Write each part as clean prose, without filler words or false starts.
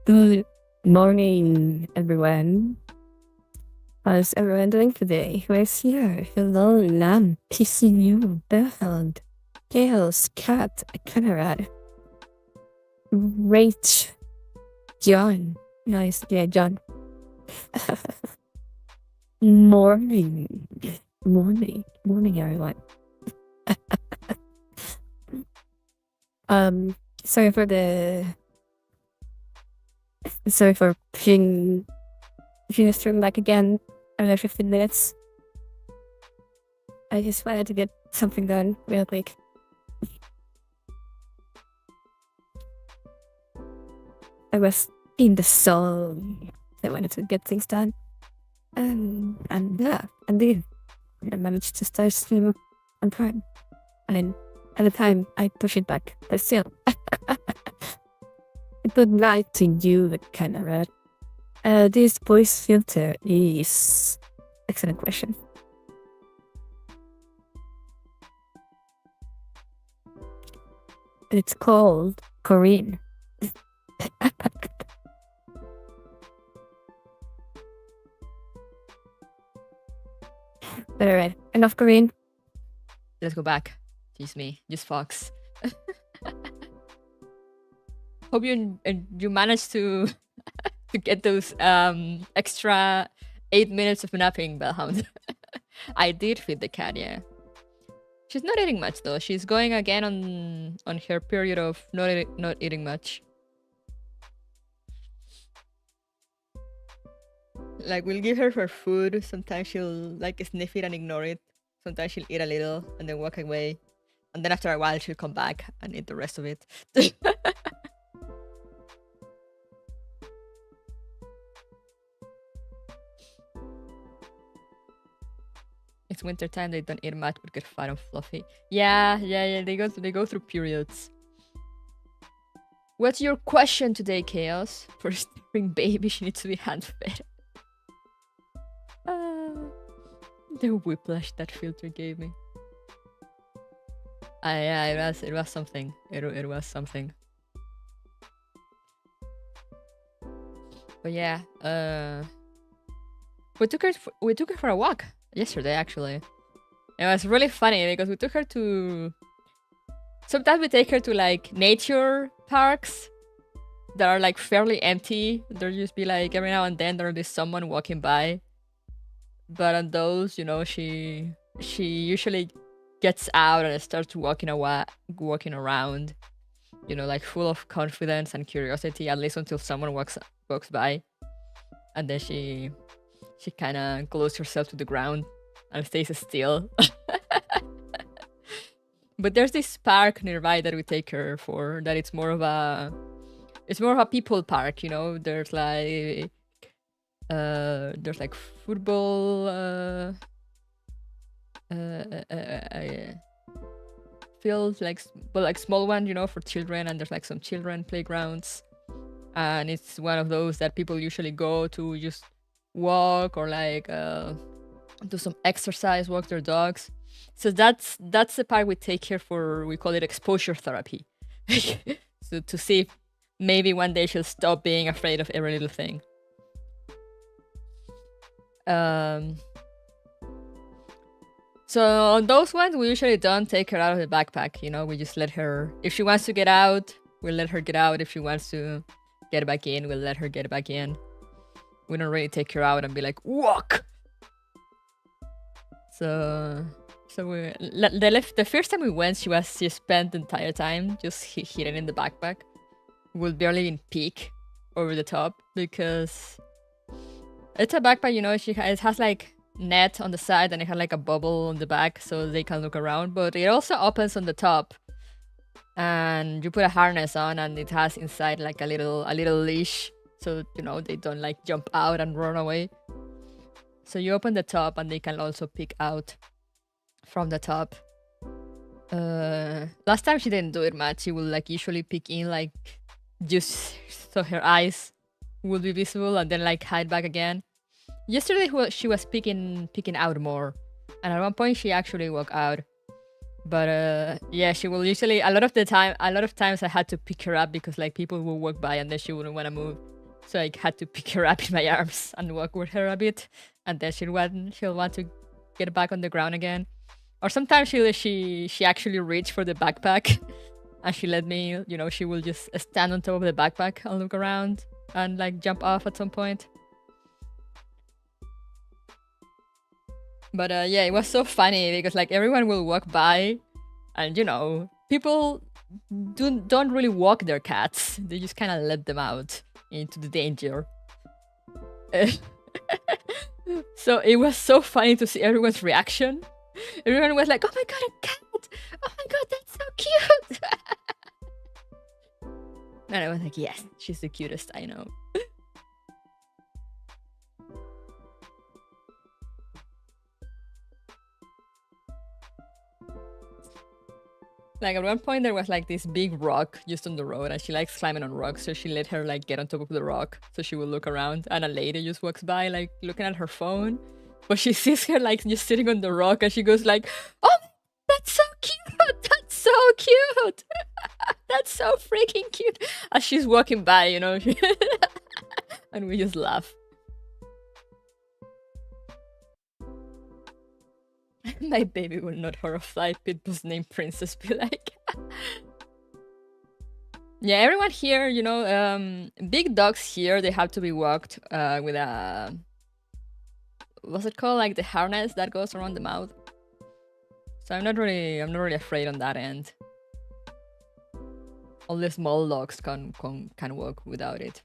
Good morning, everyone. How's everyone doing today? Where's here? Hello, lamb, kissing you, bird, chaos, cat, Conrad, Rach, John. Nice, yeah, John. Morning, everyone. Sorry for pushing the stream back again another 15 minutes. I just wanted to get something done real quick. I was in the zone. I wanted to get things done. And yeah, indeed. I managed to start stream on time. And at the time, I pushed it back. But still. Good night to you, Conrad. This voice filter is... Excellent question. It's called Korean. But alright, enough Korean. Let's go back. Excuse me, just Fox. Hope you managed to to get those extra 8 minutes of napping, Bellhound. I did feed the cat, yeah. She's not eating much though. She's going again on her period of not eating much. Like, we'll give her food. Sometimes she'll like sniff it and ignore it. Sometimes she'll eat a little and then walk away. And then after a while, she'll come back and eat the rest of it. It's winter time. They don't eat much but get fat and fluffy. Yeah. They go through periods. What's your question today, Chaos? For spring baby, she needs to be hand fed. The whiplash that filter gave me. Yeah, it was something. It was something. But yeah, we took her for a walk yesterday. Actually, it was really funny because we took her to. Sometimes we take her to like nature parks that are like fairly empty. There'll just be like every now and then there'll be someone walking by. But on those, you know, she usually gets out and starts walking around, you know, like full of confidence and curiosity, at least until someone walks by, and then she kind of glues herself to the ground and stays still. But there's this park nearby that we take her for. That it's more of a people park, you know. There's like football fields, like small one, you know, for children, and there's like some children playgrounds, and it's one of those that people usually go to just walk or like do some exercise, walk their dogs. So that's the part we take here for. We call it exposure therapy. So to see if maybe one day she'll stop being afraid of every little thing. So on those ones, we usually don't take her out of the backpack, you know. We just let her, if she wants to get out, we'll let her get out. If she wants to get back in, we'll let her get back in. We don't really take her out and be like, walk! So the first time we went, she spent the entire time just hidden in the backpack. We'll barely even peek over the top because it's a backpack, you know. It has like net on the side and it has like a bubble on the back so they can look around, but it also opens on the top and you put a harness on and it has inside like a little leash so, you know, they don't like jump out and run away. So you open the top and they can also peek out from the top. Last time she didn't do it much. She will like usually peek in like just so her eyes will be visible and then like hide back again. Yesterday she was peeking out more, and at one point she actually walked out. But yeah, she will usually a lot of times I had to pick her up because like people will walk by and then she wouldn't want to move. So I had to pick her up in my arms and walk with her a bit, and then she'll want to get back on the ground again. Or sometimes she actually reach for the backpack, and she let me, you know, she will just stand on top of the backpack and look around and like jump off at some point. But yeah, it was so funny because like everyone will walk by, and you know, people don't really walk their cats. They just kind of let them out into the danger. So it was so funny to see everyone's reaction. Everyone was like, "Oh my god, a cat! Oh my god, that's so cute!" And I was like, "Yes, she's the cutest I know." Like at one point there was like this big rock just on the road, and she likes climbing on rocks, so she let her like get on top of the rock so she will look around, and a lady just walks by like looking at her phone, but she sees her like just sitting on the rock, and she goes like, "Oh, that's so cute! That's so cute! That's so freaking cute!" As she's walking by, you know, and we just laugh. My baby will not horrify Pitbull's name Princess be like. Yeah, everyone here, you know, big dogs here, they have to be walked with a, what's it called, like the harness that goes around the mouth. So I'm not really afraid on that end. Only small dogs can walk without it.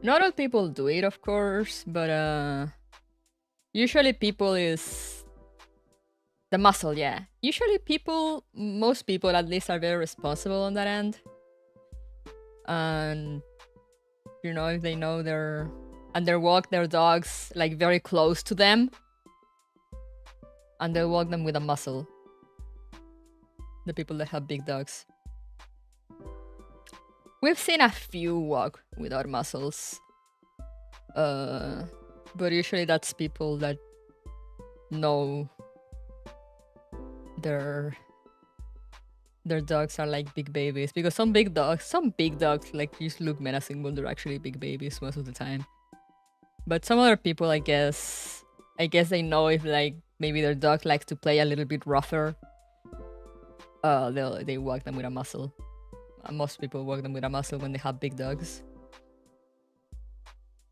Not all people do it, of course, but usually people is the muscle, yeah. Usually people, most people at least, are very responsible on that end. And, you know, if they know they walk their dogs like very close to them, and they walk them with a muzzle. The people that have big dogs. We've seen a few walk without muzzles. But usually that's people that know their dogs are like big babies, because some big dogs like just look menacing, but they're actually big babies most of the time. But some other people, I guess they know if like maybe their dog likes to play a little bit rougher, they walk them with a muzzle. Most people walk them with a muzzle when they have big dogs.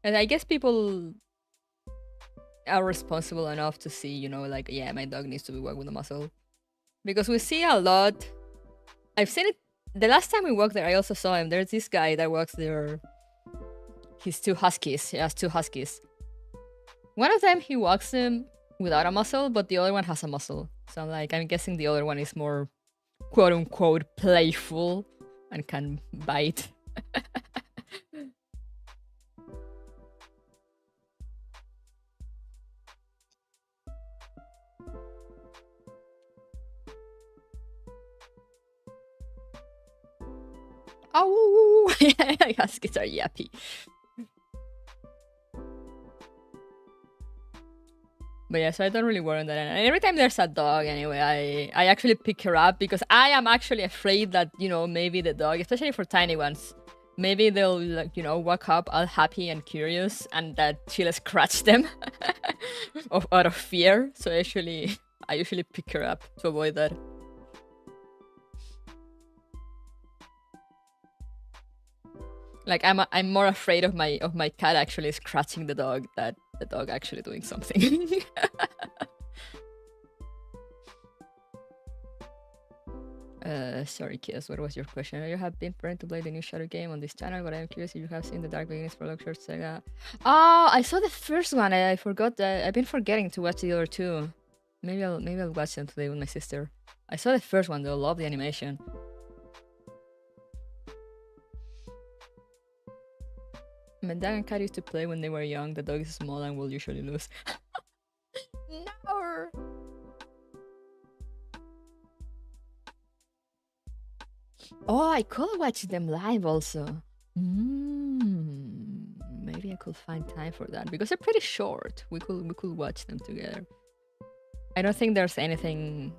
And I guess people are responsible enough to see, you know, like, yeah, my dog needs to be walked with a muzzle. Because we see a lot. I've seen it. The last time we walked there, I also saw him. There's this guy that walks there. He's two huskies. He has two huskies. One of them, he walks them without a muzzle, but the other one has a muzzle. So I'm guessing the other one is more quote-unquote playful and can bite. Oh, huskies are yappy. But yeah, so I don't really worry on that end. And every time there's a dog, anyway, I actually pick her up, because I am actually afraid that, you know, maybe the dog, especially for tiny ones, maybe they'll, like, you know, walk up all happy and curious, and that she'll scratch them out of fear. So I usually pick her up to avoid that. Like I'm more afraid of my cat actually scratching the dog than the dog actually doing something. Sorry, Kias, what was your question? You have been planning to play the new Shadow game on this channel, but I'm curious if you have seen the Dark Beginnings for Luxor Sega. Oh, I saw the first one. I forgot. I've been forgetting to watch the other two. Maybe I'll watch them today with my sister. I saw the first one though. I love the animation. My dog and cat used to play when they were young. The dog is small and will usually lose. No! Oh, I could watch them live also. Maybe I could find time for that, because they're pretty short. We could watch them together. I don't think there's anything.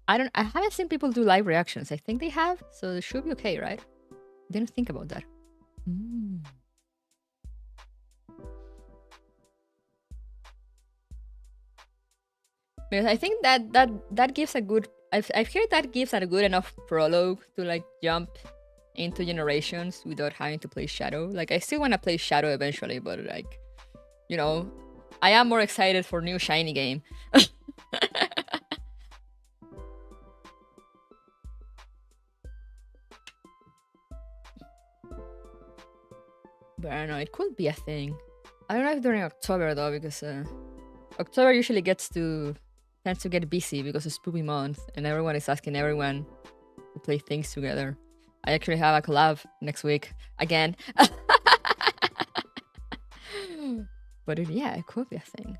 I haven't seen people do live reactions. I think they have, so it should be okay, right? Didn't think about that. Because I think that gives a good. I've heard that gives a good enough prologue to like jump into generations without having to play Shadow. Like I still want to play Shadow eventually, but like, you know, I am more excited for new shiny game. But I don't know, it could be a thing. I don't know if during October though, because October usually tends to get busy because it's Spoopy month and everyone is asking everyone to play things together. I actually have a collab next week again. But yeah, it could be a thing.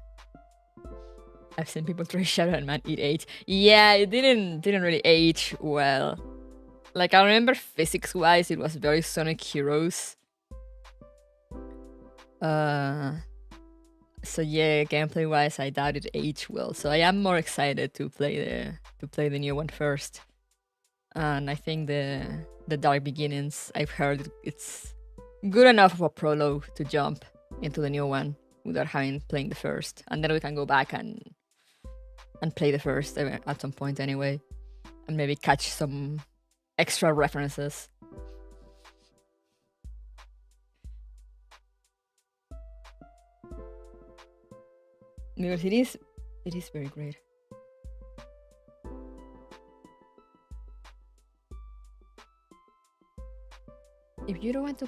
I've seen people try Shadow and Man eat 8. Yeah, it didn't really age well. Like I remember physics-wise, it was very Sonic Heroes. So yeah, gameplay-wise, I doubt it aged well. So I am more excited to play the new one first. And I think the Dark Beginnings, I've heard it's good enough of a prologue to jump into the new one without playing the first, and then we can go back and play the first at some point anyway, and maybe catch some extra references. Because it is very great. If you do want to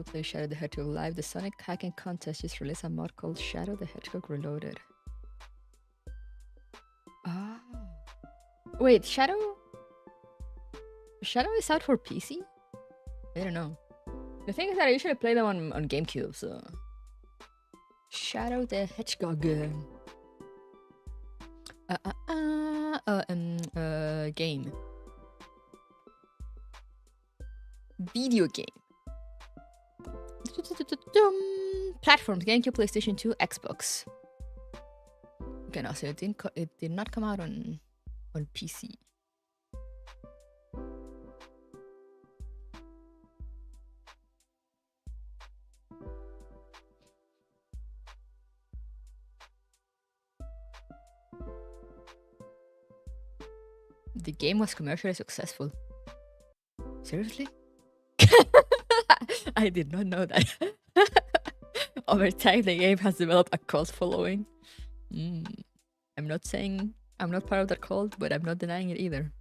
play Shadow the Hedgehog live, the Sonic hacking contest just released a mod called Shadow the Hedgehog Reloaded. Ah, wait, Shadow is out for PC? I don't know. The thing is that I usually play them on GameCube, so Shadow the Hedgehog. Game. Video game. Platforms: GameCube, PlayStation 2, Xbox. Okay, no, so it did not come out on PC. The game was commercially successful. Seriously? I did not know that. Over time, the game has developed a cult following. I'm not saying I'm not part of that cult, but I'm not denying it either.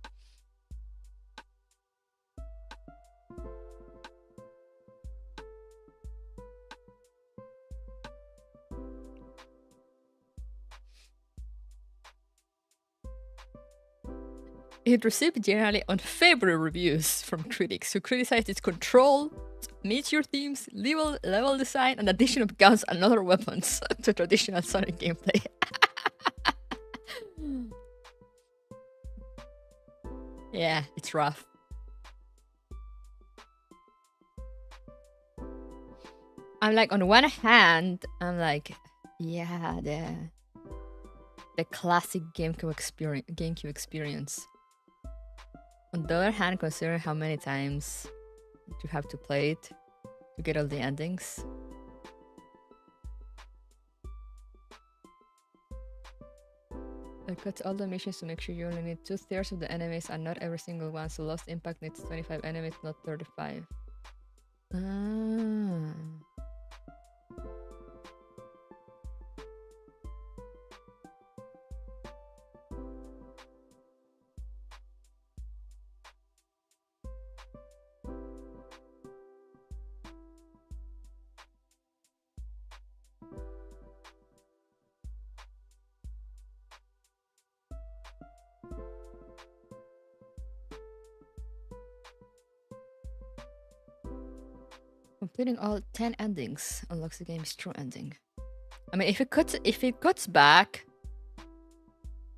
It received generally unfavorable reviews from critics who criticized its control, miniature themes, level design, and addition of guns and other weapons to traditional Sonic gameplay. Yeah, it's rough. I'm like, on one hand, I'm like, yeah, the classic GameCube experience. On the other hand, considering how many times you have to play it to get all the endings. It cuts all the missions to make sure you only need 2/3 of the enemies and not every single one, so Lost Impact needs 25 enemies, not 35. Ah. Completing all 10 endings unlocks the game's true ending. I mean, if it cuts back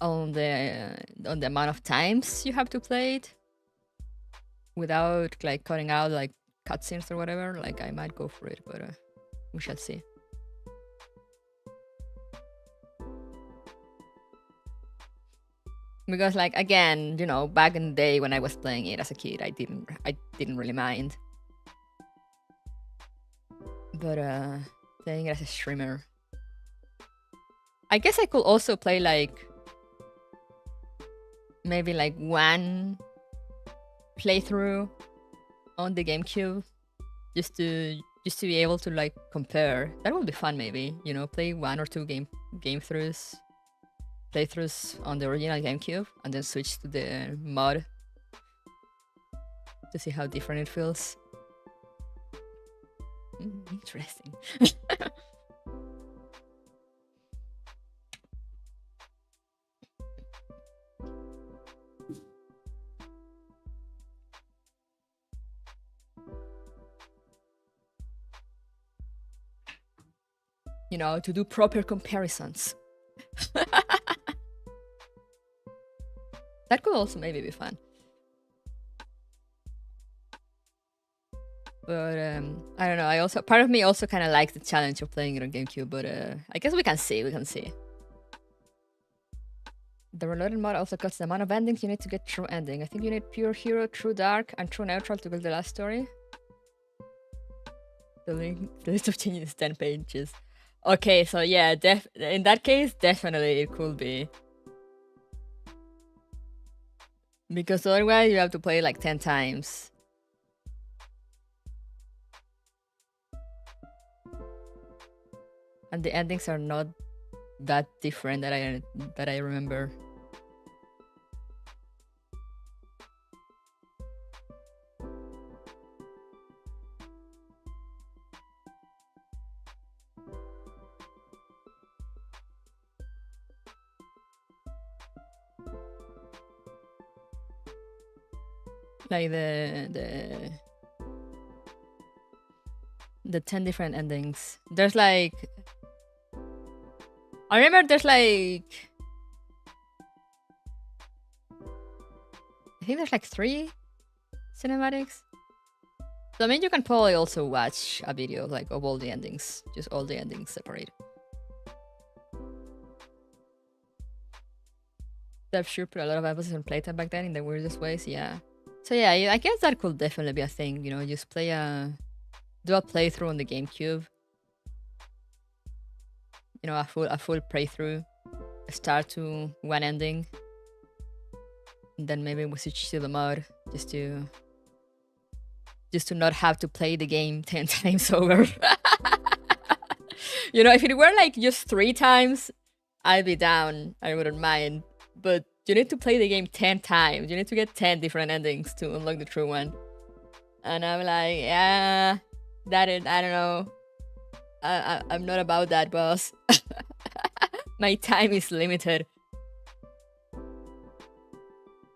on the amount of times you have to play it without like cutting out like cutscenes or whatever, like I might go for it, but we shall see. Because like again, you know, back in the day when I was playing it as a kid, I didn't really mind. But playing it as a streamer, I guess I could also play like maybe like one playthrough on the GameCube just to be able to like compare. That would be fun, maybe, you know, play 1 or 2 playthroughs on the original GameCube and then switch to the mod to see how different it feels. Interesting. You know, to do proper comparisons. That could also maybe be fun. But I don't know. Part of me also kind of likes the challenge of playing it on GameCube. But I guess we can see. The reloaded mod also cuts the amount of endings you need to get true ending. I think you need pure hero, true dark, and true neutral to build the last story. The list of changes is 10 pages. Okay, so yeah, in that case, definitely it could be. Because otherwise you have to play like 10 times. And the endings are not that different that I remember. Like the 10 different endings. There's like, I remember there's like, I think there's like 3 cinematics. So I mean, you can probably also watch a video like of all the endings, just all the endings separate. That sure put a lot of emphasis on playtime back then in the weirdest ways, yeah. So yeah, I guess that could definitely be a thing, you know, just do a playthrough on the GameCube. You know, a full playthrough, start to one ending, and then maybe we switch to the mod just to not have to play the game 10 times over. You know, if it were like just 3 times, I'd be down. I wouldn't mind. But you need to play the game 10 times. You need to get 10 different endings to unlock the true one. And I'm like, yeah, I don't know. I'm not about that, boss. My time is limited.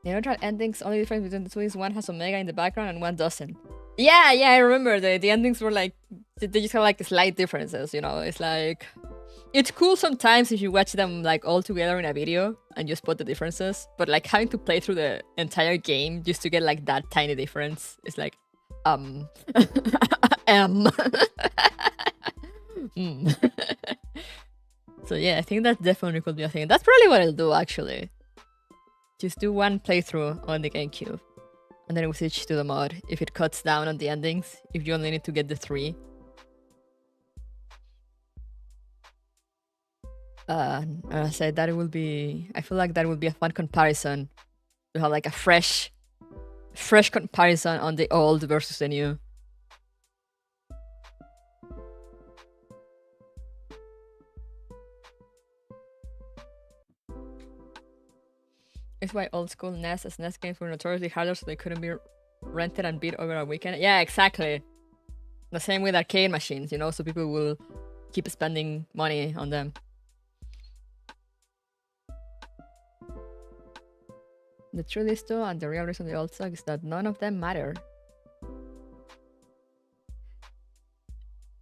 The neutral endings, only difference between the two is one has Omega in the background and one doesn't. Yeah, I remember the endings were like, they just have like slight differences, you know. It's like, it's cool sometimes if you watch them like all together in a video and you spot the differences, but like having to play through the entire game just to get like that tiny difference is like, So yeah, I think that definitely could be a thing. That's probably what I'll do, actually. Just do one playthrough on the GameCube, and then we'll switch to the mod if it cuts down on the endings, if you only need to get the 3. I said that it will be, I feel like that would be a fun comparison to have like a fresh comparison on the old versus the new. It's why old school NES as NES games were notoriously harder, so they couldn't be rented and beat over a weekend. Yeah, exactly. The same with arcade machines, you know, so people will keep spending money on them. The truth is though, and the real reason they all suck, is that none of them matter.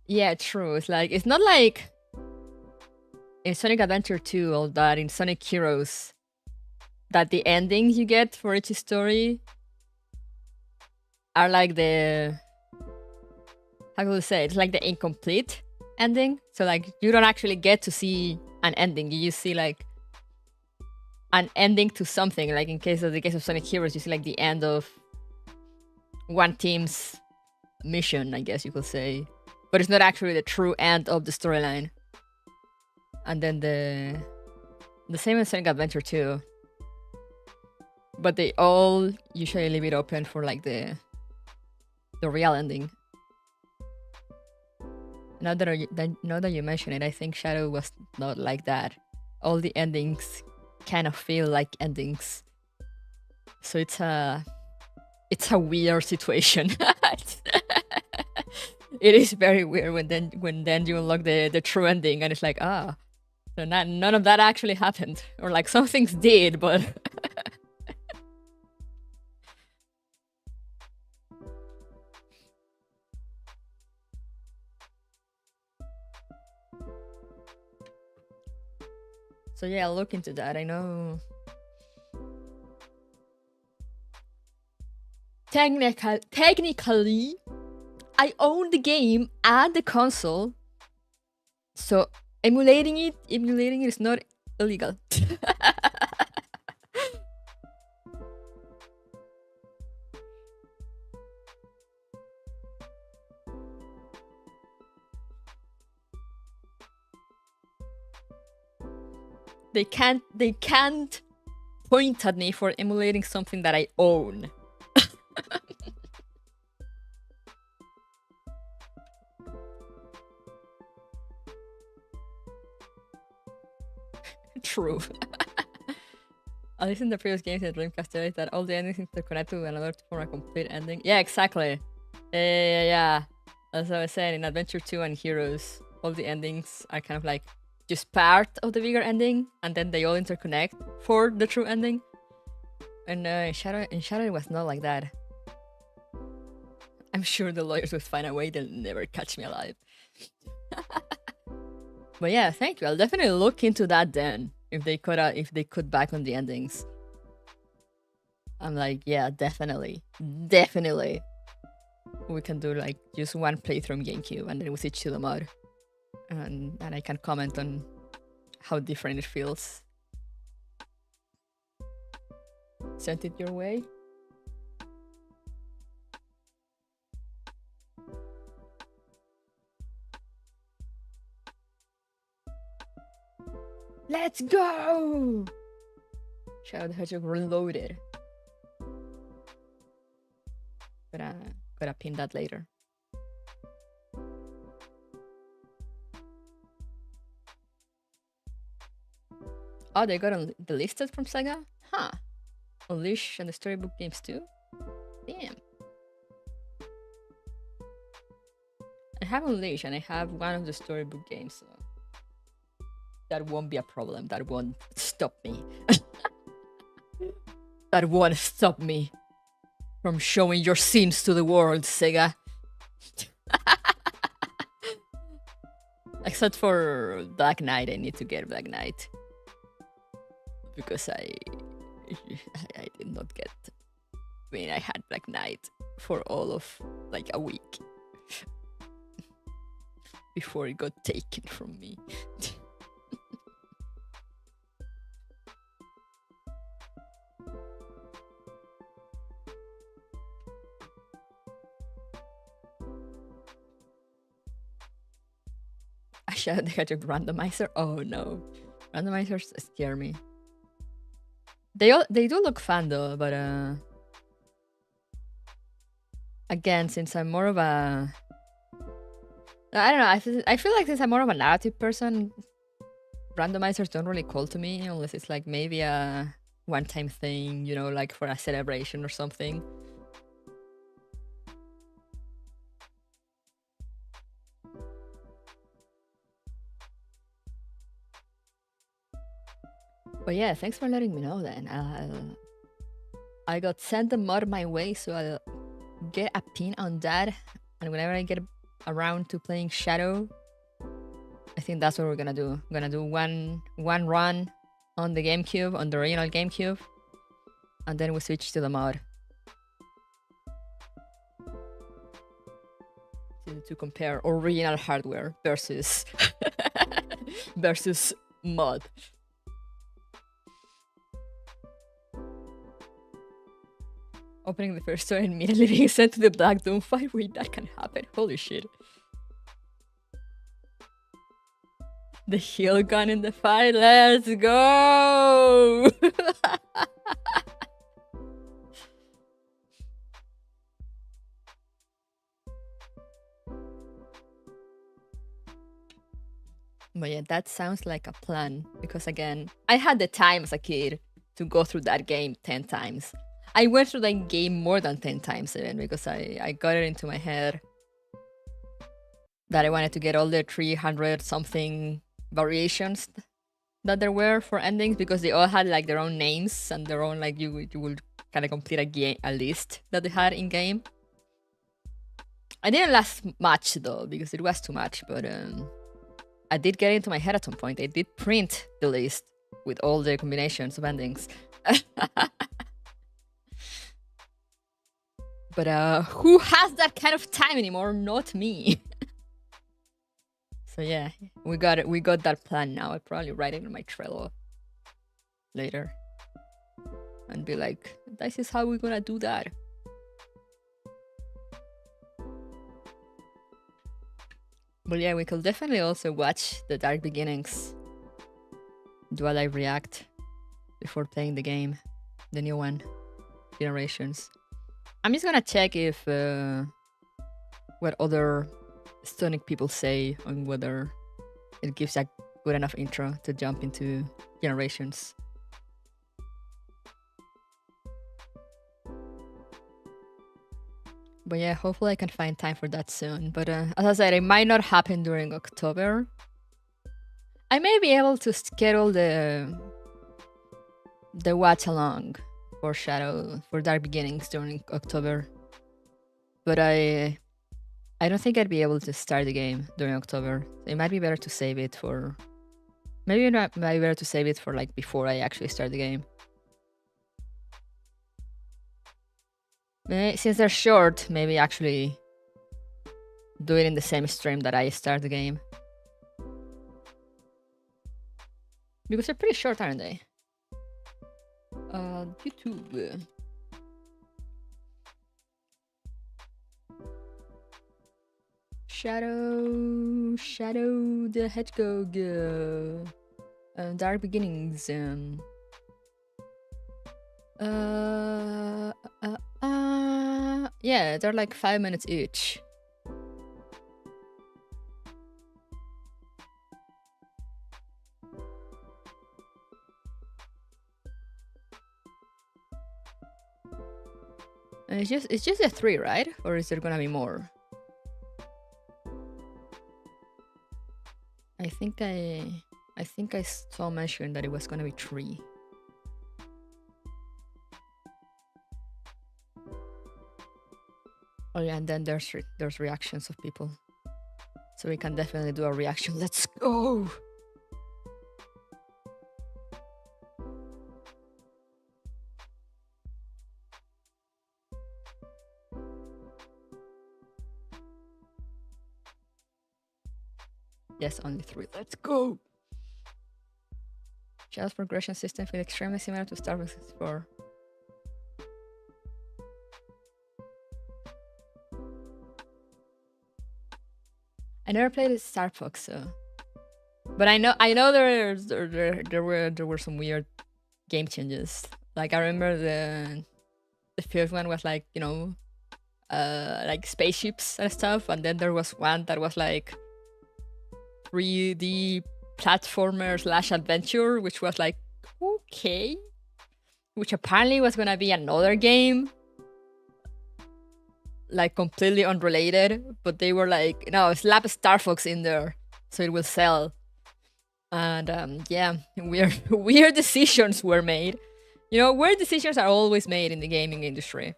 Yeah, true. It's like, it's not like in Sonic Adventure 2 or that in Sonic Heroes, that the endings you get for each story are like the, how could I say, it's like the incomplete ending. So like you don't actually get to see an ending. You just see like an ending to something. Like in the case of Sonic Heroes, you see like the end of one team's mission, I guess you could say. But it's not actually the true end of the storyline. And then the same in Sonic Adventure 2. But they all usually leave it open for like the real ending. Now that you mention it, I think Shadow was not like that. All the endings kind of feel like endings. So it's a weird situation. It is very weird when then you unlock the true ending and it's like, so none of that actually happened. Or like some things did, but so yeah, I'll look into that. I know technically I own the game and the console, so emulating it is not illegal. They can't point at me for emulating something that I own. True. At least in the previous games in Dreamcast, there is that all the endings interconnect to another to form a complete ending. Yeah, exactly. Yeah. As I was saying, in Adventure 2 and Heroes, all the endings are kind of like just part of the bigger ending, and then they all interconnect for the true ending. And in Shadow, it was not like that. I'm sure the lawyers would find a way. They'll never catch me alive. But yeah, thank you. I'll definitely look into that then. If they cut back on the endings. I'm like, yeah, definitely. We can do like just one playthrough on GameCube and then we switch to the mod. And I can comment on how different it feels. Sent it your way? Let's go! Shadow the Hedgehog Reloaded. Gotta pin that later. Oh, they got delisted from Sega? Huh. Unleash and the storybook games too? Damn. I have Unleash and I have one of the storybook games, so that won't be a problem. That won't stop me. That won't stop me from showing your sins to the world, Sega. Except for Black Knight, I need to get Black Knight. Because I did not get... I mean, I had Black Knight for all of like a week. Before it got taken from me. I should have a randomizer. Oh no, randomizers scare me. They do look fun though, but again, since I'm more of a, I don't know, I feel like since I'm more of a narrative person, randomizers don't really call to me unless it's like maybe a one-time thing, you know, like for a celebration or something. But yeah, thanks for letting me know then. I got sent the mod my way, so I'll get a pin on that. And whenever I get around to playing Shadow, I think that's what we're gonna do. I'm gonna do one run on the GameCube, on the original GameCube, and then we switch to the mod. To compare original hardware versus versus mod. Opening the first door and immediately being sent to the Black Doom fight. Wait, that can happen. Holy shit. The heal gun in the fight. Let's go! But yeah, that sounds like a plan. Because again, I had the time as a kid to go through that game 10 times. I went through that game more than 10 times even because I got it into my head that I wanted to get all the 300 something variations that there were for endings because they all had like their own names and their own like you will kind of complete a list that they had in game. I didn't last much though because it was too much, but I did get into my head at some point. I did print the list with all the combinations of endings. But who has that kind of time anymore? Not me. So yeah, we got it. We got that plan now. I'll probably write it in my Trello later and be like, this is how we're gonna do that. But yeah, we could definitely also watch the Dark Beginnings. Do a live react before playing the game, the new one, Generations. I'm just gonna check if what other Stonic people say on whether it gives a good enough intro to jump into Generations. But yeah, hopefully I can find time for that soon. But as I said, it might not happen during October. I may be able to schedule the watch along for Dark Beginnings during October. But I don't think I'd be able to start the game during October. It might be better to save it for... Maybe it might be better to save it for like before I actually start the game. Since they're short, maybe actually do it in the same stream that I start the game. Because they're pretty short, aren't they? YouTube. Shadow the Hedgehog. Dark Beginnings. Yeah, they're like 5 minutes each. And it's just a 3, right? Or is there gonna be more? I think I saw mention that it was gonna be 3. Oh yeah, and then there's reactions of people. So we can definitely do a reaction. Let's go! Yes, only 3. Let's go! Shadow's progression system feels extremely similar to Star Wars 4. I never played Star Fox, so... But I know there were some weird game changes. Like I remember the first one was like, you know, like spaceships and stuff, and then there was one that was like 3D platformer / adventure, which was like, okay. Which apparently was gonna be another game. Like completely unrelated, but they were like, no, slap Star Fox in there so it will sell. And yeah, weird decisions were made. You know, weird decisions are always made in the gaming industry.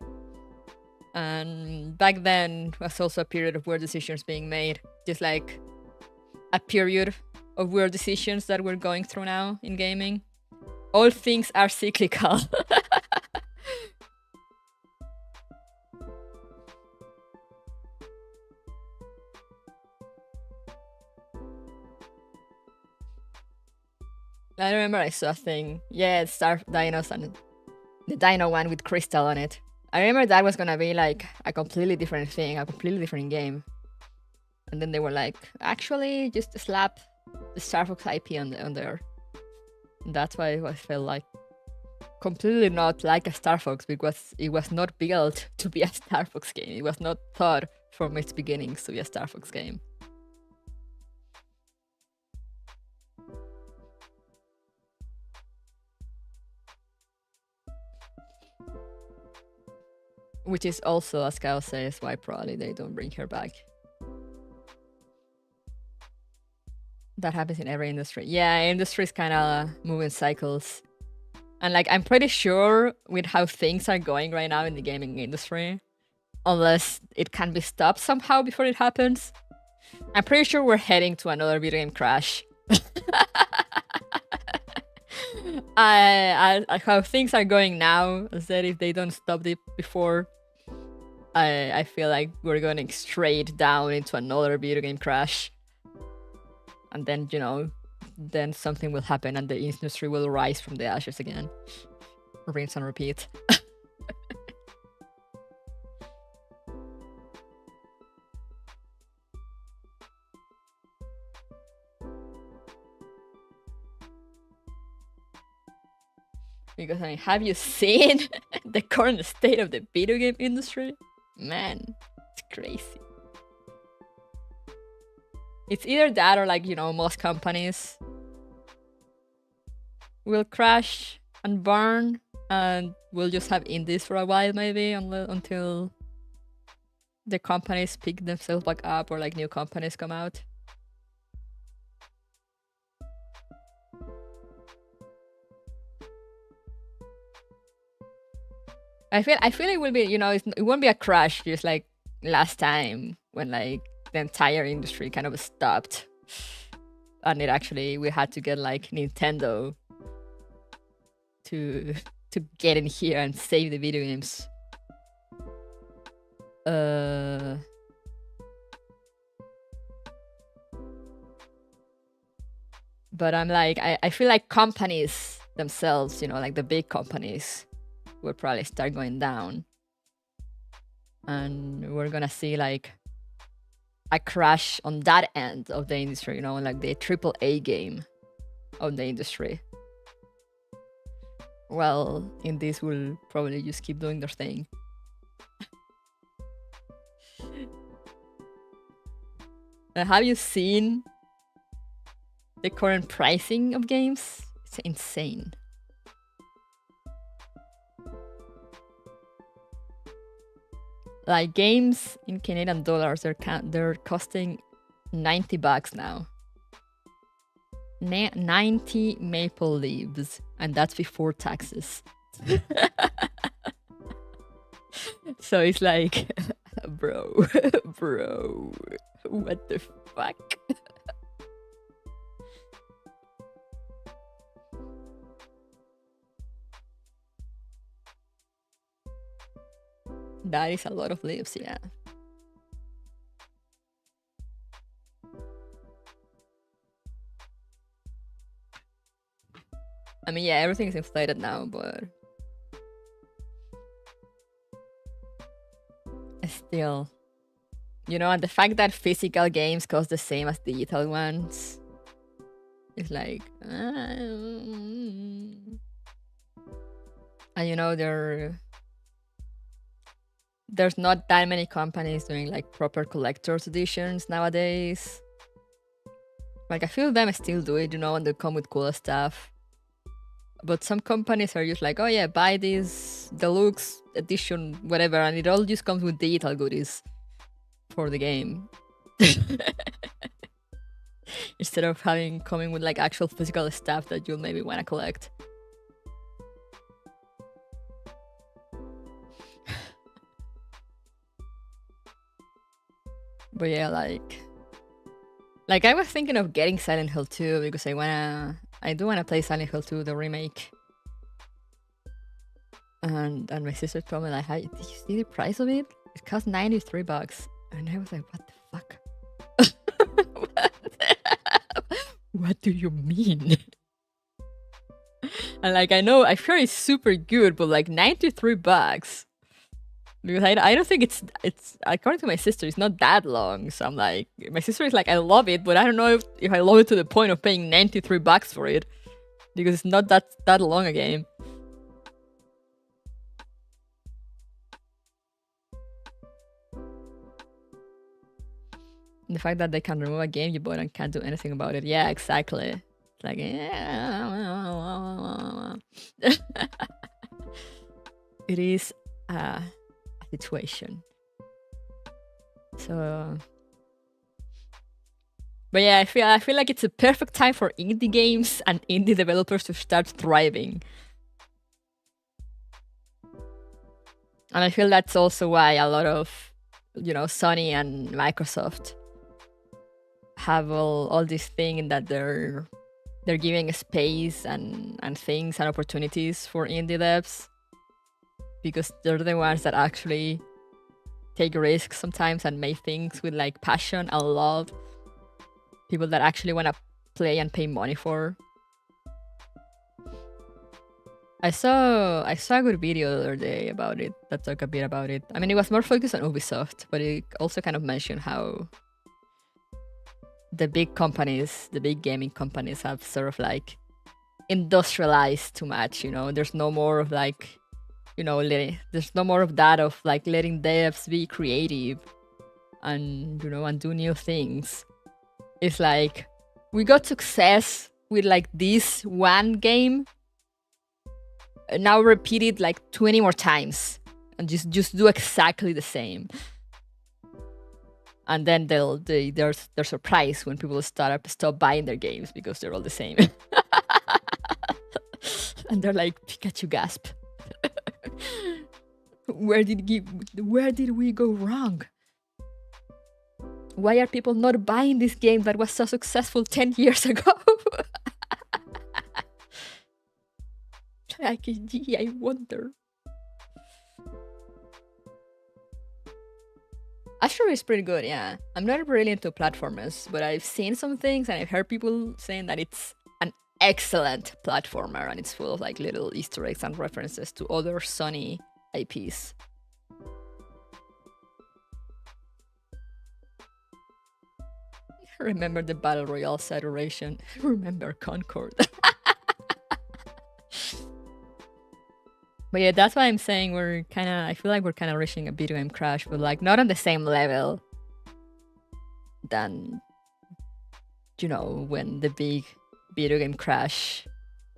And back then was also a period of weird decisions being made. Just like a period of weird decisions that we're going through now in gaming. All things are cyclical. I remember I saw a thing. Yeah, it's Star Dinos and the Dino one with Crystal on it. I remember that was gonna be like a completely different thing, a completely different game. And then they were like, actually, just slap the Star Fox IP on there. That's why it felt like completely not like a Star Fox, because it was not built to be a Star Fox game. It was not thought from its beginnings to be a Star Fox game. Which is also, as Kyle says, why probably they don't bring her back. That happens in every industry. Yeah, industries kind of move in cycles. And like, I'm pretty sure with how things are going right now in the gaming industry, unless it can be stopped somehow before it happens, I'm pretty sure we're heading to another video game crash. How things are going now, I said if they don't stop it before, I feel like we're going straight down into another video game crash. And then, you know, then something will happen and the industry will rise from the ashes again. Rinse and repeat. Because I mean, have you seen the current state of the video game industry? Man, it's crazy. It's either that or like, you know, most companies will crash and burn and we'll just have indies for a while maybe until the companies pick themselves back up or like new companies come out. I feel it will be, you know, it won't be a crash just like last time when like the entire industry kind of stopped and it actually, we had to get like Nintendo to get in here and save the video games. But I'm like, I feel like companies themselves, you know, like the big companies will probably start going down. And we're gonna see like a crash on that end of the industry, you know, like the AAA game of the industry. Well, in this will probably just keep doing their thing. Have you seen the current pricing of games? It's insane. Like games in Canadian dollars, they're costing $90 now. 90 maple leaves, and that's before taxes. So it's like, bro, what the fuck? That is a lot of leaves, yeah. I mean, yeah, everything is inflated now, but still, you know, and the fact that physical games cost the same as digital ones is like, and you know, there's not that many companies doing like proper collector's editions nowadays. Like a few of them still do it, you know, and they come with cool stuff. But some companies are just like, oh yeah, buy this deluxe edition, whatever, and it all just comes with digital goodies for the game. Instead of coming with like actual physical stuff that you'll maybe want to collect. But yeah, like I was thinking of getting Silent Hill 2 because I do wanna play Silent Hill 2, the remake. And my sister told me like, hey, did you see the price of it? It cost $93. And I was like, what the fuck? What do you mean? And like, I'm sure it's super good, but like $93. Because I don't think it's according to my sister, it's not that long. So I'm like, my sister is like, I love it, but I don't know if I love it to the point of paying $93 for it, because it's not that long a game. The fact that they can remove a game you bought and can't do anything about it. Yeah, exactly. It's like, it is a situation. So, but yeah, I feel like it's a perfect time for indie games and indie developers to start thriving. And I feel that's also why a lot of, Sony and Microsoft have all this thing that they're giving space and things and opportunities for indie devs, because they're the ones that actually take risks sometimes and make things with like passion and love. People that actually want to play and pay money for. I saw a good video the other day about it that talked a bit about it. I mean, it was more focused on Ubisoft, but it also kind of mentioned how the big companies, the big gaming companies, have sort of like industrialized too much. There's no more of like, there's no more of that of like letting devs be creative and and do new things. It's like we got success with like this one game, now repeat it like 20 more times and just do exactly the same. And then they're surprised when people stop buying their games because they're all the same. And they're like, Pikachu gasp. Where did we go wrong? Why are people not buying this game that was so successful 10 years ago? Like, gee, I wonder. Astro is pretty good, yeah. I'm not really into platformers, but I've seen some things and I've heard people saying that it's an excellent platformer and it's full of like little Easter eggs and references to other Sony IPs. Remember the Battle Royale saturation. Remember Concord. But yeah, that's why I'm saying I feel like we're kind of reaching a video game crash, but like not on the same level than, when the big video game crash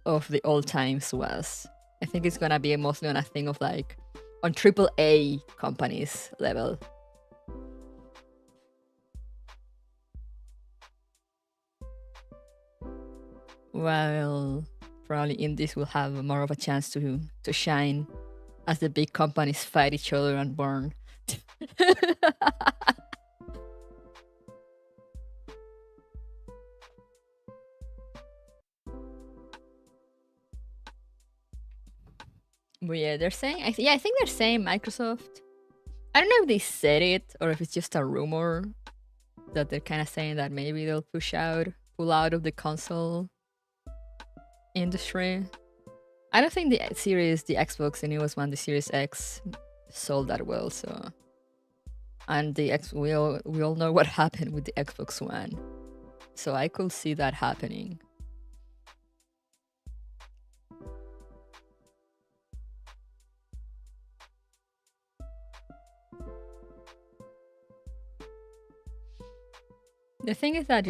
of the old times was. I think it's gonna be mostly on a thing of like on AAA companies level. While probably indies will have more of a chance to shine as the big companies fight each other and burn. But yeah, they're saying, I think they're saying Microsoft. I don't know if they said it or if it's just a rumor that they're kind of saying that maybe they'll pull out of the console industry. I don't think the Xbox, the newest one, the Series X, sold that well. So, and we all know what happened with the Xbox One. So I could see that happening. The thing is that,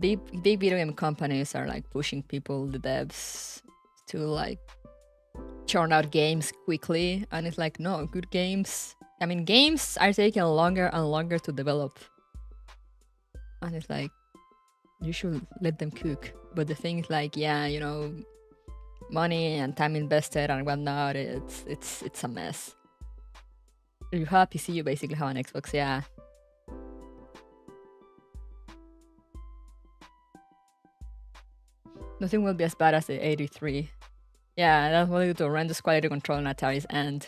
big video game companies are like pushing people, the devs, to like churn out games quickly. And it's like, no, good games. I mean, games are taking longer and longer to develop. And it's like, you should let them cook. But the thing is like, yeah, money and time invested and whatnot, it's a mess. If you have a PC, you basically have an Xbox, yeah. Nothing will be as bad as the 83. Yeah, that's what you do to horrendous quality control on Atari's end.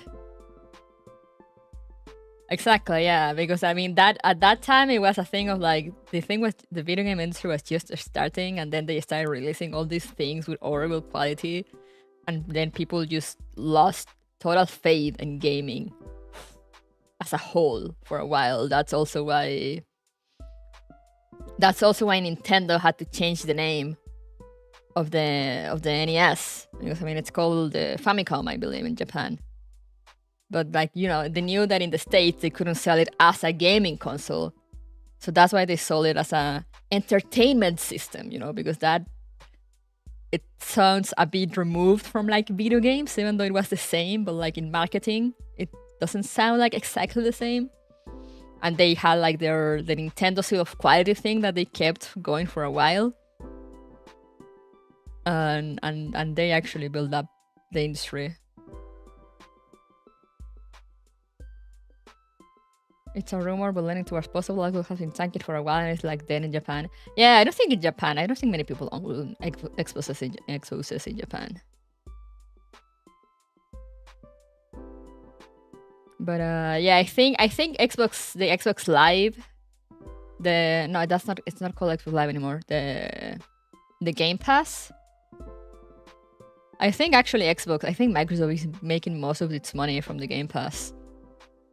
Exactly, yeah, because I mean that at that time it was a thing of like the video game industry was just starting, and then they started releasing all these things with horrible quality, and then people just lost total faith in gaming. as a whole for a while. That's also why Nintendo had to change the name of the NES, because I mean it's called the Famicom, I believe, in Japan. But like, you know, they knew that in the States they couldn't sell it as a gaming console, so that's why they sold it as a entertainment system, you know, because that it sounds a bit removed from like video games, even though it was the same, but like in marketing it doesn't sound like exactly the same. And they had like the Nintendo seal of quality thing that they kept going for a while. And they actually built up the industry. It's a rumor, but leaning towards possible Xbox has been tanking for a while, and it's like dead in Japan. Yeah, I don't think in Japan. I don't think many people own Xboxes in Japan. But yeah, I think Xbox, the Xbox Live, it's not called Xbox Live anymore. The Game Pass. I think actually Microsoft is making most of its money from the Game Pass,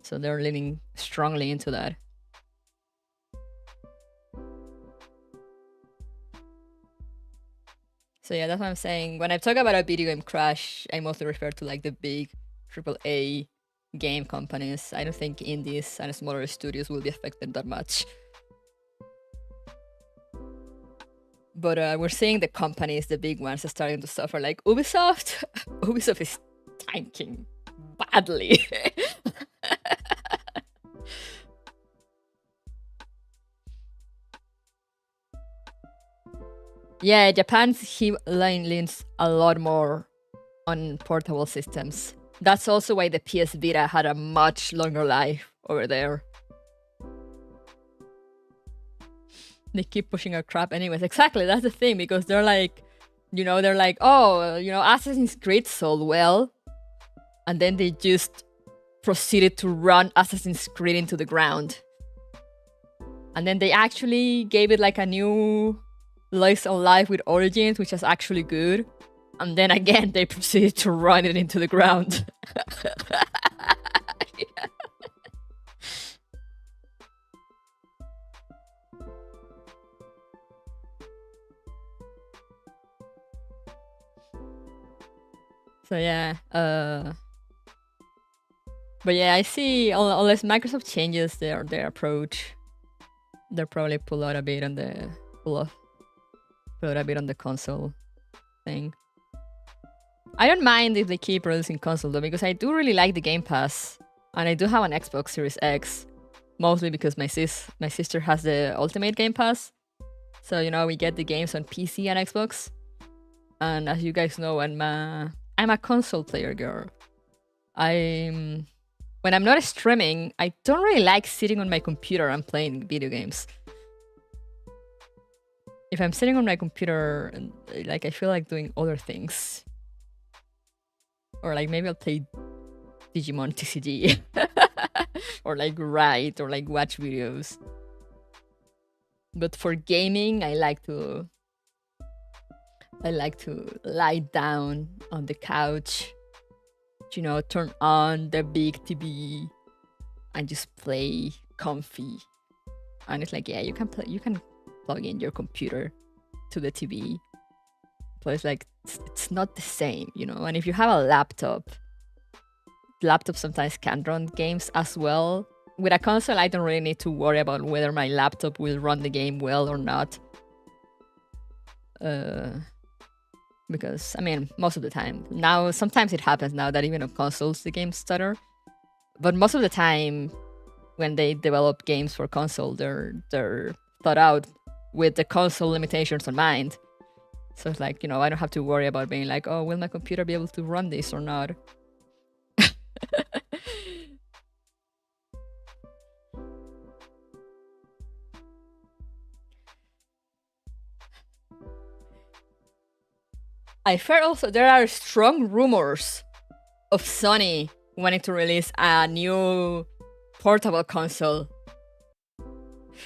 so they're leaning strongly into that. So yeah, that's what I'm saying. When I talk about a video game crash, I mostly refer to like the big AAA game companies. I don't think indies and smaller studios will be affected that much. But we're seeing the companies, the big ones, are starting to suffer, like Ubisoft. Ubisoft is tanking badly. Yeah, Japan's line leans a lot more on portable systems. That's also why the PS Vita had a much longer life over there. They keep pushing our crap anyways. Exactly, that's the thing, because they're like, oh, Assassin's Creed sold well, and then they just proceeded to run Assassin's Creed into the ground. And then they actually gave it like a new lease on life with Origins, which is actually good. And then again, they proceeded to run it into the ground. Yeah. So yeah, but yeah, I see, unless Microsoft changes their approach, they'll probably pull out a bit on the console thing. I don't mind if they keep releasing console though, because I do really like the Game Pass, and I do have an Xbox Series X, mostly because my sister has the Ultimate Game Pass, so we get the games on PC and Xbox. And as you guys know, I'm a console player girl. When I'm not streaming, I don't really like sitting on my computer and playing video games. If I'm sitting on my computer, like, I feel like doing other things. Or like maybe I'll play Digimon TCG. Or like write or like watch videos. But for gaming, I like to lie down on the couch, turn on the big TV and just play comfy. And it's like, yeah, you can plug in your computer to the TV, but it's like it's not the same, And if you have a laptop sometimes can run games as well. With a console, I don't really need to worry about whether my laptop will run the game well or not. Because, I mean, most of the time. Now, sometimes it happens now that even on consoles the games stutter. But most of the time, when they develop games for console, they're thought out with the console limitations in mind. So it's like, I don't have to worry about being like, oh, will my computer be able to run this or not? I've heard also there are strong rumors of Sony wanting to release a new portable console.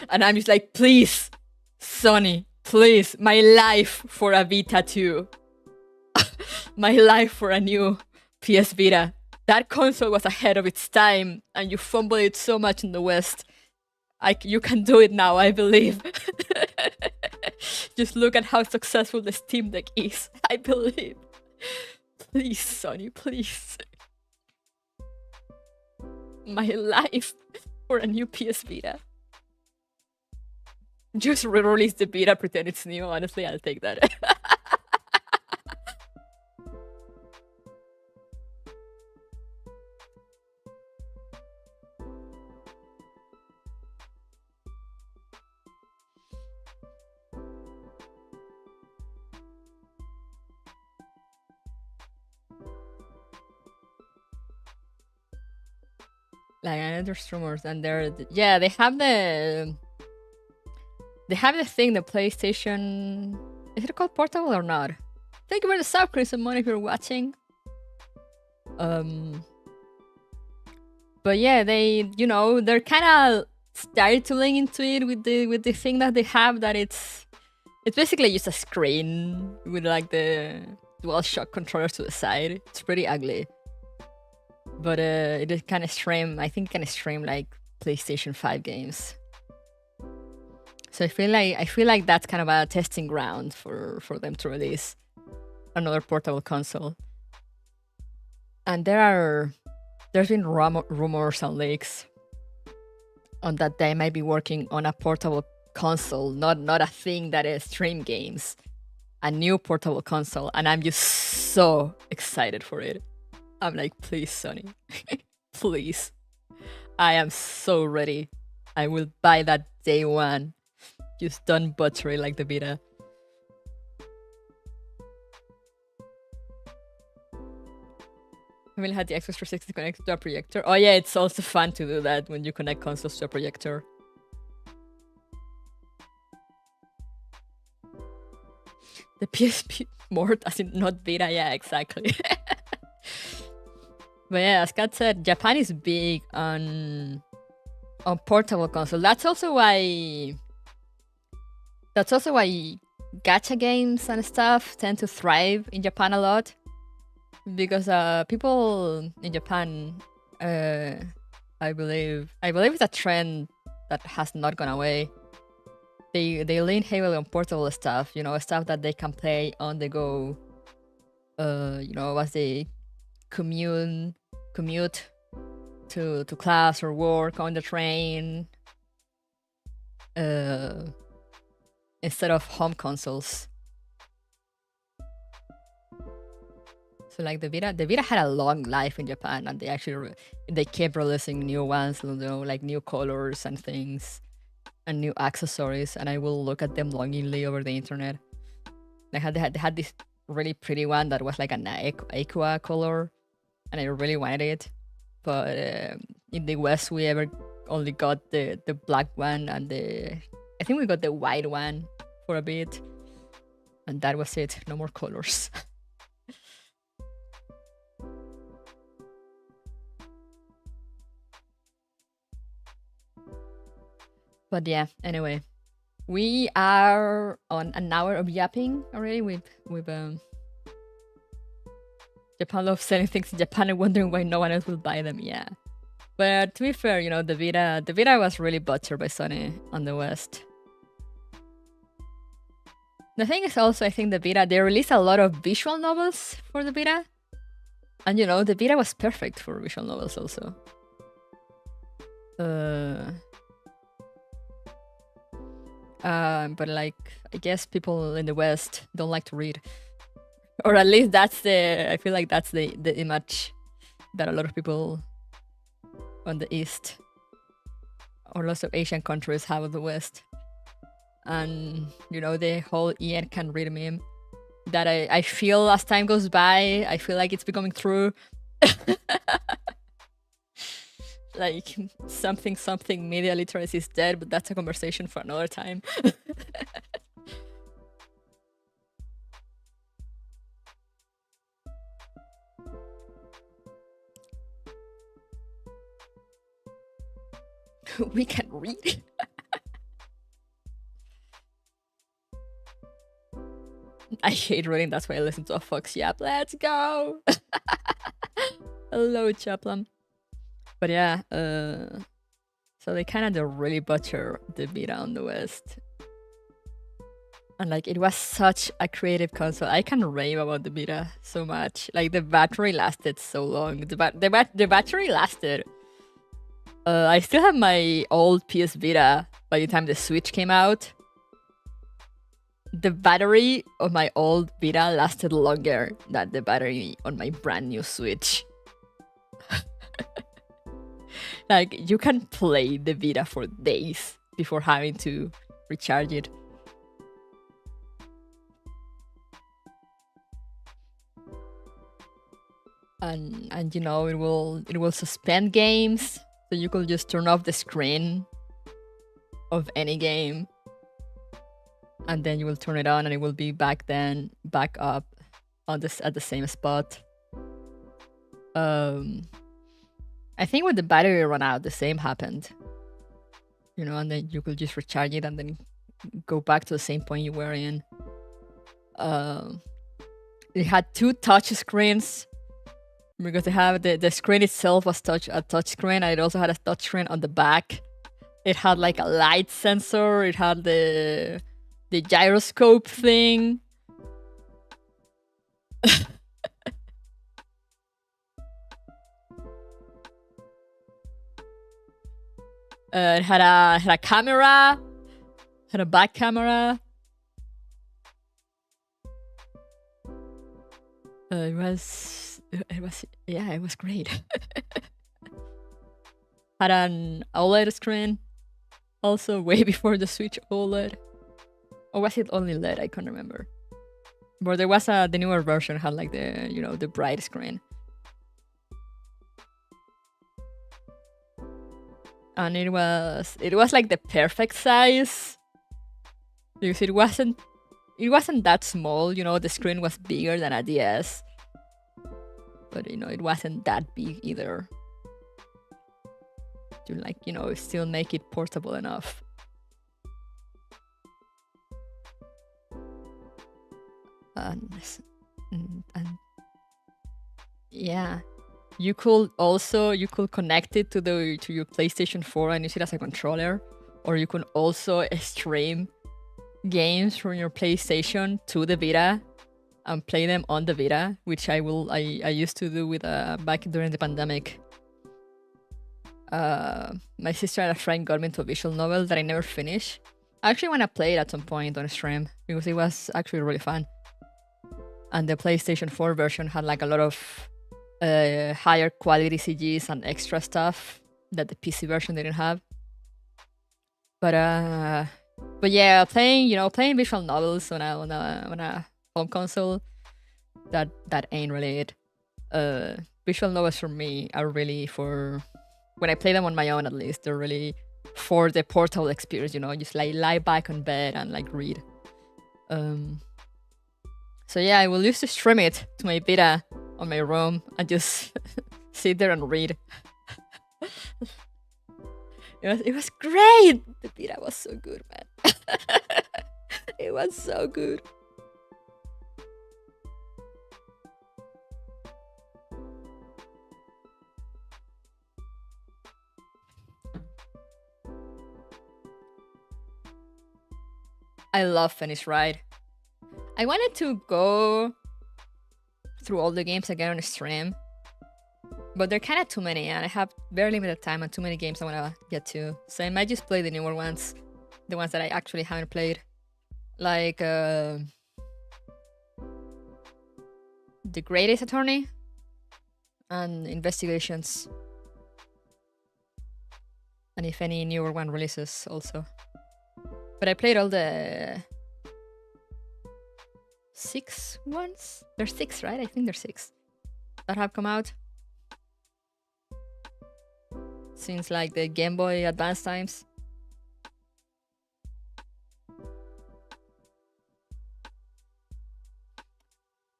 And I'm just like, please, Sony, please, my life for a Vita 2. My life for a new PS Vita. that console was ahead of its time, and you fumbled it so much in the West. You can do it now, I believe. Just look at how successful the Steam Deck is. I believe. Please, Sony, please. My life for a new PS Vita. Just re-release the Vita, pretend it's new. Honestly, I'll take that. Like another rumors, and they have the thing, the PlayStation. Is it called portable or not? Thank you for the sub, Chris and Money, if you're watching. But yeah, they're kind of startling into it with the thing that they have, that it's basically just a screen with like the DualShock controllers to the side. It's pretty ugly. But it is kind of stream. I think it can stream like PlayStation 5 games. So I feel like that's kind of a testing ground for them to release another portable console. And there's been rumors and leaks on that they might be working on a portable console, not a thing that is stream games, a new portable console, and I'm just so excited for it. I'm like, please, Sony, please. I am so ready. I will buy that day one. Just don't butcher it like the Vita. I really had the Xbox 360 connected to a projector. Oh yeah, it's also fun to do that when you connect consoles to a projector. The PSP more as in not Vita, yeah, exactly. But yeah, as Kat said, Japan is big on portable console. That's also why gacha games and stuff tend to thrive in Japan a lot, because people in Japan, I believe it's a trend that has not gone away. They lean heavily on portable stuff, stuff that they can play on the go. As they commute to class or work on the train, instead of home consoles. So like the Vita had a long life in Japan, and they kept releasing new ones, like new colors and things and new accessories, and I will look at them longingly over the internet. They had this really pretty one that was like an aqua color, and I really wanted it. But in the West, we only got the black one, and I think we got the white one for a bit, and that was it. No more colors. But yeah, anyway, we are on an hour of yapping already. We've Japan loves selling things in Japan and wondering why no one else will buy them. Yeah, but to be fair, the Vita was really butchered by Sony on the West. The thing is also, I think the Vita, they released a lot of visual novels for the Vita, and the Vita was perfect for visual novels also. But like, I guess people in the West don't like to read, or at least I feel like that's the image that a lot of people on the East or lots of Asian countries have of the West. And the whole Ian can read meme that I feel as time goes by, I feel like it's becoming true. Like something media literacy is dead, but that's a conversation for another time. We can read. I hate reading, that's why I listen to a Fox Yap. Let's go. Hello, Chaplin. But yeah, so they kind of really butcher the beta on the West. And like, it was such a creative console. I can rave about the beta so much. Like, the battery lasted so long. The battery lasted. I still have my old PS Vita by the time the Switch came out. The battery of my old Vita lasted longer than the battery on my brand new Switch. Like, you can play the Vita for days before having to recharge it. And you know, it will suspend games, so you could just turn off the screen of any game, and then you will turn it on and it will be back up on this at the same spot. I think when the battery ran out, the same happened. You know, and then you could just recharge it and then go back to the same point you were in. It had 2 touch screens, because they have the screen itself was a touch screen, and it also had a touch screen on the back. It had like a light sensor. It had the gyroscope thing. It had a camera, had a back camera. It was great. Had an OLED screen, also way before the Switch OLED. Or was it only LED? I can't remember. But there was the newer version had like the bright screen. And it was like the perfect size, because it wasn't that small. The screen was bigger than a DS, but it wasn't that big either to still make it portable enough. And yeah. You could connect it to your PlayStation 4 and use it as a controller, or you can also stream games from your PlayStation to the Vita and play them on the Vita, which I used to do with back during the pandemic. My sister and a friend got me into a visual novel that I never finished. I actually want to play it at some point on stream because it was actually really fun. And the PlayStation 4 version had like a lot of higher quality CGs and extra stuff that the PC version didn't have. But yeah, playing visual novels on a home console, that ain't really it. Visual novels for me are really for when I play them on my own, at least. They're really for the portable experience, just like lie back on bed and like read. So yeah, I will used to stream it to my Vita on my room and just sit there and read. It was great. The Vita was so good, man. It was so good. I love Phoenix Wright. I wanted to go through all the games again on a stream, but they're kind of too many and I have very limited time and too many games I want to get to, so I might just play the newer ones, the ones that I actually haven't played, like The Greatest Attorney and Investigations, and if any newer one releases also. But I played all the 6 ones? There's 6, right? I think there's 6 that have come out since like the Game Boy Advance times.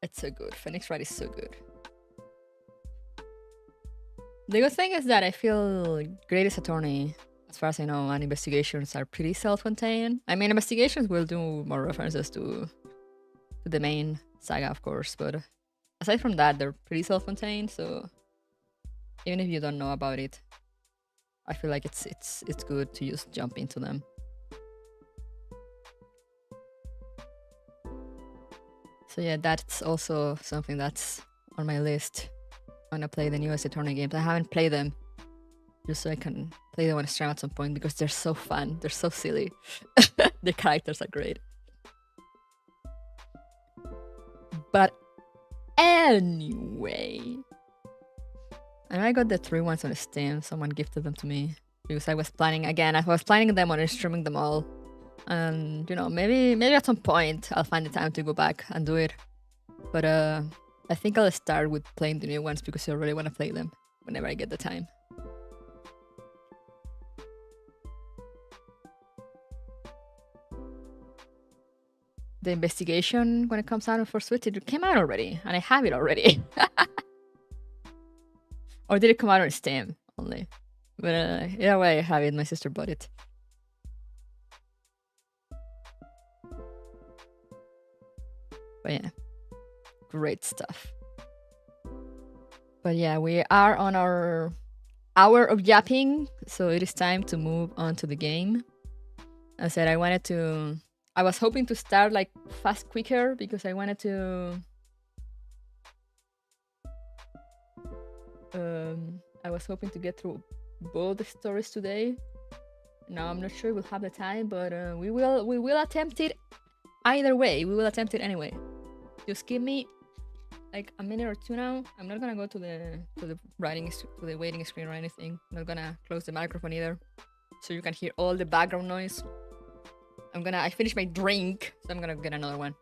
It's so good. Phoenix Wright is so good. The good thing is that I feel Greatest Attorney, as far as I know, and Investigations are pretty self-contained. I mean, Investigations will do more references to the main saga, of course, but aside from that, they're pretty self-contained, so even if you don't know about it. I feel like it's good to just jump into them. So yeah, that's also something that's on my list. I wanna play the new Ace Attorney games. I haven't played them, just so I can play them on stream at some point because they're so fun. They're so silly. The characters are great. But anyway, and I got the 3 ones on Steam. Someone gifted them to me because I was planning them on streaming them all. And you know, maybe at some point I'll find the time to go back and do it. But I think I'll start with playing the new ones because I really want to play them whenever I get the time. The investigation, when it comes out for Switch, it came out already, and I have it already. Or did it come out on Steam only? But either way, I have it. My sister bought it. But yeah, great stuff. But yeah, we are on our hour of yapping, so it is time to move on to the game. I said I was hoping to start like fast quicker because I wanted to I was hoping to get through both the stories today. Now I'm not sure we'll have the time, but we will attempt it either way. We will attempt it anyway. Just give me like a minute or two now. I'm not gonna go to the waiting screen or anything. I'm not gonna close the microphone either, so you can hear all the background noise. I finished my drink, so I'm gonna get another one.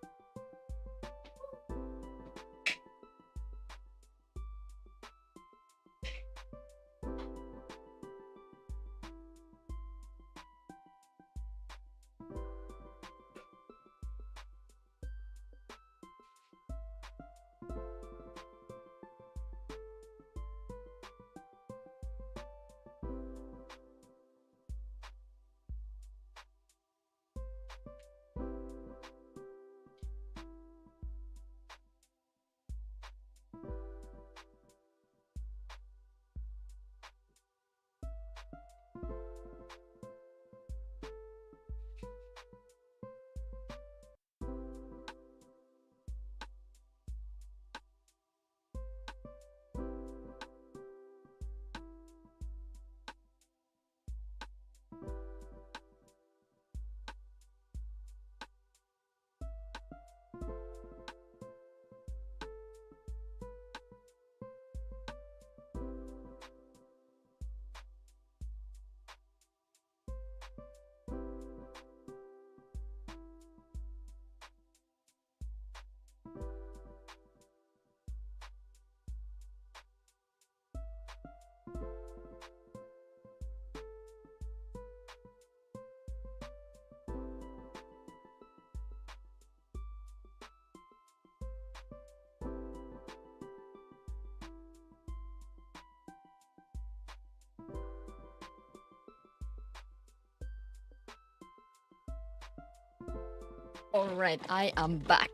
Alright, I am back.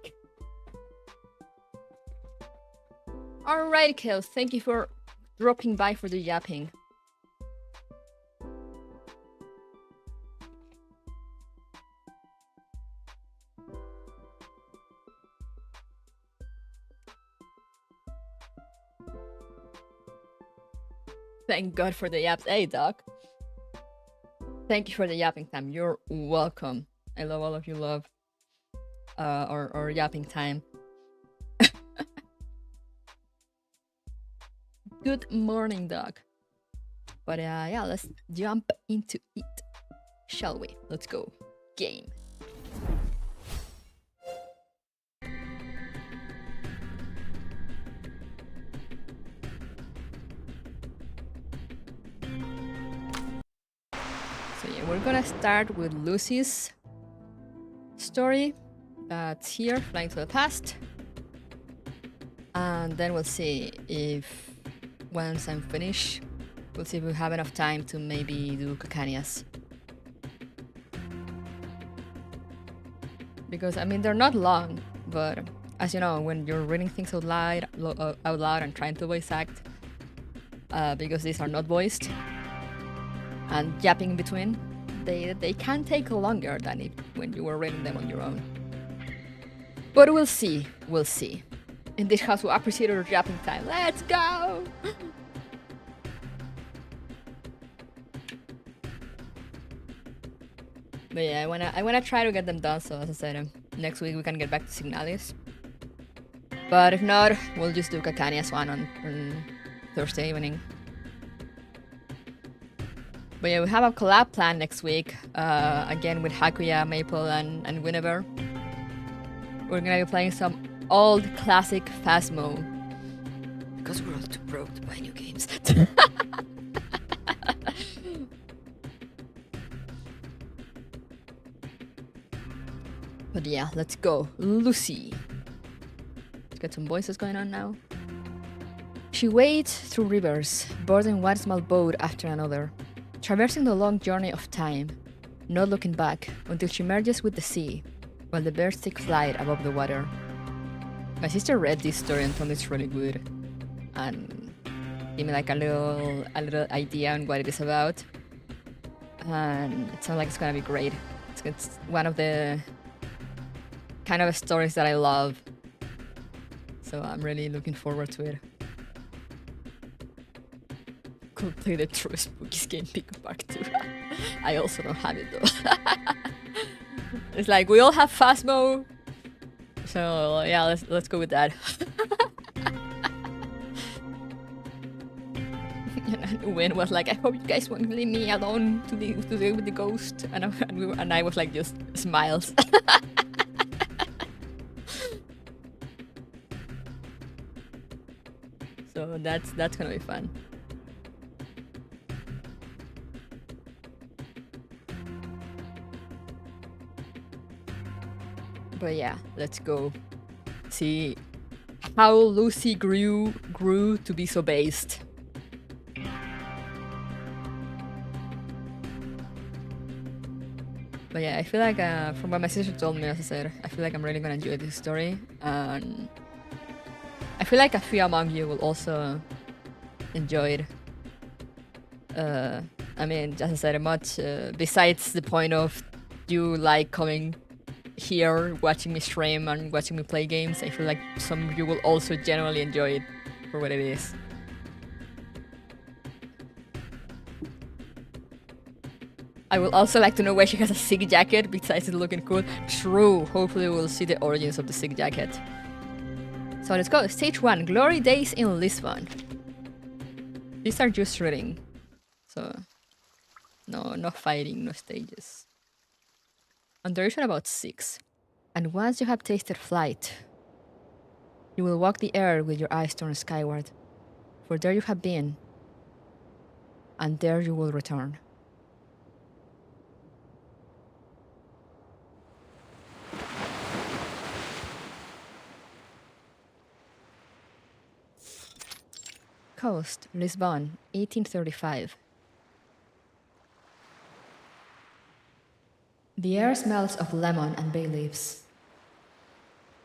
Alright, Kale, thank you for dropping by for the yapping. Thank God for the yaps. Hey, Doc. Thank you for the yapping time. You're welcome. I love all of you love or yapping time. Good morning, Doc. But yeah, let's jump into it, shall we? Let's go. Game. So yeah, we're gonna start with Lucy's story. That's here, flying to the past. And then we'll see if, once I'm finished, we'll see if we have enough time to maybe do Cacanias. Because, I mean, they're not long, but as you know, when you're reading things out loud and trying to voice act, because these are not voiced. And yapping in between, they can take longer than when you were reading them on your own. But we'll see. In this house, we appreciate our yapping time. Let's go! But yeah, I wanna try to get them done, so as I said, next week we can get back to Signalis. But if not, we'll just do Kakania's one on Thursday evening. But yeah, we have a collab plan next week, again with Hakuya, Maple, and Guinevere. We're gonna be playing some old classic Phasmo. Because we're all too broke to buy new games. But yeah, let's go. Lucy. Let's get some voices going on now. She wades through rivers, boarding one small boat after another, traversing the long journey of time, not looking back until she merges with the sea, while the birds take flight above the water. My sister read this story and told me it's really good, and gave me like a little idea on what it is about, and it sounds like it's gonna be great. It's one of the kind of stories that I love, so I'm really looking forward to it. Could play the true Spookies game Pick Park 2. I also don't have it though. It's like we all have Phasmo, so yeah, let's go with that. And Win was like, I hope you guys won't leave me alone to deal with the ghost, and I was like just smiles. So that's gonna be fun. But yeah, let's go see how Lucy grew to be so based. But yeah, I feel like from what my sister told me, as I said, I feel like I'm really gonna enjoy this story, and I feel like a few among you will also enjoy it. I mean, as I said, much besides the point of you like coming here, watching me stream and watching me play games, I feel like some of you will also generally enjoy it for what it is. I would also like to know why she has a SIG jacket besides it looking cool. True, hopefully we'll see the origins of the SIG jacket. So let's go. Stage 1, Glory Days in Lisbon. These are just reading, so no fighting, no stages. And duration about 6. And once you have tasted flight, you will walk the air with your eyes turned skyward. For there you have been, and there you will return. Coast, Lisbon, 1835. The air smells of lemon and bay leaves.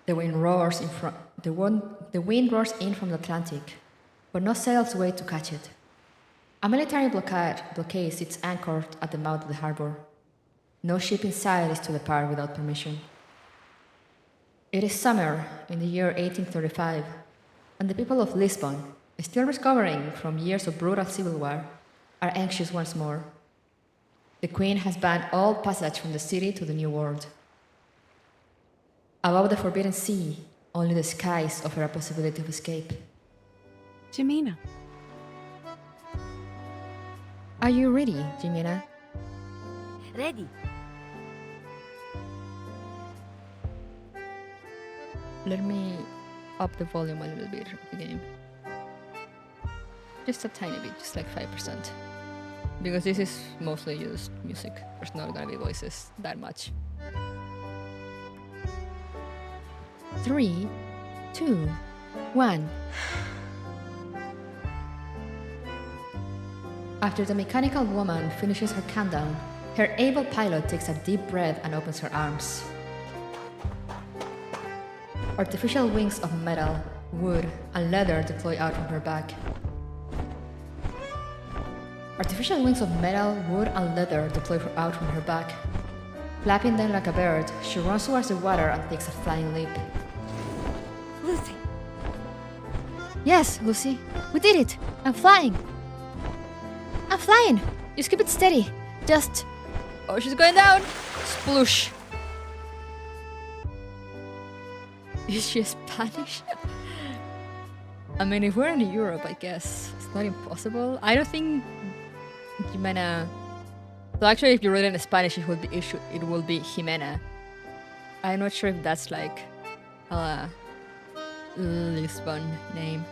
The wind roars in from the wind roars in from the Atlantic, but no sails wait to catch it. A military blockade sits anchored at the mouth of the harbor. No ship inside is to depart without permission. It is summer in the year 1835, and the people of Lisbon, still recovering from years of brutal civil war, are anxious once more. The Queen has banned all passage from the city to the New World. Above the forbidden sea, only the skies offer a possibility of escape. Jimena. Are you ready, Jimena? Ready. Let me up the volume a little bit of the game. Just a tiny bit, just like 5%. Because this is mostly just music. There's not gonna be voices that much. 3, 2, 1. After the mechanical woman finishes her countdown, her able pilot takes a deep breath and opens her arms. Artificial wings of metal, wood, and leather deploy out from her back. Artificial wings of metal, wood, and leather deploy out from her back. Flapping them like a bird, she runs towards the water and takes a flying leap. Lucy. Yes, Lucy, we did it! I'm flying! I'm flying! Just keep it steady. Just... Oh, she's going down! Sploosh! Is she Spanish? I mean, if we're in Europe, I guess it's not impossible. I don't think Jimena... So actually, if you read it in Spanish, it will be Jimena. I'm not sure if that's like a Lisbon name.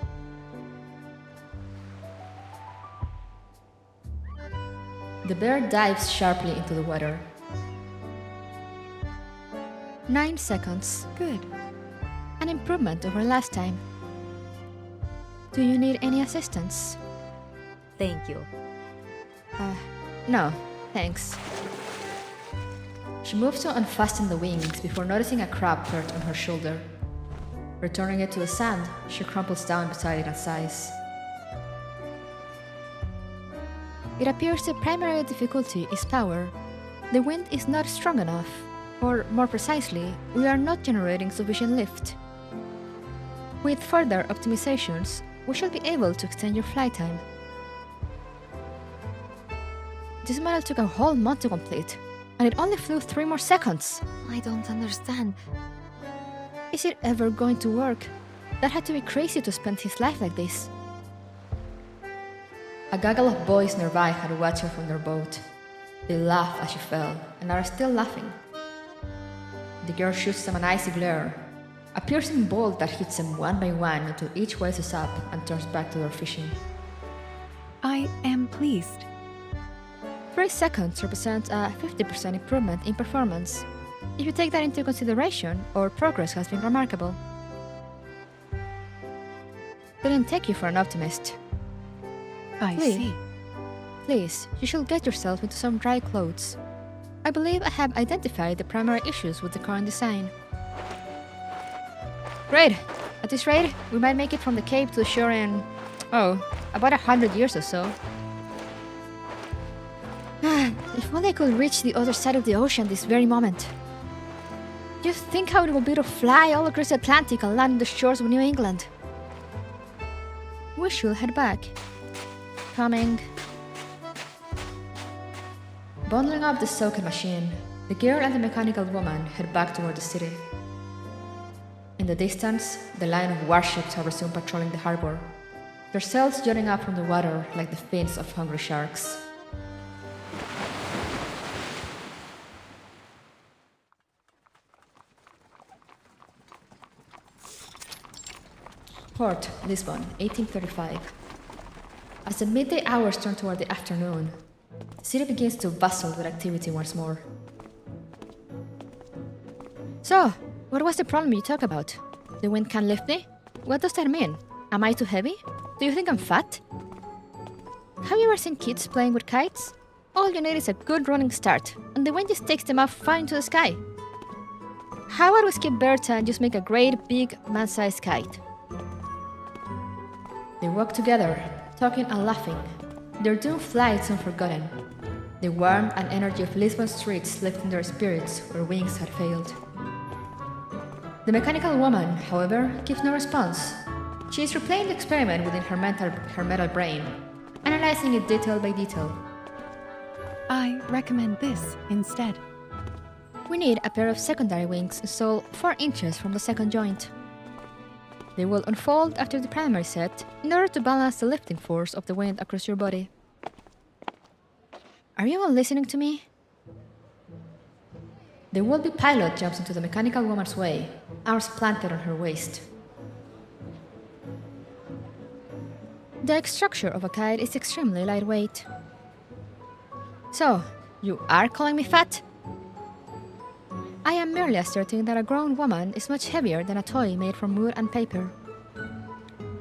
The bear dives sharply into the water. 9 seconds. Good. An improvement over last time. Do you need any assistance? Thank you. No, thanks. She moves to unfasten the wings before noticing a crab perched on her shoulder. Returning it to the sand, she crumples down beside it and sighs. It appears the primary difficulty is power. The wind is not strong enough, or more precisely, we are not generating sufficient lift. With further optimizations, we shall be able to extend your flight time. This model took a whole month to complete, and it only flew 3 more seconds. I don't understand. Is it ever going to work? That had to be crazy to spend his life like this. A gaggle of boys nearby had watched her from their boat. They laughed as she fell, and are still laughing. The girl shoots them an icy glare, a piercing bolt that hits them one by one until each rises up and turns back to their fishing. I am pleased. 3 seconds represents a 50% improvement in performance. If you take that into consideration, our progress has been remarkable. Didn't take you for an optimist. I Please. see. Please, you should get yourself into some dry clothes. I believe I have identified the primary issues with the current design. Great! At this rate, we might make it from the Cape to the shore in, about 100 years or so. If only I could reach the other side of the ocean this very moment. Just think how it would be to fly all across the Atlantic and land on the shores of New England. We should head back. Coming. Bundling up the soaking machine, the girl and the mechanical woman head back toward the city. In the distance, the line of warships have resumed patrolling the harbor, their sails jutting up from the water like the fins of hungry sharks. Port, Lisbon, 1835. As the midday hours turn toward the afternoon, the city begins to bustle with activity once more. So, what was the problem you talk about? The wind can't lift me? What does that mean? Am I too heavy? Do you think I'm fat? Have you ever seen kids playing with kites? All you need is a good running start, and the wind just takes them up far into the sky. How about we skip Bertha and just make a great big man-sized kite? They walk together, talking and laughing. Their doomed flight soon forgotten. The warmth and energy of Lisbon streets lifting their spirits where wings had failed. The mechanical woman, however, gives no response. She is replaying the experiment within her metal brain, analyzing it detail by detail. I recommend this instead. We need a pair of secondary wings installed 4 inches from the second joint. They will unfold after the primary set in order to balance the lifting force of the wind across your body. Are you all listening to me? The would-be pilot jumps into the mechanical woman's way, arms planted on her waist. The egg structure of a kite is extremely lightweight. So, you are calling me fat? I am merely asserting that a grown woman is much heavier than a toy made from wood and paper.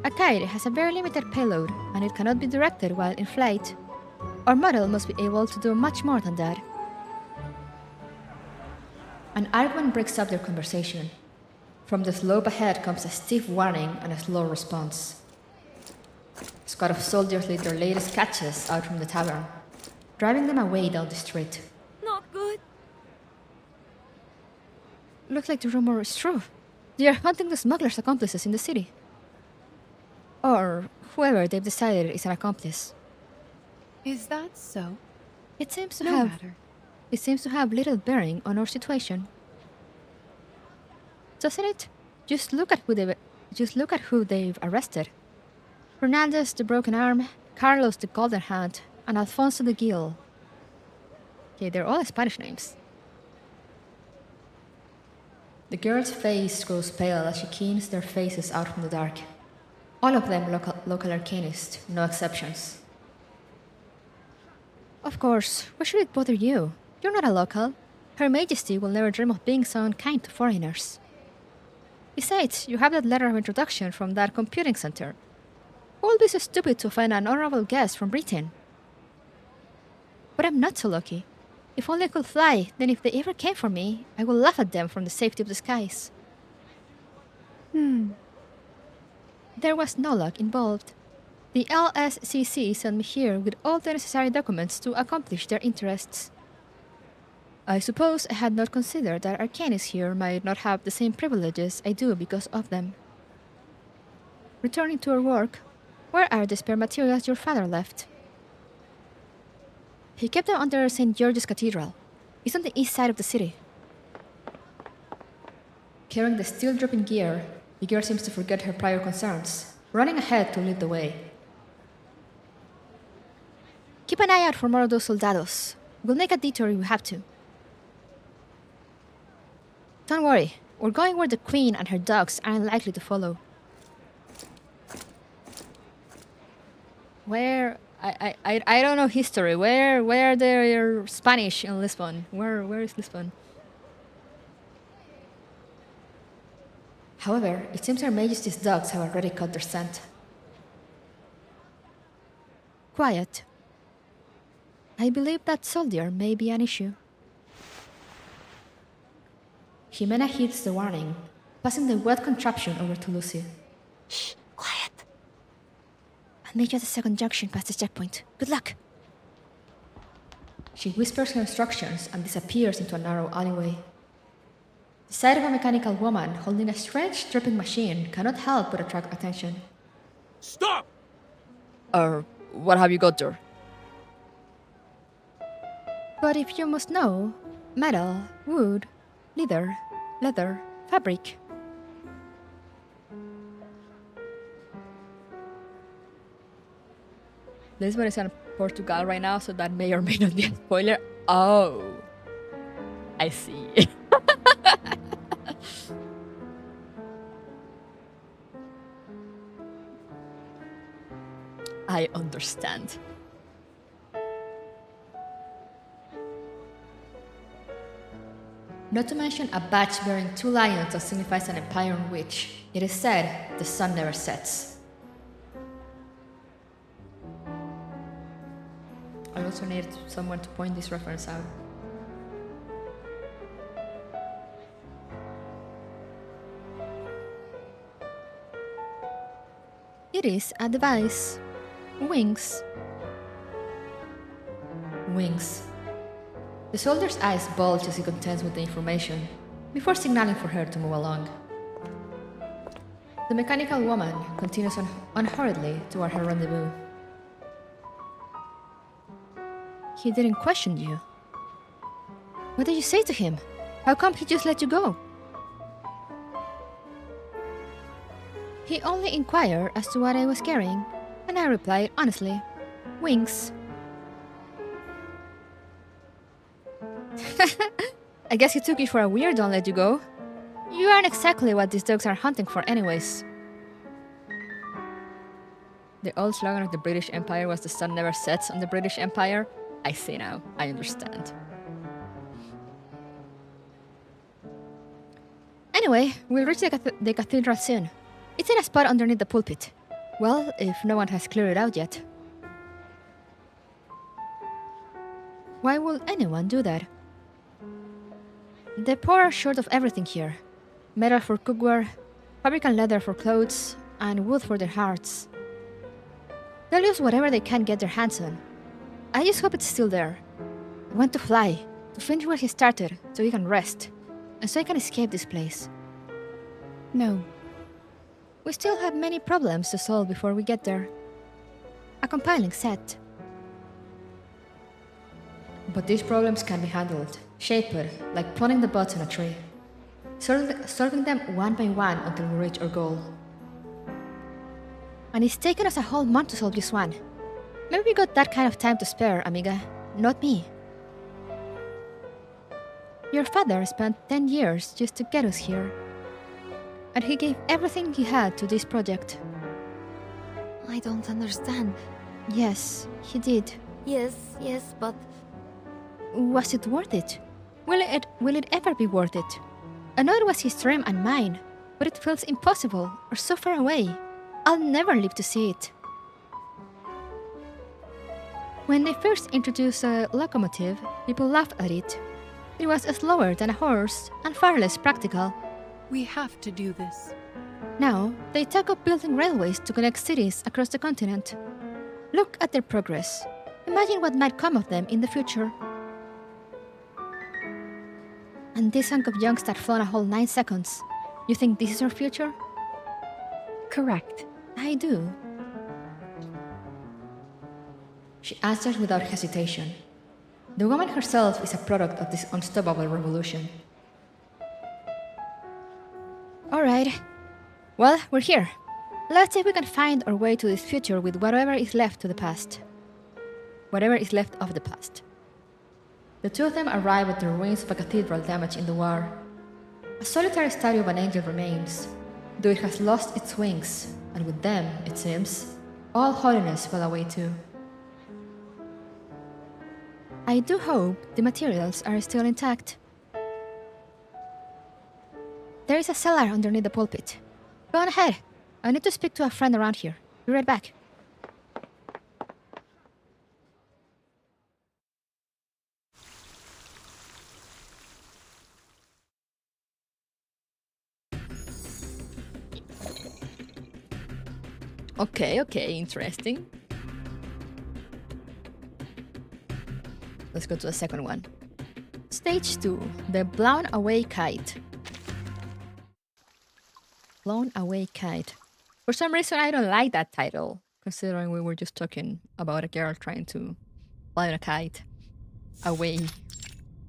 A kite has a very limited payload, and it cannot be directed while in flight. Our model must be able to do much more than that. An argument breaks up their conversation. From the slope ahead comes a stiff warning and a slow response. squad of soldiers lead their latest gachas out from the tavern, driving them away down the street. Not good. Looks like the rumor is true. They are hunting the smugglers' accomplices in the city. Or whoever they've decided is an accomplice. Is that so? It seems to No have matter. It seems to have little bearing on our situation. Doesn't it? Just look at who they've arrested. Fernandez the Broken Arm, Carlos the Golden Hand, and Alfonso the Gill. Okay, they're all Spanish names. The girl's face grows pale as she keens their faces out from the dark. All of them local arcanists, no exceptions. Of course, why should it bother you? You're not a local. Her Majesty will never dream of being so unkind to foreigners. Besides, you have that letter of introduction from that computing center. Who will be so stupid to find an honorable guest from Britain? But I'm not so lucky. If only I could fly, then if they ever came for me, I will laugh at them from the safety of the skies. There was no luck involved. The LSCC sent me here with all the necessary documents to accomplish their interests. I suppose I had not considered that arcanists here might not have the same privileges I do because of them. Returning to our work, where are the spare materials your father left? He kept them under St. George's Cathedral. It's on the east side of the city. Carrying the still dripping gear, the girl seems to forget her prior concerns, running ahead to lead the way. Keep an eye out for more of those soldados. We'll make a detour if we have to. Don't worry, we're going where the Queen and her dogs are unlikely to follow. Where... I don't know history. Where are there Spanish in Lisbon? Where is Lisbon? However, it seems Her Majesty's dogs have already caught their scent. Quiet. I believe that soldier may be an issue. Jimena heeds the warning, passing the wet contraption over to Lucy. Shh, quiet. I'll meet you at the second junction past the checkpoint. Good luck! She whispers her instructions and disappears into a narrow alleyway. The sight of a mechanical woman holding a strange dripping machine cannot help but attract attention. Stop! What have you got there? But if you must know, metal, wood, leather, fabric. Lisbon is in Portugal right now, so that may or may not be a spoiler. Oh, I see. I understand. Not to mention a badge bearing two lions that signifies an empire in which, it is said, the sun never sets. I also need someone to point this reference out. It is a device. Wings. Wings. The soldier's eyes bulge as he contends with the information, before signaling for her to move along. The mechanical woman continues unhurriedly toward her rendezvous. He didn't question you. What did you say to him? How come he just let you go? He only inquired as to what I was carrying, and I replied honestly, wings. I guess he took you for a weirdo and let you go. You aren't exactly what these dogs are hunting for anyways. The old slogan of the British Empire was the sun never sets on the British Empire. I see now. I understand. Anyway, we'll reach the cathedral soon. It's in a spot underneath the pulpit. Well, if no one has cleared it out yet. Why would anyone do that? The poor are short of everything here. Metal for cookware, fabric and leather for clothes, and wood for their hearts. They'll use whatever they can get their hands on. I just hope it's still there. I want to fly, to finish what he started, so he can rest, and so I can escape this place. No. We still have many problems to solve before we get there. A compiling set. But these problems can be handled, shaped, like planting the buds on a tree. Solving them one by one until we reach our goal. And it's taken us a whole month to solve this one. Maybe we got that kind of time to spare, amiga. Not me. Your father spent 10 years just to get us here. And he gave everything he had to this project. I don't understand. Yes, he did. Yes, but Was it worth it? Will it ever be worth it? I know it was his dream and mine, but it feels impossible or so far away. I'll never live to see it. When they first introduced a locomotive, people laughed at it. It was slower than a horse and far less practical. We have to do this. Now, they talk of building railways to connect cities across the continent. Look at their progress. Imagine what might come of them in the future. And this hunk of junk that flown a whole 9 seconds. You think this is our future? Correct. I do. She answered without hesitation. The woman herself is a product of this unstoppable revolution. Alright. Well, we're here. Let's see if we can find our way to this future with whatever is left to the past. Whatever is left of the past. The two of them arrive at the ruins of a cathedral damaged in the war. A solitary statue of an angel remains, though it has lost its wings, and with them, it seems, all holiness fell away too. I do hope the materials are still intact. There is a cellar underneath the pulpit. Go on ahead. I need to speak to a friend around here. Be right back. Okay, interesting. Let's go to the second one. Stage 2, the blown away kite. Blown away kite. For some reason, I don't like that title, considering we were just talking about a girl trying to fly on a kite away.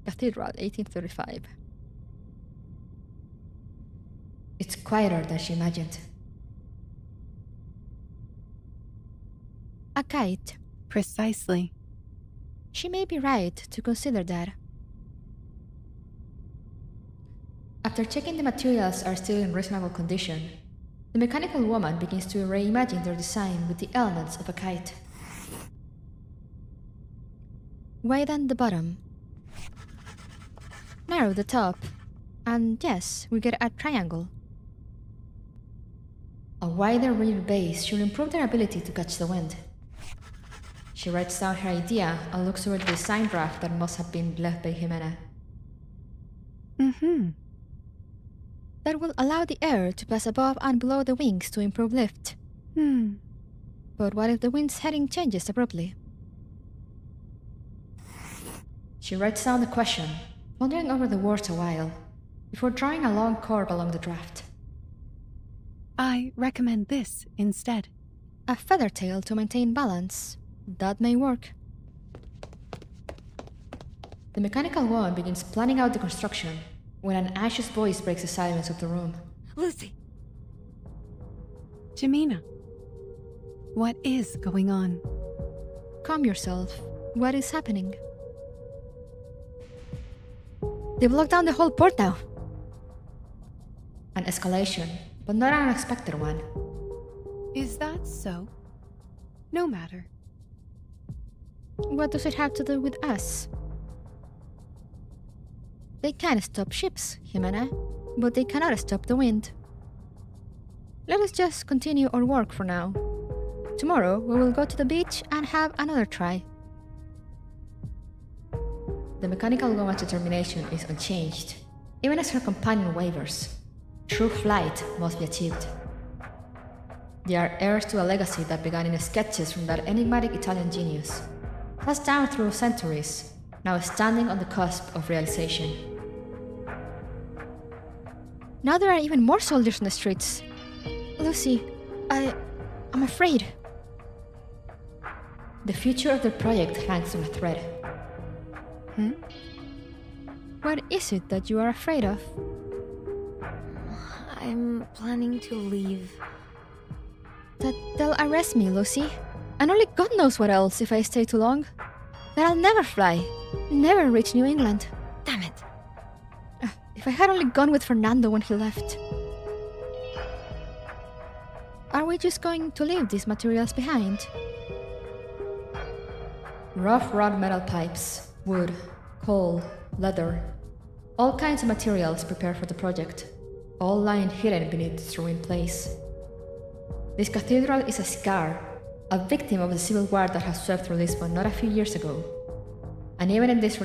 Cathedral, 1835. It's quieter than she imagined. A kite. Precisely. She may be right to consider that. After checking the materials are still in reasonable condition, the mechanical woman begins to reimagine their design with the elements of a kite. Widen the bottom. Narrow the top. And yes, we get a triangle. A wider rear base should improve their ability to catch the wind. She writes down her idea and looks over the design draft that must have been left by Jimena. That will allow the air to pass above and below the wings to improve lift. But what if the wind's heading changes abruptly? She writes down the question, pondering over the words a while, before drawing a long curve along the draft. I recommend this instead. A feather tail to maintain balance. That may work. The mechanical woman begins planning out the construction when an anxious voice breaks the silence of the room. Lucy, Jemina, what is going on? Calm yourself. What is happening? They've locked down the whole port now. An escalation, but not an unexpected one. Is that so? No matter. What does it have to do with us? They can stop ships, Jimena, but they cannot stop the wind. Let us just continue our work for now. Tomorrow we will go to the beach and have another try. The mechanical woman's determination is unchanged, even as her companion wavers. True flight must be achieved. They are heirs to a legacy that began in sketches from that enigmatic Italian genius, passed down through centuries, now standing on the cusp of realization. Now there are even more soldiers on the streets. Lucy, I'm afraid. The future of the project hangs on a thread. What is it that you are afraid of? I'm planning to leave. That they'll arrest me, Lucy. And only God knows what else if I stay too long. That I'll never fly, never reach New England. Damn it. If I had only gone with Fernando when he left. Are we just going to leave these materials behind? Rough wrought metal pipes, wood, coal, leather, all kinds of materials prepared for the project, all lying hidden beneath its ruined place. This cathedral is a scar, a victim of the civil war that has swept through Lisbon not a few years ago. And even in this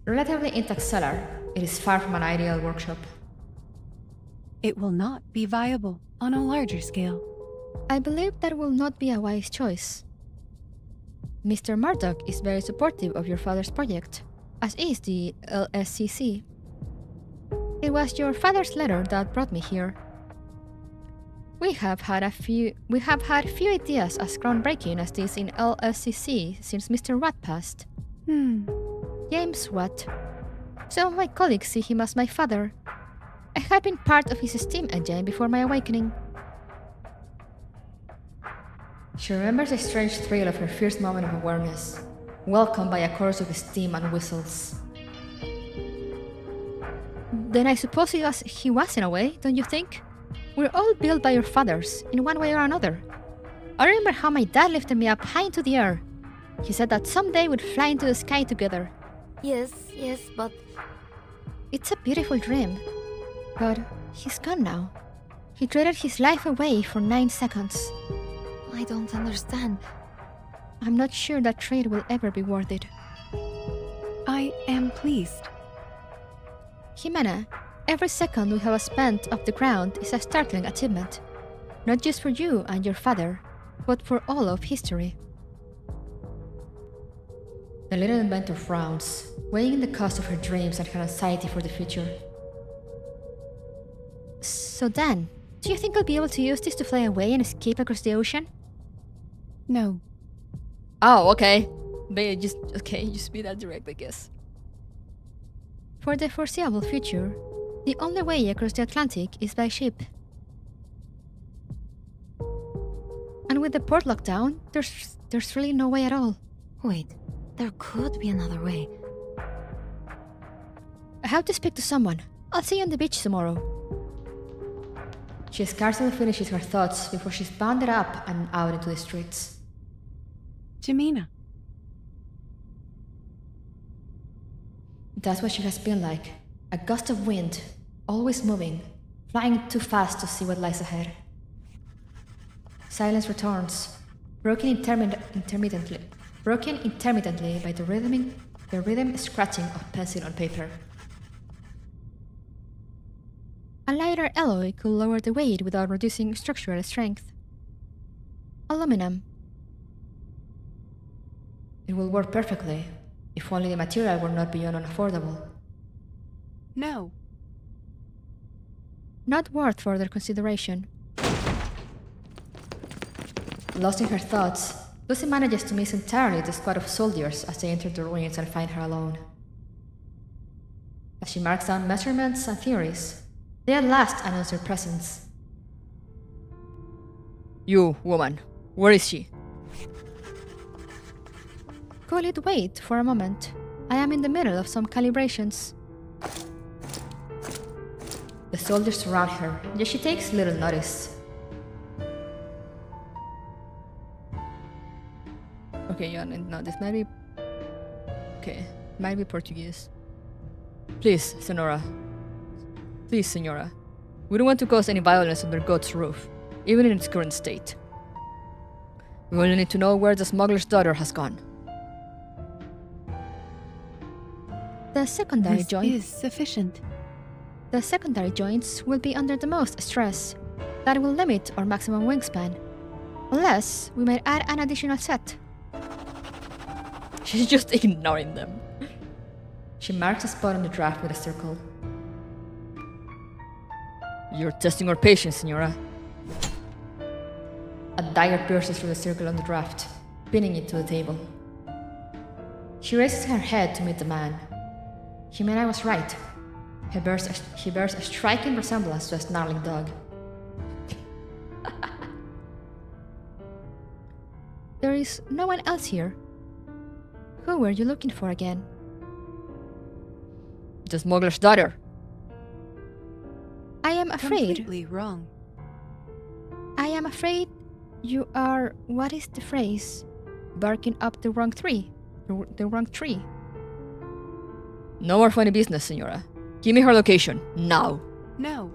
relatively intact cellar, it is far from an ideal workshop. It will not be viable on a larger scale. I believe that will not be a wise choice. Mr. Murdoch is very supportive of your father's project, as is the LSCC. It was your father's letter that brought me here. We have had few ideas as groundbreaking as this in LSCC since Mr. Watt passed. James Watt. Some of my colleagues see him as my father. I had been part of his steam engine before my awakening. She remembers the strange thrill of her first moment of awareness, welcomed by a chorus of steam and whistles. Then I suppose he was in a way, don't you think? We're all built by your fathers, in one way or another. I remember how my dad lifted me up high into the air. He said that someday we'd fly into the sky together. Yes, but... It's a beautiful dream. But he's gone now. He traded his life away for 9 seconds. I don't understand. I'm not sure that trade will ever be worth it. I am pleased. Jimena, every second we have spent off the ground is a startling achievement. Not just for you and your father, but for all of history. The little inventor frowns, weighing the cost of her dreams and her anxiety for the future. So Dan, do you think I'll be able to use this to fly away and escape across the ocean? No. Oh, okay. Just be that direct, I guess. For the foreseeable future, the only way across the Atlantic is by ship. And with the port locked down, there's really no way at all. Wait, there could be another way. I have to speak to someone. I'll see you on the beach tomorrow. She scarcely finishes her thoughts before she's bounded up and out into the streets. Jimena. That's what she has been like. A gust of wind, always moving, flying too fast to see what lies ahead. Silence returns, broken intermittently by the rhythm scratching of pencil on paper. A lighter alloy could lower the weight without reducing structural strength. Aluminum. It will work perfectly, if only the material were not beyond unaffordable. No. Not worth further consideration. Lost in her thoughts, Lucy manages to miss entirely the squad of soldiers as they enter the ruins and find her alone. As she marks down measurements and theories, they at last announce their presence. You, woman, where is she? Call it wait for a moment. I am in the middle of some calibrations. The soldiers surround her, yet she takes little notice. Okay, yeah, no, this might be... Okay, might be Portuguese. Please, Senora. Please, Senora. We don't want to cause any violence under God's roof, even in its current state. We only need to know where the smuggler's daughter has gone. The secondary This joint is sufficient. The secondary joints will be under the most stress. That will limit our maximum wingspan. Unless we might add an additional set. She's just ignoring them. She marks a spot on the draft with a circle. You're testing our patience, Senora. A dagger pierces through the circle on the draft, pinning it to the table. She raises her head to meet the man. Jimena was right. He bears a striking resemblance to a snarling dog. There is no one else here. Who were you looking for again? The smuggler's daughter. I am afraid. Completely wrong. I am afraid you are, what is the phrase? Barking up the wrong tree. The wrong tree. No more funny business, Senora. Give me her location, now. No.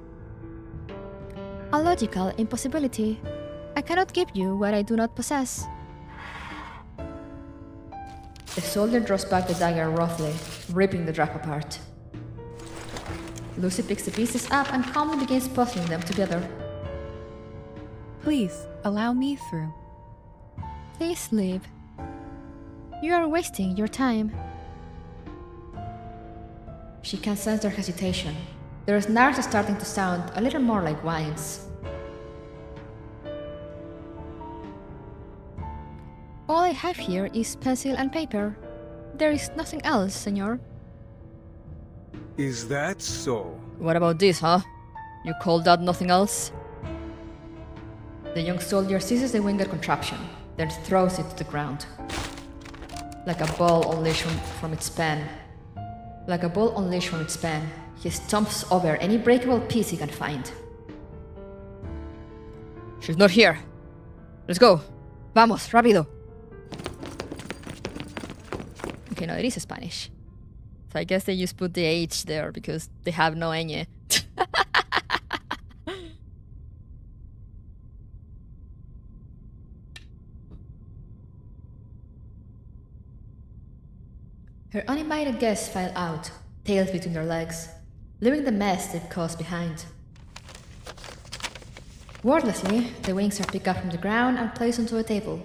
A logical impossibility. I cannot give you what I do not possess. The soldier draws back the dagger roughly, ripping the draft apart. Lucy picks the pieces up and calmly begins puzzling them together. Please allow me through. Please leave. You are wasting your time. She can sense their hesitation. Their snarls are starting to sound a little more like whines. All I have here is pencil and paper. There is nothing else, senor. Is that so? What about this, huh? You call that nothing else? The young soldier seizes the winged contraption, then throws it to the ground. Like a ball unleashed from its span. Like a ball unleashed from its span, he stomps over any breakable piece he can find. She's not here. Let's go. Vamos, rápido. Okay, no, it is Spanish. So I guess they just put the H there because they have no ñ. Her uninvited guests file out, tails between their legs, leaving the mess they've caused behind. Wordlessly, the wings are picked up from the ground and placed onto a table.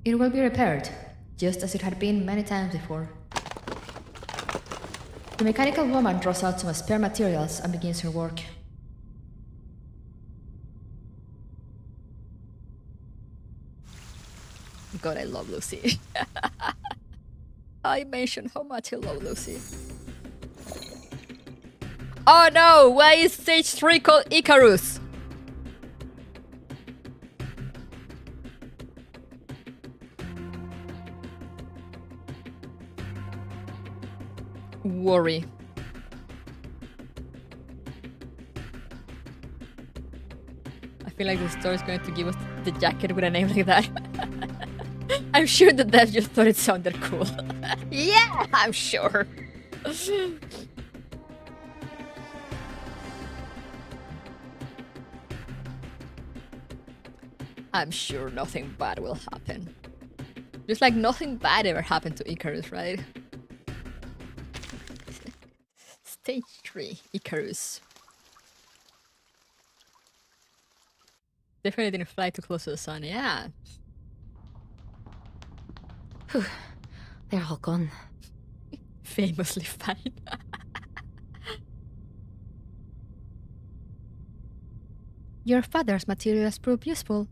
It will be repaired, just as it had been many times before. The mechanical woman draws out some spare materials and begins her work. God, I love Lucy. I mentioned how much I love Lucy. Oh no! Why is stage 3 called Icarus? Worry. I feel like the story is going to give us the jacket with a name like that. I'm sure the dev just thought it sounded cool. Yeah, I'm sure. I'm sure nothing bad will happen. Just like nothing bad ever happened to Icarus, right? Stage 3, Icarus. Definitely didn't fly too close to the sun, yeah. Whew. They're all gone. Famously fine. Your father's materials prove useful.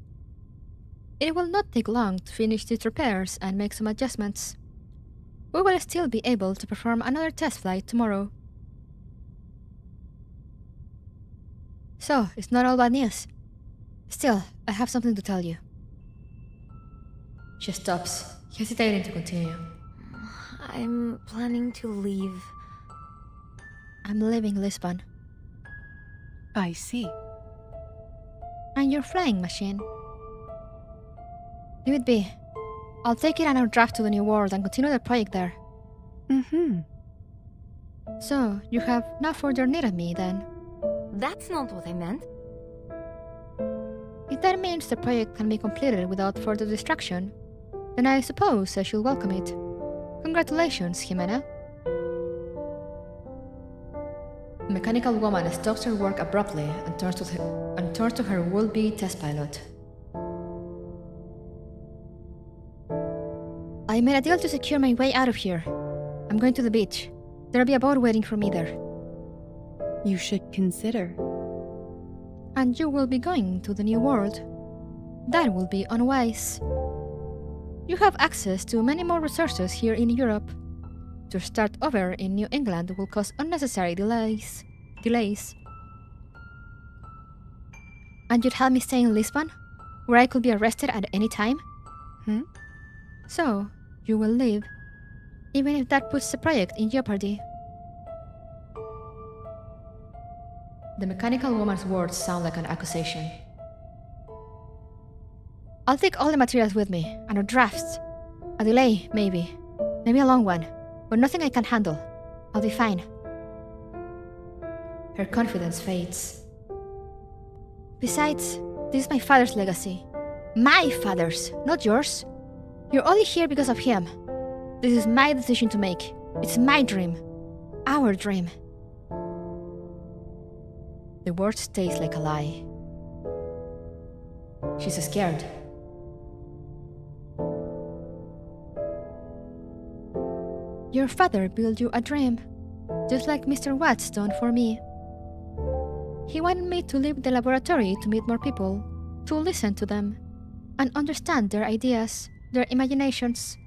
It will not take long to finish these repairs and make some adjustments. We will still be able to perform another test flight tomorrow. So, it's not all bad news. Still, I have something to tell you. She stops, hesitating to continue. I'm planning to leave. I'm leaving Lisbon. I see. And your flying machine. Leave it be. I'll take it on our draft to the new world and continue the project there. Mm-hmm. So, you have no further need of me then? That's not what I meant. If that means the project can be completed without further distraction, then I suppose I should welcome it. Congratulations, Jimena. The mechanical woman stops her work abruptly and returns to her would-be test pilot. I made a deal to secure my way out of here. I'm going to the beach. There'll be a boat waiting for me there. You should consider. And you will be going to the New World. That will be unwise. You have access to many more resources here in Europe. To start over in New England will cause unnecessary delays. And you'd have me stay in Lisbon, where I could be arrested at any time? So, you will leave, even if that puts the project in jeopardy. The mechanical woman's words sound like an accusation. I'll take all the materials with me, and a draft. A delay, maybe. Maybe a long one, but nothing I can't handle. I'll be fine. Her confidence fades. Besides, this is my father's legacy. My father's, not yours. You're only here because of him. This is my decision to make. It's my dream. Our dream. The words taste like a lie. She's scared. Your father built you a dream, just like Mr. Watts done for me. He wanted me to leave the laboratory to meet more people, to listen to them, and understand their ideas, their imaginations.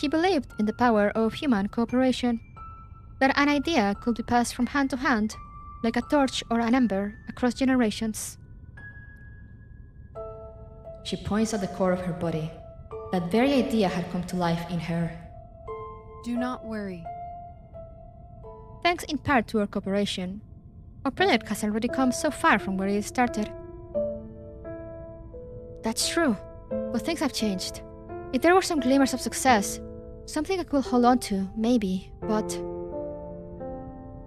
He believed in the power of human cooperation, that an idea could be passed from hand to hand, like a torch or an ember, across generations. She points at the core of her body. That very idea had come to life in her. Do not worry. Thanks in part to our cooperation, our project has already come so far from where it started. That's true, but things have changed. If there were some glimmers of success, something I could hold on to, maybe, but...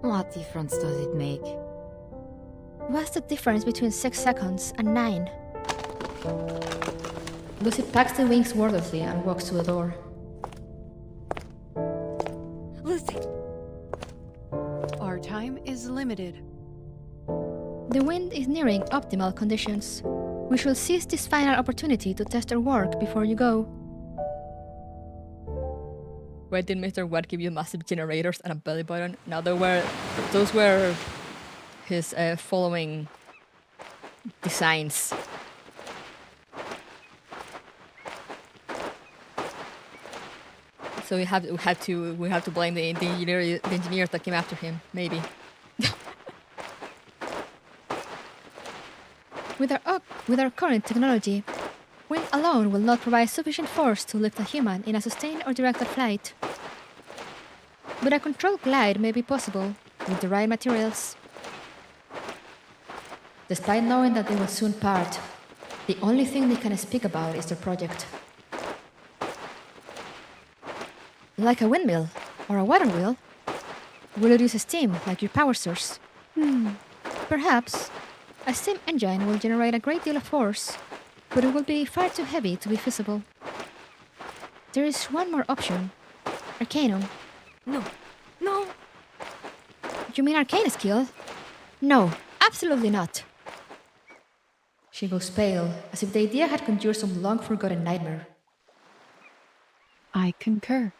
What difference does it make? What's the difference between 6 seconds and 9? Lucy packs the wings wordlessly and walks to the door. Lucy! Our time is limited. The wind is nearing optimal conditions. We should seize this final opportunity to test our work before you go. Why did Mr. Watt give you massive generators and a belly button? Now those were his following designs. So we have to blame the engineers that came after him, maybe. With our current technology, wind alone will not provide sufficient force to lift a human in a sustained or directed flight. But a controlled glide may be possible with the right materials. Despite knowing that they will soon part, the only thing they can speak about is their project. Like a windmill or a water wheel? Will it use steam like your power source? Perhaps. A steam engine will generate a great deal of force, but it will be far too heavy to be feasible. There is one more option. Arcanum. No. You mean arcane skill? No, absolutely not. She goes pale, as if the idea had conjured some long-forgotten nightmare. I concur.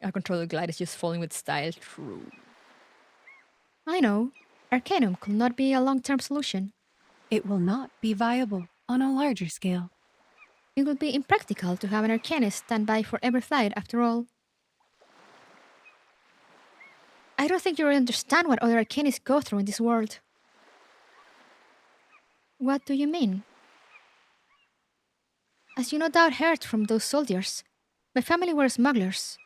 A controller glide is just falling with style. True. I know. Arcanum could not be a long-term solution. It will not be viable on a larger scale. It would be impractical to have an arcanist stand by for every flight, after all. I don't think you really understand what other arcanists go through in this world. What do you mean? As you no doubt heard from those soldiers, my family were smugglers.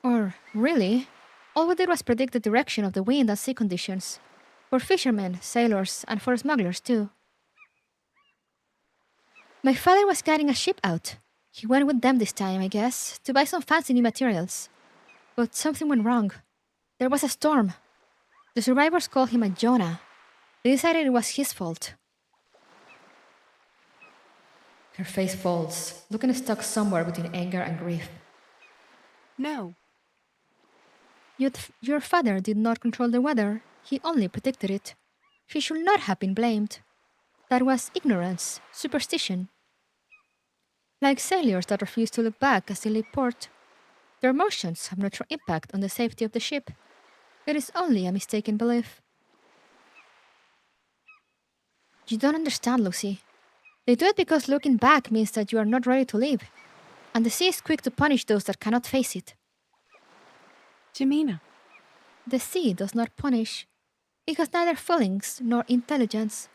Or, really, all we did was predict the direction of the wind and sea conditions. For fishermen, sailors, and for smugglers too. My father was guiding a ship out. He went with them this time, I guess, to buy some fancy new materials. But something went wrong. There was a storm. The survivors called him a Jonah. They decided it was his fault. Her face falls, looking stuck somewhere between anger and grief. No. Your father did not control the weather. He only predicted it. she should not have been blamed. That was ignorance, superstition. Like sailors that refuse to look back as they leave port, their emotions have no true impact on the safety of the ship. It is only a mistaken belief. You don't understand, Lucy. They do it because looking back means that you are not ready to leave, and the sea is quick to punish those that cannot face it. Jemina, The sea does not punish. It has neither feelings nor intelligence.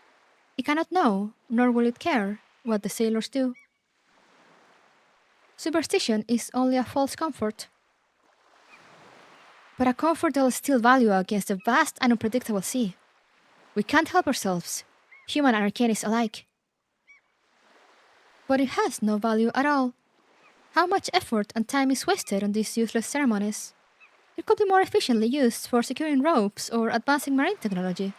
It cannot know, nor will it care, what the sailors do. Superstition is only a false comfort. But a comfort that will still value against the vast and unpredictable sea. We can't help ourselves, human and arcanists alike. But it has no value at all. How much effort and time is wasted on these useless ceremonies? It could be more efficiently used for securing ropes or advancing marine technology.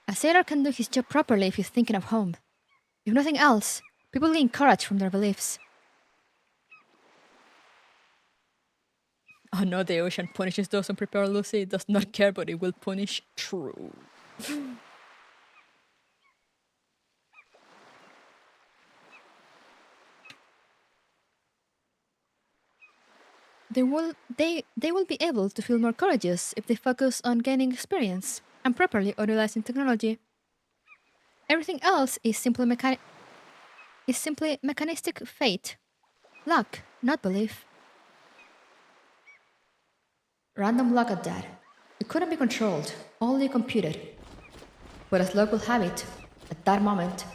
A sailor can do his job properly if he's thinking of home. If nothing else, people gain courage from their beliefs. Oh no, the ocean punishes those unprepared, Lucy. It does not care, but it will punish. True. They will be able to feel more courageous if they focus on gaining experience and properly utilizing technology. Everything else is simply mechanistic fate. Luck, not belief. Random luck at that. It couldn't be controlled, only computed. But as luck will have it, at that moment,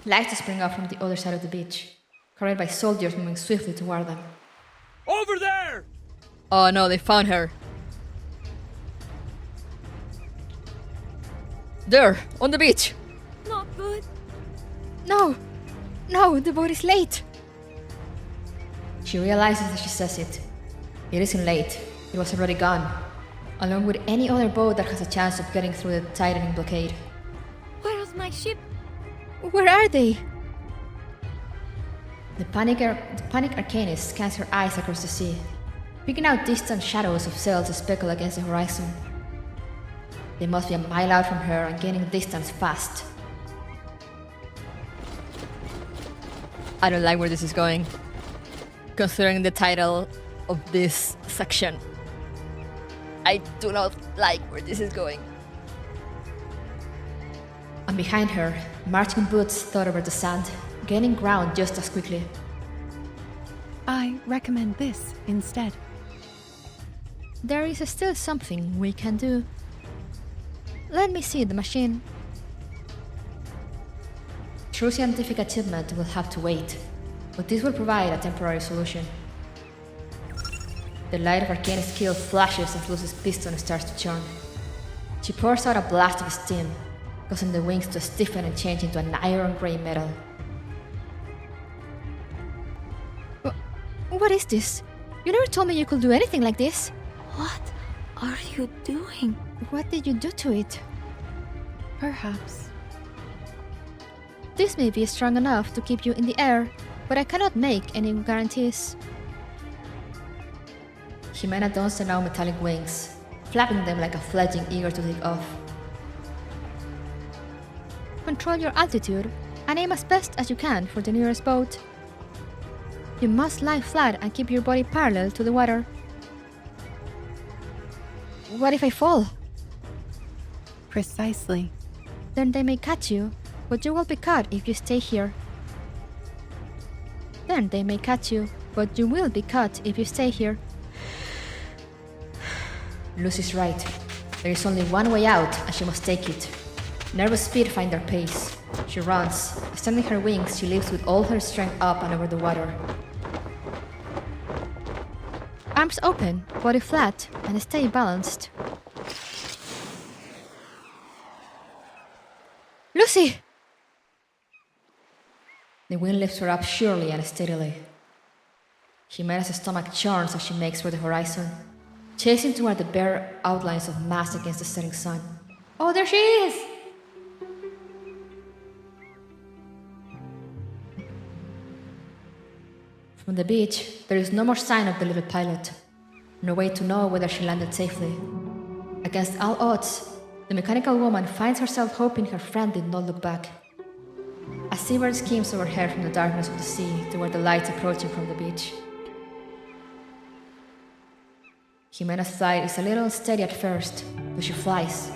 lights spring up from the other side of the beach, carried by soldiers moving swiftly toward them. Over there! Oh no, they found her. There, on the beach. Not good. No, the boat is late. She realizes as she says it. It isn't late, it was already gone, along with any other boat that has a chance of getting through the tightening blockade. Where's my ship? Where are they? The panic arcanist scans her eyes across the sea, picking out distant shadows of sails that speckle against the horizon. They must be a mile out from her and gaining distance fast. I don't like where this is going, considering the title of this section. I do not like where this is going. And behind her, marching boots thud over the sand, gaining ground just as quickly. I recommend this instead. There is still something we can do. Let me see the machine. True scientific achievement will have to wait, but this will provide a temporary solution. The light of arcane skill flashes as Lucy's piston starts to churn. She pours out a blast of steam, causing the wings to stiffen and change into an iron-gray metal. What is this? You never told me you could do anything like this. What are you doing? What did you do to it? Perhaps. This may be strong enough to keep you in the air, but I cannot make any guarantees. Jimena dons the now metallic wings, flapping them like a fledgling eager to take off. Control your altitude and aim as best as you can for the nearest boat. You must lie flat and keep your body parallel to the water. What if I fall? Precisely. Then they may catch you, but you will be caught if you stay here. Then they may catch you, but you will be caught if you stay here. Lucy's right. There is only one way out, and she must take it. Nervous feet find their pace. She runs. Extending her wings, she lifts with all her strength up and over the water. Arms open, body flat, and stay balanced. Lucy! The wind lifts her up surely and steadily. Jimena's stomach churns as she makes for the horizon, chasing toward the bare outlines of masts against the setting sun. Oh, there she is! From the beach, there is no more sign of the little pilot, no way to know whether she landed safely. A Against all odds, the mechanical woman finds herself hoping her friend did not look back. A seabird skims overhead from the darkness of the sea toward the lights approaching from the beach. Jimena's flight is a little unsteady at first, but she flies.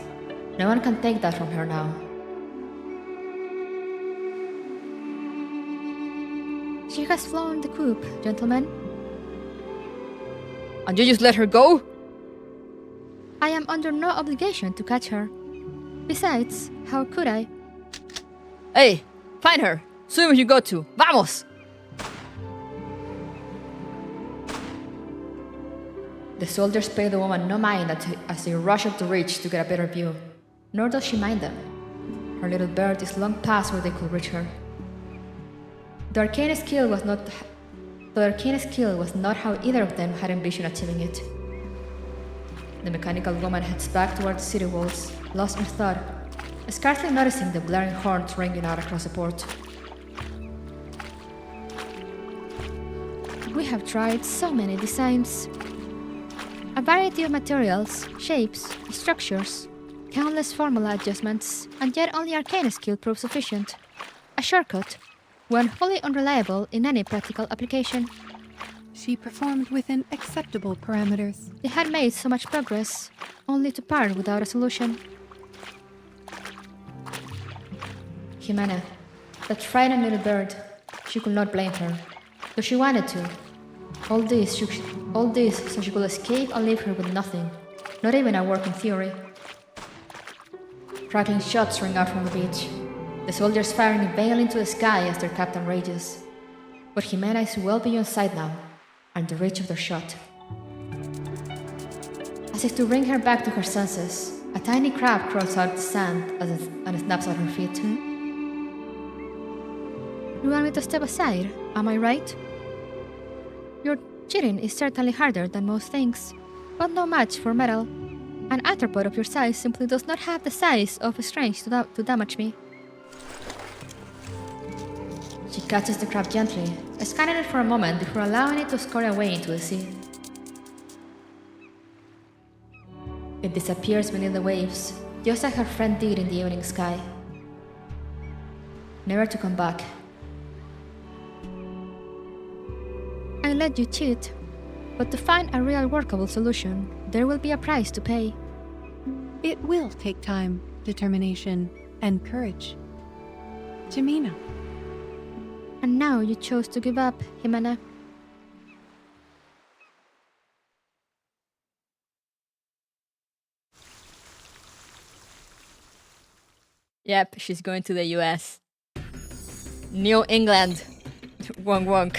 No one can take that from her now. She has flown the coop, gentlemen. And you just let her go? I am under no obligation to catch her. Besides, how could I? Hey, find her! Swim if you go to! Vamos! The soldiers pay the woman no mind as they rush up the ridge to get a better view. Nor does she mind them. Her little bird is long past where they could reach her. The arcane skill was not how either of them had envisioned achieving it. The mechanical woman heads back toward the city walls, lost in thought, scarcely noticing the blaring horns ringing out across the port. We have tried so many designs. A variety of materials, shapes, structures, countless formula adjustments, and yet only arcane skill proved sufficient. A shortcut, one wholly unreliable in any practical application. She performed within acceptable parameters. They had made so much progress, only to part without a solution. Jimena, that frightened little bird, she could not blame her, though she wanted to. All this so she could escape and leave her with nothing, not even a working theory. Crackling shots ring out from the beach, the soldiers firing vainly into the sky as their captain rages. But Jimena is well beyond sight now, and the reach of their shot. As if to bring her back to her senses, a tiny crab crawls out of the sand and snaps at her feet. You want me to step aside, am I right? Your cheating is certainly harder than most things, but no match for metal. An arthropod of your size simply does not have the size of a strength to damage me. She catches the crab gently, scanning it for a moment before allowing it to scurry away into the sea. It disappears beneath the waves, just like her friend did in the evening sky. Never to come back. I let you cheat, but to find a real workable solution, there will be a price to pay. It will take time, determination, and courage. Jimena. And now you chose to give up, Jimena. Yep, she's going to the US. New England. Wonk wonk.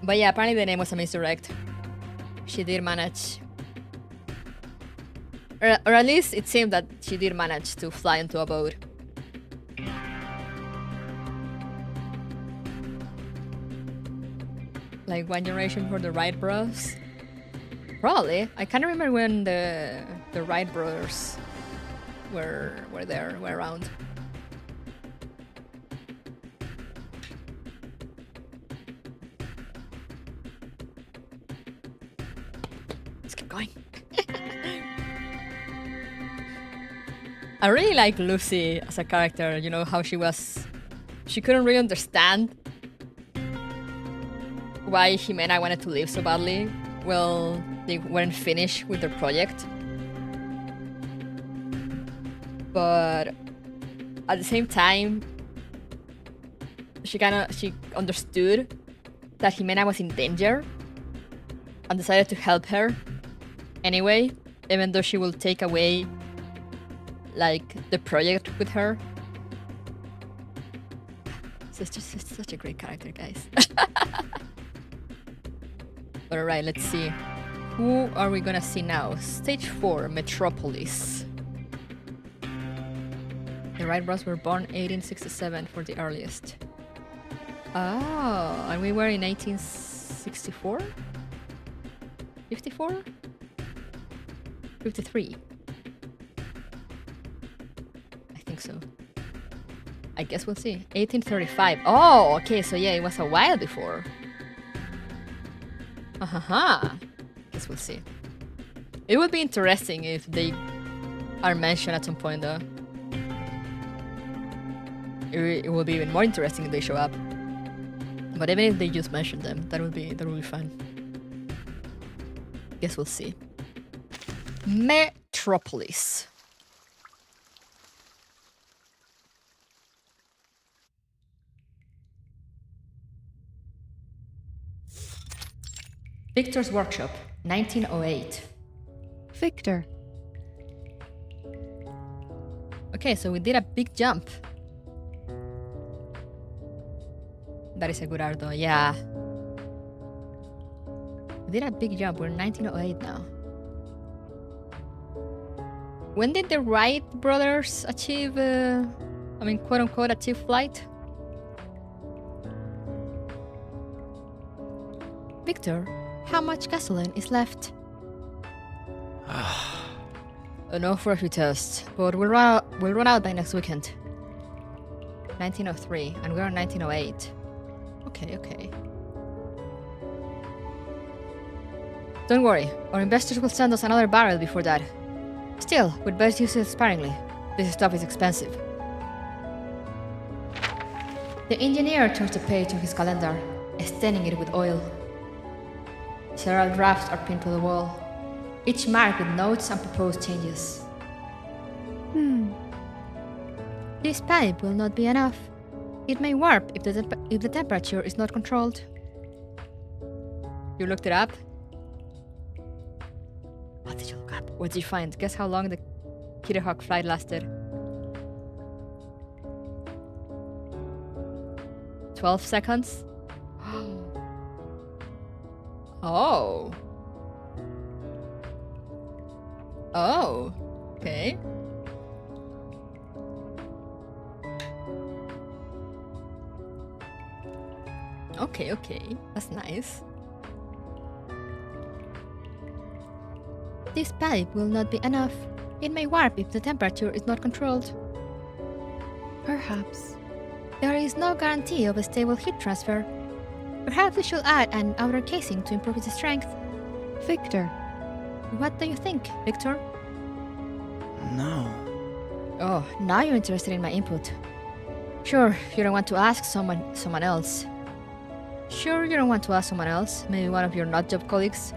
But yeah, apparently the name was a misdirect. She did manage. Or at least it seemed that she did manage to fly into a boat. Like one generation for the Wright bros? Probably. I can't remember when the Wright brothers were around. Let's keep going. I really like Lucy as a character, you know, how she couldn't really understand why Jimena wanted to leave so badly. Well, they weren't finished with their project. But at the same time, she understood that Jimena was in danger and decided to help her anyway, even though she will take away like the project with her. So it's just such a great character, guys. But alright, let's see. Who are we gonna see now? Stage 4, Metropolis. The Wright bros were born 1867 for the earliest. Oh, and we were in 1864? 54? 53. I think so. I guess we'll see. 1835. Oh, okay, so yeah, it was a while before. Guess we'll see. It would be interesting if they are mentioned at some point, though. It will be even more interesting if they show up. But even if they just mention them, that would be fun. Guess we'll see. Metropolis. Victor's Workshop, 1908. Victor. Okay, so we did a big jump. That is a good art though, yeah. We did a big jump, we're in 1908 now. When did the Wright brothers achieve, quote unquote, achieve flight? Victor, how much gasoline is left? Enough for a few tests, but we'll run out by next weekend. 1903, and we're in 1908. Okay. Don't worry, our investors will send us another barrel before that. Still, we'd best use it sparingly. This stuff is expensive. The engineer turns the page on his calendar, staining it with oil. Several drafts are pinned to the wall, each marked with notes and proposed changes. This pipe will not be enough. It may warp if the temperature is not controlled. You looked it up? What did you look up? What did you find? Guess how long the Kitty Hawk flight lasted? 12 seconds? Oh. Okay. Okay. That's nice. This pipe will not be enough. It may warp if the temperature is not controlled. Perhaps. There is no guarantee of a stable heat transfer. Perhaps we should add an outer casing to improve its strength. Victor. What do you think, Victor? No. Oh, now you're interested in my input. Sure, you don't want to ask someone else. Maybe one of your nut-job colleagues.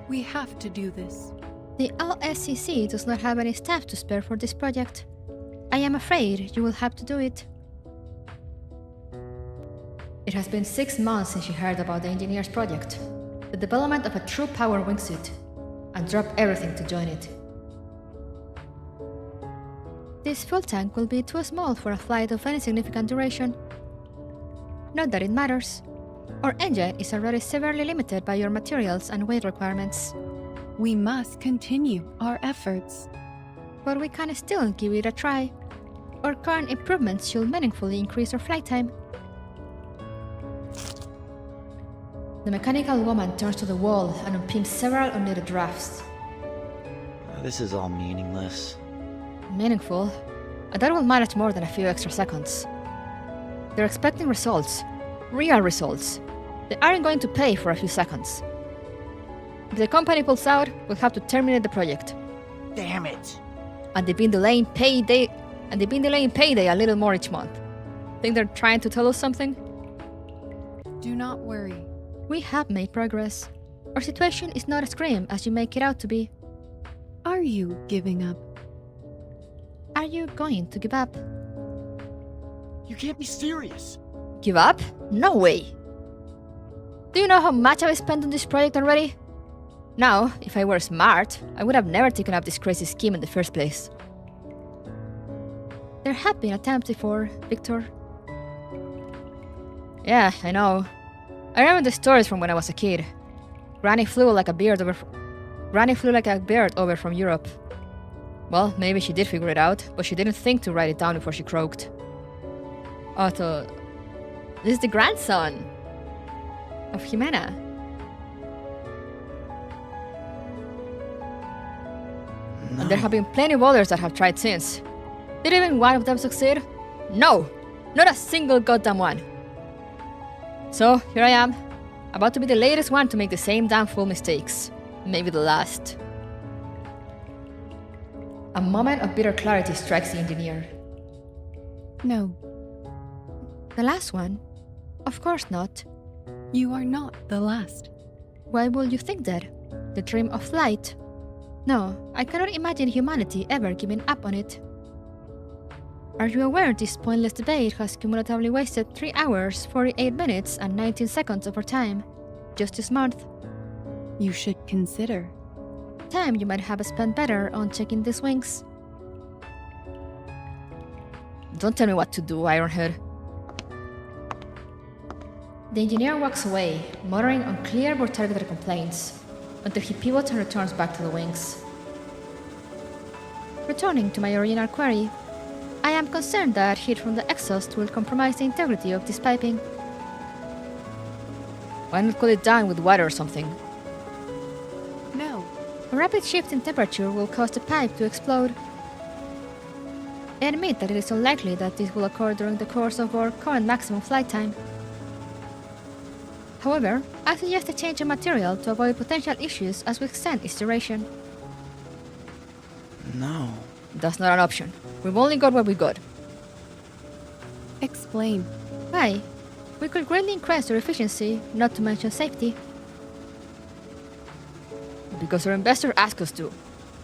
We have to do this. The LSCC does not have any staff to spare for this project. I am afraid you will have to do it. It has been 6 months since you heard about the engineer's project, the development of a true power wingsuit, and dropped everything to join it. This fuel tank will be too small for a flight of any significant duration. Not that it matters. Our engine is already severely limited by your materials and weight requirements. We must continue our efforts. But we can still give it a try. Our current improvements should meaningfully increase our flight time. The mechanical woman turns to the wall and unpins several unneeded drafts. This is all meaningless. Meaningful? That will manage more than a few extra seconds. They're expecting results. Real results. They aren't going to pay for a few seconds. If the company pulls out, we'll have to terminate the project. Damn it! And they've been delaying payday a little more each month. Think they're trying to tell us something? Do not worry. We have made progress. Our situation is not as grim as you make it out to be. Are you giving up? Are you going to give up? You can't be serious. Give up? No way! Do you know how much I've spent on this project already? Now, if I were smart, I would have never taken up this crazy scheme in the first place. There have been attempts before, Victor. Yeah, I know. I remember the stories from when I was a kid. Granny flew like a bird over from Europe. Well, maybe she did figure it out, but she didn't think to write it down before she croaked. Otto, this is the grandson of Jimena. No. And there have been plenty of others that have tried since. Did even one of them succeed? No! Not a single goddamn one. So, here I am, about to be the latest one to make the same damn fool mistakes. Maybe the last. A moment of bitter clarity strikes the engineer. No, The last one? Of course not. you are not the last. Why would you think that? The dream of flight? No, I cannot imagine humanity ever giving up on it. Are you aware this pointless debate has cumulatively wasted 3 hours, 48 minutes, and 19 seconds of our time? Just this month. You should consider. Time you might have spent better on checking these wings. Don't tell me what to do, Ironhead. The engineer walks away, muttering unclear but targeted complaints, until he pivots and returns back to the wings. Returning to my original query, I am concerned that heat from the exhaust will compromise the integrity of this piping. Why not cool it down with water or something? No, A rapid shift in temperature will cause the pipe to explode. I admit that it is unlikely that this will occur during the course of our current maximum flight time. However, I suggest a change in material to avoid potential issues as we extend its duration. No. That's not an option. We've only got what we got. explain. Why? We could greatly increase their efficiency, not to mention safety. Because our investors ask us to.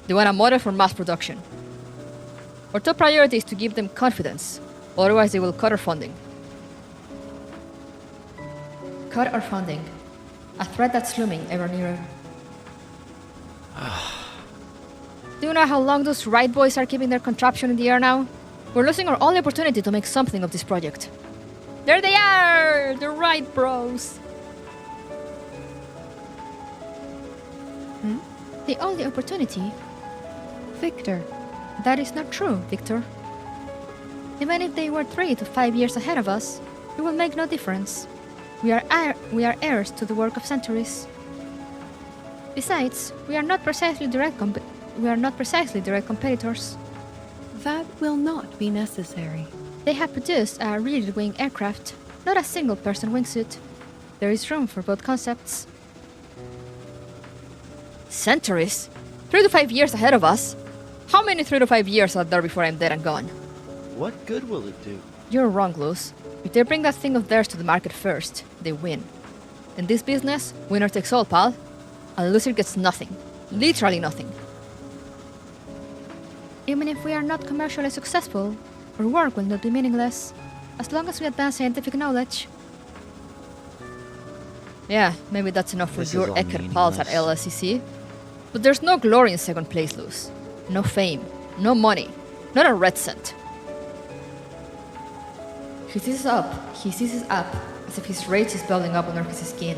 They want a model for mass production. Our top priority is to give them confidence, otherwise they will cut our funding. Cut our funding. A threat that's looming ever nearer. Do you know how long those right boys are keeping their contraption in the air now? We're losing our only opportunity to make something of this project. There they are! The right bros! The only opportunity? Victor, That is not true, Victor. Even if they were 3 to 5 years ahead of us, it will make no difference. We are heirs to the work of centuries. Besides, we are not precisely direct competitors. that will not be necessary. They have produced a rigid wing aircraft, not a single-person wingsuit. There is room for both concepts. Centuries? 3 to 5 years ahead of us? How many 3 to 5 years are there before I'm dead and gone? What good will it do? You're wrong, Luz. If they bring that thing of theirs to the market first, they win. In this business, winner takes all, pal. A loser gets nothing. Literally nothing. Even if we are not commercially successful, our work will not be meaningless, as long as we advance scientific knowledge. Yeah, maybe that's enough for This is your all Ecker pals at meaningless. LSCC. But there's no glory in second place, Luz. No fame, no money, not a red cent. He seizes up, as if his rage is building up under his skin,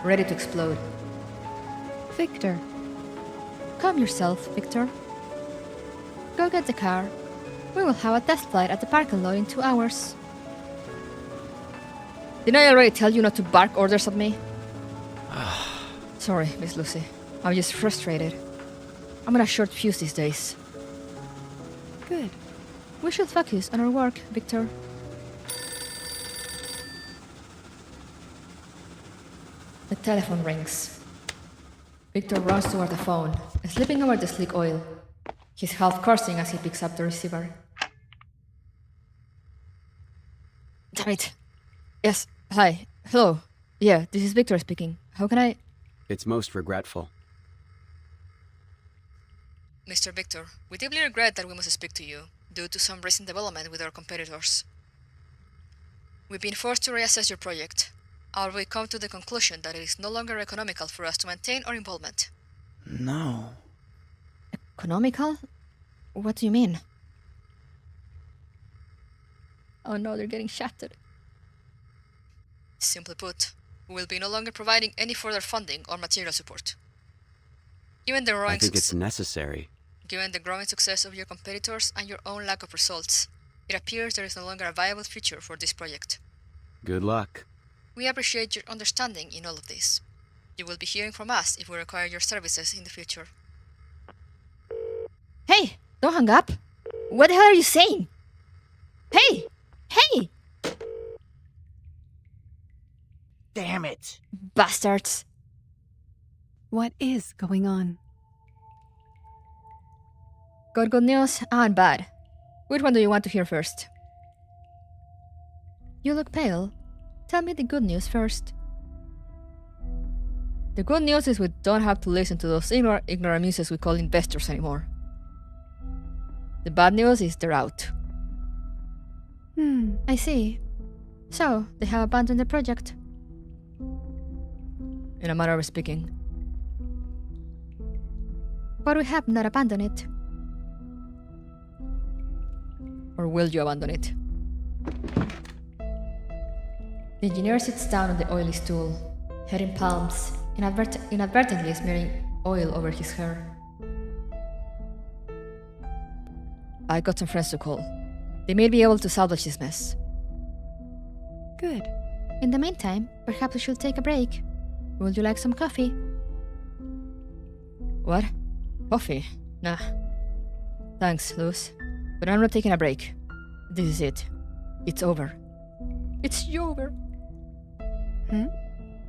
ready to explode. Victor, Calm yourself, Victor. Go get the car. We will have a test flight at the parking lot in 2 hours. Didn't I already tell you not to bark orders at me? Sorry, Miss Lucy. I'm just frustrated. I'm on a short fuse these days. good. We should focus on our work, Victor. The telephone rings. Victor runs toward the phone, slipping over the sleek oil. He's half cursing as he picks up the receiver. Damn it. Yes, hi. Hello. Yeah, this is Victor speaking. How can I... It's most regretful. Mr. Victor, we deeply regret that we must speak to you, due to some recent development with our competitors. We've been forced to reassess your project. However, we come to the conclusion that it is no longer economical for us to maintain our involvement. No. Economical? What do you mean? Oh no, they're getting shattered. Simply put, we will be no longer providing any further funding or material support. Given the I growing think it's necessary. Given the growing success of your competitors and your own lack of results, it appears there is no longer a viable future for this project. Good luck. We appreciate your understanding in all of this. You will be hearing from us if we require your services in the future. Hey, don't hang up. What the hell are you saying? Hey, Hey! Damn it! Bastards! What is going on? Got good news and bad. Which one do you want to hear first? You look pale. Tell me the good news first. The good news is we don't have to listen to those ignoramuses we call investors anymore. The bad news is they're out. I see. So, they have abandoned the project. In a manner of speaking. But we have not abandoned it. Or will you abandon it? The engineer sits down on the oily stool, head in palms, inadvertently smearing oil over his hair. I got some friends to call. They may be able to salvage this mess. Good. In the meantime, perhaps we should take a break. Would you like some coffee? What? Coffee? Nah. Thanks, Luz. But I'm not taking a break. This is it. It's over. It's over.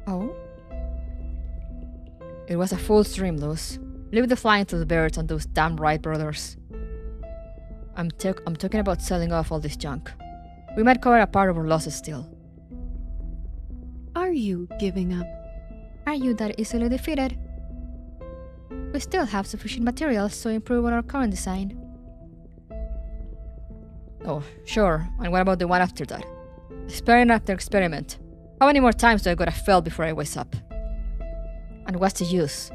Oh? It was a fool's dream, Luz. Leave the flying to the birds and those damn Wright brothers. I'm talking about selling off all this junk. We might cover a part of our losses still. Are you giving up? Are you that easily defeated? We still have sufficient materials to improve on our current design. Oh, sure. And what about the one after that? Experiment after experiment. How many more times do I gotta fail before I wake up? And what's the use?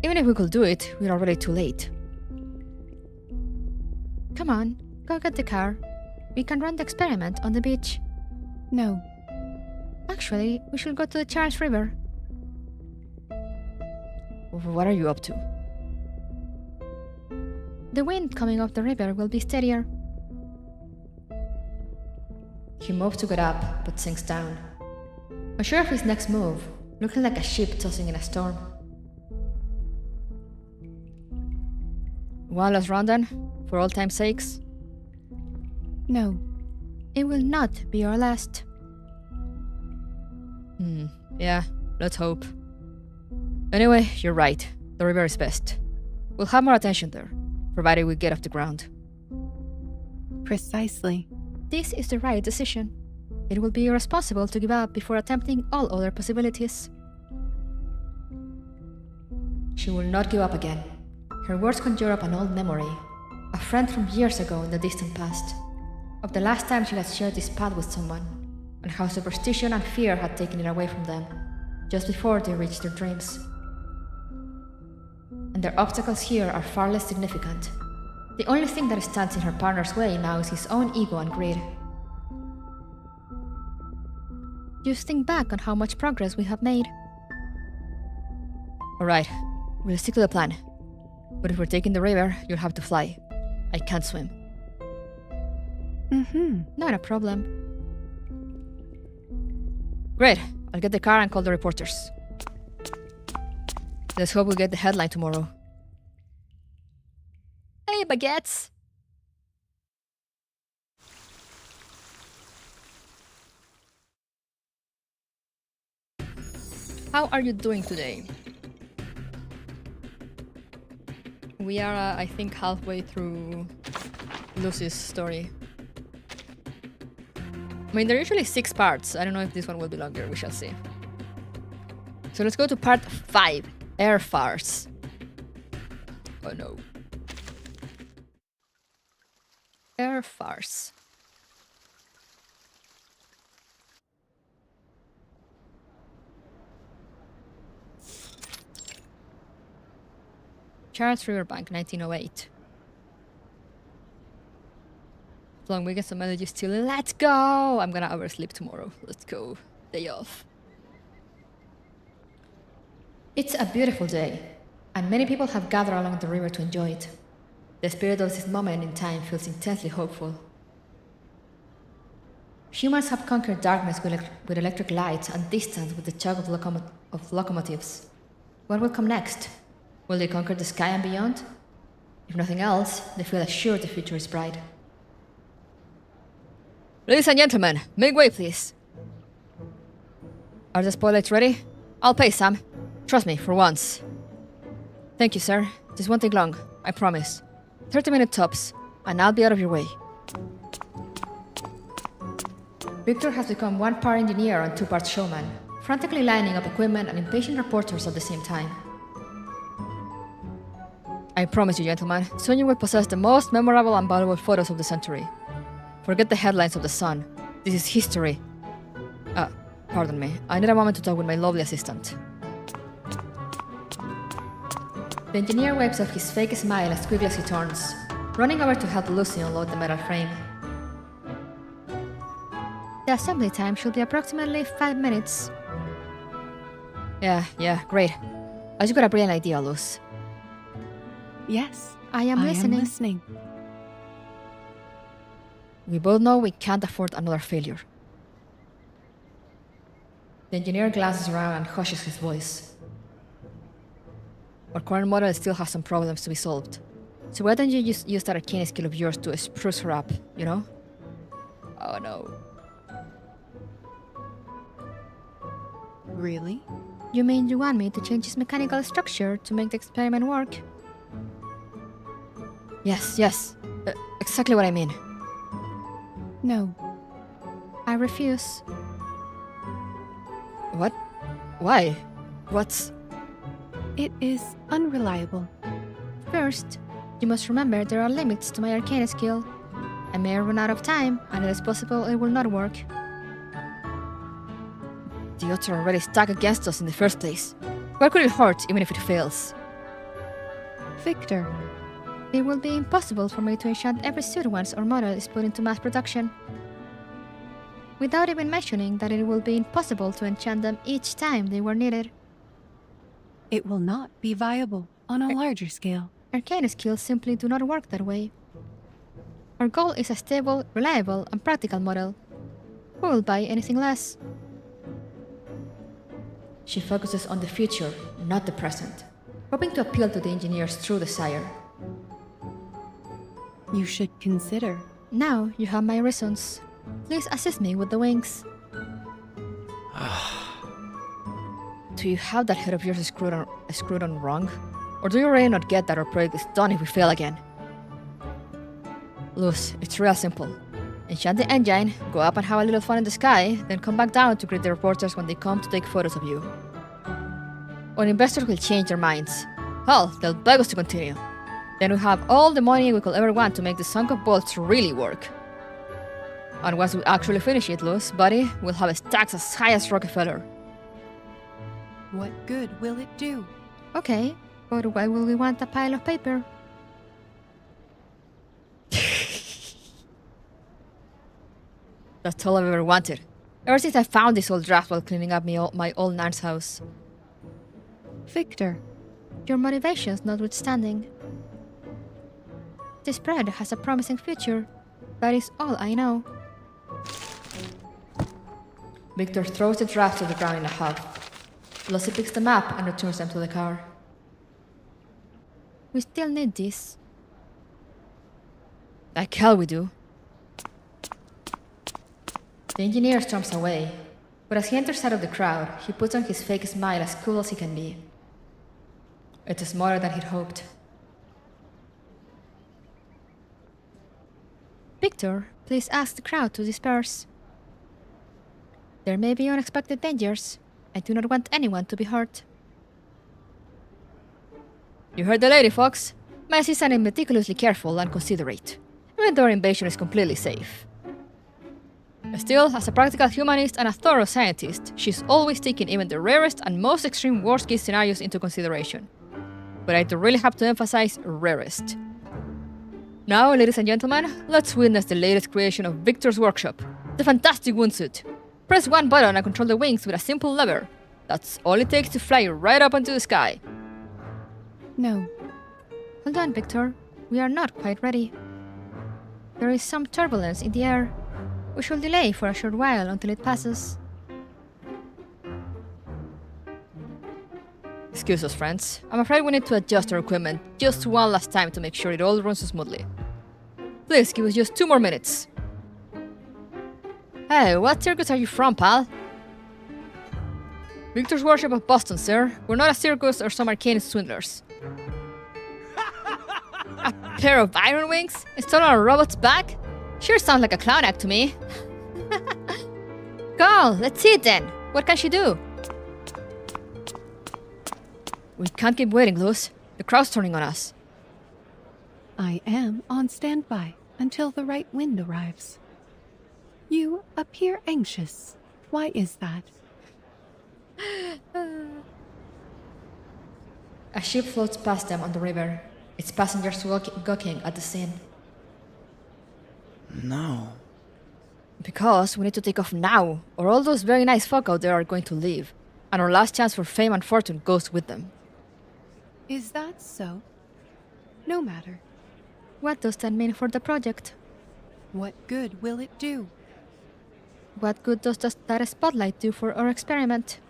Even if we could do it, we're already too late. Come on, go get the car. We can run the experiment on the beach. No. Actually, we should go to the Charles River. What are you up to? The wind coming off the river will be steadier. He moves to get up, but sinks down. Unsure of his next move, looking like a ship tossing in a storm. One last round then, for all time's sakes? No. It will not be our last. Yeah, let's hope. Anyway, you're right. The river is best. We'll have more attention there, provided we get off the ground. Precisely. This is the right decision. It would be irresponsible to give up before attempting all other possibilities. She will not give up again. Her words conjure up an old memory, a friend from years ago in the distant past, of the last time she had shared this path with someone, and how superstition and fear had taken it away from them, just before they reached their dreams. And their obstacles here are far less significant. The only thing that stands in her partner's way now is his own ego and greed. Just think back on how much progress we have made. Alright, we'll stick to the plan. But if we're taking the river, you'll have to fly. I can't swim. Not a problem. Great, I'll get the car and call the reporters. Let's hope we get the headline tomorrow. Hey, baguettes! How are you doing today? We are, I think, halfway through Lucy's story. I mean, there are usually 6 parts. I don't know if this one will be longer. We shall see. So let's go to part 5. Air farce. Oh no. Air farce. Charles Riverbank, 1908. As long as we get some energy still, let's go! I'm gonna oversleep tomorrow. Let's go. Day off. It's a beautiful day, and many people have gathered along the river to enjoy it. The spirit of this moment in time feels intensely hopeful. Humans have conquered darkness with electric lights and distance with the chug of locomotives. What will come next? Will they conquer the sky and beyond? If nothing else, they feel assured the future is bright. Ladies and gentlemen, make way, please. Are the spoilers ready? I'll pay, Sam. Trust me, for once. Thank you, sir. This won't take long, I promise. 30-minute tops, and I'll be out of your way. Victor has become one-part engineer and two-part showman, frantically lining up equipment and impatient reporters at the same time. I promise you, gentlemen, soon you will possess the most memorable and valuable photos of the century. Forget the headlines of the Sun. This is history. Pardon me. I need a moment to talk with my lovely assistant. The engineer wipes off his fake smile as quickly as he turns, running over to help Lucy unload the metal frame. The assembly time should be approximately 5 minutes. Yeah, great. I just got a brilliant idea, Luz. Yes, I am listening. We both know we can't afford another failure. The engineer glances around and hushes his voice. Our current model still has some problems to be solved. So why don't you use that arcane skill of yours to spruce her up, you know? Oh no. Really? You mean you want me to change his mechanical structure to make the experiment work? Yes. Exactly what I mean. No. I refuse. What? Why? What's... It is unreliable. First, you must remember there are limits to my arcane skill. I may run out of time, and it is possible it will not work. The odds are already stacked against us in the first place. Why could it hurt even if it fails? Victor. It will be impossible for me to enchant every suit once our model is put into mass production. Without even mentioning that it will be impossible to enchant them each time they were needed. It will not be viable on a larger scale. Arcane skills simply do not work that way. Our goal is a stable, reliable, and practical model. Who will buy anything less? She focuses on the future, not the present, hoping to appeal to the engineer's true desire. You should consider. Now you have my reasons. Please assist me with the wings. Do you have that head of yours screwed on wrong? Or do you really not get that our project is done if we fail again? Luz, it's real simple. Enchant the engine, go up and have a little fun in the sky, then come back down to greet the reporters when they come to take photos of you. Or investors will change their minds. Hell, they'll beg us to continue. Then we have all the money we could ever want to make the sunk of bolts really work. And once we actually finish it, Luz, buddy, we'll have stacks as high as Rockefeller. What good will it do? Okay, but why will we want a pile of paper? That's all I've ever wanted. Ever since I found this old draft while cleaning up my old nan's house. Victor. Your motivations notwithstanding. This bread has a promising future. That is all I know. Victor throws the draft to the ground in a huff. Lucy picks them up and returns them to the car. We still need this. Like hell we do. The engineer storms away, but as he enters out of the crowd, he puts on his fake smile as cool as he can be. It's smaller than he'd hoped. Victor, please ask the crowd to disperse. There may be unexpected dangers. I do not want anyone to be hurt. You heard the lady, Fox. My assistant is meticulously careful and considerate, even though our invasion is completely safe. Still, as a practical humanist and a thorough scientist, she's always taking even the rarest and most extreme worst-case scenarios into consideration. But I do really have to emphasize rarest. Now, ladies and gentlemen, let's witness the latest creation of Victor's workshop, the fantastic wingsuit. Press one button and control the wings with a simple lever. That's all it takes to fly right up into the sky. No. Hold on, Victor. We are not quite ready. There is some turbulence in the air. We shall delay for a short while until it passes. Excuse us, friends. I'm afraid we need to adjust our equipment just one last time to make sure it all runs smoothly. Please give us just 2 more minutes. Hey, what circus are you from, pal? Victor's Worship of Boston, sir. We're not a circus or some arcane swindlers. A pair of iron wings installed on a robot's back? Sure sounds like a clown act to me. Go on, let's see it then. What can she do? We can't keep waiting, Luz. The crowd's turning on us. I am on standby until the right wind arrives. You appear anxious. Why is that? A ship floats past them on the river, its passengers gawking at the scene. No. Because we need to take off now, or all those very nice folk out there are going to leave, and our last chance for fame and fortune goes with them. Is that so? No matter. What does that mean for the project? What good will it do? What good does that spotlight do for our experiment?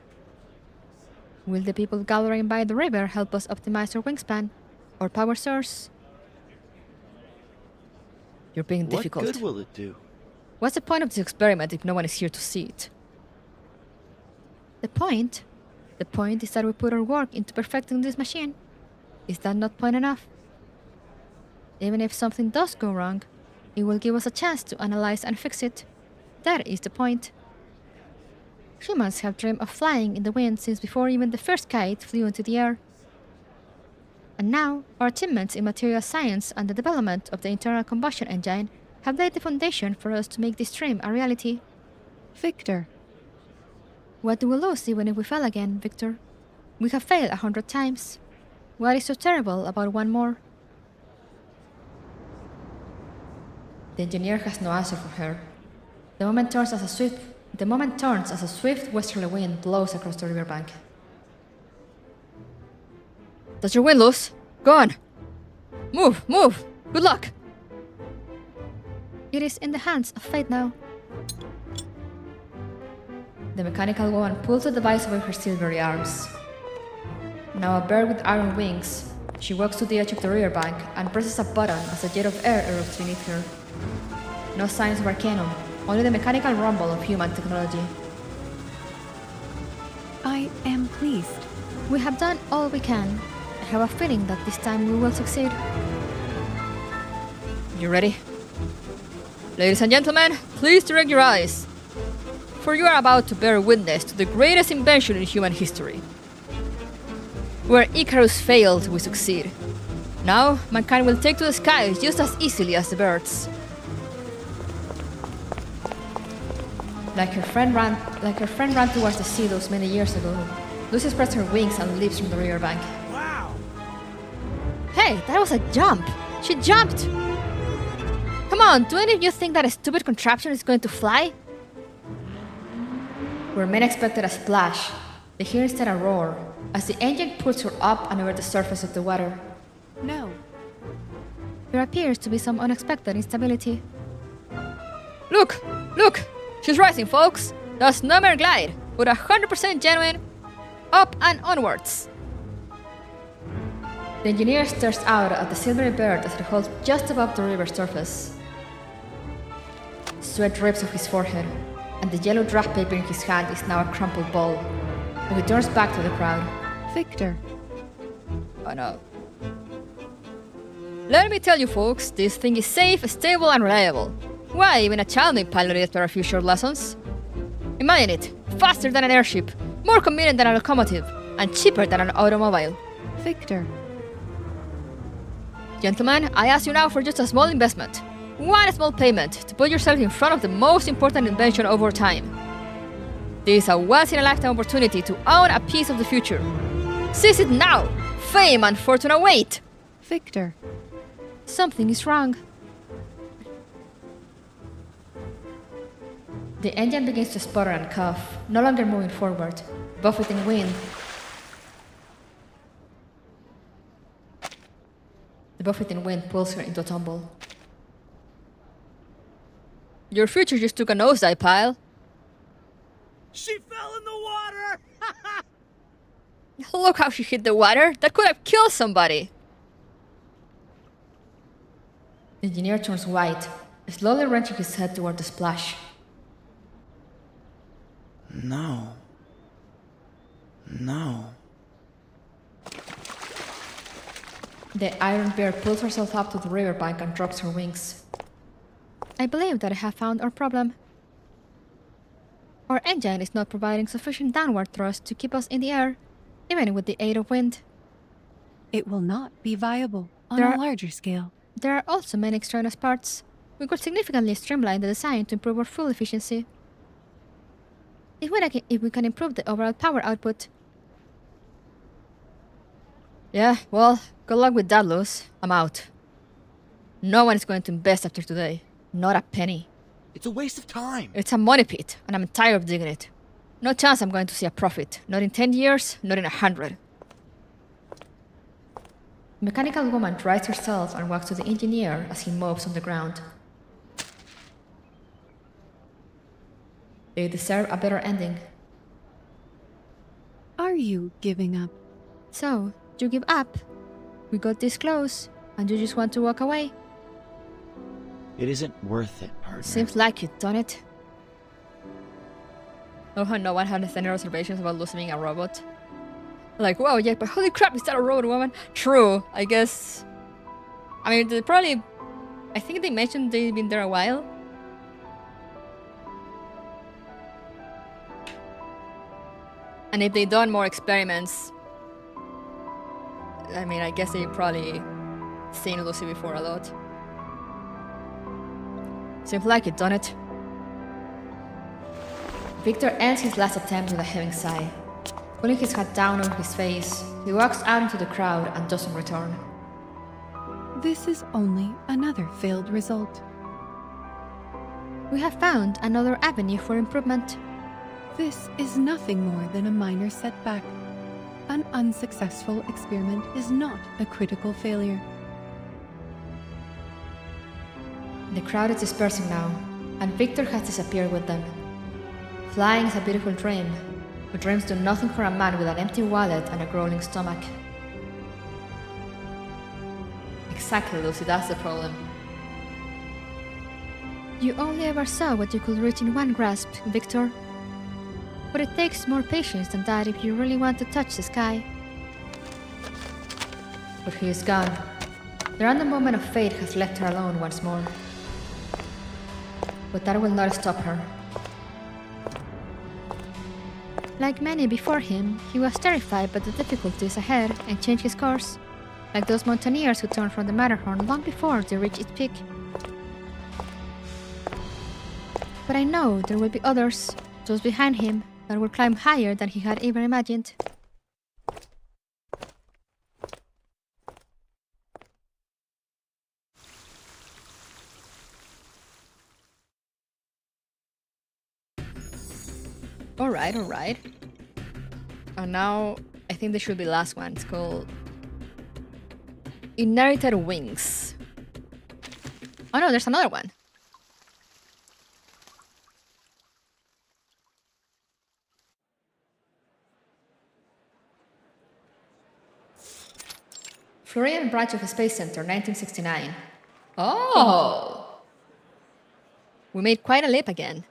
Will the people gathering by the river help us optimize our wingspan? Or power source? You're being difficult. What good will it do? What's the point of this experiment if no one is here to see it? The point is that we put our work into perfecting this machine. Is that not point enough? Even if something does go wrong, it will give us a chance to analyze and fix it. That is the point. Humans have dreamed of flying in the wind since before even the first kite flew into the air. And now, our achievements in material science and the development of the internal combustion engine have laid the foundation for us to make this dream a reality. Victor, What do we lose even if we fail again, Victor? We have failed 100 times. What is so terrible about one more? The engineer has no answer for her. The moment turns as a swift westerly wind blows across the riverbank. Does your wind loose? Go on! Move! Move! Good luck! It is in the hands of fate now. The mechanical woman pulls the device over her silvery arms. Now a bird with iron wings, she walks to the edge of the riverbank and presses a button as a jet of air erupts beneath her. No signs of arcanum, only the mechanical rumble of human technology. I am pleased. We have done all we can. I have a feeling that this time we will succeed. You ready? Ladies and gentlemen, please direct your eyes. For you are about to bear witness to the greatest invention in human history. Where Icarus failed, we succeed. Now, mankind will take to the skies just as easily as the birds. Like her friend ran towards the sea those many years ago, Lucy spreads her wings and leaps from the riverbank. Wow! Hey, that was a jump! She jumped! Come on, do any of you think that a stupid contraption is going to fly? Where men expected a splash, they hear instead a roar, as the engine puts her up and over the surface of the water. No. There appears to be some unexpected instability. Look! Look! She's rising, folks! That's no mere glide, but 100% genuine. Up and onwards! The engineer stares out at the silvery bird as it holds just above the river's surface. Sweat drips off his forehead, and the yellow draft paper in his hand is now a crumpled ball. And he turns back to the crowd. Victor, Oh no. Let me tell you folks, this thing is safe, stable and reliable. Why, even a child may pilot it after a few short lessons. Imagine it, faster than an airship, more convenient than a locomotive, and cheaper than an automobile. Victor, Gentlemen, I ask you now for just a small investment. One small payment to put yourself in front of the most important invention of our time. This is a once-in-a-lifetime opportunity to own a piece of the future. Seize it now! Fame and fortune await! Victor, Something is wrong. The engine begins to sputter and cough, no longer moving forward, buffeting wind. The buffeting wind pulls her into a tumble. Your future just took a nosedive, pile. She fell in the water! Look how she hit the water. That could have killed somebody. The engineer turns white, slowly wrenching his head toward the splash. No. No. The iron bear pulls herself up to the riverbank and drops her wings. I believe that I have found our problem. Our engine is not providing sufficient downward thrust to keep us in the air, even with the aid of wind. It will not be viable on There a are- larger scale. There are also many extraneous parts. We could significantly streamline the design to improve our fuel efficiency. If we can improve the overall power output. Yeah, well, good luck with that, Luz. I'm out. No one is going to invest after today. Not a penny. It's a waste of time. It's a money pit, and I'm tired of digging it. No chance I'm going to see a profit. Not in 10 years, not in 100. The mechanical woman dries herself and walks to the engineer as he mopes on the ground. They deserve a better ending. Are you giving up? So, you give up? We got this close, and you just want to walk away? It isn't worth it, partner. Seems like it, don't it? Oh, no one has any reservations about losing a robot. Like, wow, yeah, but holy crap, is that a robot woman? True, I guess. I mean, they probably... I think they mentioned they've been there a while. And if they've done more experiments... I mean, I guess they've probably seen Lucy before a lot. Seems like it, don't it? Victor ends his last attempt with a heaving sigh. Pulling his hat down over his face, he walks out into the crowd and doesn't return. This is only another failed result. We have found another avenue for improvement. This is nothing more than a minor setback. An unsuccessful experiment is not a critical failure. The crowd is dispersing now, and Victor has disappeared with them. Flying is a beautiful dream, but dreams do nothing for a man with an empty wallet and a growling stomach. Exactly, Lucy, that's the problem. You only ever saw what you could reach in one grasp, Victor. But it takes more patience than that if you really want to touch the sky. But he is gone. The random moment of fate has left her alone once more. But that will not stop her. Like many before him, he was terrified by the difficulties ahead and changed his course, like those mountaineers who turned from the Matterhorn long before they reached its peak. But I know there will be others, those behind him, that will climb higher than he had even imagined. Alright. And now, I think this should be the last one. It's called... Inherited Wings. Oh no, there's another one. Florian branch of the Space Center, 1969. Oh! We made quite a leap again.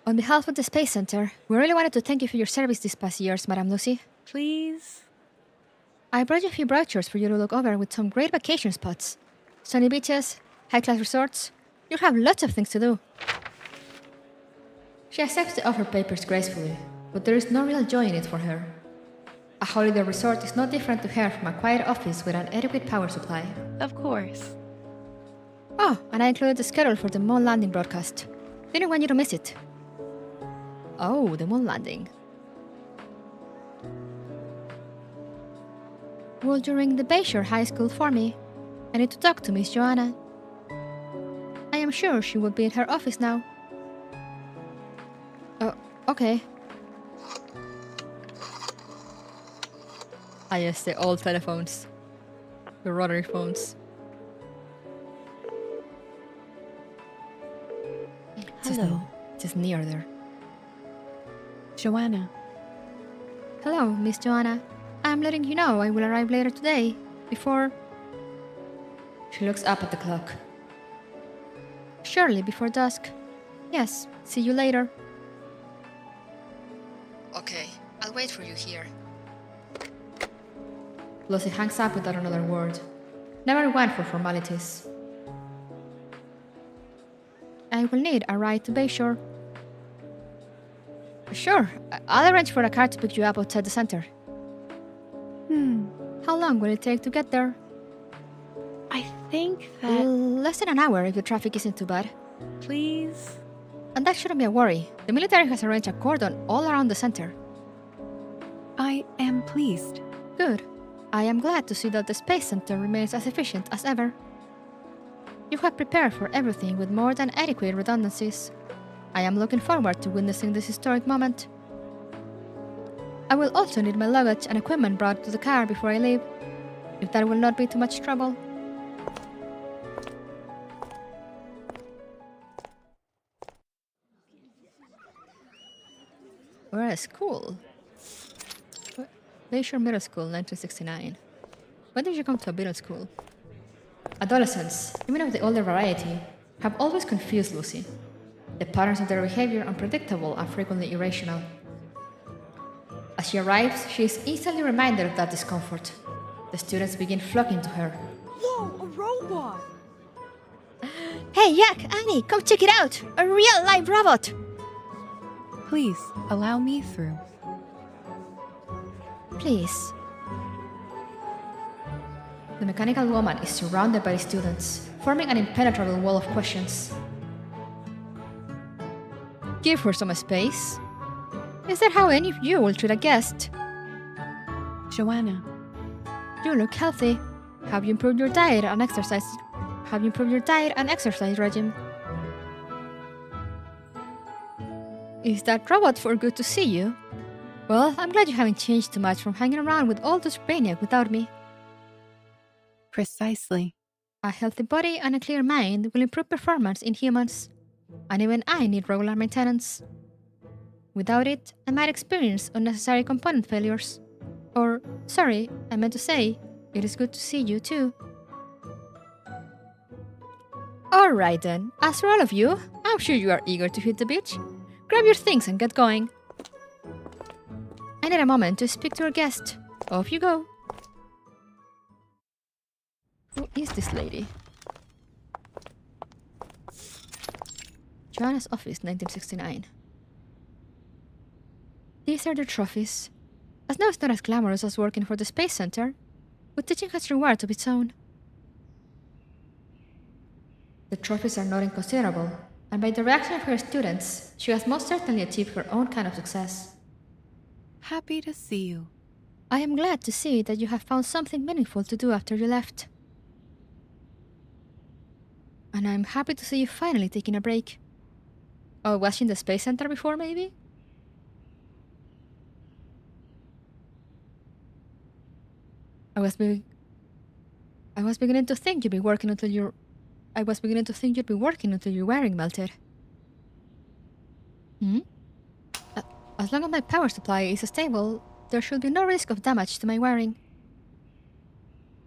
On behalf of the Space Center, we really wanted to thank you for your service these past years, Madame Lucy. Please? I brought you a few brochures for you to look over with some great vacation spots. Sunny beaches, high-class resorts. You'll have lots of things to do. She accepts the offer papers gracefully, but there is no real joy in it for her. A holiday resort is no different to her from a quiet office with an adequate power supply. Of course. Oh, and I included the schedule for the moon landing broadcast. Didn't want you to miss it. Oh, the moon landing. Will you ring the Bayshore High School for me? I need to talk to Miss Joanna. I am sure she will be at her office now. Oh, okay. Ah yes, the old telephones. The rotary phones. Hello. Just near there. Joanna. Hello, Miss Joanna. I'm letting you know I will arrive later today, before... She looks up at the clock. Surely before dusk. Yes, see you later. Okay, I'll wait for you here. Lucy hangs up without another word. Never went for formalities. I will need a ride to Bayshore. Sure, I'll arrange for a car to pick you up outside the center. How long will it take to get there? I think that... Less than an hour if the traffic isn't too bad. Please? And that shouldn't be a worry. The military has arranged a cordon all around the center. I am pleased. Good. I am glad to see that the Space Center remains as efficient as ever. You have prepared for everything with more than adequate redundancies. I am looking forward to witnessing this historic moment. I will also need my luggage and equipment brought to the car before I leave, if that will not be too much trouble. We're at school. Bayshore Middle School, 1969. When did you come to a middle school? Adolescents, even of the older variety, have always confused Lucy. The patterns of their behavior unpredictable and frequently irrational. As she arrives, she is instantly reminded of that discomfort. The students begin flocking to her. Whoa, a robot! Hey, Yak, Annie, come check it out! A real live robot! Please, allow me through. Please. The mechanical woman is surrounded by the students, forming an impenetrable wall of questions. Give her some space. Is that how any of you will treat a guest? Joanna, You look healthy. Have you improved your diet and exercise? Have you improved your diet and exercise regime? Is that robot for good to see you? Well, I'm glad you haven't changed too much from hanging around with all those brainiac without me. precisely. A healthy body and a clear mind will improve performance in humans. And even I need regular maintenance. Without it, I might experience unnecessary component failures. Or, sorry, I meant to say, it is good to see you too. Alright then, as for all of you, I'm sure you are eager to hit the beach. Grab your things and get going. I need a moment to speak to our guest. Off you go. Who is this lady? Joanna's office, 1969. These are the trophies. As now it's not as glamorous as working for the Space Center, but teaching has rewards of its own. The trophies are not inconsiderable, and by the reaction of her students, she has most certainly achieved her own kind of success. Happy to see you. I am glad to see that you have found something meaningful to do after you left. And I'm happy to see you finally taking a break. Oh, was she in the Space Center before, maybe? I was beginning to think you'd be working until your wiring melted. As long as my power supply is stable, there should be no risk of damage to my wiring.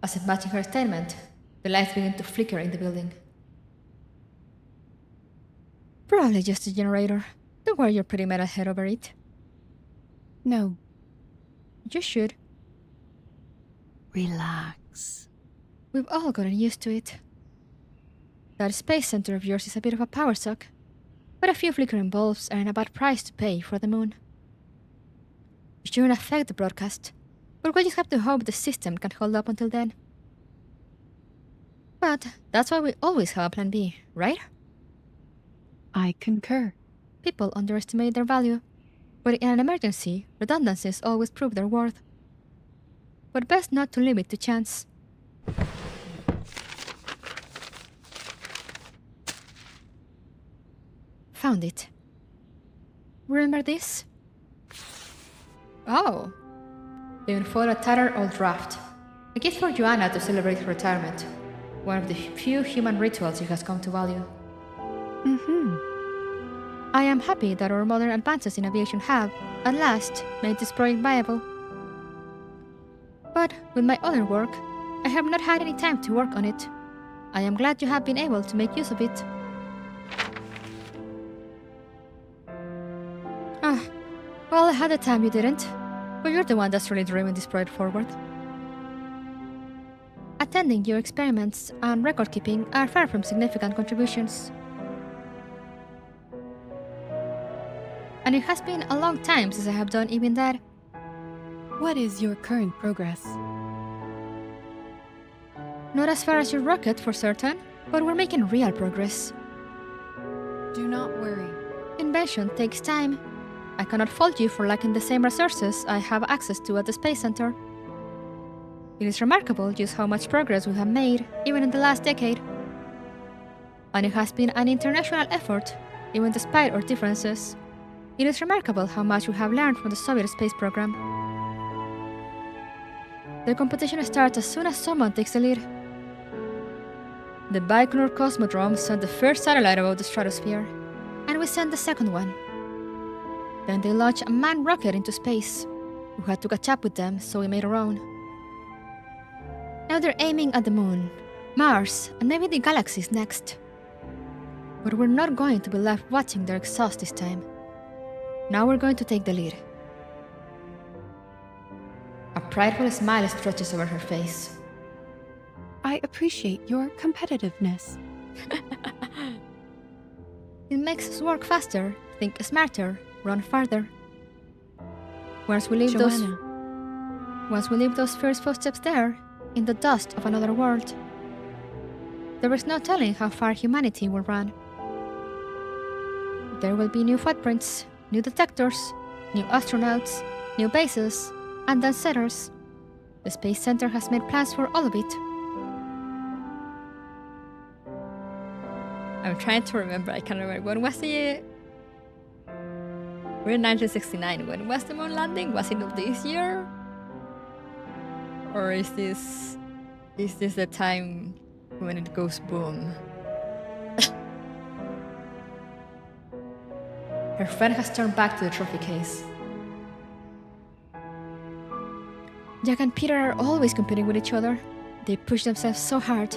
As if matching her statement, the lights began to flicker in the building. Probably just a generator. Don't worry your pretty metal head over it. No. You should. Relax. We've all gotten used to it. That Space Center of yours is a bit of a power suck, but a few flickering bulbs are a bad price to pay for the moon. It shouldn't affect the broadcast, but we'll just have to hope the system can hold up until then. But that's why we always have a plan B, right? I concur. People underestimate their value, but in an emergency, redundancies always prove their worth. But best not to leave it to chance. Found it. Remember this? Oh. They unfold a tattered old draft. A gift for Joanna to celebrate her retirement. One of the few human rituals she has come to value. I am happy that our modern advances in aviation have, at last, made this project viable. But with my other work, I have not had any time to work on it. I am glad you have been able to make use of it. Well, I had a time you didn't. But you're the one that's really driving this project forward. Attending your experiments and record keeping are far from significant contributions. And it has been a long time since I have done even that. What is your current progress? Not as far as your rocket for certain, but we're making real progress. Do not worry. Invention takes time. I cannot fault you for lacking the same resources I have access to at the Space Center. It is remarkable just how much progress we have made, even in the last decade. And it has been an international effort, even despite our differences. It is remarkable how much we have learned from the Soviet space program. The competition starts as soon as someone takes the lead. The Baikonur Cosmodrome sent the first satellite above the stratosphere, and we sent the second one. Then they launched a manned rocket into space. We had to catch up with them, so we made our own. Now they're aiming at the moon, Mars, and maybe the galaxies next. But we're not going to be left watching their exhaust this time. Now we're going to take the lead. A prideful smile stretches over her face. I appreciate your competitiveness. It makes us work faster, think smarter, run farther. Once we leave those first footsteps there, in the dust of another world, there is no telling how far humanity will run. There will be new footprints, new detectors, new astronauts, new bases, and then setters. The Space Center has made plans for all of it. I'm trying to remember, I can't remember. When was the... We're in 1969. When was the moon landing? Was it of this year? Or is this the time when it goes boom? Her friend has turned back to the trophy case. Jack and Peter are always competing with each other. They push themselves so hard,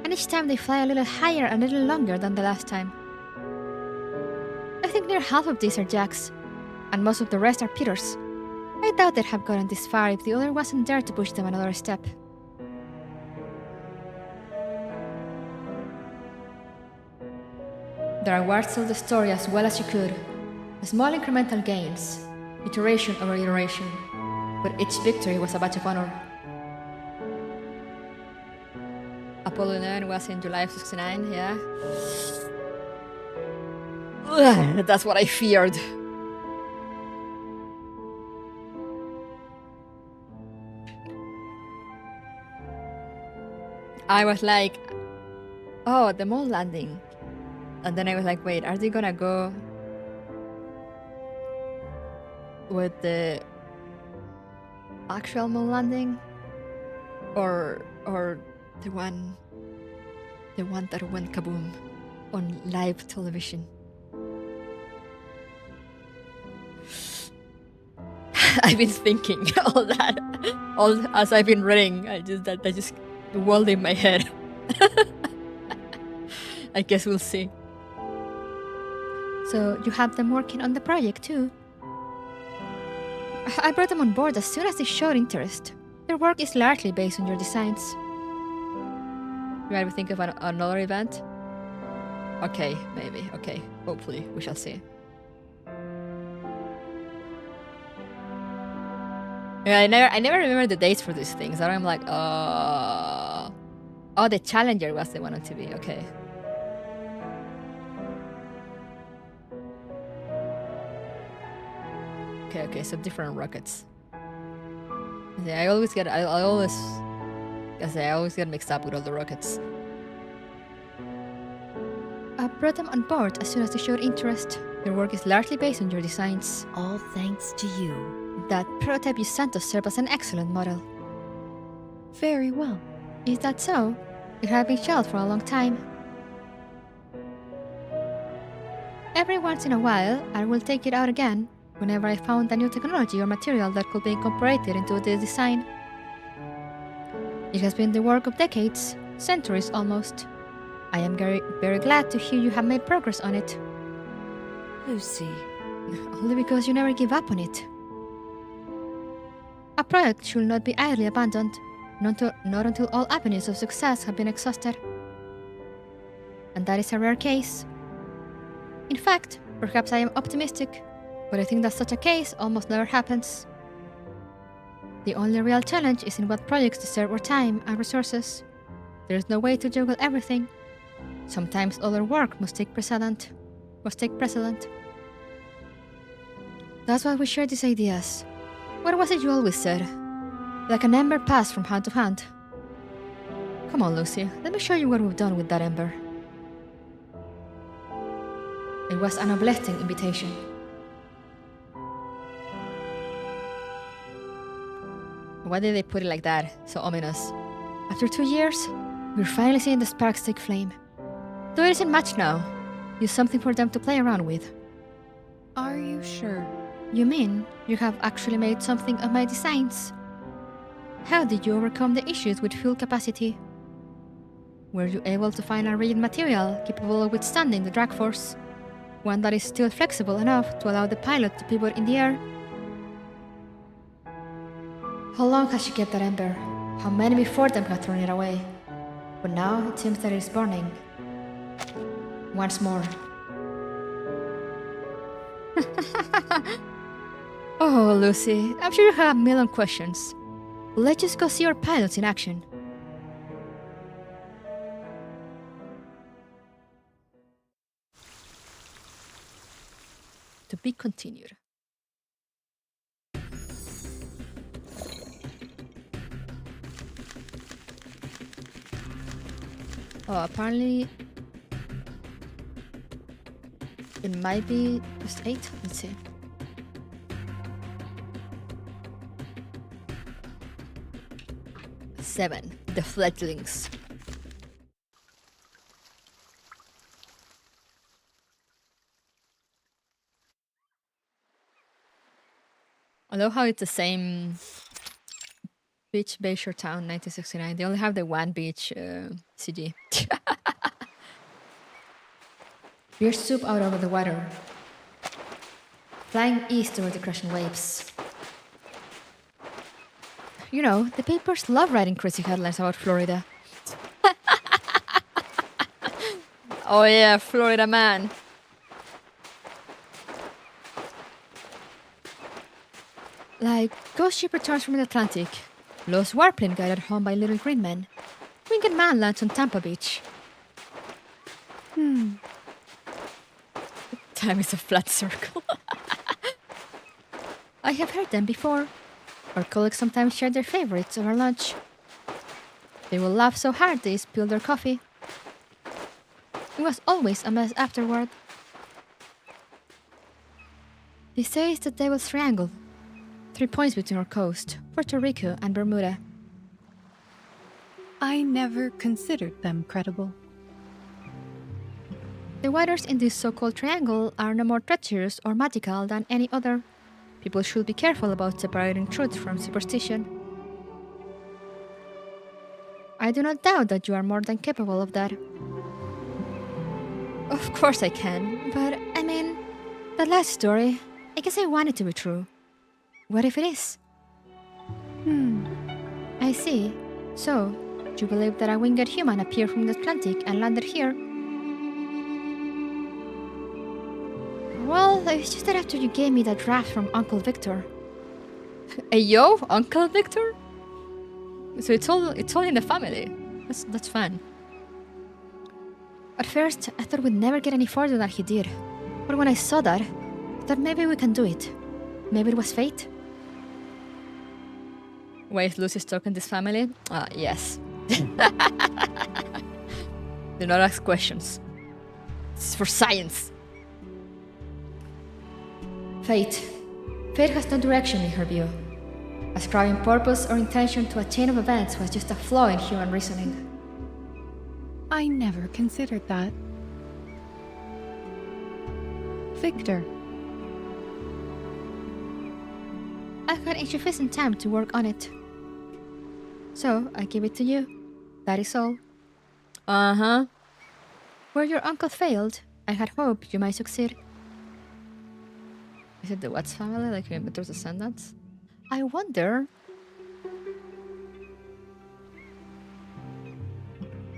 and each time they fly a little higher and a little longer than the last time. I think near half of these are Jack's, and most of the rest are Peter's. I doubt they'd have gotten this far if the other wasn't there to push them another step. The rewards tell the story as well as you could. Small incremental gains, iteration over iteration, but each victory was a badge of honor. Apollo 9 was in July of 69, yeah. Ugh, that's what I feared. I was like, oh, the moon landing. And then I was like, wait, are they gonna go with the actual moon landing? Or the one that went kaboom on live television? I've been thinking all that, as I've been reading. That just walled in my head. I guess we'll see. So you have them working on the project too? I brought them on board as soon as they showed interest. Their work is largely based on your designs. You ever think of another event? Okay, maybe. Okay, hopefully we shall see. Yeah, I never remember the dates for these things. And I'm like, oh, the Challenger was the one on TV. Okay. Okay, so different rockets. Yeah, I always get mixed up with all the rockets. I brought them on board as soon as they showed interest. Their work is largely based on your designs. All thanks to you. That prototype you sent us served as an excellent model. Very well. Is that so? It had been shelved for a long time. Every once in a while, I will take it out again, whenever I found a new technology or material that could be incorporated into the design. It has been the work of decades, centuries almost. I am very, very glad to hear you have made progress on it. Lucy, Only because you never give up on it. A project should not be idly abandoned, not until all avenues of success have been exhausted. And that is a rare case. In fact, perhaps I am optimistic, but I think that such a case almost never happens. The only real challenge is in what projects deserve our time and resources. There is no way to juggle everything. Sometimes other work must take precedent. That's why we share these ideas. What was it you always said? Like an ember passed from hand to hand. Come on, Lucy, let me show you what we've done with that ember. It was an uplifting invitation. Why did they put it like that? So ominous. After 2 years, we're finally seeing the sparks take flame. Though it isn't much now, use something for them to play around with. Are you sure? You mean you have actually made something of my designs? How did you overcome the issues with fuel capacity? Were you able to find a rigid material capable of withstanding the drag force? One that is still flexible enough to allow the pilot to pivot in the air? How long has she kept that ember? How many before them have thrown it away? But now it seems that it is burning. Once more. Oh, Lucy, I'm sure you have a million questions. Let's just go see our pilots in action. To be continued. Oh, apparently it might be just 8. Let's see. Seven, the fledglings. I love how it's the same beach, Bayshore Town, 1969. They only have the one beach CG. Beer soup out over the water, flying east over the crashing waves. You know, the papers love writing crazy headlines about Florida. Oh yeah, Florida man. Like, ghost ship returns from the Atlantic. Lost warplane guided home by little green men. Winged man lands on Tampa Beach. Time is a flat circle. I have heard them before. Our colleagues sometimes share their favorites over lunch. They will laugh so hard they spill their coffee. It was always a mess afterward. They say it's the Devil's Triangle. 3 points between our coast, Puerto Rico and Bermuda. I never considered them credible. The waters in this so-called triangle are no more treacherous or magical than any other. People should be careful about separating truth from superstition. I do not doubt that you are more than capable of that. Of course I can, but I mean, that last story, I guess I want it to be true. What if it is? I see. So, you believe that a winged human appeared from the Atlantic and landed here? Well, it's just that after you gave me that draft from Uncle Victor. Hey yo, Uncle Victor? So it's all in the family. That's fun. At first, I thought we'd never get any further than he did. But when I saw that, I thought maybe we can do it. Maybe it was fate? Wait, Lucy's stuck in this family? Yes. Do not ask questions. This is for science. Fate. Fate has no direction in her view. Ascribing purpose or intention to a chain of events was just a flaw in human reasoning. I never considered that. Victor. I've had insufficient time to work on it. So, I give it to you. That is all. Uh-huh. Where your uncle failed, I had hoped you might succeed. Is it the Watts family, like Inventor's descendants? I wonder.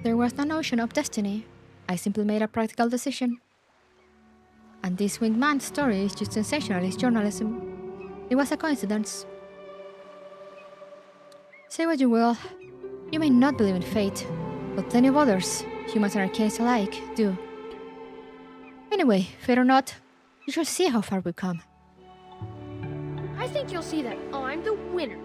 There was no notion of destiny. I simply made a practical decision. And this wingman story is just sensationalist journalism. It was a coincidence. Say what you will, you may not believe in fate, but plenty of others, humans and arcanes alike, do. Anyway, fate or not, you shall see how far we've come. I think you'll see that I'm the winner.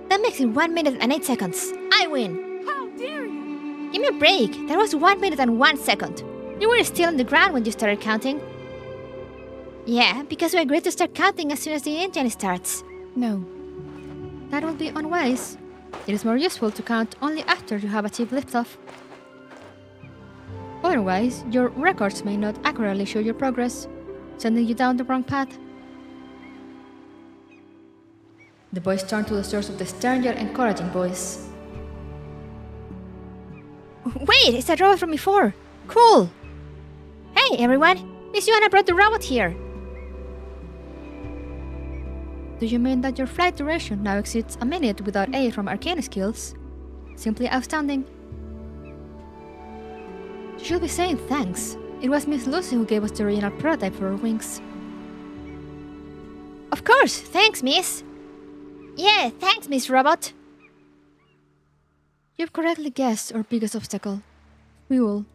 That makes it 1 minute and 8 seconds. I win! How dare you! Give me a break. That was 1 minute and 1 second. You were still on the ground when you started counting. Yeah, because we agreed to start counting as soon as the engine starts. No. That would be unwise. It is more useful to count only after you have achieved liftoff. Otherwise, your records may not accurately show your progress, sending you down the wrong path. The boys turned to the source of the stern yet encouraging voice. Wait, it's that robot from before. Cool. Hey, everyone. Miss Joanna brought the robot here. Do you mean that your flight duration now exceeds a minute without aid from arcane skills? Simply outstanding. You should be saying thanks. It was Miss Lucy who gave us the original prototype for our wings. Of course, thanks, miss. Yeah, thanks, Miss Robot. You've correctly guessed our biggest obstacle. Fuel.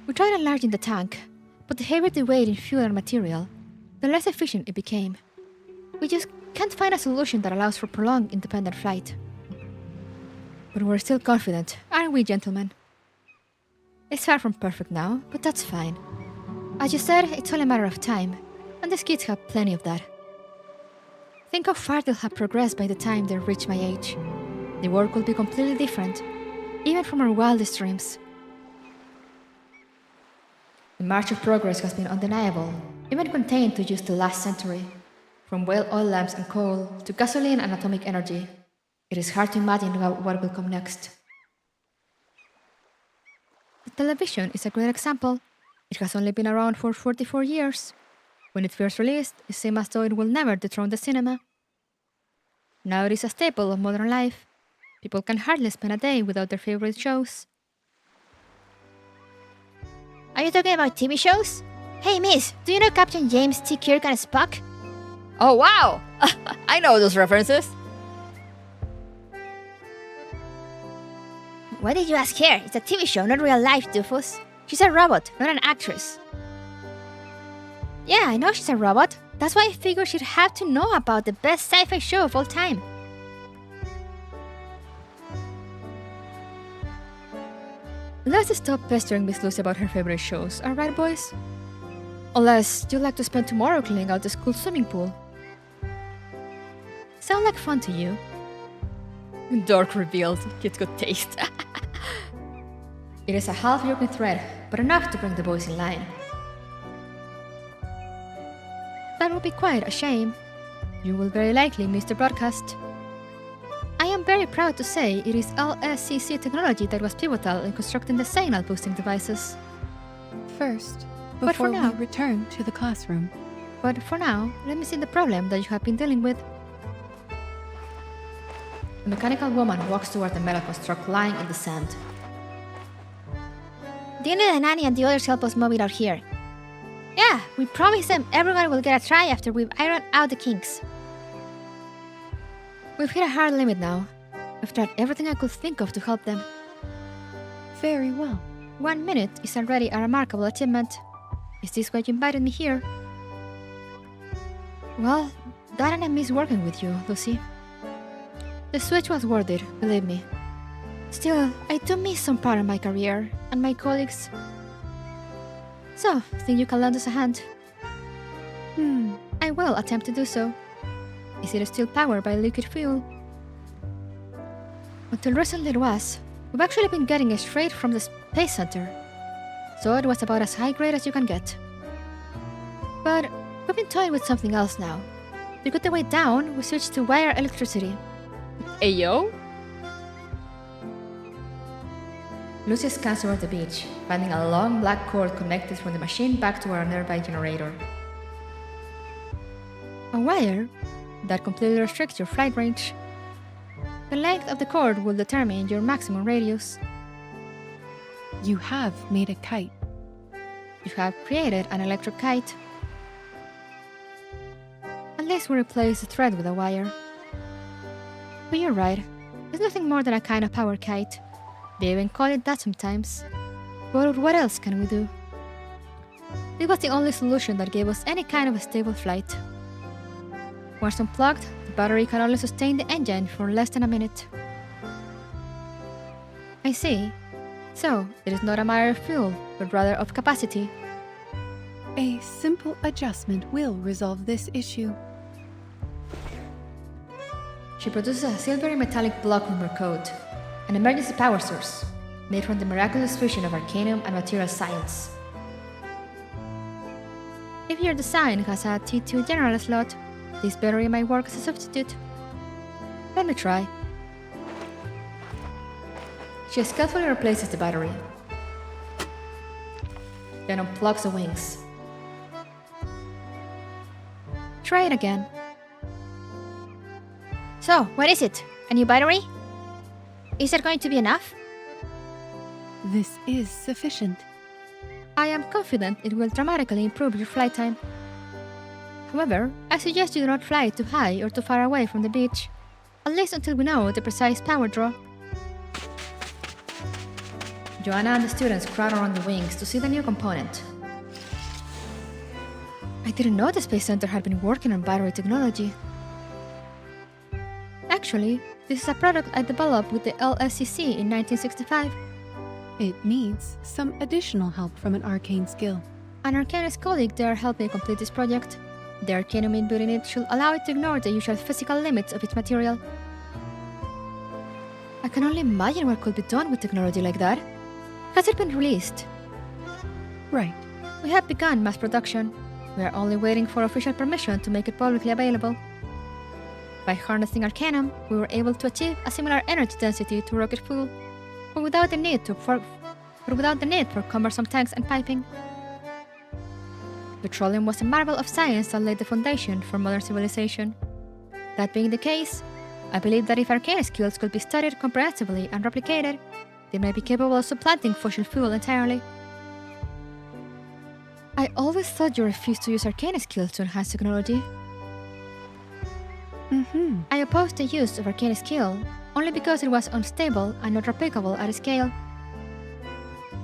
We tried enlarging the tank, but the heavier the weight in fuel and material, the less efficient it became. We just can't find a solution that allows for prolonged independent flight. But we're still confident, aren't we, gentlemen? It's far from perfect now, but that's fine. As you said, it's only a matter of time, and these kids have plenty of that. Think how far they'll have progressed by the time they reach my age. The world will be completely different, even from our wildest dreams. The march of progress has been undeniable, even contained to just the last century. From whale oil lamps and coal to gasoline and atomic energy, it is hard to imagine what will come next. The television is a great example. It has only been around for 44 years. When it first released, it seemed as though it will never dethrone the cinema. Now it is a staple of modern life. People can hardly spend a day without their favorite shows. Are you talking about TV shows? Hey, miss, do you know Captain James T. Kirk and Spock? Oh, wow! I know those references. Why did you ask her? It's a TV show, not real life, doofus. She's a robot, not an actress. Yeah, I know she's a robot. That's why I figured she'd have to know about the best sci-fi show of all time. Let's stop pestering Miss Lucy about her favorite shows, alright, boys? Unless you'd like to spend tomorrow cleaning out the school swimming pool. Sound like fun to you? Dork revealed. Kid's got taste. It is a half-broken thread, but enough to bring the boys in line. That would be quite a shame. You will very likely miss the broadcast. I am very proud to say it is LSCC technology that was pivotal in constructing the signal-boosting devices. First, But for before now- we return to the classroom. But for now, let me see the problem that you have been dealing with. The mechanical woman walks toward the metal construct lying on the sand. Do you need the nanny and the others help us move it out here? Yeah, we promise them everyone will get a try after we've ironed out the kinks. We've hit a hard limit now. I've tried everything I could think of to help them. Very well. 1 minute is already a remarkable achievement. Is this why you invited me here? Well, that and I miss working with you, Lucy. The switch was worth it, believe me. Still, I do miss some part of my career and my colleagues. So, think you can lend us a hand? I will attempt to do so. Is it still powered by liquid fuel? Until recently it was. We've actually been getting it straight from the Space Center. So it was about as high grade as you can get. But we've been toying with something else now. To get the way down, we switched to wire electricity. Ayo? Lucy scans over the beach, finding a long black cord connected from the machine back to our nearby generator. A wire that completely restricts your flight range. The length of the cord will determine your maximum radius. You have made a kite. You have created an electric kite. At least we replace the thread with a wire. But you're right, it's nothing more than a kind of power kite. They even call it that sometimes. But what else can we do? It was the only solution that gave us any kind of a stable flight. Once unplugged, the battery can only sustain the engine for less than a minute. I see. So, it is not a matter of fuel, but rather of capacity. A simple adjustment will resolve this issue. She produces a silvery metallic block from her coat, an emergency power source, made from the miraculous fusion of arcanum and material science. If your design has a T2 general slot, this battery might work as a substitute. Let me try. She skillfully replaces the battery, then unplugs the wings. Try it again. So, what is it? A new battery? Is that going to be enough? This is sufficient. I am confident it will dramatically improve your flight time. However, I suggest you do not fly too high or too far away from the beach, at least until we know the precise power draw. Joanna and the students crowd around the wings to see the new component. I didn't know the Space Center had been working on battery technology. Actually, this is a product I developed with the LSCC in 1965. It needs some additional help from an arcane skill. An Arcanist colleague there helped me complete this project. The Arcanum inbuilt in it should allow it to ignore the usual physical limits of its material. I can only imagine what could be done with technology like that. Has it been released? Right. We have begun mass production. We are only waiting for official permission to make it publicly available. By harnessing Arcanum, we were able to achieve a similar energy density to rocket fuel, but without the need for cumbersome tanks and piping. Petroleum was a marvel of science that laid the foundation for modern civilization. That being the case, I believe that if arcane skills could be studied comprehensively and replicated, they may be capable of supplanting fossil fuel entirely. I always thought you refused to use arcane skills to enhance technology. I opposed the use of arcane skill only because it was unstable and not replicable at scale.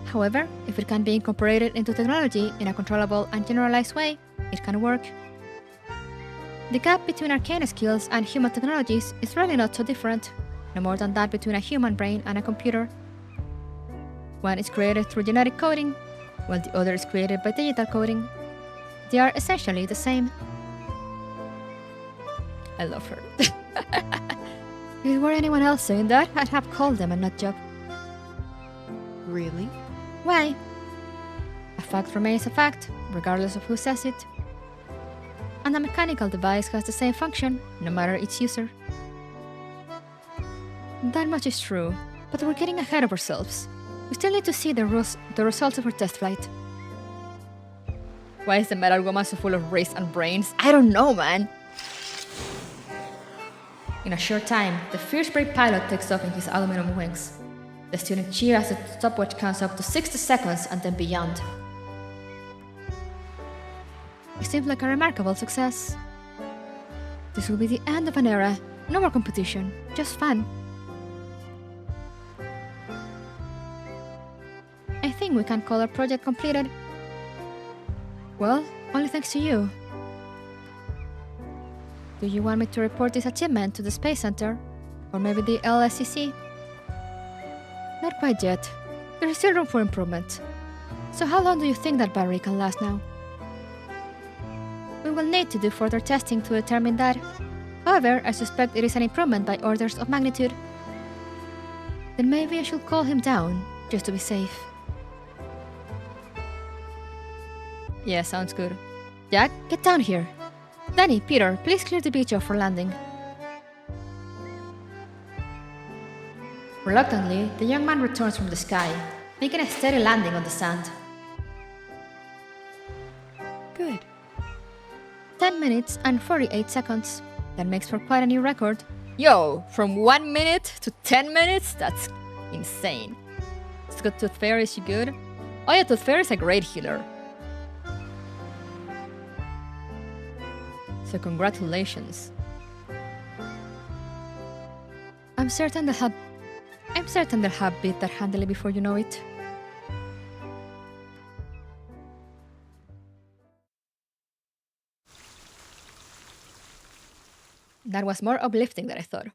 However, if it can be incorporated into technology in a controllable and generalized way, it can work. The gap between arcane skills and human technologies is really not so different, no more than that between a human brain and a computer. One is created through genetic coding, while the other is created by digital coding. They are essentially the same. I love her. If it were anyone else saying that, I'd have called them a nut job. Really? Why? A fact remains a fact, regardless of who says it. And a mechanical device has the same function, no matter its user. That much is true, but we're getting ahead of ourselves. We still need to see the results of our test flight. Why is the metal woman so full of wrists and brains? I don't know, man! In a short time, the fierce brave pilot takes off in his aluminum wings. The students cheer as the stopwatch counts up to 60 seconds and then beyond. It seems like a remarkable success. This will be the end of an era. No more competition, just fun. I think we can call our project completed. Well, only thanks to you. Do you want me to report this achievement to the Space Center? Or maybe the LSCC? Not quite yet. There is still room for improvement. So how long do you think that battery can last now? We will need to do further testing to determine that. However, I suspect it is an improvement by orders of magnitude. Then maybe I should call him down, just to be safe. Yeah, sounds good. Jack, get down here. Danny, Peter, please clear the beach off for landing. Reluctantly, the young man returns from the sky, making a steady landing on the sand. Good. 10 minutes and 48 seconds. That makes for quite a new record. Yo, from 1 minute to 10 minutes? That's insane. It's good. Tooth Fairy, is she good? Oh yeah, Tooth Fairy is a great healer. So congratulations. I'm certain they'll have beat that handily before you know it. That was more uplifting than I thought.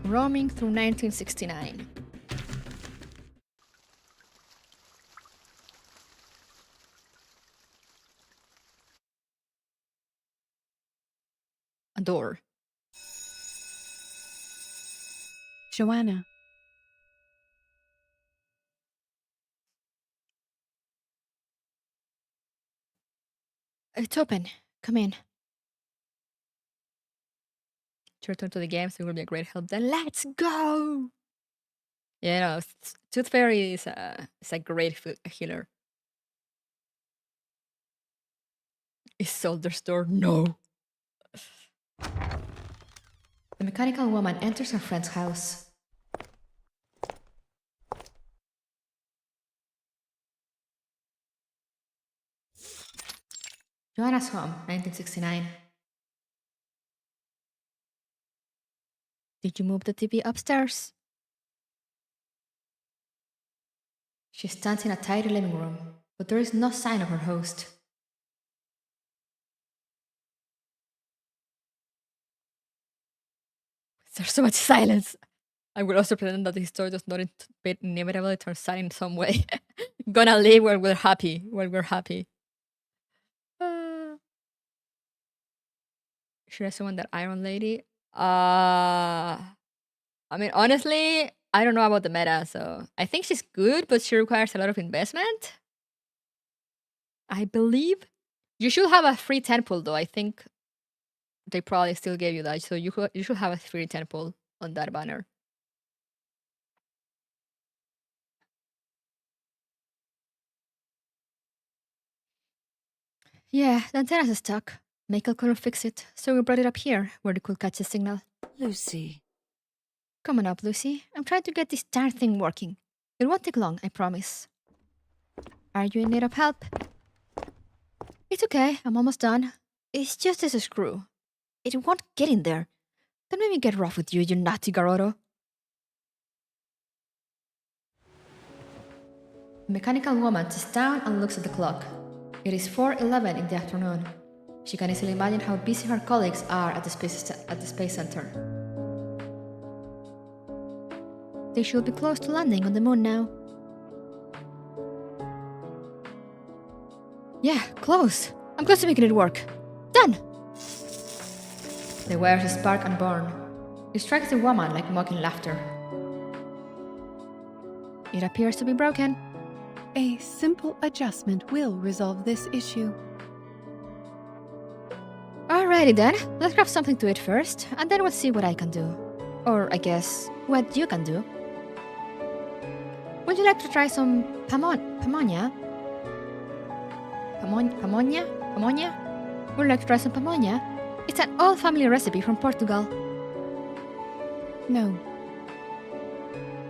Roaming through 1969. A door. Joanna. It's open. Come in. To return to the game, so it will be a great help. Then let's go! Yeah, no, Tooth Fairy is a great healer. Is Solder's door? No. The mechanical woman enters her friend's house. Joanna's home, 1969. Did you move the TV upstairs? She stands in a tidy living room, but there is no sign of her host. There's so much silence. I will also pretend that the story does not inevitably turn sad in some way. Gonna leave while we're happy. Should I summon that Iron Lady? I mean, honestly, I don't know about the meta, so I think she's good, but she requires a lot of investment. I believe. You should have a free temple, though. I think they probably still gave you that, so you should have a free temple on that banner. Yeah, the antenna's stuck. Michael couldn't fix it, so we brought it up here, where they could catch a signal. Lucy. Come on up, Lucy. I'm trying to get this darn thing working. It won't take long, I promise. Are you in need of help? It's okay, I'm almost done. It's just this screw. It won't get in there. Don't make me get rough with you, you naughty garrote. The mechanical woman sits down and looks at the clock. It is 4:11 in the afternoon. She can easily imagine how busy her colleagues are at the space center. They should be close to landing on the moon now. Yeah, close. I'm close to making it work. Done! The wires spark and burn. It strikes the woman like mocking laughter. It appears to be broken. A simple adjustment will resolve this issue. Alrighty then, let's grab something to eat first, and then we'll see what I can do. Or, I guess, what you can do. Would you like to try some pamonha? Pamonha? Would you like to try some pamonha? It's an old family recipe from Portugal. No.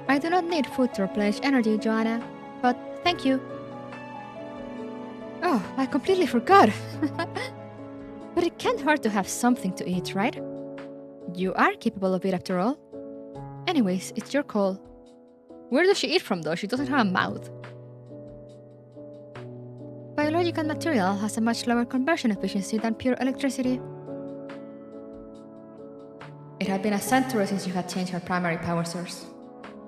I do not need food to replenish energy, Joanna, but thank you. Oh, I completely forgot. But it can't hurt to have something to eat, right? You are capable of it after all. Anyways, it's your call. Where does she eat from though? She doesn't have a mouth. Biological material has a much lower conversion efficiency than pure electricity. It had been a century since you had changed her primary power source.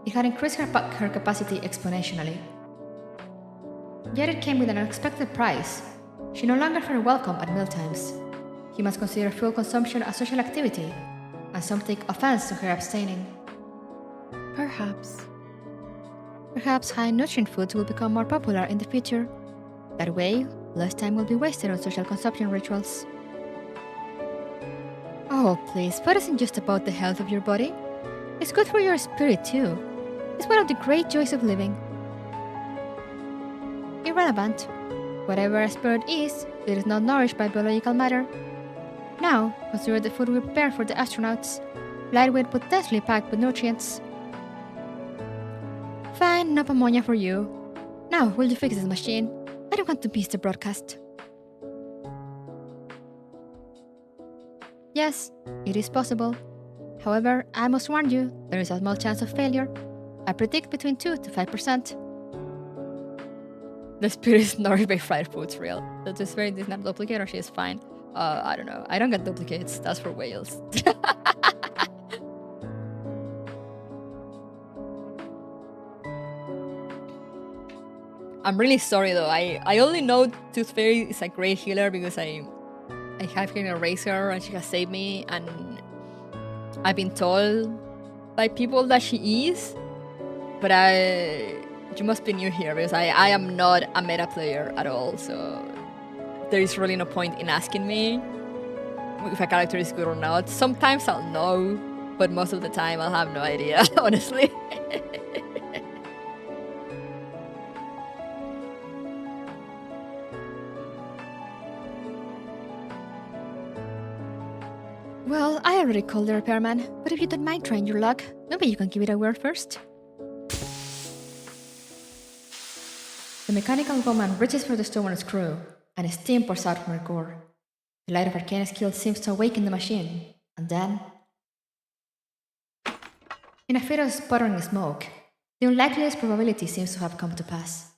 It had increased her capacity exponentially. Yet it came with an unexpected price. She no longer felt welcome at mealtimes. You must consider fuel consumption a social activity, and some take offense to her abstaining. Perhaps. Perhaps high-nutrient foods will become more popular in the future. That way, less time will be wasted on social consumption rituals. Oh, please, food isn't just about the health of your body. It's good for your spirit, too. It's one of the great joys of living. irrelevant. Whatever a spirit is, it is not nourished by biological matter. Now, consider the food we prepare for the astronauts. Lightweight, potentially packed with nutrients. Fine, no ammonia for you. Now, will you fix this machine? I don't want to miss the broadcast. Yes, it is possible. However, I must warn you, there is a small chance of failure. I predict between 2 to 5%. The spirit is nourished by fried foods, real. That the spirit is not a duplicate or she is fine. I don't know. I don't get duplicates. That's for whales. I'm really sorry though. I only know Tooth Fairy is a great healer because I have been a racer and she has saved me, and I've been told by people that she is, but you must be new here because I am not a meta player at all, so there is really no point in asking me if a character is good or not. Sometimes I'll know, but most of the time I'll have no idea, honestly. Well, I already called the repairman, but if you don't mind trying your luck, maybe you can give it a whirl first. The mechanical woman reaches for the stone screw, and steam pours out from her core. The light of arcane skill seems to awaken the machine, and then... in a fit of sputtering smoke, the unlikeliest probability seems to have come to pass.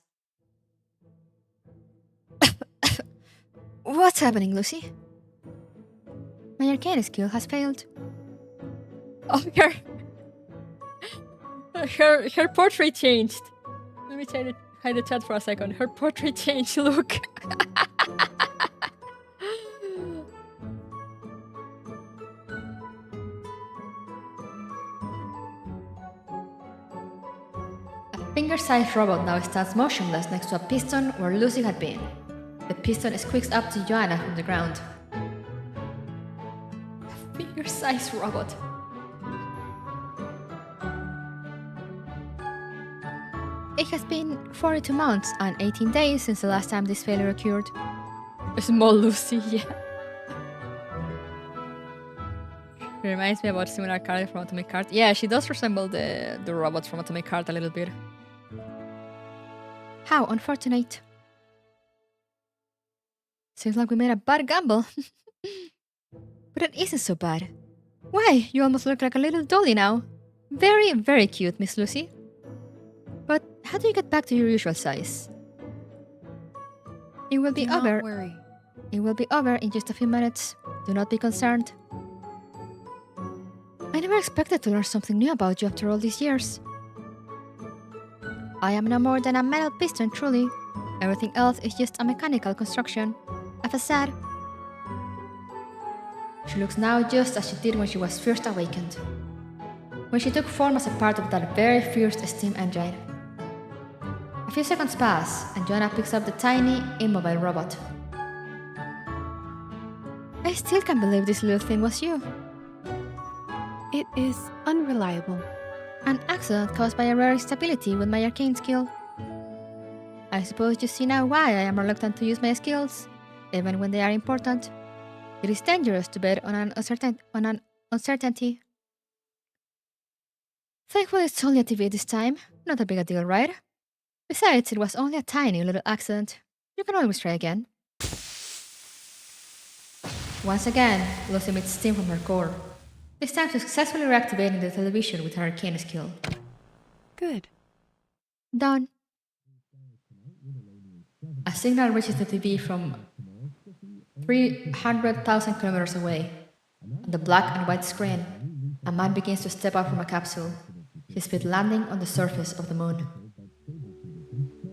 What's happening, Lucy? My arcane skill has failed. Oh, her portrait changed. Let me try to hide the chat for a second. Her portrait changed, look. A finger-sized robot now stands motionless next to a piston where Lucy had been. The piston squeaks up to Joanna from the ground. A finger-sized robot. It has been 42 months and 18 days since the last time this failure occurred. A small Lucy, yeah. It reminds me about similar character from Atomic Heart. Yeah, she does resemble the robots from Atomic Heart a little bit. How unfortunate. Seems like we made a bad gamble. But it isn't so bad. Why, you almost look like a little dolly now. Very, very cute, Miss Lucy. But how do you get back to your usual size? It will be over. Don't worry. It will be over in just a few minutes. Do not be concerned. I never expected to learn something new about you after all these years. I am no more than a metal piston, truly. Everything else is just a mechanical construction. A facade. She looks now just as she did when she was first awakened. When she took form as a part of that very fierce steam engine. A few seconds pass, and Jonah picks up the tiny, immobile robot. I still can't believe this little thing was you. It is unreliable. An accident caused by a rare instability with my arcane skill. I suppose you see now why I am reluctant to use my skills, even when they are important. It is dangerous to bet on an uncertainty. Thankfully it's only a TV this time, not a big a deal, right? Besides, it was only a tiny little accident. You can always try again. Once again, Lucy emits steam from her core. This time successfully reactivating the television with her arcane skill. Good. Done. A signal reaches the TV from 300,000 kilometers away. On the black and white screen, a man begins to step out from a capsule, his feet landing on the surface of the moon.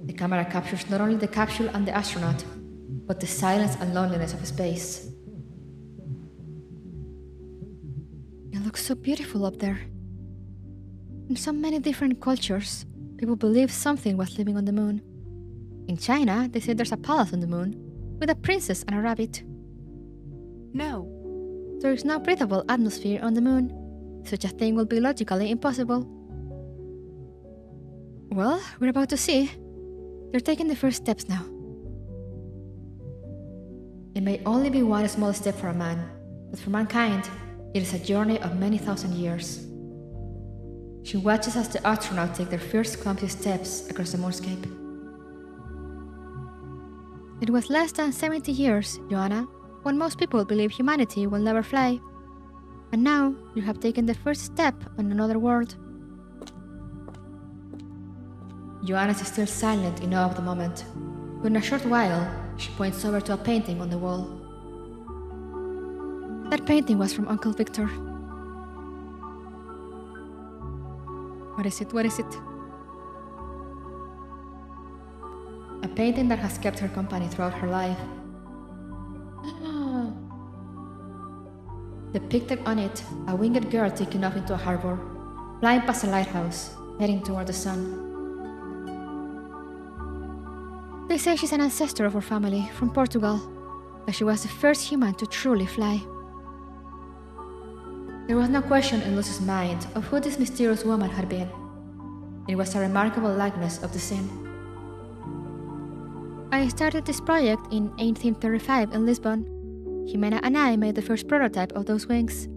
The camera captures not only the capsule and the astronaut, but the silence and loneliness of space. It looks so beautiful up there. In so many different cultures, people believe something was living on the moon. In China, they say there's a palace on the moon, with a princess and a rabbit. No. There is no breathable atmosphere on the moon. Such a thing will be logically impossible. Well, we're about to see. You're taking the first steps now. It may only be one small step for a man, but for mankind, it is a journey of many thousand years. She watches as the astronauts take their first clumsy steps across the moonscape. It was less than 70 years, Joanna, when most people believe humanity will never fly. And now you have taken the first step on another world. Joanna is still silent in awe of the moment, but in a short while, she points over to a painting on the wall. That painting was from Uncle Victor. What is it? What is it? A painting that has kept her company throughout her life. Depicted on it, a winged girl taking off into a harbor, flying past a lighthouse, heading toward the sun. They say she's an ancestor of our family from Portugal, that she was the first human to truly fly. There was no question in Lucy's mind of who this mysterious woman had been. It was a remarkable likeness of the scene. I started this project in 1835 in Lisbon. Jimena and I made the first prototype of those wings.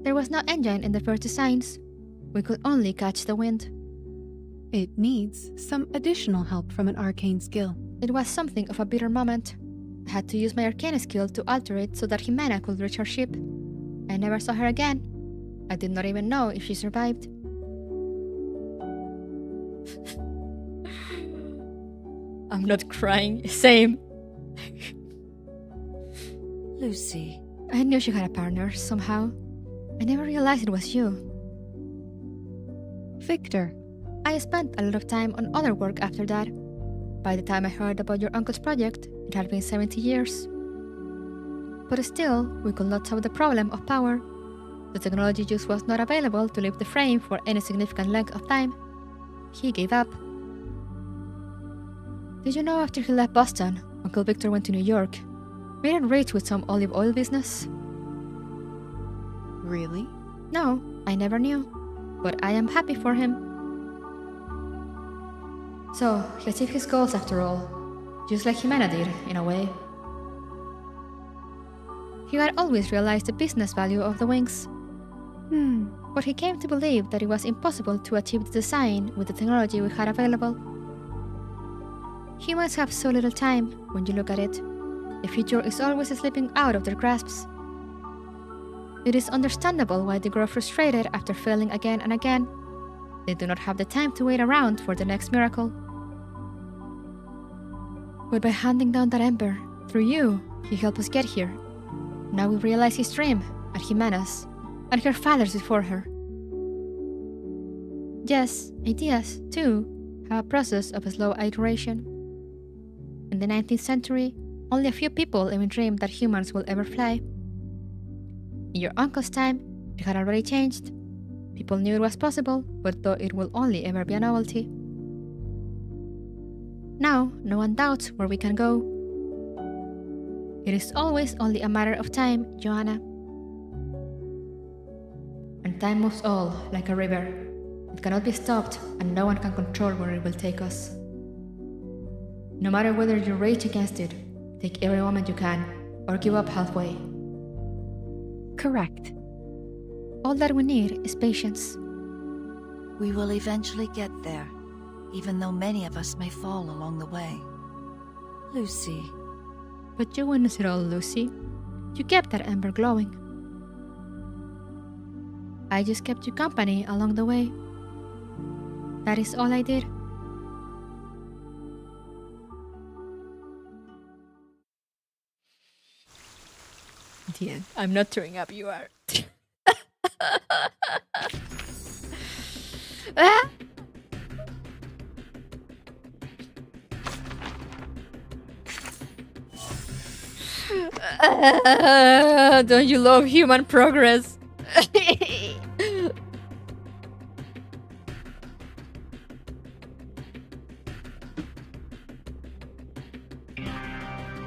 There was no engine in the first designs. We could only catch the wind. It needs some additional help from an arcane skill. It was something of a bitter moment. I had to use my arcane skill to alter it so that Jimena could reach her ship. I never saw her again. I did not even know if she survived. I'm not crying. Same. Lucy. I knew she had a partner, somehow. I never realized it was you. Victor. I spent a lot of time on other work after that. By the time I heard about your uncle's project, it had been 70 years. But still, we could not solve the problem of power. The technology used was not available to leave the frame for any significant length of time. He gave up. Did you know after he left Boston, Uncle Victor went to New York, made it rich with some olive oil business? Really? No, I never knew. But I am happy for him. So, he achieved his goals after all, just like Jimena did, in a way. He had always realized the business value of the wings. But he came to believe that it was impossible to achieve the design with the technology we had available. Humans have so little time, when you look at it. The future is always slipping out of their grasps. It is understandable why they grow frustrated after failing again and again. They do not have the time to wait around for the next miracle. But by handing down that ember, through you, he helped us get here. Now we realize his dream, and Jimena's, and her father's before her. Yes, ideas, too, have a process of slow iteration. In the 19th century, only a few people even dreamed that humans will ever fly. In your uncle's time, it had already changed. People knew it was possible, but thought it will only ever be a novelty. Now, no one doubts where we can go. It is always only a matter of time, Joanna. And time moves all like a river. It cannot be stopped, and no one can control where it will take us. No matter whether you rage against it, take every moment you can, or give up halfway. Correct. All that we need is patience. We will eventually get there, even though many of us may fall along the way. Lucy. But you witnessed it all, Lucy. You kept that ember glowing. I just kept you company along the way. That is all I did. The end. I'm not tearing up, you are. Ah! Don't you love human progress?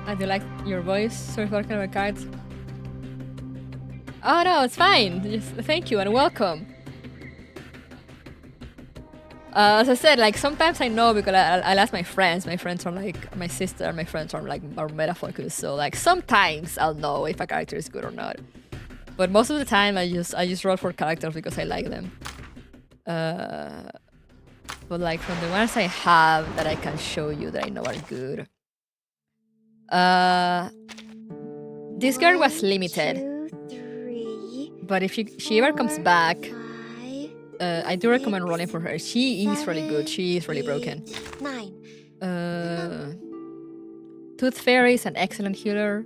I do like your voice. Sorry for my cards. Oh no, it's fine. Just thank you and welcome. As I said, like sometimes I know because I'll ask my friends. My friends are like my sister. My friends are like are meta focused. So like sometimes I'll know if a character is good or not. But most of the time I just roll for characters because I like them. But like from the ones I have that I can show you that I know are good. This girl was limited. 1, 2, 3, But if she ever comes back, 5, I do recommend rolling for her. She is really good. She is really broken. 9. Tooth Fairy is an excellent healer.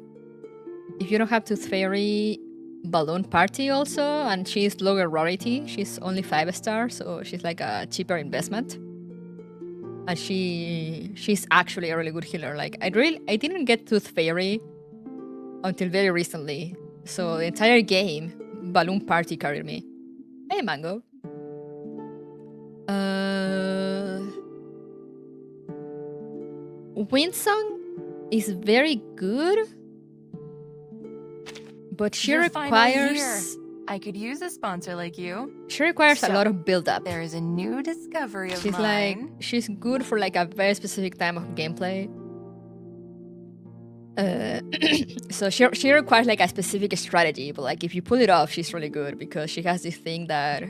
If you don't have Tooth Fairy, Balloon Party also, and she's lower rarity. She's only 5 stars, so she's like a cheaper investment. And she's actually a really good healer. Like I didn't get Tooth Fairy until very recently. So the entire game, Balloon Party carried me. Hey, Mango. Windsong is very good, but she You're finally here. requires I could use a sponsor like you. she requires a So, lot of build up. There is a new discovery of She's mine. like she's good for like a very specific time of gameplay. So she requires like a specific strategy, but like if you pull it off, she's really good because she has this thing that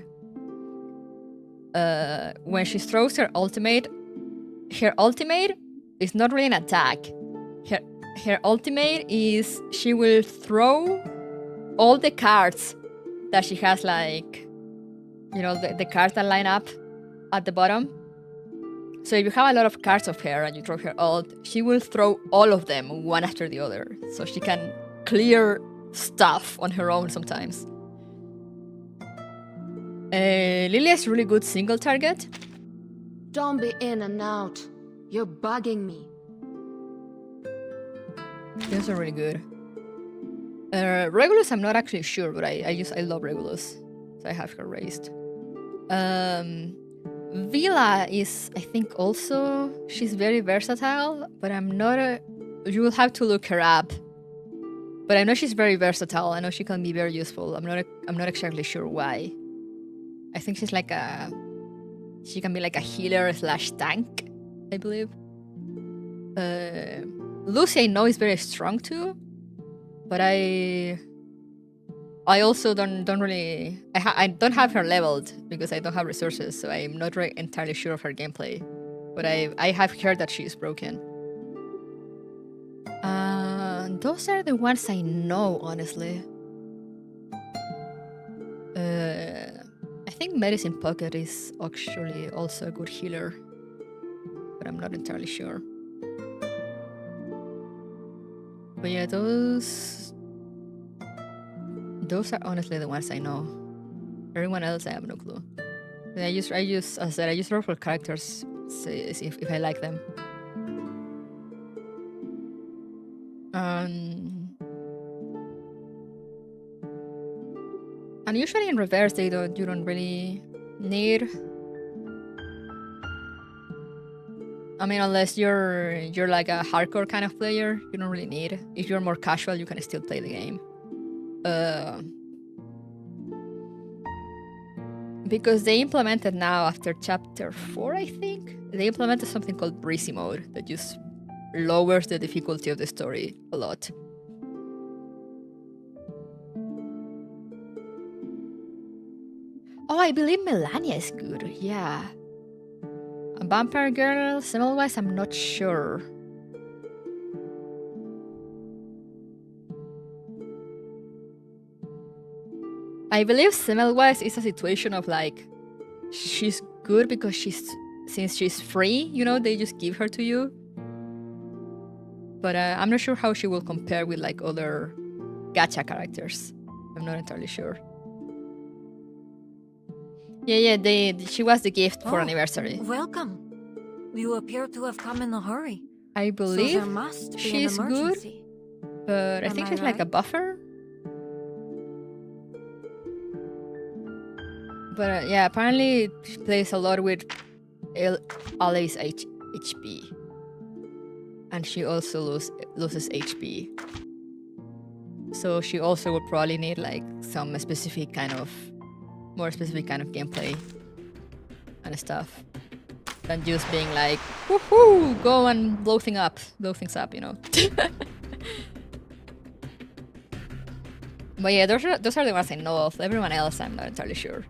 when she throws her ultimate is not really an attack. Her ultimate is she will throw all the cards that she has, like, you know, the cards that line up at the bottom. So if you have a lot of cards of her and you throw her ult, she will throw all of them one after the other. So she can clear stuff on her own sometimes. Lilia is really good single target. Don't be in and out. You're bugging me. Those are really good. Regulus, I'm not actually sure, but I love Regulus, so I have her raised. Vila is, I think, also she's very versatile, but I'm not. You will have to look her up. But I know she's very versatile. I know she can be very useful. I'm not exactly sure why. I think she's like she can be like a healer / tank, I believe. Lucy, I know, is very strong too, but I also don't really. I don't have her leveled because I don't have resources, so I'm not entirely sure of her gameplay. But I have heard that she is broken. Those are the ones I know, honestly. I think Medicine Pocket is actually also a good healer, but I'm not entirely sure. But yeah, those are honestly the ones I know. Everyone else, I have no clue. And I just roll for characters, see if I like them. And usually in reverse, you don't really need. I mean, unless you're like a hardcore kind of player, you don't really need. If you're more casual, you can still play the game. Because they implemented now after chapter 4, I think, they implemented something called breezy mode that just lowers the difficulty of the story a lot. Oh, I believe Melania is good, yeah. A Vampire Girl, Semmelweis, I'm not sure. I believe Semmelweis is a situation of like, she's good because since she's free, you know, they just give her to you. But I'm not sure how she will compare with like other gacha characters. I'm not entirely sure. Yeah, she was the gift for anniversary. Welcome. You appear to have come in a hurry. I believe so there must be she's an good, emergency. but I Am think I she's like a right? buffer. But yeah, apparently she plays a lot with Ali's HP. And she also loses HP. So she also would probably need like some more specific kind of gameplay and stuff. than just being like, woohoo, go and blow things up, you know. But yeah, those are the ones I know of. Everyone else, I'm not entirely sure.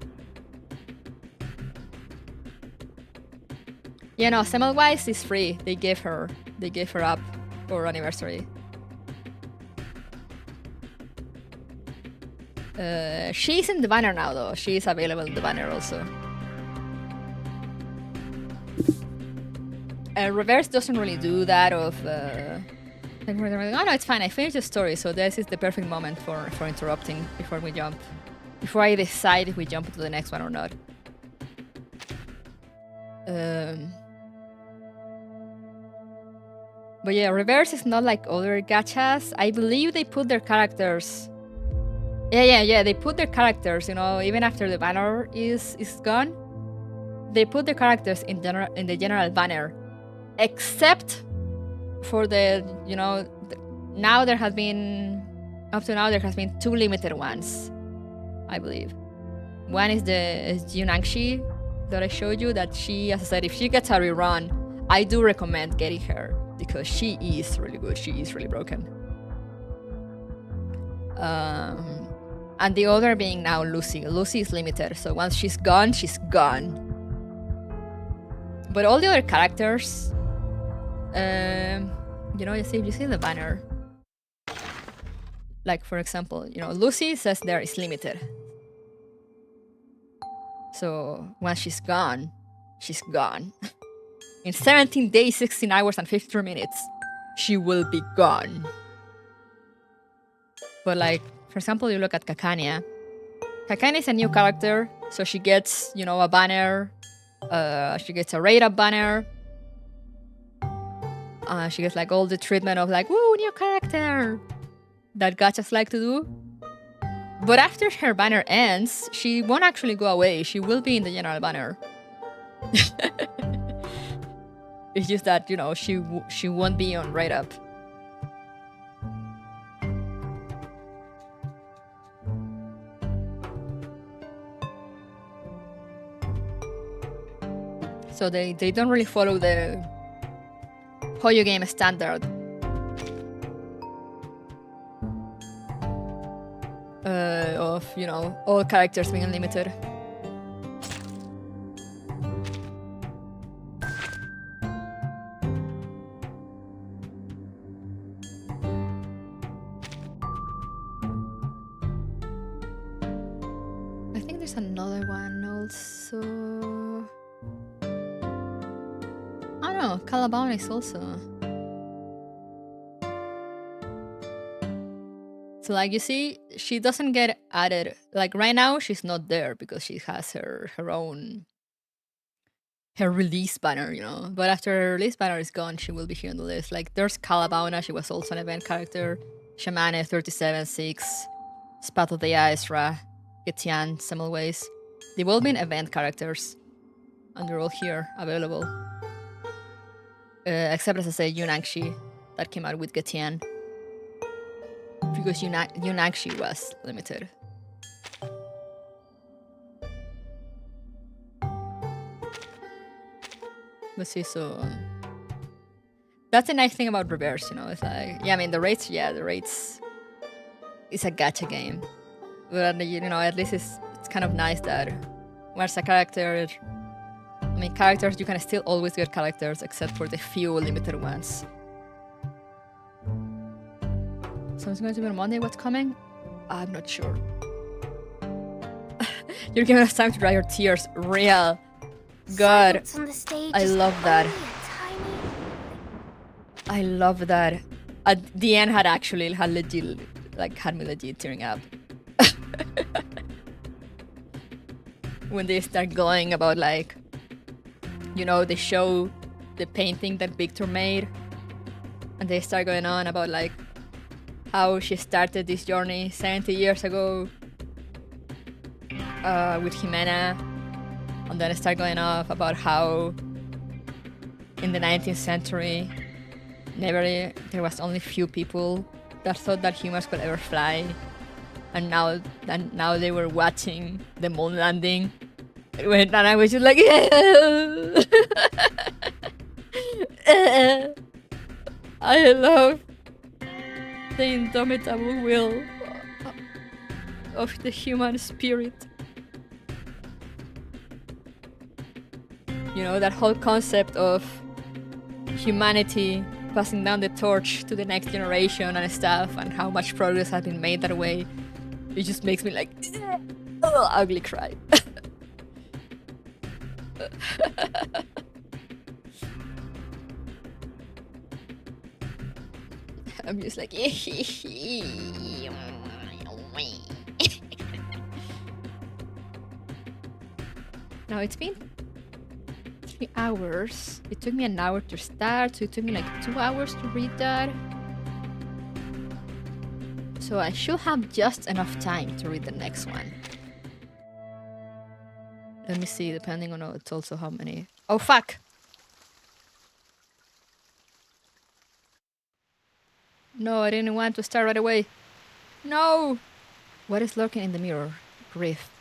Yeah, no, Semmelweis is free. They gave her up for anniversary. She's in the banner now, though. She's available in the banner also. Reverse doesn't really do that of... oh no, it's fine. I finished the story, so this is the perfect moment for interrupting before we jump. Before I decide if we jump into the next one or not. But yeah, Reverse is not like other gachas. I believe they put their characters... Yeah, they put their characters, you know, even after the banner is gone. They put their characters in the general banner. Except for the, you know, now there has been... Up to now there has been 2 limited ones, I believe. One is the Yunangshi that I showed you, that she, as I said, if she gets a rerun, I do recommend getting her, because she is really good, she is really broken. And the other being now Lucy. Lucy is limited, so once she's gone, she's gone. But all the other characters, you know, you see the banner. Like, for example, you know, Lucy says there is limited. So once she's gone, she's gone. In 17 days, 16 hours, and 53 minutes, she will be gone. But like, for example, you look at Kakania. Kakania is a new character, so she gets, you know, a banner. She gets a rate-up banner. She gets like all the treatment of like, woo, new character, that gachas like to do. But after her banner ends, she won't actually go away. She will be in the general banner. It's just that, you know, she won't be on rate-up. So they don't really follow the Hoyo game standard of, you know, all characters being unlimited. I think there's another one also. Oh no, Calabawn is also. So like you see, she doesn't get added. Like right now, she's not there because she has her release banner, you know. But after her release banner is gone, she will be here on the list. Like there's Calabauna, she was also an event character. Shamane 37-6, Spat of the Aesra, Getian, Semmelweis. They've all been event characters. And they're all here, available. Except, as I say, Yunangshi, that came out with Getian. Because Yunangshi was limited. Let's see, so... That's the nice thing about Reverse, you know, it's like... Yeah, I mean, the rates... It's a gacha game. But, you know, at least it's kind of nice that... Once a character... I mean, characters, you can still always get characters, except for the few limited ones. So it's going to be on Monday, what's coming? I'm not sure. You're giving us time to dry your tears. Real. God. I love that. I love that. At the end had legit, like, had me legit tearing up. When they start going about, like, you know, they show the painting that Victor made. And they start going on about, like, how she started this journey 70 years ago with Jimena, and then start going off about how in the 19th century there was only few people that thought that humans could ever fly, and now they were watching the moon landing, And I was just like, I love the indomitable will of the human spirit. You know, that whole concept of humanity passing down the torch to the next generation and stuff, and how much progress has been made that way. It just makes me like, ugly cry. I'm just like, now it's been 3 hours. It took me an hour to start, so it took me like 2 hours to read that. So I should have just enough time to read the next one. Let me see, depending on it's also how many. Oh fuck! No, I didn't want to start right away. No! What is lurking in the mirror? Grief.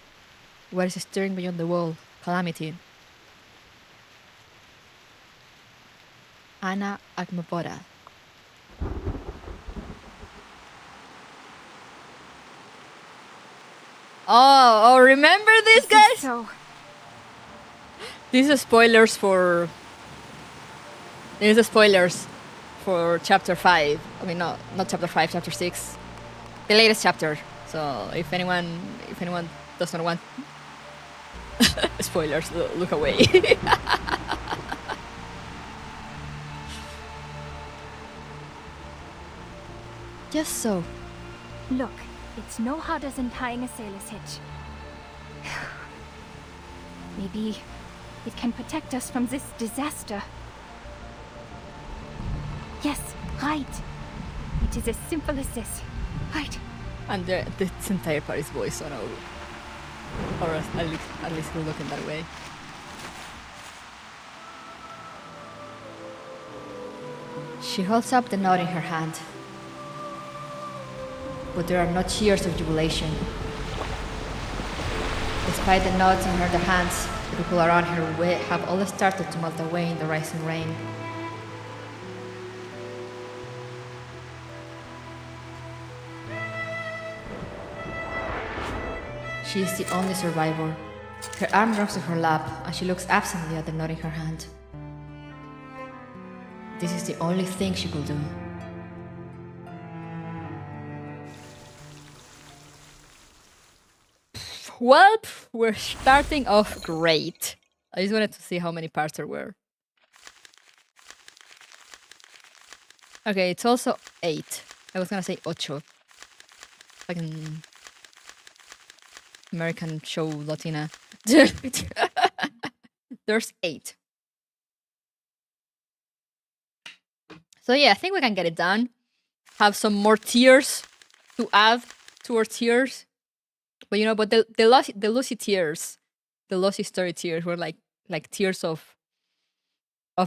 What is staring beyond the wall? Calamity. IMAIbots. Oh, remember this, guys? These are spoilers for... These are spoilers for chapter 5. I mean, not chapter 5, chapter 6. The latest chapter. So if anyone doesn't want spoilers, look away. Just so. Look, it's no harder than tying a sailor's hitch. Maybe it can protect us from this disaster. Yes, right. It is as simple as this. Right. And this entire part is voice on all. Or at least looking that way. She holds up the note in her hand. But there are no tears of jubilation. Despite the notes in her other hands, the people around her way have all started to melt away in the rising rain. She is the only survivor. Her arm drops to her lap, and she looks absently at the note in her hand. This is the only thing she could do. Well, we're starting off great. I just wanted to see how many parts there were. Okay, it's also 8. I was gonna say ocho. Like an American show, Latina. There's 8. So yeah, I think we can get it done. Have some more tiers to add to our tiers. But you know, but the Lucy tears, the Lucy story tears were like tears of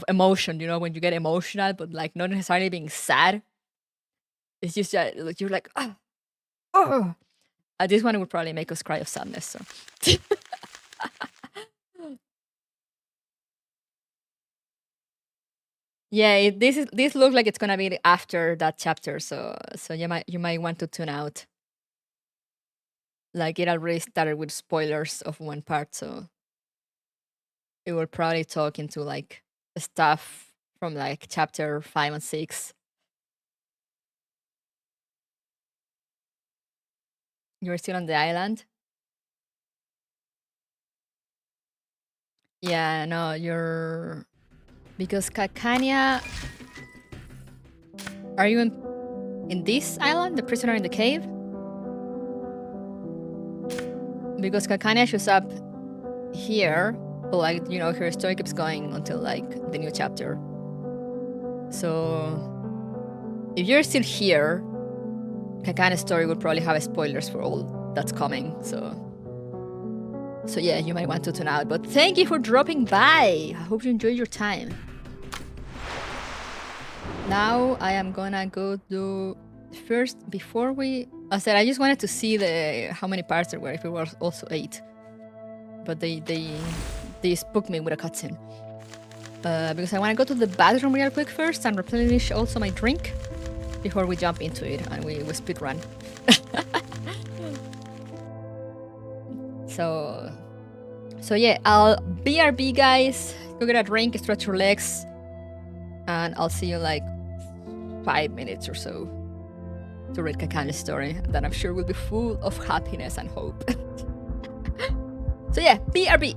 emotion, you know, when you get emotional, but like not necessarily being sad. It's just like you're like, oh. This one would probably make us cry of sadness. So. Yeah, this looks like it's gonna be after that chapter, so you might want to tune out. Like it already started with spoilers of one part, so it will probably talk into like stuff from like chapter 5 and 6. You're still on the island? Yeah, no, you're... Because Calcania... Are you in this island? The prisoner in the cave? Because Calcania shows up here, but like, you know, her story keeps going until like the new chapter. So if you're still here, Calcania's story will probably have spoilers for all that's coming, so yeah, you might want to tune out. But thank you for dropping by. I hope you enjoyed your time. Now I am gonna go do first before we... I said I just wanted to see how many parts there were, if it was also 8. but they spooked me with a cutscene. Because I want to go to the bathroom real quick first and replenish also my drink before we jump into it and we speed run. So yeah, I'll BRB, guys. Go get a drink, stretch your legs, and I'll see you in like 5 minutes or so to read Kakani's story that I'm sure will be full of happiness and hope. So yeah, BRB.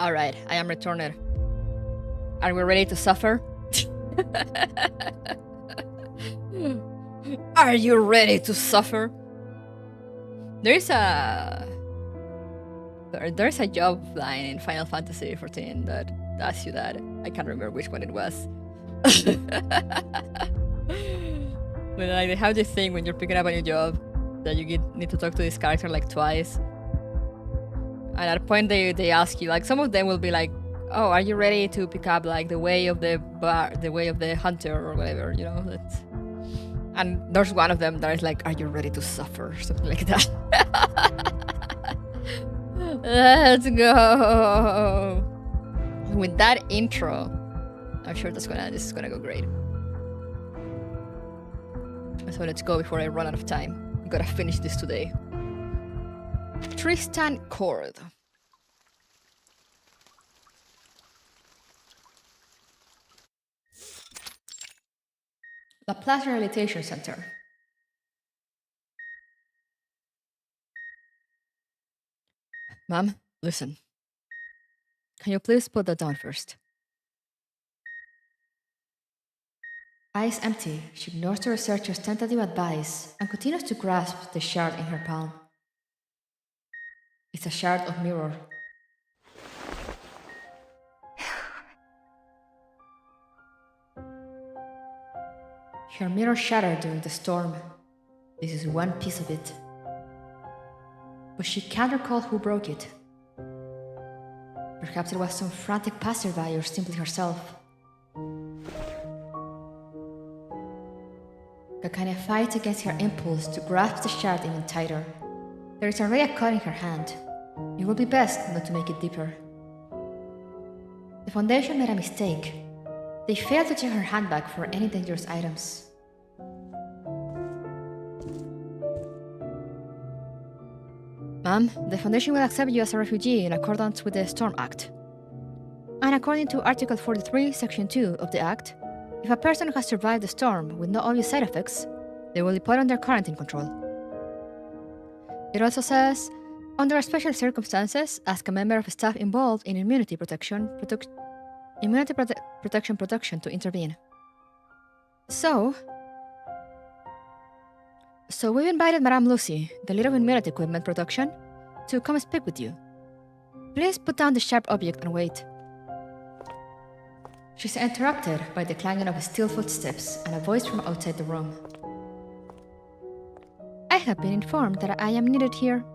Alright, I am returned. Are we ready to suffer? Are you ready to suffer? There's a job line in Final Fantasy XIV that asks you that. I can't remember which one it was. But like they have this thing when you're picking up a new job that you need to talk to this character like twice. And at a point they ask you, like some of them will be like, oh, are you ready to pick up like the way of the hunter or whatever, you know? And there's one of them that is like, are you ready to suffer? Something like that. Let's go. With that intro, I'm sure this is gonna go great. So let's go before I run out of time. I gotta finish this today. Tristan Cord. La Place Rehabilitation Center. Mom, listen. Can you please put that down first? Eyes empty, she ignores the researcher's tentative advice and continues to grasp the shard in her palm. It's a shard of mirror. Her mirror shattered during the storm. This is one piece of it. But she can't recall who broke it. Perhaps it was some frantic passerby or simply herself. Gachas fights against her impulse to grasp the shard even tighter. There is already a cut in her hand. It would be best not to make it deeper. The Foundation made a mistake. They failed to check her handbag for any dangerous items. Ma'am, the Foundation will accept you as a refugee in accordance with the Storm Act. And according to Article 43, Section 2 of the Act, if a person has survived the storm with no obvious side effects, they will be put under quarantine control. It also says, under special circumstances, ask a member of staff involved in immunity protection to intervene. So we've invited Madame Lucy, the leader of immunity equipment production, to come speak with you. Please put down the sharp object and wait. She's interrupted by the clanging of steel footsteps and a voice from outside the room. I have been informed that I am needed here.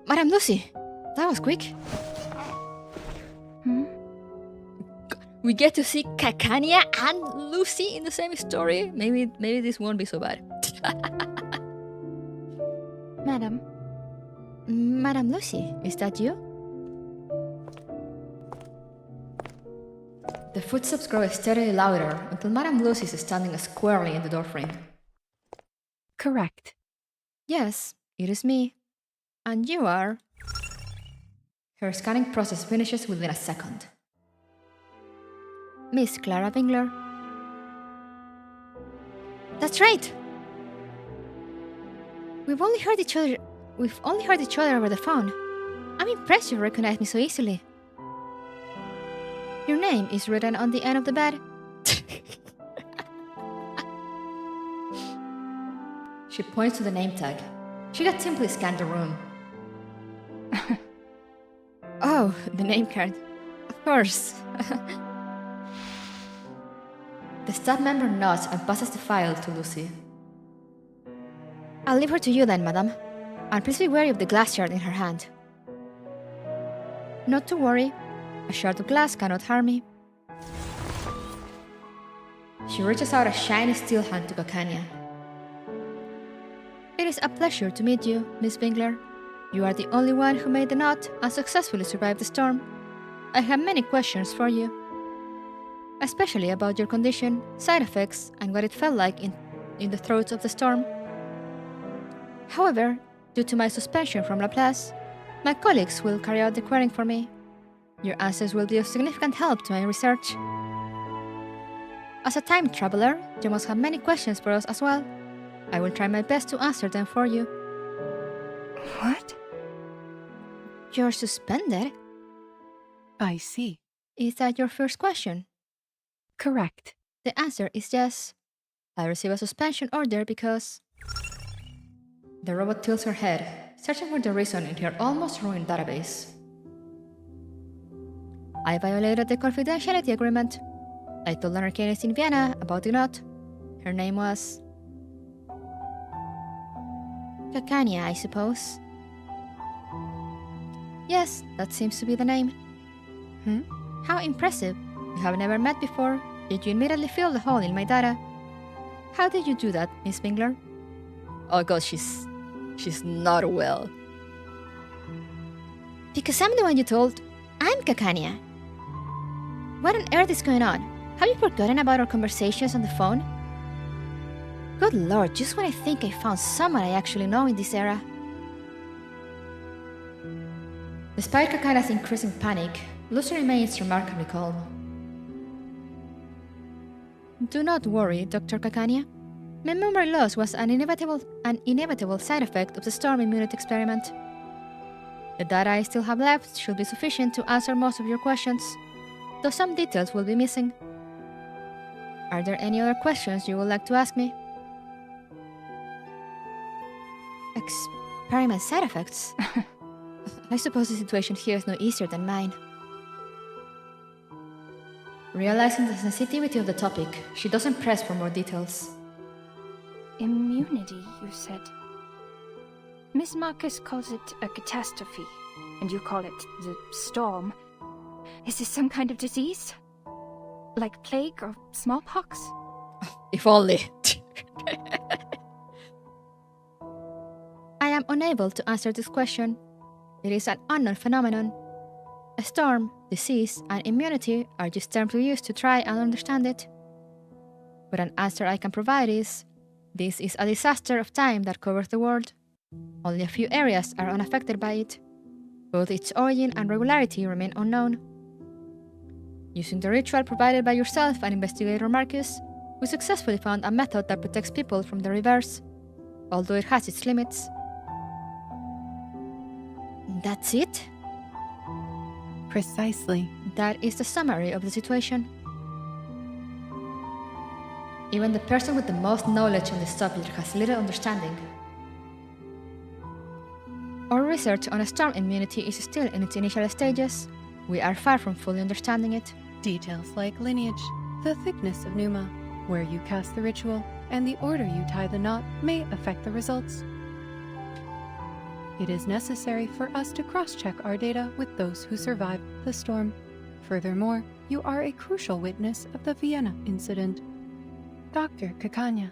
Madame Lucy, that was quick. We get to see Kakania and Lucy in the same story. Maybe this won't be so bad. Madame Lucy, is that you? The footsteps grow steadily louder until Madame Lucy is standing squarely in the doorframe. Correct. Yes, it is me. And you are... Her scanning process finishes within a second. Miss Clara Bingler. That's right! We've only heard each other over the phone. I'm impressed you recognize me so easily. Your name is written on the end of the bed. She points to the name tag. She had simply scanned the room. Oh, the name card. Of course. The staff member nods and passes the file to Lucy. I'll leave her to you then, madam. And please be wary of the glass shard in her hand. Not to worry. A shard of glass cannot harm me. She reaches out a shiny steel hand to Gachas. It is a pleasure to meet you, Miss Bingler. You are the only one who made the knot and successfully survived the storm. I have many questions for you, especially about your condition, side effects, and what it felt like in the throes of the storm. However, due to my suspension from La Place, my colleagues will carry out the querying for me. Your answers will be of significant help to my research. As a time traveler, you must have many questions for us as well. I will try my best to answer them for you. What? You're suspended? I see. Is that your first question? Correct. The answer is yes. I received a suspension order because... The robot tilts her head, searching for the reason in her almost ruined database. I violated the confidentiality agreement. I told an arcanist in Vienna about the knot. Her name was... Cacania, I suppose. Yes, that seems to be the name. How impressive. We have never met before, yet you immediately filled the hole in my data. How did you do that, Miss Winkler? Oh god, she's not well. Because I'm the one you told. I'm Cacania. What on earth is going on? Have you forgotten about our conversations on the phone? Good lord, just when I think I found someone I actually know in this era. Despite Cacania's increasing panic, Lucy remains remarkably calm. Do not worry, Dr. Cacania. My memory loss was an inevitable side effect of the storm immunity experiment. The data I still have left should be sufficient to answer most of your questions, though some details will be missing. Are there any other questions you would like to ask me? Experiment side effects? I suppose the situation here is no easier than mine. Realizing the sensitivity of the topic, she doesn't press for more details. Immunity, you said. Miss Marcus calls it a catastrophe, and you call it the storm. Is this some kind of disease? Like plague or smallpox? If only. I am unable to answer this question. It is an unknown phenomenon. A storm, disease, and immunity are just terms we use to try and understand it. But an answer I can provide is, this is a disaster of time that covers the world. Only a few areas are unaffected by it. Both its origin and regularity remain unknown. Using the ritual provided by yourself and investigator Marcus, we successfully found a method that protects people from the reverse, although it has its limits. That's it? Precisely. That is the summary of the situation. Even the person with the most knowledge on this subject has little understanding. Our research on storm immunity is still in its initial stages. We are far from fully understanding it. Details like lineage, the thickness of pneuma, where you cast the ritual, and the order you tie the knot may affect the results. It is necessary for us to cross-check our data with those who survived the storm. Furthermore, you are a crucial witness of the Vienna incident. Dr. Cacania.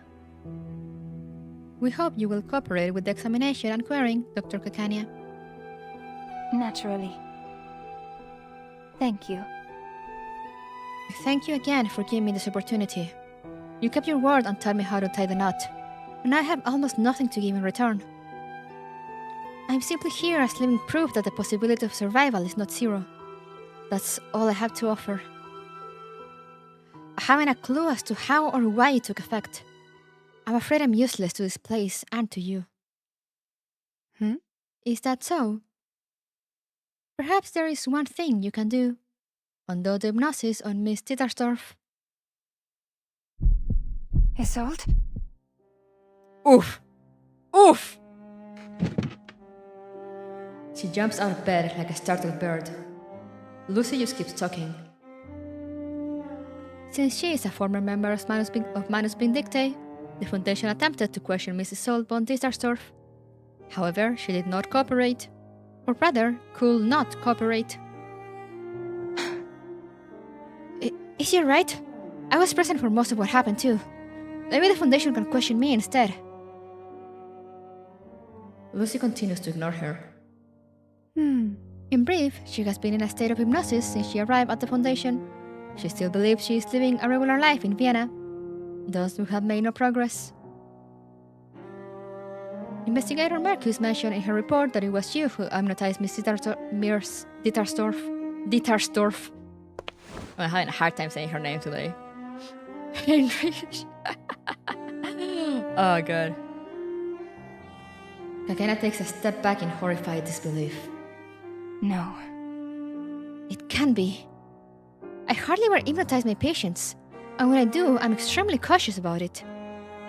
We hope you will cooperate with the examination and querying, Dr. Cacania. Naturally. Thank you. Thank you again for giving me this opportunity. You kept your word and taught me how to tie the knot, and I have almost nothing to give in return. I'm simply here as living proof that the possibility of survival is not zero. That's all I have to offer. I haven't a clue as to how or why it took effect. I'm afraid I'm useless to this place and to you. Is that so? Perhaps there is one thing you can do. Undo the hypnosis on Miss Tittersdorf. Isolde? Oof! Oof! She jumps out of bed like a startled bird. Lucy just keeps talking. Since she is a former member of Manus Vindictae, the Foundation attempted to question Mrs. Isolde von Tittersdorf. However, she did not cooperate. Or rather, could not cooperate. Is she right? I was present for most of what happened too. Maybe the Foundation can question me instead. Lucy continues to ignore her. In brief, she has been in a state of hypnosis since she arrived at the Foundation. She still believes she is living a regular life in Vienna. Thus, we have made no progress. Investigator Marcus mentioned in her report that it was you who hypnotized Miss Dittersdorf. I'm having a hard time saying her name today. Oh god. Kakena takes a step back in horrified disbelief. No. It Can't be. I hardly ever hypnotize my patients, and when I do, I'm extremely cautious about it.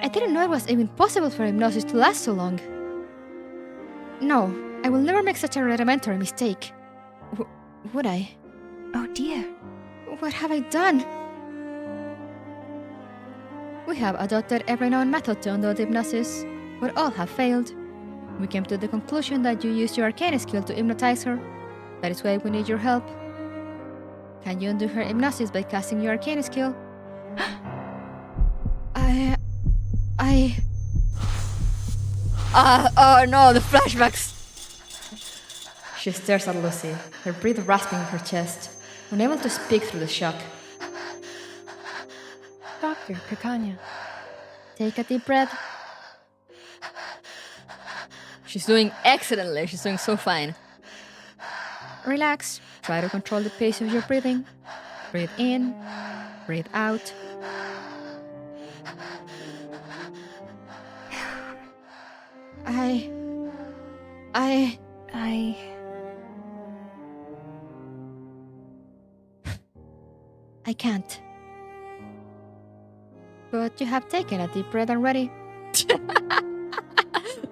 I didn't know it was even possible for hypnosis to last so long. No, I will never make such a rudimentary mistake. Would I? Oh dear. What have I done? We have adopted every known method to undo hypnosis, but all have failed. We came to the conclusion that you used your arcane skill to hypnotize her. That is why we need your help. Can you undo her hypnosis by casting your arcane skill? Oh no, the flashbacks! She stares at Lucy, her breath rasping in her chest, unable to speak through the shock. Dr. Kakanya. Take a deep breath. She's doing excellently, she's doing so fine. Relax. Try to control the pace of your breathing. Breathe in, breathe out. I can't. But you have taken a deep breath already.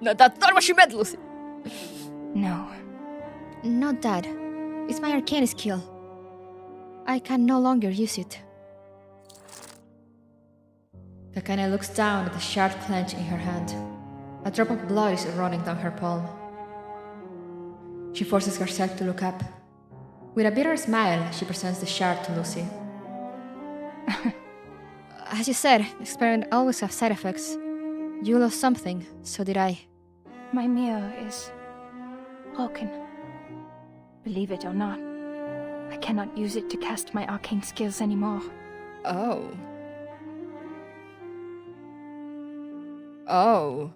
No, that's not what she meant, Lucy. No. Not that. It's my arcane skill. I can no longer use it. Kakane looks down at the sharp clench in her hand. A drop of blood is running down her palm. She forces herself to look up. With a bitter smile, she presents the shard to Lucy. As you said, experiments always have side effects. You lost something, so did I. My mirror is broken. Believe it or not, I cannot use it to cast my arcane skills anymore. Oh. Oh.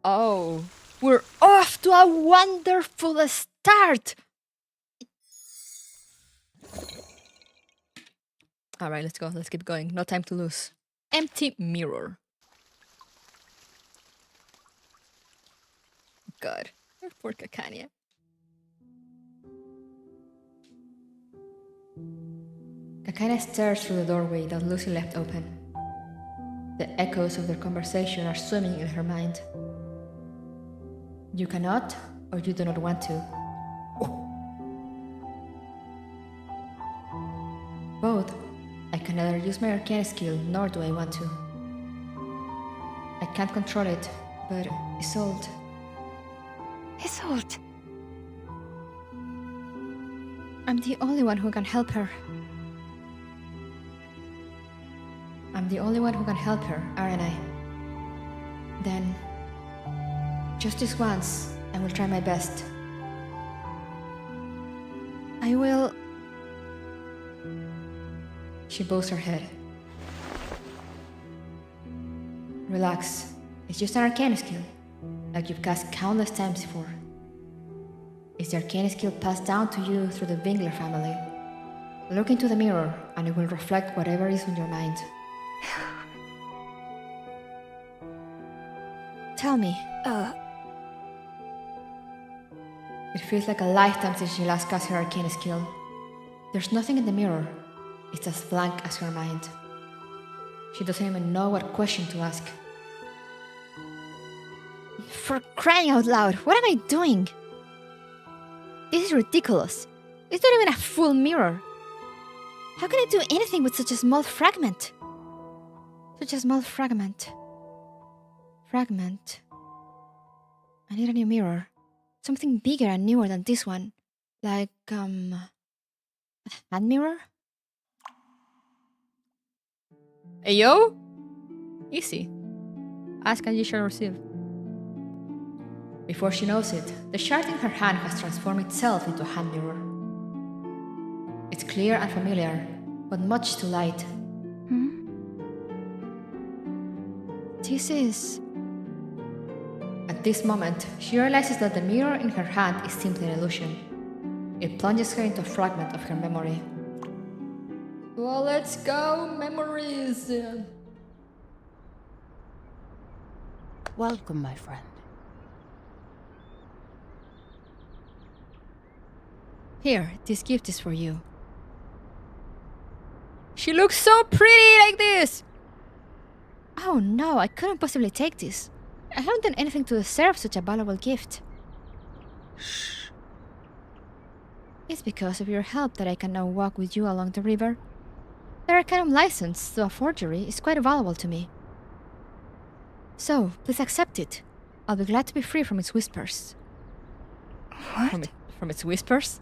Oh. We're off to a wonderful start! Alright, let's go. Let's keep going. No time to lose. Empty mirror. God. Poor Kakanya. Kakane stares through the doorway that Lucy left open. The echoes of their conversation are swimming in her mind. You cannot, or you do not want to. Both. I can neither use my arcane skill, nor do I want to. I can't control it, but Isolde. Isolde! I'm the only one who can help her. I'm the only one who can help her, aren't I? Then, just this once, I will try my best. I will... She bows her head. Relax. It's just an arcane skill, like you've cast countless times before. It's the arcane skill passed down to you through the Winkler family. Look into the mirror, and it will reflect whatever is on your mind. Tell me. It feels like a lifetime since she last cast her arcane skill. There's nothing in the mirror. It's as blank as her mind. She doesn't even know what question to ask. For crying out loud, what am I doing? This is ridiculous. It's not even a full mirror. How can I do anything with such a small fragment? Such a small fragment. Fragment. I need a new mirror. Something bigger and newer than this one. Like, a hand mirror? Ayo? Easy. Ask and you shall receive. Before she knows it, the shard in her hand has transformed itself into a hand mirror. It's clear and familiar, but much too light. This is... At this moment, she realizes that the mirror in her hand is simply an illusion. It plunges her into a fragment of her memory. Well, let's go, memories! Welcome, my friend. Here, this gift is for you. She looks so pretty like this! Oh no, I couldn't possibly take this. I haven't done anything to deserve such a valuable gift. Shh. It's because of your help that I can now walk with you along the river. The Arcanum license to a forgery is quite valuable to me. So, please accept it. I'll be glad to be free from its whispers. What? From its whispers?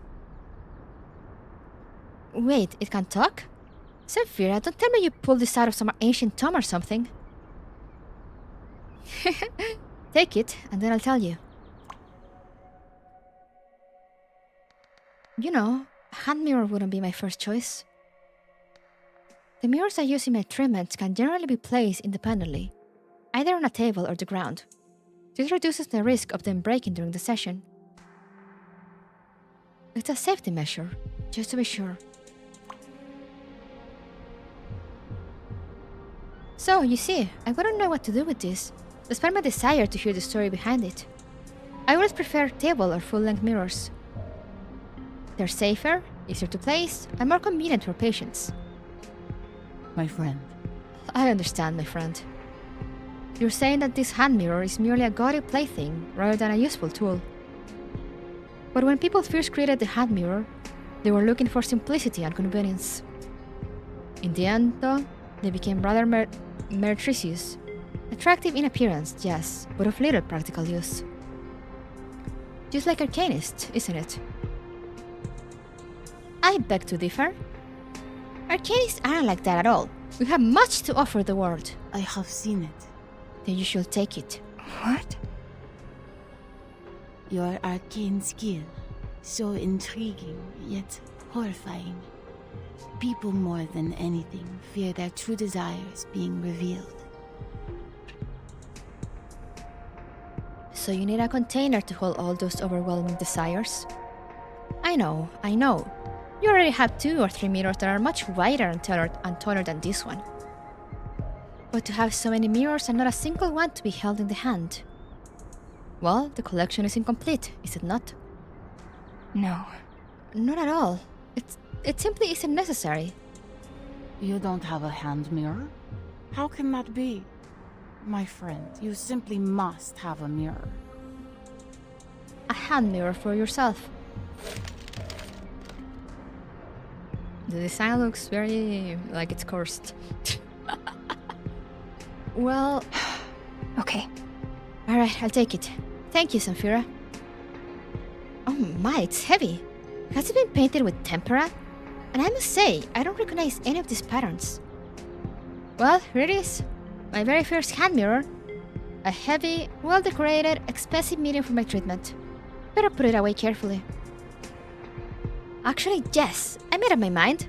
Wait, it can talk? Samphira, don't tell me you pulled this out of some ancient tome or something. Take it, and then I'll tell you. You know, a hand mirror wouldn't be my first choice. The mirrors I use in my treatments can generally be placed independently, either on a table or the ground. This reduces the risk of them breaking during the session. It's a safety measure, just to be sure. So, you see, I wouldn't know what to do with this, despite my desire to hear the story behind it. I always prefer table or full-length mirrors. They're safer, easier to place, and more convenient for patients. My friend. I understand, my friend. You're saying that this hand mirror is merely a gaudy plaything rather than a useful tool. But when people first created the hand mirror, they were looking for simplicity and convenience. In the end, though, they became rather meretricious. Attractive in appearance, yes, but of little practical use. Just like Arcanists, isn't it? I beg to differ. Arcanists aren't like that at all. We have much to offer the world. I have seen it. Then you should take it. What? Your arcane skill, so intriguing, yet horrifying. People more than anything fear their true desires being revealed. So you need a container to hold all those overwhelming desires? I know. You already have 2 or 3 mirrors that are much wider and taller than this one. But to have so many mirrors and not a single one to be held in the hand... Well, the collection is incomplete, is it not? No. Not at all. It simply isn't necessary. You don't have a hand mirror? How can that be? My friend, you simply must have a mirror. A hand mirror for yourself. The design looks very like it's cursed. Well... Okay. Alright, I'll take it. Thank you, Samphira. Oh my, it's heavy. Has it been painted with tempera? And I must say, I don't recognize any of these patterns. Well, here it is. My very first hand mirror. A heavy, well-decorated, expensive medium for my treatment. Better put it away carefully. Actually, yes, I made up my mind.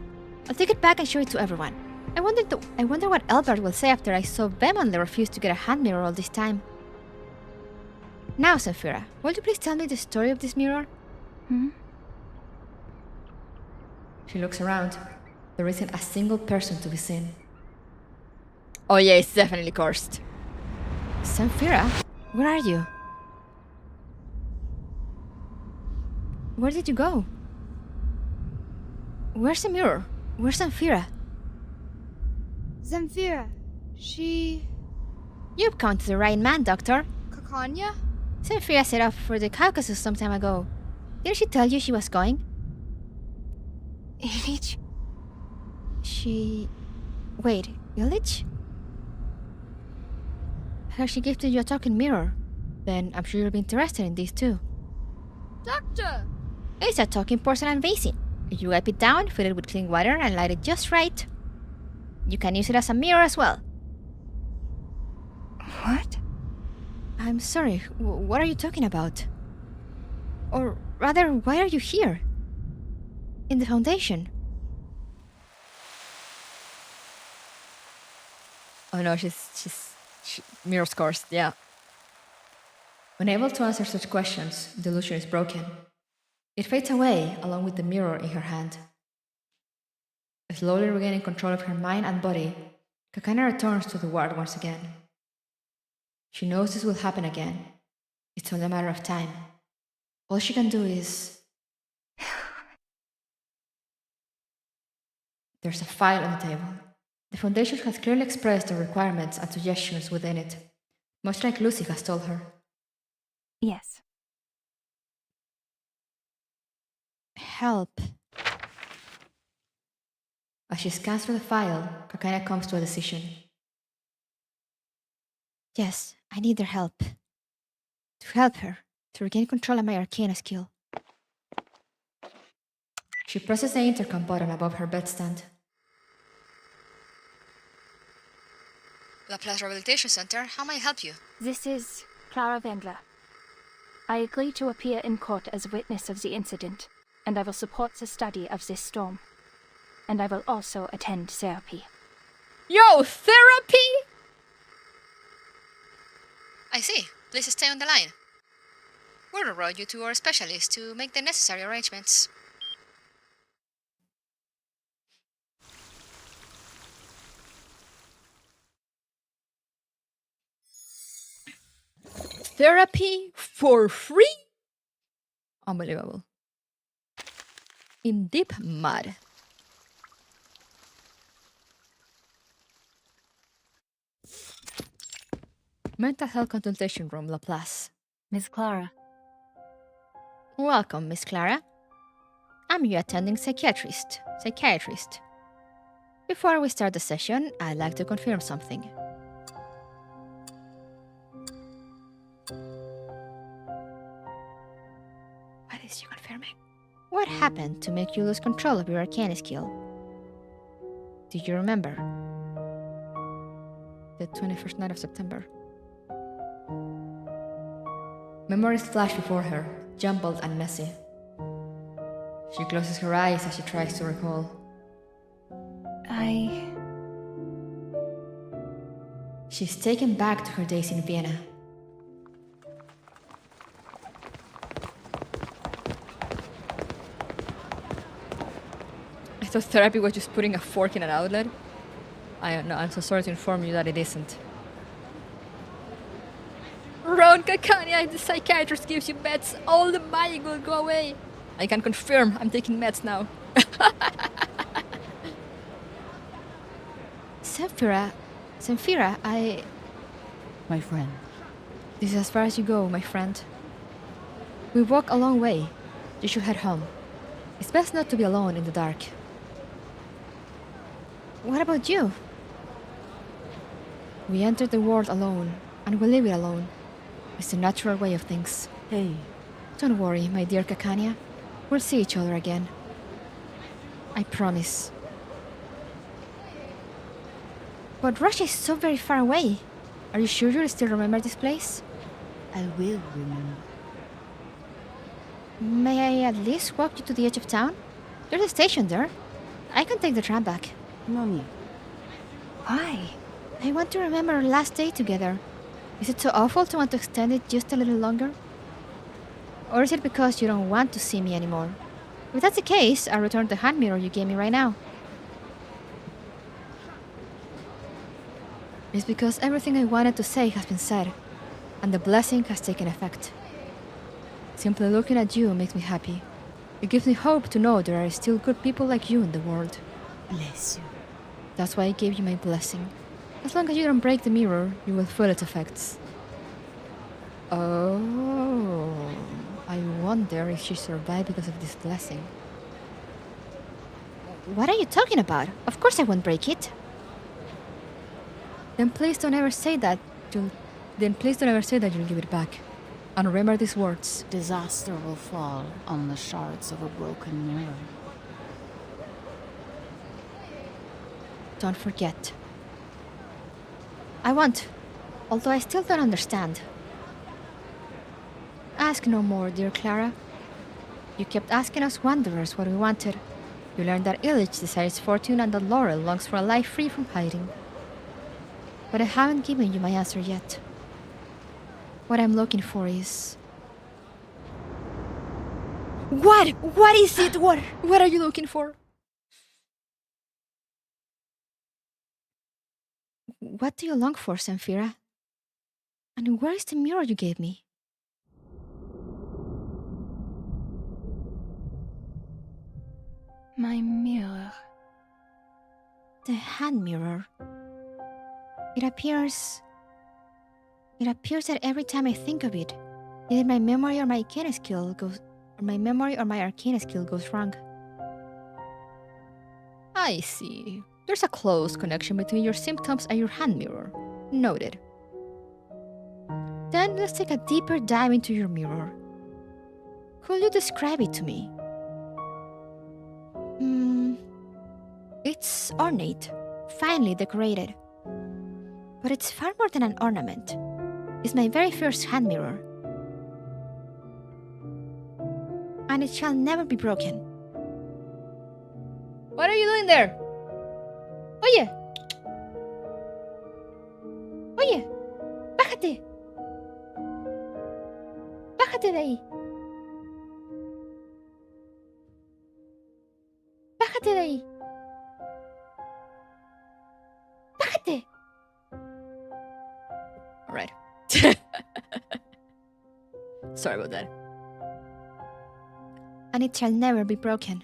I'll take it back and show it to everyone. I wonder what Albert will say after I so vehemently refused to get a hand mirror all this time. Now, Samphira, will you please tell me the story of this mirror? She looks around. There isn't a single person to be seen. Oh yeah, it's definitely cursed. Samphira, where are you? Where did you go? Where's the mirror? Where's Samphira? Zamfira, she... You've come to the right man, Doctor. Kakanya? Samphira set off for the Caucasus some time ago. Didn't she tell you she was going? Illich? She... Wait, Illich? Has she gifted you a talking mirror? Then I'm sure you'll be interested in these too. Doctor! It's a talking porcelain basin. If you wipe it down, fill it with clean water, and light it just right. You can use it as a mirror as well. What? I'm sorry, what are you talking about? Or rather, why are you here? In the Foundation? Oh no, she's mirror's cursed, yeah. Unable to answer such questions, the illusion is broken. It fades away along with the mirror in her hand. Slowly regaining control of her mind and body, Kakana returns to the ward once again. She knows this will happen again. It's only a matter of time. All she can do is... There's a file on the table. The Foundation has clearly expressed the requirements and suggestions within it, much like Lucy has told her. Yes. Help. As she scans through the file, Kakana comes to a decision. Yes, I need their help. To help her, to regain control of my arcana skill. She presses the intercom button above her bedstand. Laplace Rehabilitation Center, how may I help you? This is Clara Wendler. I agree to appear in court as a witness of the incident, and I will support the study of this storm. And I will also attend therapy. Yo, therapy? I see. Please stay on the line. We'll route you to our specialist to make the necessary arrangements. Therapy for free? Unbelievable. In deep mud. Mental health consultation room, Laplace. Miss Clara. Welcome, Miss Clara. I'm your attending psychiatrist. Before we start the session, I'd like to confirm something. What is she confirming? What happened to make you lose control of your arcana skill? Do you remember? The 21st night of September. Memories flash before her, jumbled and messy. She closes her eyes as she tries to recall. She's taken back to her days in Vienna. I thought therapy was just putting a fork in an outlet. I'm so sorry to inform you that it isn't. Ron Kakania, the psychiatrist gives you meds. All the magic will go away. I can confirm I'm taking meds now. Zemfira, My friend. This is as far as you go, my friend. We walk a long way. You should head home. It's best not to be alone in the dark. what about you? We entered the world alone, and we leave it alone. It's the natural way of things. Hey. Don't worry, my dear Kakania. We'll see each other again. I promise. But Russia is so very far away. Are you sure you'll still remember this place? I will remember. May I at least walk you to the edge of town? There's a station there. I can take the tram back. No need. Why? I want to remember our last day together. Is it so awful to want to extend it just a little longer? Or is it because you don't want to see me anymore? If that's the case, I'll return the hand mirror you gave me right now. It's because everything I wanted to say has been said, and the blessing has taken effect. Simply looking at you makes me happy. It gives me hope to know there are still good people like you in the world. Bless you. That's why I gave you my blessing. As long as you don't break the mirror, you will feel its effects. Oh, I wonder if she survived because of this blessing. What are you talking about? Of course I won't break it. Then please don't ever say that you'll give it back. And remember these words. Disaster will fall on the shards of a broken mirror. Don't forget. I won't, although I still don't understand. Ask no more, dear Clara. You kept asking us wanderers what we wanted. You learned that Illich desires fortune and that Laurel longs for a life free from hiding. But I haven't given you my answer yet. What I'm looking for is... What? What is it? What are you looking for? What do you long for, Zemfira? And where is the mirror you gave me? My mirror. The hand mirror. It appears that every time I think of it, either my memory or my arcane skill goes wrong. I see. There's a close connection between your symptoms and your hand mirror. Noted. Then let's take a deeper dive into your mirror. Could you describe it to me? It's ornate, finely decorated. But it's far more than an ornament. It's my very first hand mirror. And it shall never be broken. What are you doing there? Oye! Oye! ¡Bájate! ¡Bájate de ahí! ¡Bájate de ahí! ¡Bájate! Alright. Sorry about that. And it shall never be broken.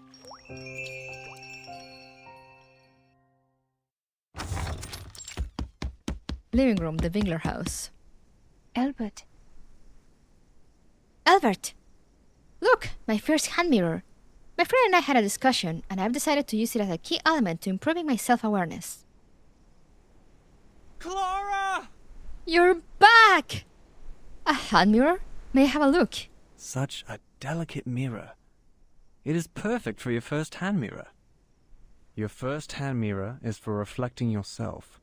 Living room, the Wingler house. Albert. Albert! Look, my first hand mirror. My friend and I had a discussion, and I've decided to use it as a key element to improving my self-awareness. Clara! You're back! A hand mirror? May I have a look? Such a delicate mirror. It is perfect for your first hand mirror. Your first hand mirror is for reflecting yourself.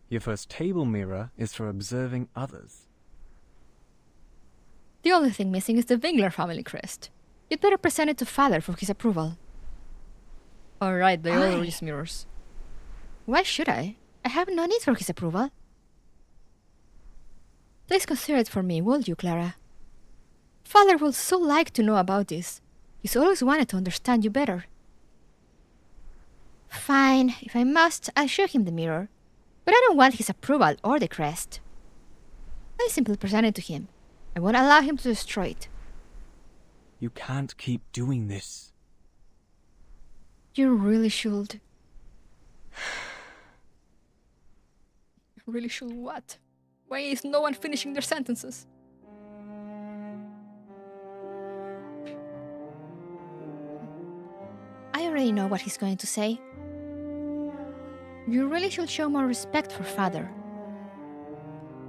Your first table mirror is for observing others. The only thing missing is the Wingler family crest. You'd better present it to Father for his approval. Alright, they all use mirrors. Why should I? I have no need for his approval. Please consider it for me, would you, Clara? Father would so like to know about this. He's always wanted to understand you better. Fine, if I must, I'll show him the mirror. But I don't want his approval or the crest. I simply present it to him. I won't allow him to destroy it. You can't keep doing this. You really should. You really should what? Why is no one finishing their sentences? I already know what he's going to say. You really should show more respect for Father.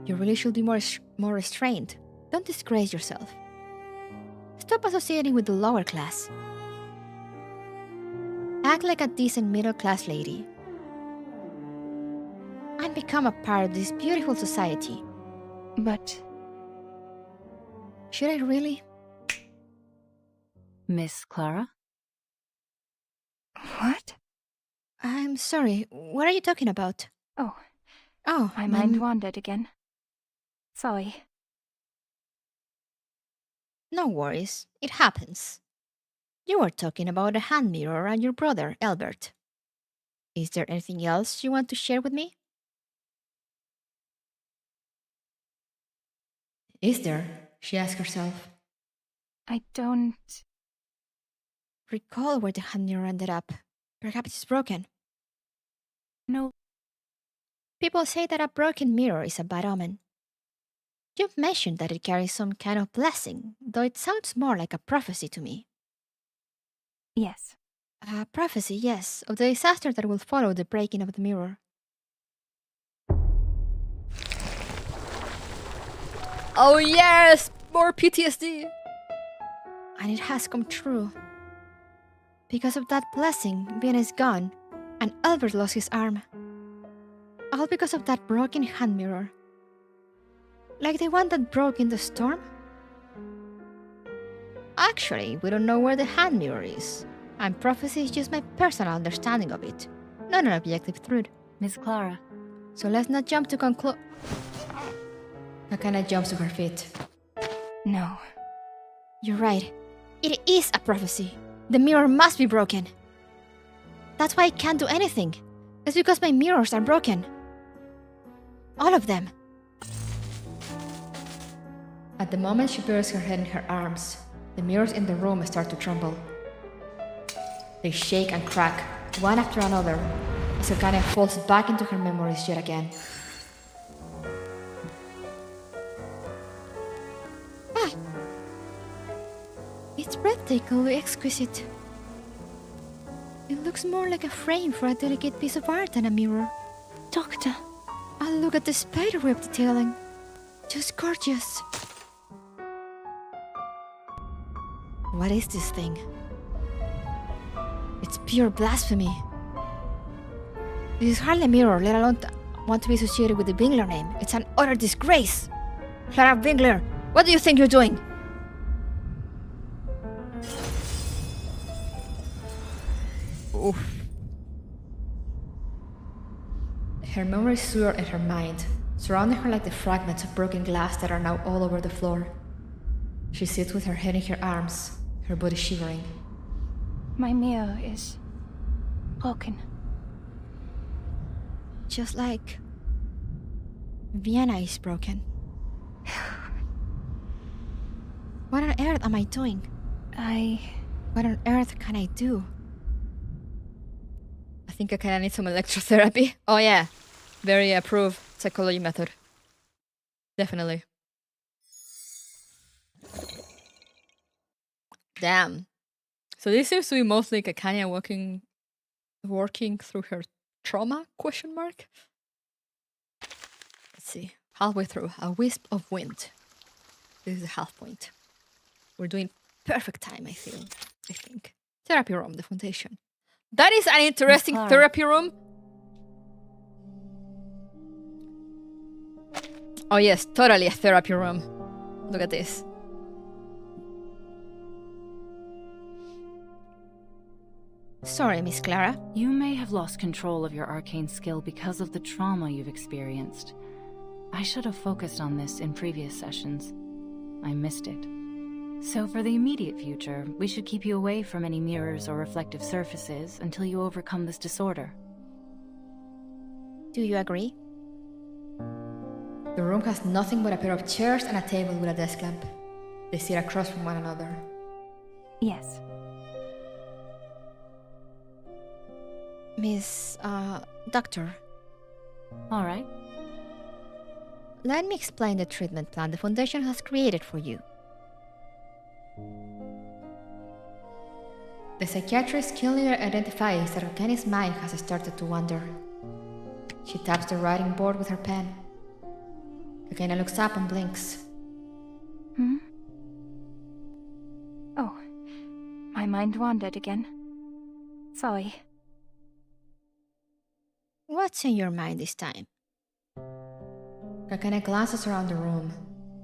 You really should be more restrained. Don't disgrace yourself. Stop associating with the lower class. Act like a decent middle-class lady. And become a part of this beautiful society. But... should I really? Miss Clara? What? I'm sorry, what are you talking about? Oh, my my mind wandered again. Sorry. No worries, it happens. You were talking about a hand mirror and your brother, Albert. Is there anything else you want to share with me? Is there? She asked herself. I don't... recall where the hand mirror ended up. Perhaps it's broken. No. People say that a broken mirror is a bad omen. You've mentioned that it carries some kind of blessing, though it sounds more like a prophecy to me. Yes. A prophecy, yes, of the disaster that will follow the breaking of the mirror. Oh yes! More PTSD! And it has come true. Because of that blessing, Ben is gone, and Albert lost his arm. All because of that broken hand mirror. Like the one that broke in the storm? Actually, we don't know where the hand mirror is, and prophecy is just my personal understanding of it, not an objective truth. Miss Clara. So let's not jump to conclude. Hakana jumps to her feet. No. You're right. It is a prophecy. The mirror must be broken. That's why I can't do anything. It's because my mirrors are broken. All of them. At the moment she buries her head in her arms, the mirrors in the room start to tremble. They shake and crack, one after another, as Akane falls back into her memories yet again. Ah! It's breathtakingly exquisite. It looks more like a frame for a delicate piece of art than a mirror. Doctor. Oh, look at the spiderweb detailing. Just gorgeous. What is this thing? It's pure blasphemy. This is hardly a mirror, let alone want to be associated with the Bingler name. It's an utter disgrace. Clara Bingler, what do you think you're doing? Oof. Her memories sewer in her mind, surrounding her like the fragments of broken glass that are now all over the floor. She sits with her head in her arms, her body shivering. My mirror is broken. Just like Vienna is broken. What on earth am I doing? What on earth can I do? I think I kinda need some electrotherapy. Oh yeah, very approved psychology method. Definitely. Damn. So this seems to be mostly Kakanya working through her trauma, question mark? Let's see. Halfway through, a wisp of wind. This is the half point. We're doing perfect time, I think. Therapy room, the foundation. That is an interesting therapy room. Oh yes, totally a therapy room. Look at this. Sorry, Miss Clara. You may have lost control of your arcane skill because of the trauma you've experienced. I should have focused on this in previous sessions. I missed it. So for the immediate future, we should keep you away from any mirrors or reflective surfaces until you overcome this disorder. Do you agree? The room has nothing but a pair of chairs and a table with a desk lamp. They sit across from one another. Yes. Miss, Doctor. All right. Let me explain the treatment plan the Foundation has created for you. The psychiatrist keenly identifies that Okane's mind has started to wander. She taps the writing board with her pen. Okane looks up and blinks. Oh, my mind wandered again. Sorry. What's in your mind this time? Okane glances around the room,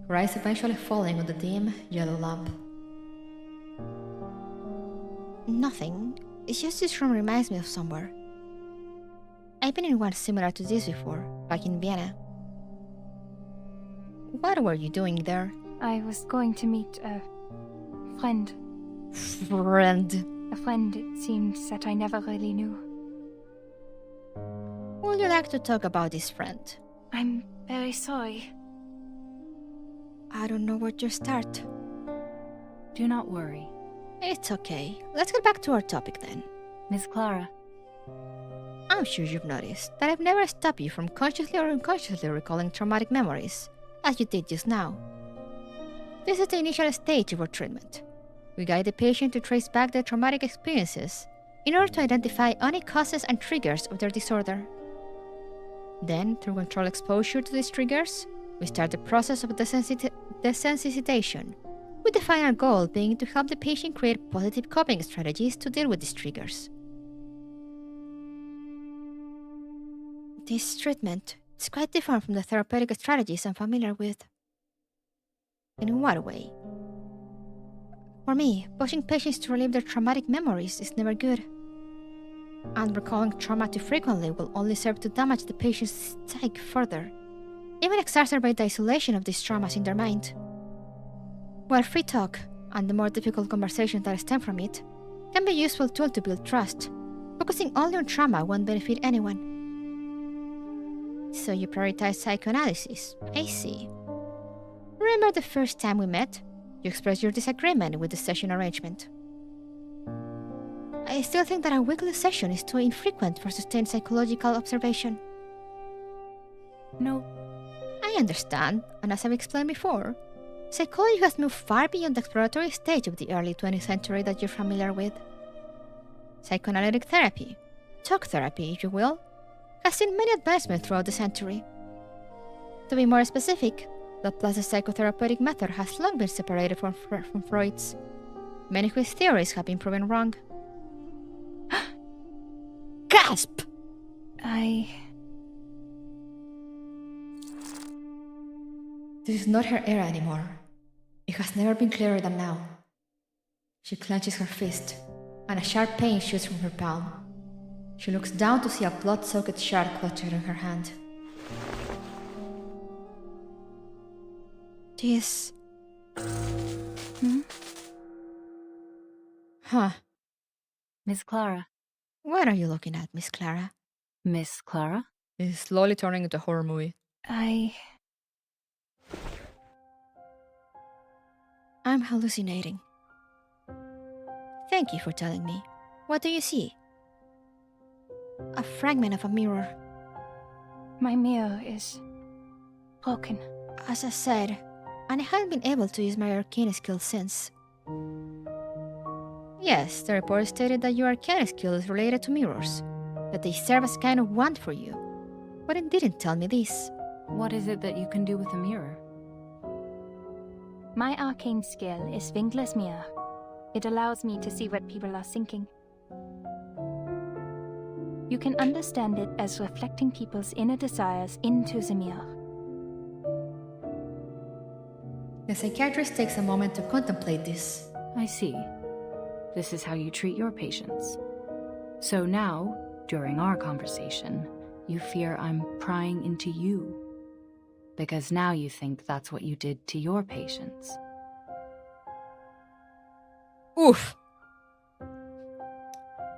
her eyes eventually falling on the dim, yellow lamp. Nothing. It's just this room reminds me of somewhere. I've been in one similar to this before, back in Vienna. What were you doing there? I was going to meet a friend. Friend? A friend, it seems, that I never really knew. Would you like to talk about this friend? I'm very sorry. I don't know where to start. Do not worry. It's okay. Let's get back to our topic then. Miss Clara. I'm sure you've noticed that I've never stopped you from consciously or unconsciously recalling traumatic memories, as you did just now. This is the initial stage of our treatment. We guide the patient to trace back their traumatic experiences in order to identify any causes and triggers of their disorder. Then, through controlled exposure to these triggers, we start the process of desensitization, with the final goal being to help the patient create positive coping strategies to deal with these triggers. This treatment is quite different from the therapeutic strategies I'm familiar with. In what way? For me, pushing patients to relive their traumatic memories is never good. And recalling trauma too frequently will only serve to damage the patient's psyche further, even exacerbate the isolation of these traumas in their mind. While free talk, and the more difficult conversations that stem from it, can be a useful tool to build trust, focusing only on trauma won't benefit anyone. So you prioritize psychoanalysis, I see. Remember the first time we met? You expressed your disagreement with the session arrangement. I still think that a weekly session is too infrequent for sustained psychological observation. No. I understand, and as I've explained before, psychology has moved far beyond the exploratory stage of the early 20th century that you're familiar with. Psychoanalytic therapy, talk therapy if you will, has seen many advancements throughout the century. To be more specific, Laplace's psychotherapeutic method has long been separated from Freud's, many of his theories have been proven wrong. Gasp! This is not her era anymore. It has never been clearer than now. She clenches her fist, and a sharp pain shoots from her palm. She looks down to see a blood-soaked shard clutched in her hand. This... Huh. Miss Clara. What are you looking at, Miss Clara? Miss Clara? It's slowly turning into a horror movie. I'm hallucinating. Thank you for telling me. What do you see? A fragment of a mirror. My mirror is broken. As I said, and I haven't been able to use my arcane skill since. Yes, the report stated that your arcane skill is related to mirrors, that they serve as kind of wand for you. But it didn't tell me this. What is it that you can do with a mirror? My arcane skill is Winkler's mirror. It allows me to see what people are thinking. You can understand it as reflecting people's inner desires into the mirror. The psychiatrist takes a moment to contemplate this. I see. This is how you treat your patients. So now, during our conversation, you fear I'm prying into you. Because now you think that's what you did to your patients. Oof.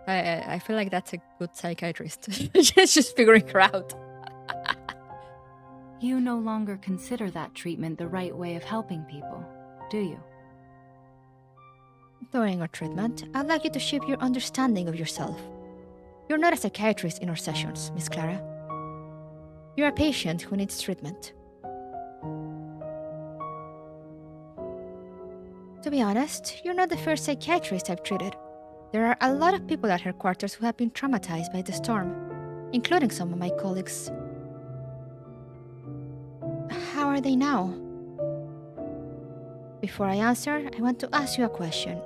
I feel like that's a good psychiatrist. Just figuring her out. You no longer consider that treatment the right way of helping people, do you? During our treatment, I'd like you to shape your understanding of yourself. You're not a psychiatrist in our sessions, Miss Clara. You're a patient who needs treatment. To be honest, you're not the first psychiatrist I've treated. There are a lot of people at headquarters who have been traumatized by the storm, including some of my colleagues. How are they now? Before I answer, I want to ask you a question.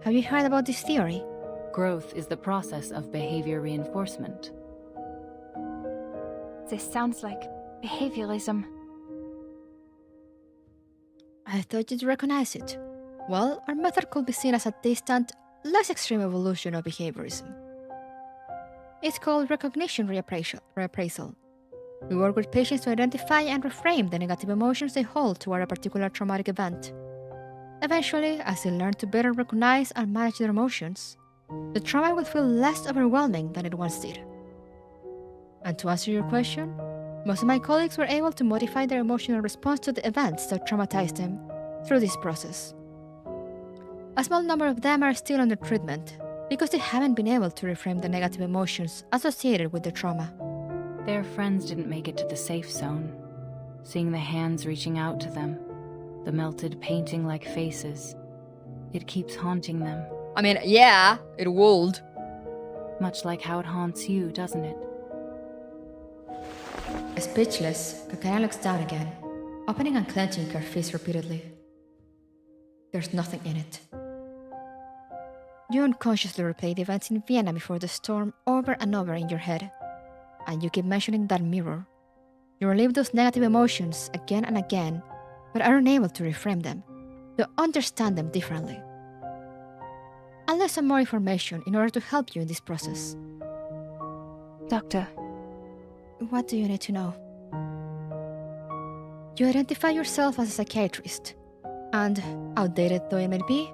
Have you heard about this theory? Growth is the process of behavior reinforcement. This sounds like behaviorism. I thought you'd recognize it. Well, our method could be seen as a distant, less extreme evolution of behaviorism. It's called recognition reappraisal. We work with patients to identify and reframe the negative emotions they hold toward a particular traumatic event. Eventually, as they learn to better recognize and manage their emotions, the trauma will feel less overwhelming than it once did. And to answer your question, most of my colleagues were able to modify their emotional response to the events that traumatized them through this process. A small number of them are still under treatment because they haven't been able to reframe the negative emotions associated with the trauma. Their friends didn't make it to the safe zone. Seeing the hands reaching out to them, the melted painting like faces, it keeps haunting them. I mean, yeah, it would. Much like how it haunts you, doesn't it? Speechless, Kakana looks down again, opening and clenching her fist repeatedly. There's nothing in it. You unconsciously replay the events in Vienna before the storm over and over in your head, and you keep mentioning that mirror. You relive those negative emotions again and again, but are unable to reframe them, to understand them differently. I'll need some more information in order to help you in this process. Doctor. What do you need to know? You identify yourself as a psychiatrist, and, outdated though it may be,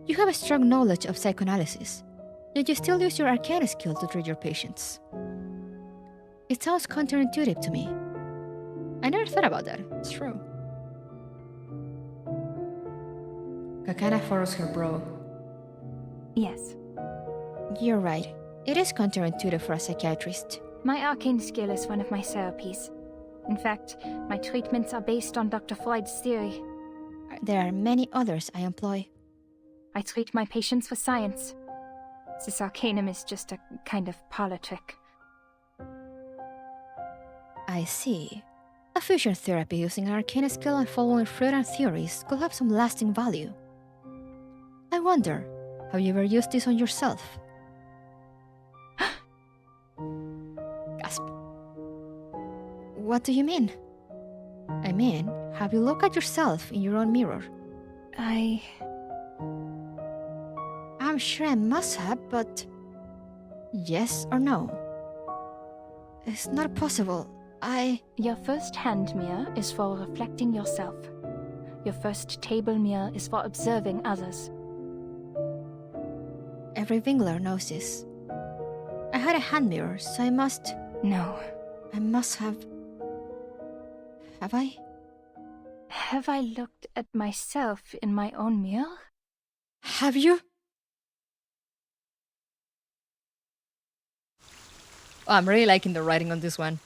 you have a strong knowledge of psychoanalysis, yet you still use your arcane skill to treat your patients. It sounds counterintuitive to me. I never thought about that, it's true. Kakana furrows her brow. Yes. You're right. It is counterintuitive for a psychiatrist. My arcane skill is one of my therapies. In fact, my treatments are based on Dr. Freud's theory. There are many others I employ. I treat my patients with science. This arcanum is just a kind of parlor trick. I see. A fusion therapy using an arcane skill and following Freudian theories could have some lasting value. I wonder, have you ever used this on yourself? Gasp. What do you mean? I mean, have you looked at yourself in your own mirror? I'm sure I must have, but... Yes or no? It's not possible. Your first hand mirror is for reflecting yourself. Your first table mirror is for observing others. Every Wingler knows this. I had a hand mirror, so I must... No. I must have... Have I? Have I looked at myself in my own mirror? Have you? Oh, I'm really liking the writing on this one.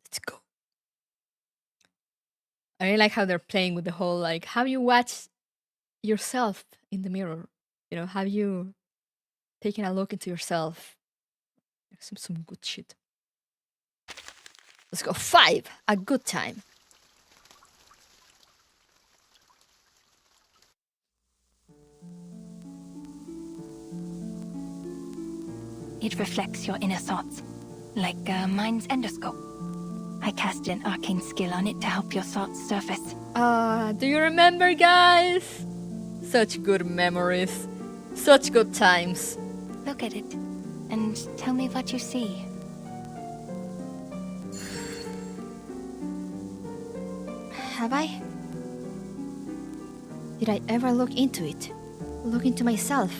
Let's go. I really like how they're playing with the whole, like, how you watch yourself in the mirror. You know, have you taken a look into yourself? Some good shit. Let's go. 5. A good time. It reflects your inner thoughts, like a mind's endoscope. I cast an arcane skill on it to help your thoughts surface. Do you remember, guys? Such good memories. Such good times. Look at it, and tell me what you see. Have I? Did I ever look into it? Look into myself?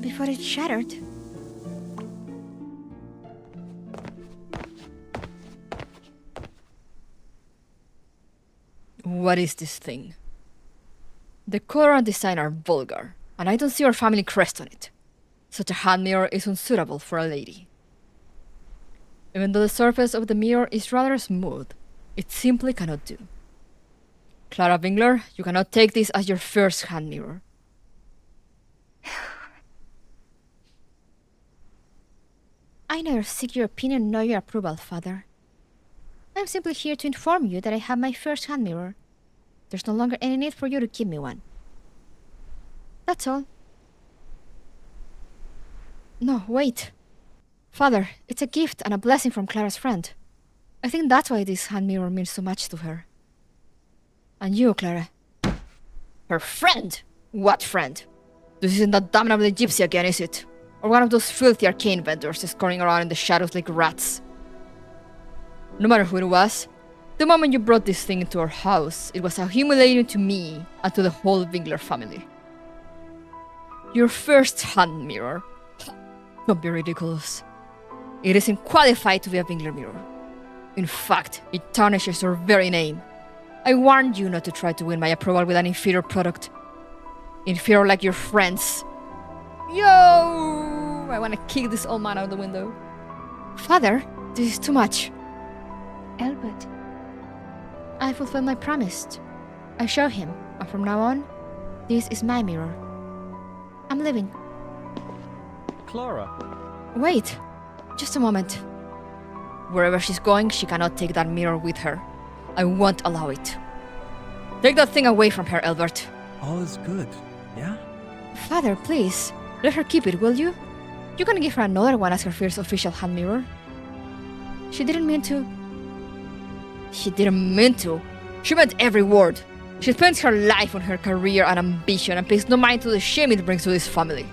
Before it shattered? What is this thing? The color and design are vulgar, and I don't see your family crest on it. Such a hand mirror is unsuitable for a lady. Even though the surface of the mirror is rather smooth, it simply cannot do. Clara Wingler, you cannot take this as your first hand mirror. I neither seek your opinion nor your approval, Father. I'm simply here to inform you that I have my first hand mirror. There's no longer any need for you to give me one. That's all. No, wait. Father, it's a gift and a blessing from Clara's friend. I think that's why this hand mirror means so much to her. And you, Clara. Her friend? What friend? This isn't that damnable gypsy again, is it? Or one of those filthy arcane vendors scurrying around in the shadows like rats? No matter who it was, the moment you brought this thing into our house, it was humiliating to me and to the whole Wingler family. Your first hand mirror. Don't be ridiculous. It isn't qualified to be a Wingler mirror. In fact, it tarnishes your very name. I warned you not to try to win my approval with an inferior product. Inferior like your friends. Yo! I want to kick this old man out the window. Father, this is too much. Albert. I fulfilled my promise. I show him, and from now on, this is my mirror. I'm leaving. Clara. Wait, just a moment. Wherever she's going, she cannot take that mirror with her. I won't allow it. Take that thing away from her, Albert. All is good, yeah? Father, please, let her keep it, will you? You can give her another one as her first official hand mirror. She didn't mean to. She didn't mean to. She meant every word. She spends her life on her career and ambition and pays no mind to the shame it brings to this family.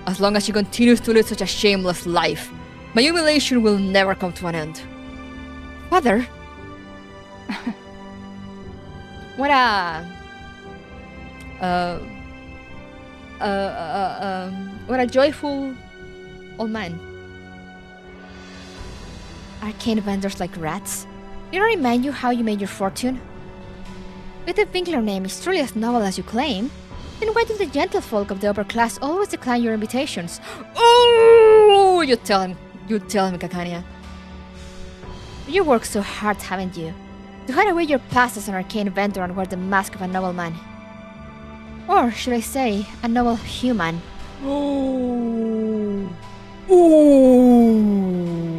As long as she continues to live such a shameless life, my humiliation will never come to an end. Father? What a joyful old man. Arcane vendors like rats? Did I remind you how you made your fortune? If the Winkler name is truly as novel as you claim, then why do the gentlefolk of the upper class always decline your invitations? Oh, you tell him, Kakania. You worked so hard, haven't you? To hide away your past as an arcane vendor and wear the mask of a nobleman. Or should I say, a noble human? Oh. Ooh.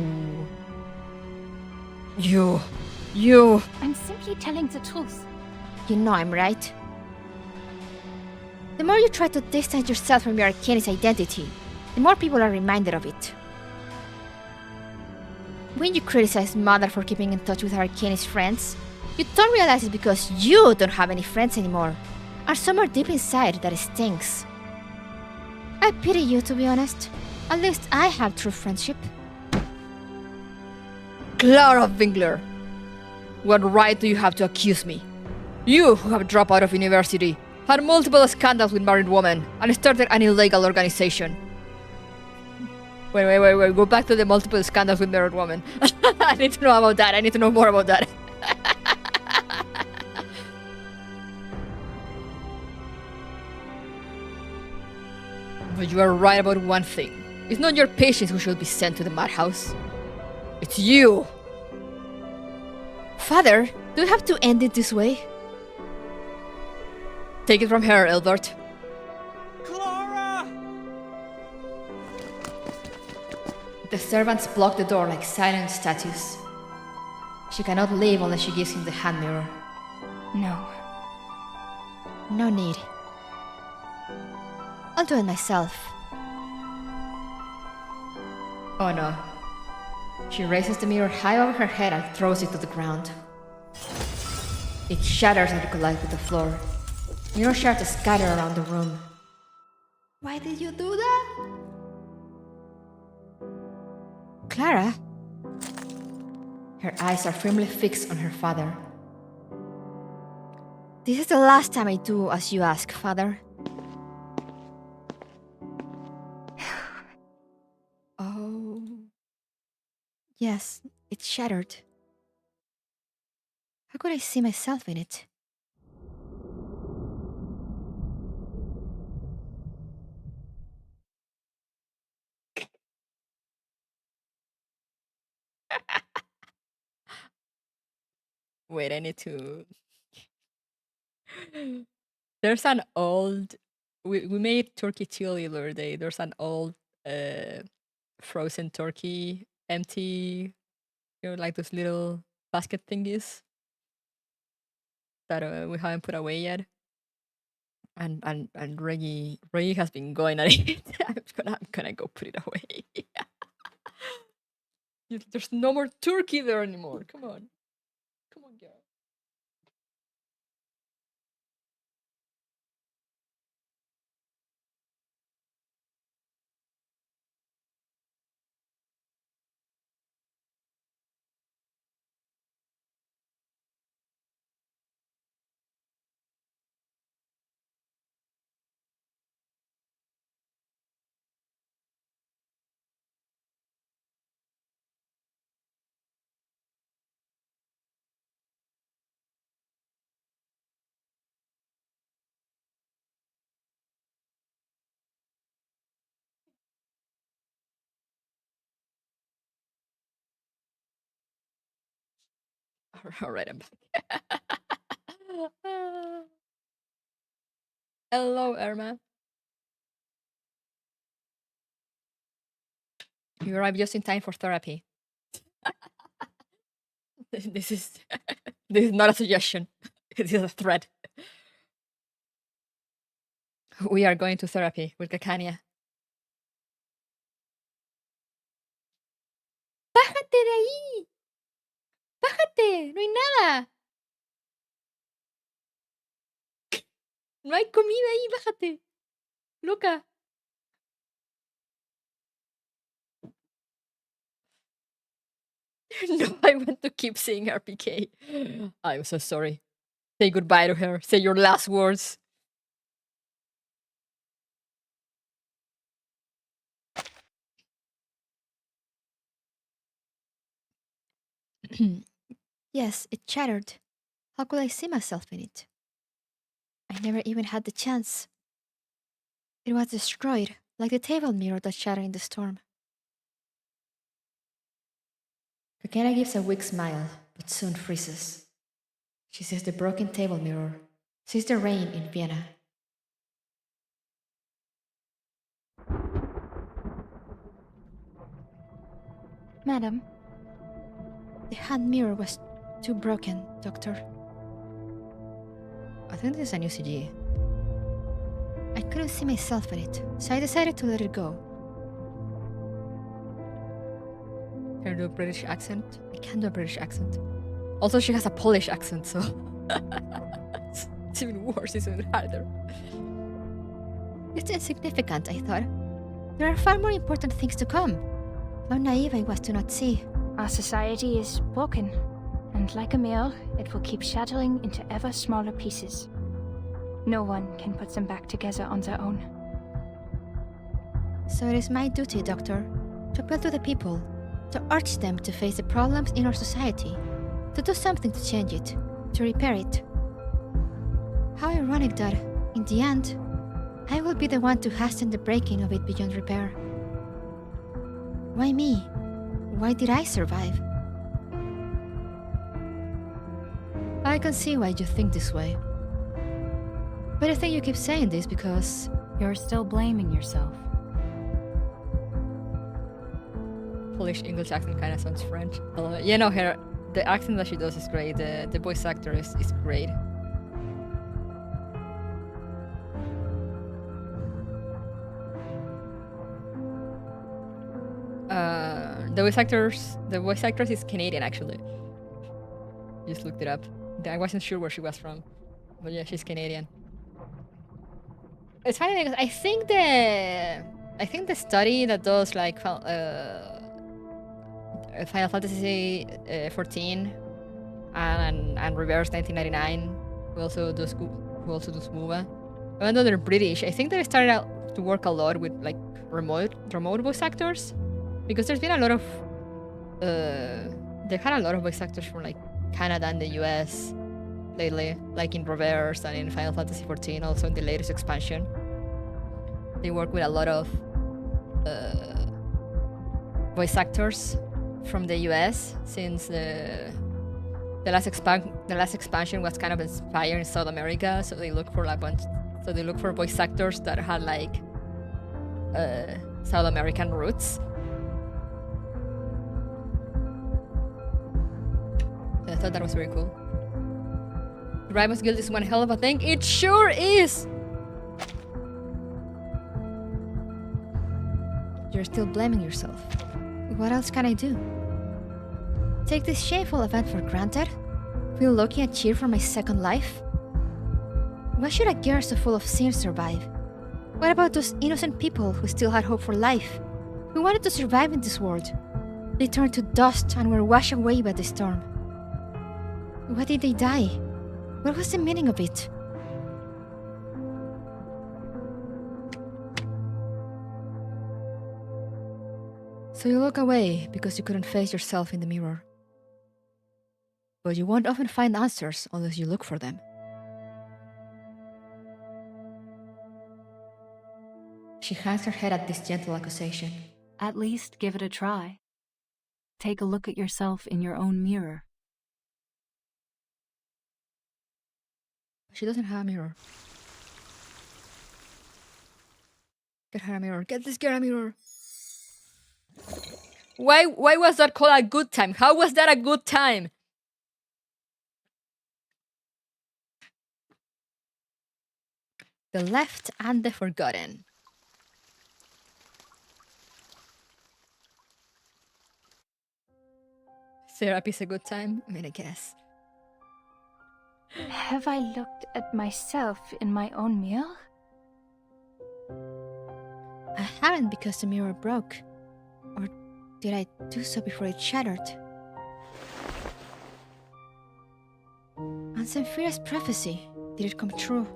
You. I'm simply telling the truth. You know I'm right. The more you try to distance yourself from your arcanist identity, the more people are reminded of it. When you criticize Mother for keeping in touch with her arcanist friends, you don't realize it's because you don't have any friends anymore, and somewhere deep inside that stinks. I pity you, to be honest. At least I have true friendship. Clara Winkler, what right do you have to accuse me? You, who have dropped out of university, had multiple scandals with married women, and started an illegal organization. Wait, go back to the multiple scandals with married women. I need to know about that, I need to know more about that. But you are right about one thing. It's not your patients who should be sent to the madhouse. It's you! Father, do you have to end it this way? Take it from her, Albert. Clara! The servants block the door like silent statues. She cannot leave unless she gives him the hand mirror. No. No need. I'll do it myself. Oh no. She raises the mirror high over her head and throws it to the ground. It shatters and collides with the floor. Mirror shards scatter around the room. Why did you do that? Clara? Her eyes are firmly fixed on her father. This is the last time I do as you ask, Father. Oh. Yes, it's shattered. How could I see myself in it? Wait, I need to... There's an old... We made turkey chili the other day. There's an old frozen turkey, empty, like those little basket thingies that we haven't put away yet. And Reggie has been going at it. I'm gonna go put it away. There's no more turkey there anymore. Come on, girl. All right, I'm back. Hello, Irma. You arrived just in time for therapy. This is not a suggestion. This is a threat. We are going to therapy with Kakania. ¡Bájate de ahí! ¡Bájate! ¡No hay nada! No hay comida ahí, bájate. Loca. No, I want to keep seeing RPK. I'm so sorry. Say goodbye to her. Say your last words. Yes, it shattered. How could I see myself in it? I never even had the chance. It was destroyed, like the table mirror that shattered in the storm. Kakena gives a weak smile, but soon freezes. She sees the broken table mirror, sees the rain in Vienna. Madam? The hand mirror was too broken, Doctor. I think this is a new CG. I couldn't see myself in it, so I decided to let it go. Can you do a British accent? I can't do a British accent. Also, she has a Polish accent, so it's even worse, it's even harder. It's insignificant, I thought. There are far more important things to come. How naive I was to not see. Our society is broken, and like a mirror, it will keep shattering into ever smaller pieces. No one can put them back together on their own. So it is my duty, Doctor, to appeal to the people, to urge them to face the problems in our society, to do something to change it, to repair it. How ironic that, in the end, I will be the one to hasten the breaking of it beyond repair. Why me? Why did I survive? I can see why you think this way. But I think you keep saying this because... You're still blaming yourself. Polish English accent kind of sounds French. You know, the accent that she does is great. The voice actor is great. The voice actress is Canadian, actually. Just looked it up. I wasn't sure where she was from, but yeah, she's Canadian. It's funny because I think the study that does like Final Fantasy 14 and Reverse 1999, who also does MOBA. Even though they're British, I think they started out to work a lot with like remote voice actors, because there's been a lot of they've had a lot of voice actors from like Canada and the US lately, like in Reverse and in Final Fantasy 14, also in the latest expansion. They work with a lot of voice actors from the US, since the last expansion was kind of inspired in South America, so they look for voice actors that had like South American roots. So I thought that was very cool. The Rivals Guild is one hell of a thing. It sure is! You're still blaming yourself. What else can I do? Take this shameful event for granted? Feel lucky and cheer for my second life? Why should a girl so full of sin survive? What about those innocent people who still had hope for life? Who wanted to survive in this world? They turned to dust and were washed away by the storm. Why did they die? What was the meaning of it? So you look away because you couldn't face yourself in the mirror. But you won't often find answers unless you look for them. She hangs her head at this gentle accusation. At least give it a try. Take a look at yourself in your own mirror. She doesn't have a mirror. Get her a mirror. Get this girl a mirror. Why was that called a good time? How was that a good time? The Left and the Forgotten. Therapy's a good time? I mean, I guess. Have I looked at myself in my own mirror? I haven't, because the mirror broke. Or did I do so before it shattered? On Zemfira's prophecy, did it come true?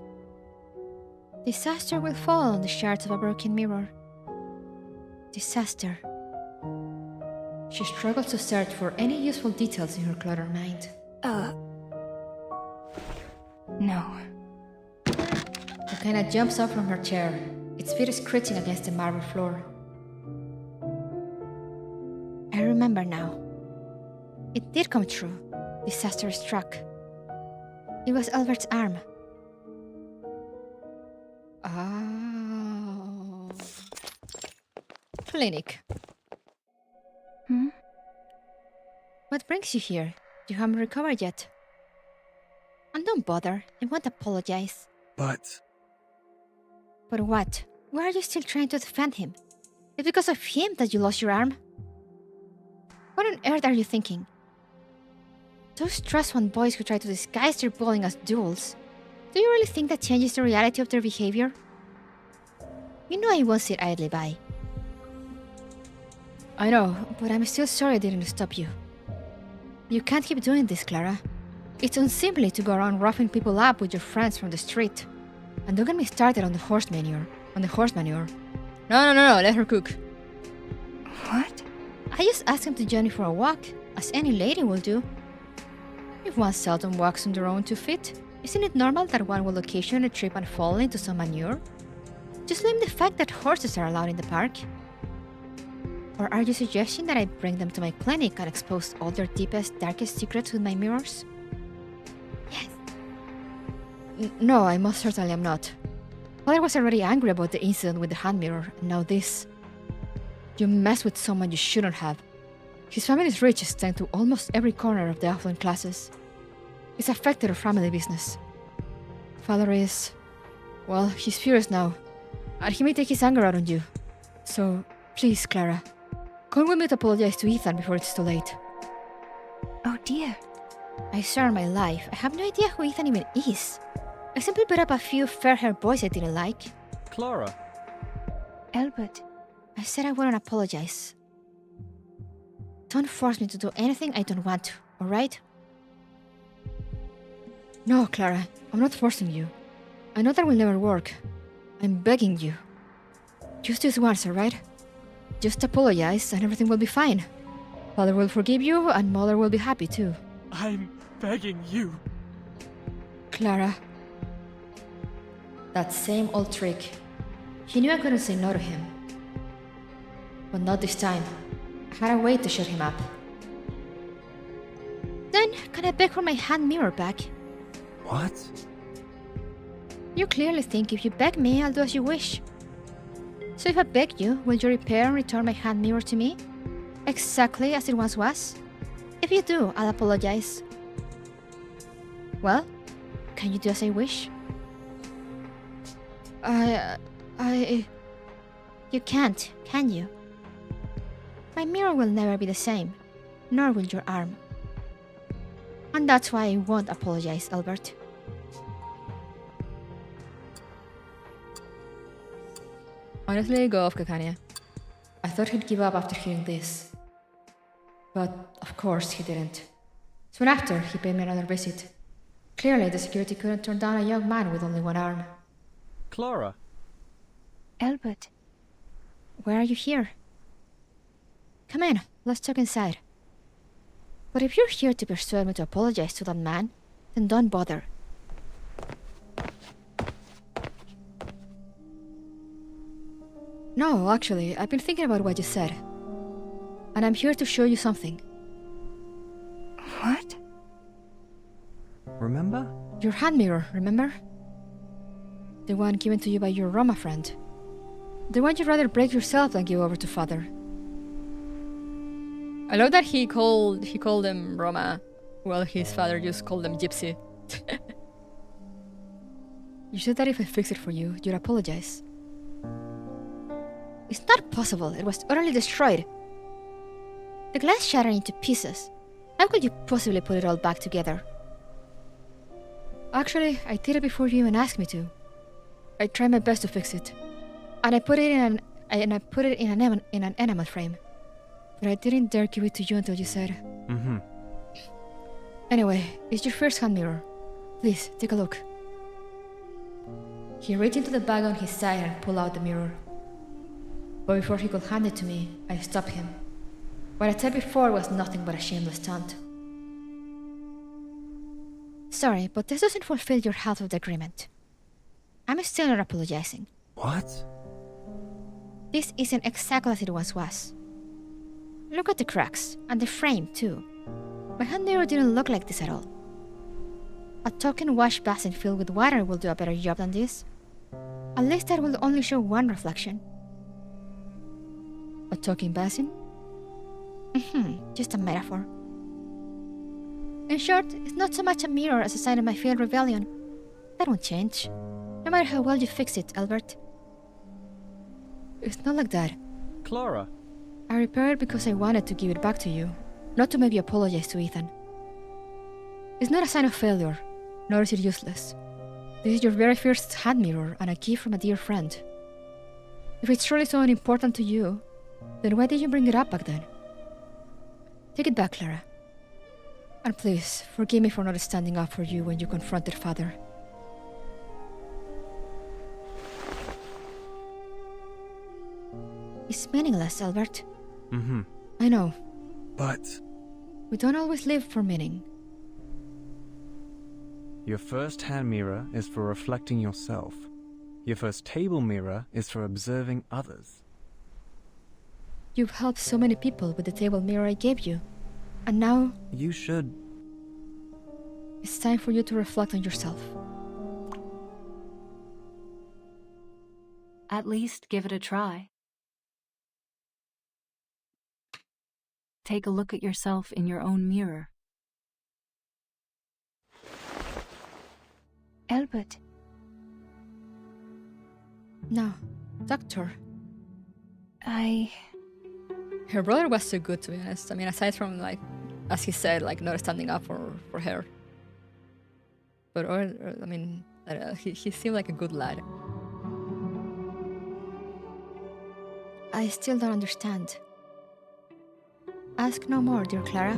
Disaster will fall on the shards of a broken mirror. Disaster. She struggles to search for any useful details in her cluttered mind. No. kinda jumps up from her chair, its feet screeching against the marble floor. I remember now. It did come true. Disaster struck. It was Albert's arm. Oh. Clinic. What brings you here? You haven't recovered yet. And don't bother, I won't apologize. But what? Why are you still trying to defend him? It's because of him that you lost your arm? What on earth are you thinking? Those trust fund boys who try to disguise their bullying as duels, do you really think that changes the reality of their behavior? You know I won't sit idly by. I know, but I'm still sorry I didn't stop you. You can't keep doing this, Clara. It's unseemly to go around roughing people up with your friends from the street. And don't get me started on the horse manure. No, let her cook. What? I just asked him to join me for a walk, as any lady will do. If one seldom walks on their own 2 feet, isn't it normal that one will occasionally trip and fall into some manure? Just blame the fact that horses are allowed in the park. Or are you suggesting that I bring them to my clinic and expose all their deepest, darkest secrets with my mirrors? Yes. No, I most certainly am not. Father was already angry about the incident with the hand mirror, and now this. You messed with someone you shouldn't have. His family's riches extend to almost every corner of the affluent classes. It's affected our family business. Father is... well, he's furious now, and he may take his anger out on you. So, please, Clara, come with me to apologize to Ethan before it's too late. Oh dear. I swear on my life, I have no idea who Ethan even is. I simply put up a few fair-haired boys I didn't like. Clara. Albert. I said I wouldn't apologize. Don't force me to do anything I don't want to, alright? No, Clara, I'm not forcing you. I know that will never work. I'm begging you. Just this once, alright? Just apologize and everything will be fine. Father will forgive you and Mother will be happy too. I'm begging you. Clara. That same old trick. He knew I couldn't say no to him. But not this time. I had a way to shut him up. Then, can I beg for my hand mirror back? What? You clearly think if you beg me, I'll do as you wish. So if I beg you, will you repair and return my hand mirror to me? Exactly as it once was? If you do, I'll apologize. Well, can you do as I wish? You can't, can you? My mirror will never be the same, nor will your arm. And that's why I won't apologize, Albert. Honestly, go off, Kakania. I thought he'd give up after hearing this. But, of course, he didn't. Soon after, he paid me another visit. Clearly, the security couldn't turn down a young man with only one arm. Clara. Albert. Why are you here? Come in, let's talk inside. But if you're here to persuade me to apologize to that man, then don't bother. No, actually, I've been thinking about what you said. And I'm here to show you something. What? Remember? Your hand mirror, remember? The one given to you by your Roma friend. The one you'd rather break yourself than give over to Father. I love that he called them Roma, while his father just called them Gypsy. You said that if I fix it for you, you'd apologize. It's not possible. It was utterly destroyed. The glass shattered into pieces. How could you possibly put it all back together? Actually, I did it before you even asked me to. I tried my best to fix it, and I put it in an enamel frame. But I didn't dare give it to you until you said. Anyway, it's your first hand mirror. Please, take a look. He reached into the bag on his side and pulled out the mirror. But before he could hand it to me, I stopped him. What I said before was nothing but a shameless stunt. Sorry, but this doesn't fulfill your half of the agreement. I'm still not apologizing. What? This isn't exactly as it once was. Look at the cracks, and the frame too. My hand mirror didn't look like this at all. A token wash basin filled with water will do a better job than this. At least that will only show one reflection. A talking basin? Just a metaphor. In short, it's not so much a mirror as a sign of my failed rebellion. That won't change, no matter how well you fix it, Albert. It's not like that. Clara. I repaired it because I wanted to give it back to you, not to maybe apologize to Ethan. It's not a sign of failure, nor is it useless. This is your very first hand mirror and a gift from a dear friend. If it's truly so unimportant to you, then why did you bring it up back then? Take it back, Clara. And please, forgive me for not standing up for you when you confronted Father. It's meaningless, Albert. I know. But... we don't always live for meaning. Your first hand mirror is for reflecting yourself. Your first table mirror is for observing others. You've helped so many people with the table mirror I gave you. And now... you should... it's time for you to reflect on yourself. At least give it a try. Take a look at yourself in your own mirror. Albert. No, Doctor. Her brother was so good, to be honest. I mean, aside from, like, as he said, like, not standing up for her. But, I mean, he seemed like a good lad. I still don't understand. Ask no more, dear Clara.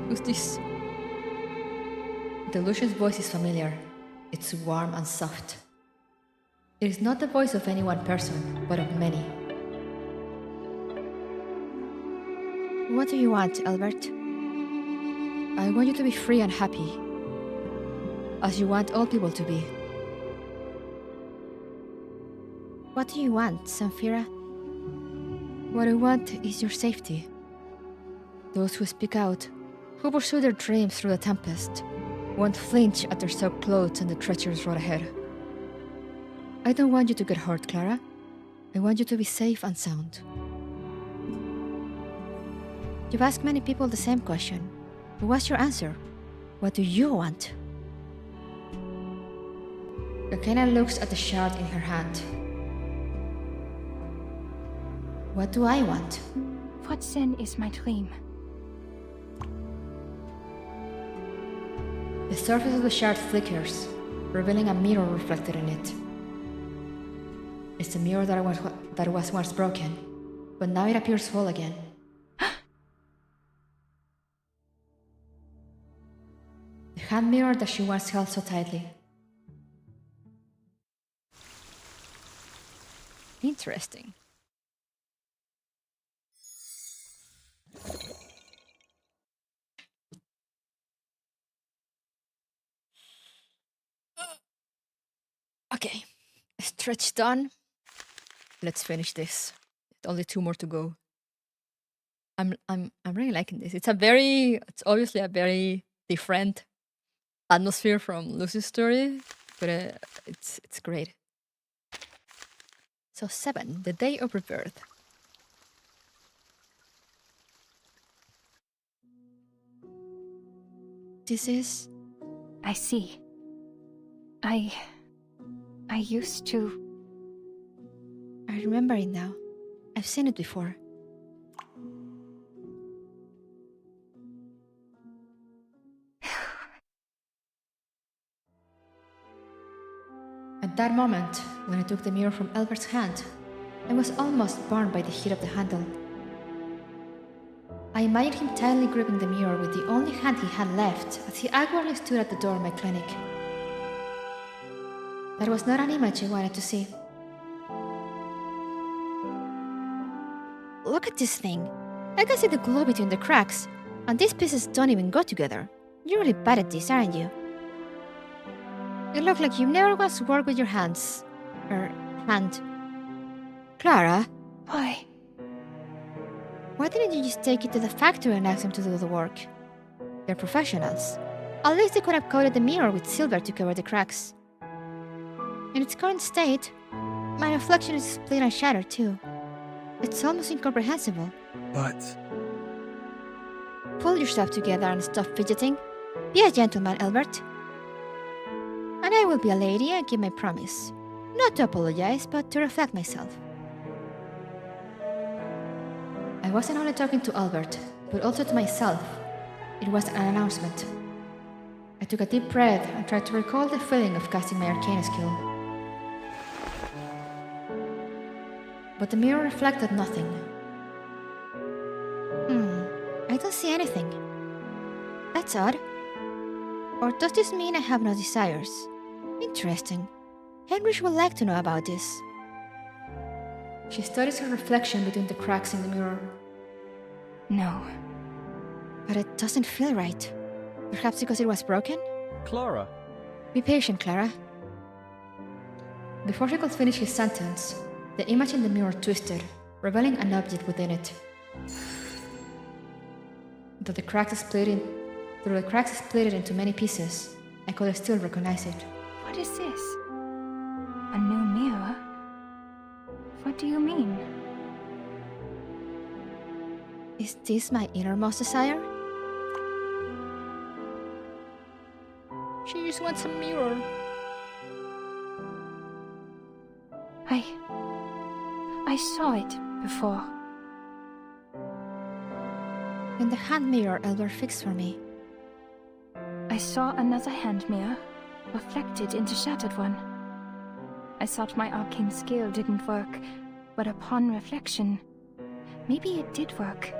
Who's this? The Lucian's voice is familiar. It's warm and soft. It is not the voice of any one person, but of many. What do you want, Albert? I want you to be free and happy, as you want all people to be. What do you want, Samphira? What I want is your safety. Those who speak out, who pursue their dreams through the tempest, won't flinch at their soaked clothes and the treacherous road ahead. I don't want you to get hurt, Clara. I want you to be safe and sound. You've asked many people the same question, but what's your answer? What do you want? Kakena looks at the shard in her hand. What do I want? What then is my dream? The surface of the shard flickers, revealing a mirror reflected in it. It's a mirror that was once broken, but now it appears whole again. The hand mirror that she once held so tightly. Interesting. Okay, stretch done. Let's finish this. Only 2 more to go. I'm really liking this. It's obviously a very different atmosphere from Lucy's story, but it's great. So 7, the day of rebirth. This is... I see. I used to... I remember it now. I've seen it before. At that moment, when I took the mirror from Albert's hand, I was almost burned by the heat of the handle. I imagined him tightly gripping the mirror with the only hand he had left as he awkwardly stood at the door of my clinic. That was not an image I wanted to see. Look at this thing. I can see the glow between the cracks, and these pieces don't even go together. You're really bad at this, aren't you? You look like you've never once worked with your hands. Her hand. Clara? Why? Why didn't you just take it to the factory and ask them to do the work? They're professionals. At least they could have coated the mirror with silver to cover the cracks. In its current state, my reflection is split and shattered too. It's almost incomprehensible. But... Pull yourself together and stop fidgeting. Be a gentleman, Albert. And I will be a lady and keep my promise. Not to apologize, but to reflect myself. I wasn't only talking to Albert, but also to myself. It was an announcement. I took a deep breath and tried to recall the feeling of casting my arcane skill. But the mirror reflected nothing. I don't see anything. That's odd. Or does this mean I have no desires? Interesting. Heinrich would like to know about this. She studies her reflection between the cracks in the mirror. No. But it doesn't feel right. Perhaps because it was broken? Clara. Be patient, Clara. Before he could finish his sentence, the image in the mirror twisted, revealing an object within it. Though the cracks split it into many pieces, I could still recognize it. What is this? A new mirror? What do you mean? Is this my innermost desire? She just wants a mirror. I saw it before. In the hand mirror Elder fixed for me. I saw another hand mirror, reflected into shattered one. I thought my arcane skill didn't work, but upon reflection, maybe it did work.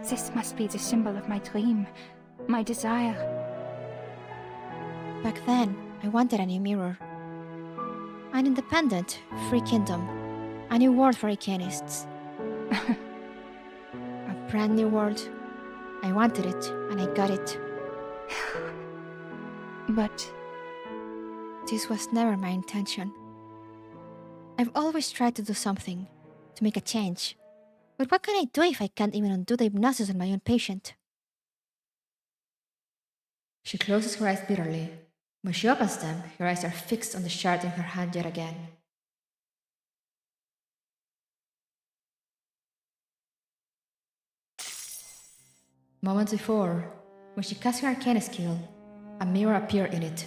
This must be the symbol of my dream, my desire. Back then, I wanted a new mirror. An independent, free kingdom. A new world for arcanists. A brand new world. I wanted it, and I got it. But... this was never my intention. I've always tried to do something, to make a change. But what can I do if I can't even undo the hypnosis on my own patient? She closes her eyes bitterly. When she opens them, her eyes are fixed on the shard in her hand yet again. Moments before, when she cast her arcane skill, a mirror appeared in it.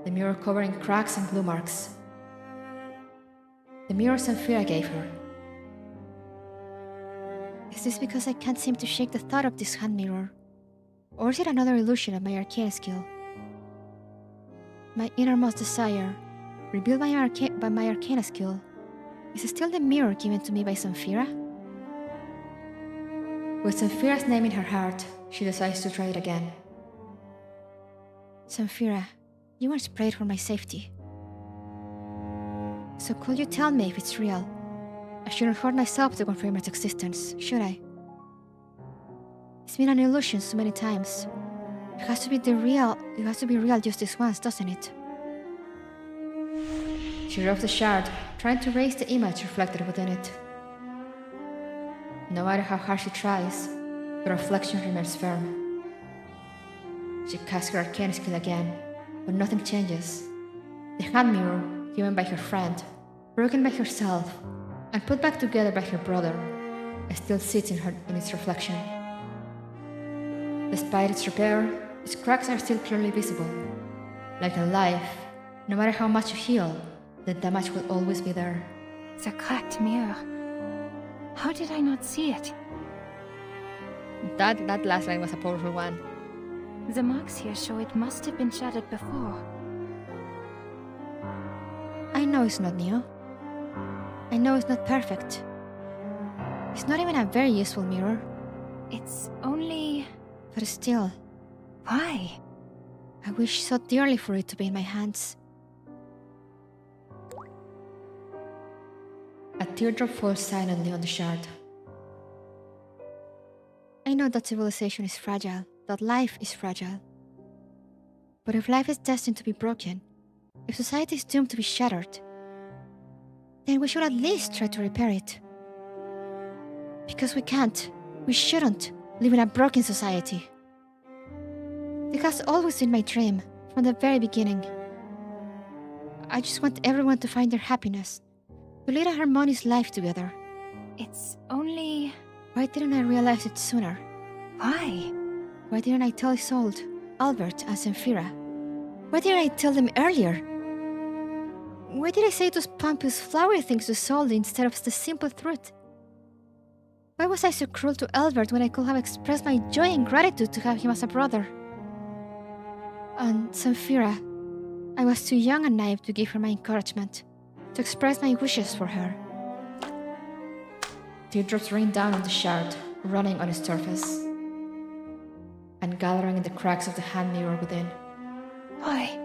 The mirror covering cracks and blue marks. The mirror Samphira gave her. Is this because I can't seem to shake the thought of this hand mirror? Or is it another illusion of my arcane skill? My innermost desire, revealed by my arcane skill, is still the mirror given to me by Samphira? With Samphira's name in her heart, she decides to try it again. Samphira, you once prayed for my safety. So could you tell me if it's real? I shouldn't hurt myself to confirm its existence, should I? It's been an illusion so many times. It has to be real just this once, doesn't it? She rubs the shard, trying to raise the image reflected within it. No matter how hard she tries, the reflection remains firm. She casts her arcane skill again, but nothing changes. The hand mirror, given by her friend, broken by herself, and put back together by her brother, still sits in its reflection. Despite its repair, its cracks are still clearly visible. Like in life, no matter how much you heal, the damage will always be there. The cracked mirror. How did I not see it? That last line was a powerful one. The marks here show it must have been shattered before. I know it's not new. I know it's not perfect. It's not even a very useful mirror. It's only... But still... Why? I wish so dearly for it to be in my hands. A teardrop falls silently on the shard. I know that civilization is fragile, that life is fragile. But if life is destined to be broken, if society is doomed to be shattered, then we should at least try to repair it. Because we can't, we shouldn't live in a broken society. It has always been my dream, from the very beginning. I just want everyone to find their happiness, to lead a harmonious life together. It's only... Why didn't I realize it sooner? Why? Why didn't I tell Isolde, Albert, and Zemfira? Why didn't I tell them earlier? Why did I say those pompous, flowery things to Isolde instead of the simple truth? Why was I so cruel to Albert when I could have expressed my joy and gratitude to have him as a brother? And Zemfira, I was too young and naive to give her my encouragement, to express my wishes for her. Teardrops rained down on the shard, running on its surface, and gathering in the cracks of the hand mirror within. Why?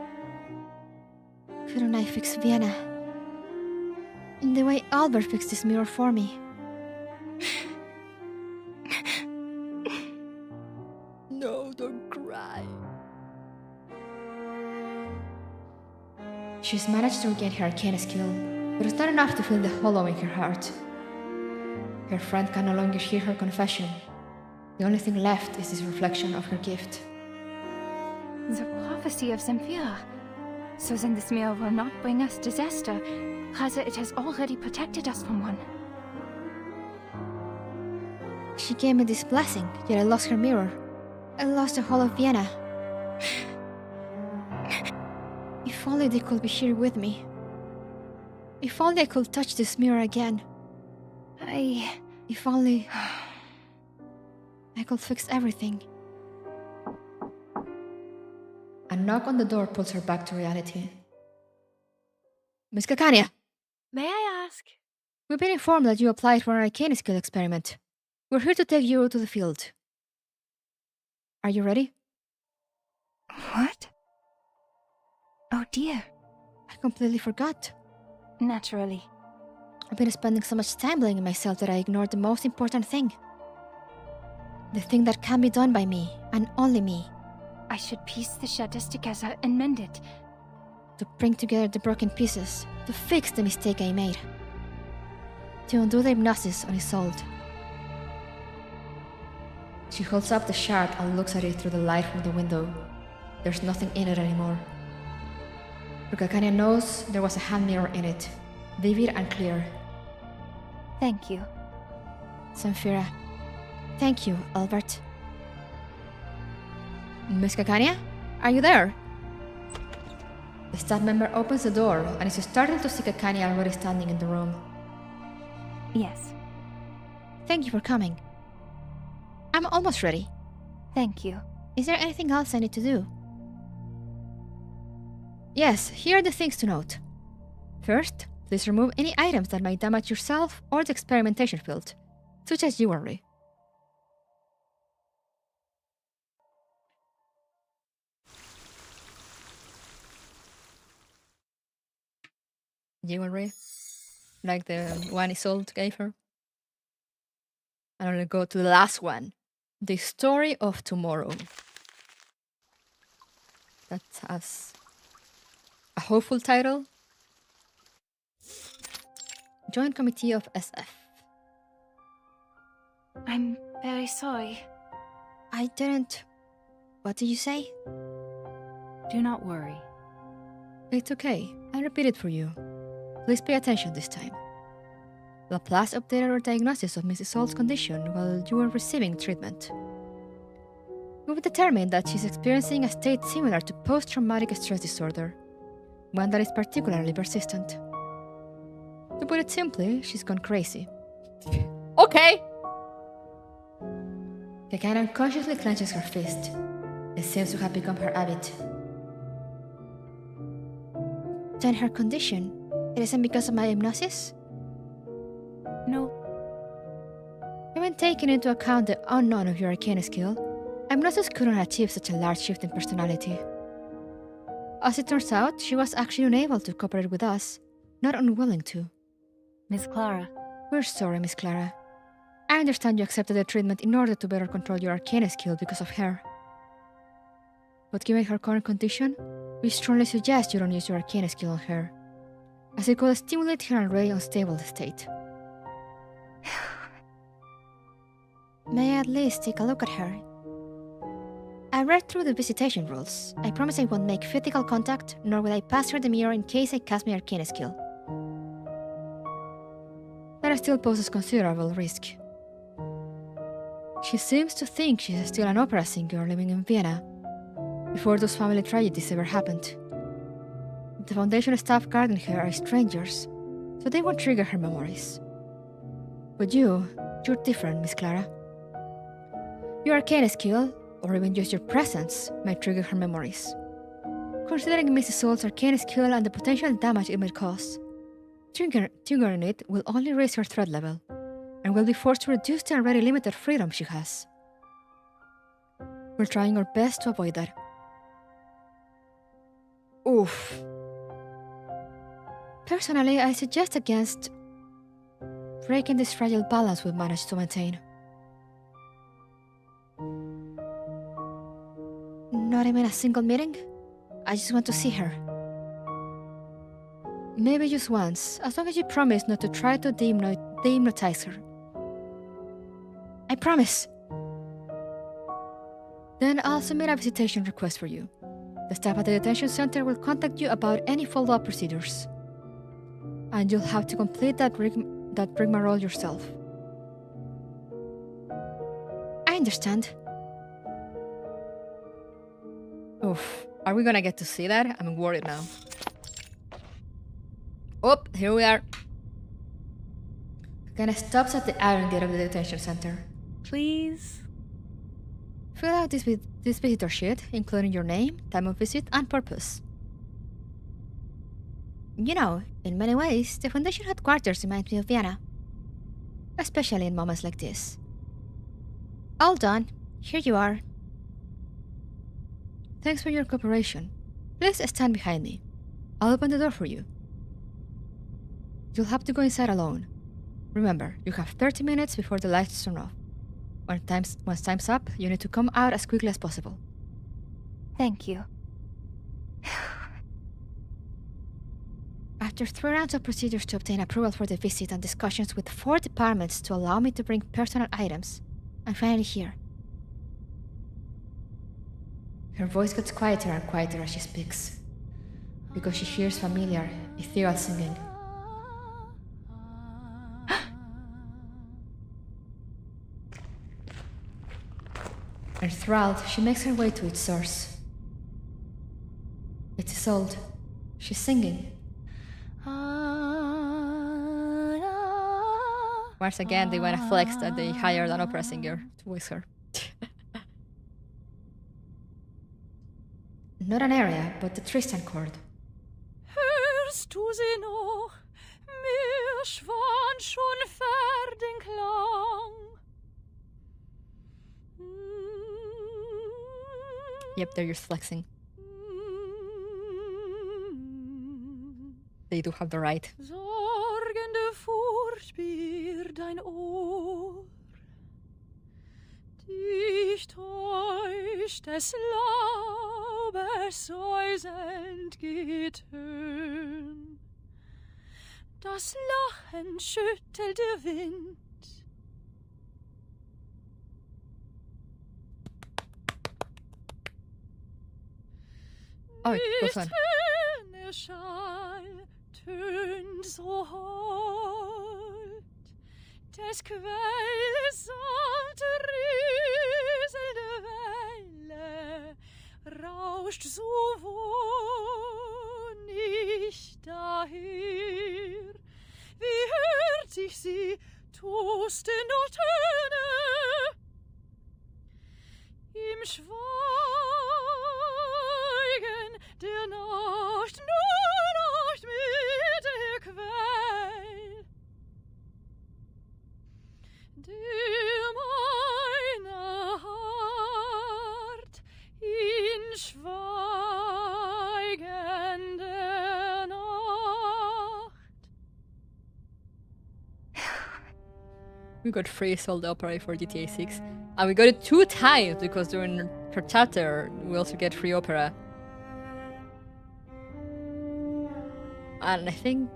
Couldn't I fix Vienna in the way Albert fixed this mirror for me? No, don't cry. She's managed to regain her arcane skill, but it's not enough to fill the hollow in her heart. Her friend can no longer hear her confession. The only thing left is this reflection of her gift. The prophecy of Zemfira. So then this mirror will not bring us disaster. Rather, it has already protected us from one. She gave me this blessing, yet I lost her mirror. I lost the whole of Vienna. If only they could be here with me. If only I could touch this mirror again. If only I could fix everything. A knock on the door pulls her back to reality. Miss Kakania! May I ask? We've been informed that you applied for an arcane skill experiment. We're here to take you to the field. Are you ready? What? Oh dear. I completely forgot. Naturally. I've been spending so much time blaming myself that I ignored the most important thing. The thing that can be done by me, and only me. I should piece the shutters together and mend it. To bring together the broken pieces, to fix the mistake I made. To undo the hypnosis on Isolde. She holds up the shard and looks at it through the light from the window. There's nothing in it anymore. Kakania knows there was a hand mirror in it, vivid and clear. Thank you. Zemfira. Thank you, Albert. Miss Kakania, are you there? The staff member opens the door and is startled to see Kakania already standing in the room. Yes. Thank you for coming. I'm almost ready. Thank you. Is there anything else I need to do? Yes, here are the things to note. First, please remove any items that might damage yourself or the experimentation field, such as jewelry. Jewelry, like the one Isolde gave her. And I'm gonna go to the last one, the story of tomorrow. That has a hopeful title. Joint Committee of SF. I'm very sorry. I didn't... What did you say? Do not worry. It's okay. I'll repeat it for you. Please pay attention this time. Laplace updated our diagnosis of Mrs. Sol's condition while you were receiving treatment. We've determined that she's experiencing a state similar to post-traumatic stress disorder, one that is particularly persistent. To put it simply, she's gone crazy. Okay! Kakana unconsciously clenches her fist. It seems to have become her habit. Then her condition, it isn't because of my hypnosis? No. Even taking into account the unknown of your arcane skill, hypnosis couldn't achieve such a large shift in personality. As it turns out, she was actually unable to cooperate with us, not unwilling to. Miss Clara. We're sorry, Miss Clara. I understand you accepted the treatment in order to better control your arcane skill because of her. but given her current condition, we strongly suggest you don't use your arcane skill on her, as it could stimulate her already unstable state. May I at least take a look at her? I read through the visitation rules. I promise I won't make physical contact, nor will I pass her the mirror in case I cast my arcane skill. That still poses considerable risk. She seems to think she's still an opera singer living in Vienna, before those family tragedies ever happened. The Foundation staff guarding her are strangers, so they won't trigger her memories. But you're different, Miss Clara. Your arcane skill, or even just your presence, might trigger her memories. Considering Mrs. Soul's arcane skill and the potential damage it might cause, triggering it will only raise her threat level, and will be forced to reduce the already limited freedom she has. We're trying our best to avoid that. Oof. Personally, I suggest against breaking this fragile balance we've managed to maintain. Not even a single meeting? I just want to see her. Maybe just once, as long as you promise not to try to de-hypnotize her. I promise! Then I'll submit a visitation request for you. The staff at the detention center will contact you about any follow-up procedures. And you'll have to complete that rigmarole yourself. I understand. Oof, are we gonna get to see that? I'm worried now. Oh, here we are. Gonna stops at the iron gate of the detention center. Please? Fill out this visitor sheet, including your name, time of visit, and purpose. You know, in many ways, the Foundation headquarters reminds me of Vienna. Especially in moments like this. All done. Here you are. Thanks for your cooperation. Please stand behind me. I'll open the door for you. You'll have to go inside alone. Remember, you have 30 minutes before the lights turn off. Once time's up, you need to come out as quickly as possible. Thank you. After 3 rounds of procedures to obtain approval for the visit and discussions with 4 departments to allow me to bring personal items, I'm finally here. Her voice gets quieter and quieter as she speaks, because she hears familiar, ethereal singing. Enthralled, she makes her way to its source. It is old. She's singing. Once again, they wanna flex that they hired an opera singer to voice her. Not an aria, but the Tristan chord. Hörst du sie noch? Mir schwand schon fern Klang. Yep, they're just flexing. They do have the right. Sorgende Furcht bier dein Ohr. Dich täuscht des Laubes säuselnd Getön. Das Lachen schüttelt der Wind. Oh, it goes on. Der Schall tönt so hold, des Quelles sanfte rieselnde Welle rauscht so wohnig daher. Wie hört sich sie toste noch Töne im Schweigen der Nacht, nur Nacht mit der Quell, der meine Hart in Schweigen der Nacht. We got free sold opera for GTA 6. And we got it 2 times because during her chapter we also get free opera. And I think...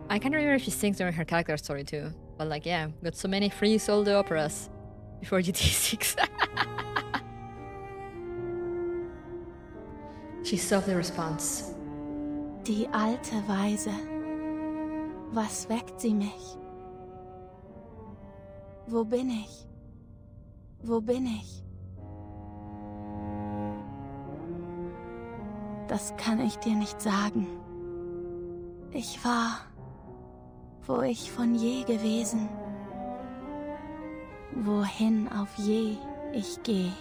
I can't remember if she sings during her character story too. But like, yeah, got so many free sold operas before GTA 6. She softly responds. Die alte Weise. Was weckt sie mich? Wo bin ich? Wo bin ich? Das kann ich dir nicht sagen. Ich war, wo ich von je gewesen. Wohin auf je ich geh.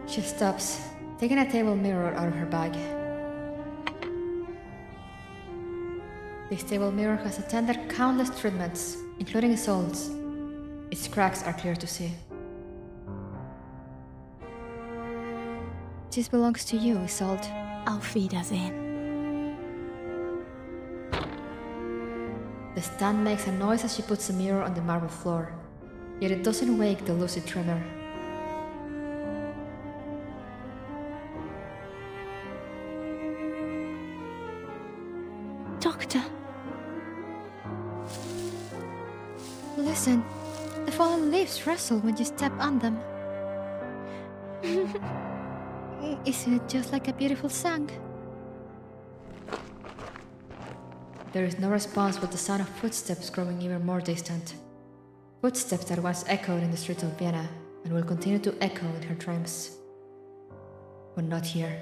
She stops, taking a table mirror out of her bag. This table mirror has attended countless treatments, including assaults. Its cracks are clear to see. This belongs to you, Isolde. Auf Wiedersehen. The stand makes a noise as she puts the mirror on the marble floor, yet it doesn't wake the lucid tremor. Doctor. Listen, the fallen leaves rustle when you step on them. Isn't it just like a beautiful song? There is no response but the sound of footsteps growing even more distant. Footsteps that once echoed in the streets of Vienna and will continue to echo in her dreams. But not here.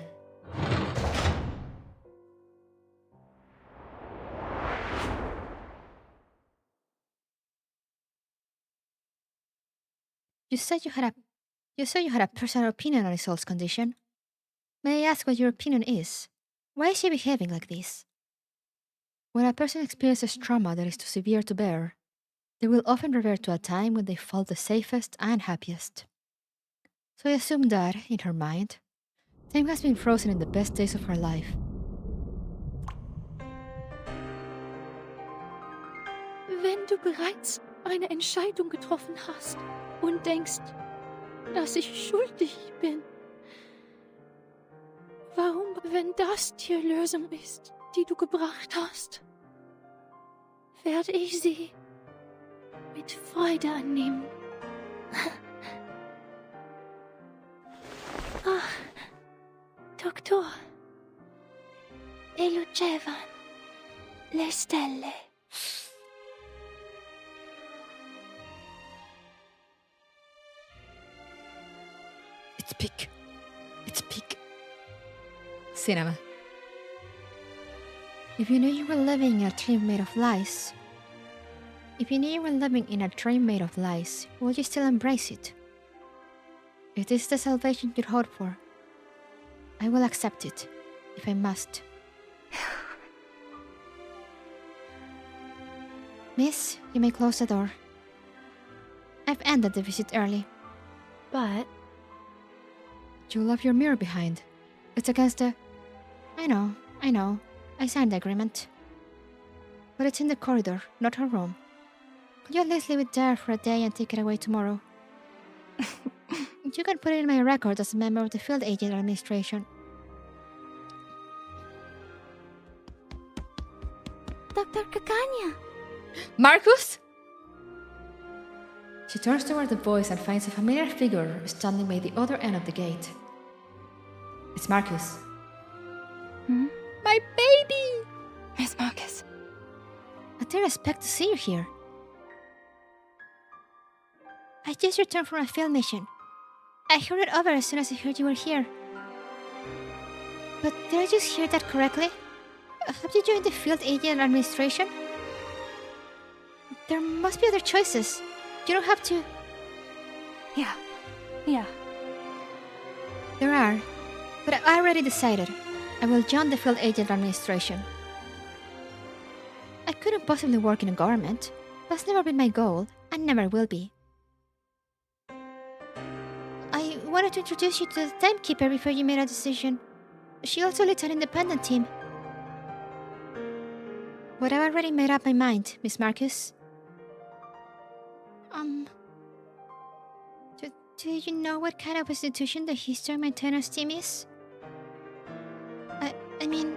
You said you had a personal opinion on Isolde's condition. May I ask what your opinion is? Why is she behaving like this? When a person experiences trauma that is too severe to bear, they will often revert to a time when they felt the safest and happiest. So I assume that, in her mind, time has been frozen in the best days of her life. Wenn du bereits eine Entscheidung getroffen hast und denkst, dass ich schuldig bin, warum, wenn das die Lösung ist, die du gebracht hast, werde ich sie mit Freude annehmen. Ach, Doktor, e lucevano le stelle. It's peak. It's peak. Cinema. If you knew you were living in a dream made of lies, would you still embrace it? If this is the salvation you'd hoped for, I will accept it, if I must. Miss, you may close the door. I've ended the visit early. But you left your mirror behind. It's against the... I know. I signed the agreement. But it's in the corridor, not her room. Could you at least leave it there for a day and take it away tomorrow? You can put it in my record as a member of the Field Agent Administration. Dr. Cacagna! Marcus? She turns toward the voice and finds a familiar figure standing by the other end of the gate. It's Marcus. My baby! Miss Marcus. I didn't expect to see you here. I just returned from a field mission. I heard it over as soon as I heard you were here. But did I just hear that correctly? Have you joined the Field Agent Administration? There must be other choices. You don't have to... Yeah. There are. But I already decided. I will join the Field Agent Administration. I couldn't possibly work in a government. That's never been my goal, and never will be. I wanted to introduce you to the timekeeper before you made a decision. She also leads an independent team. But I've already made up my mind, Miss Marcus. Do you know what kind of institution the history maintenance team is? I mean,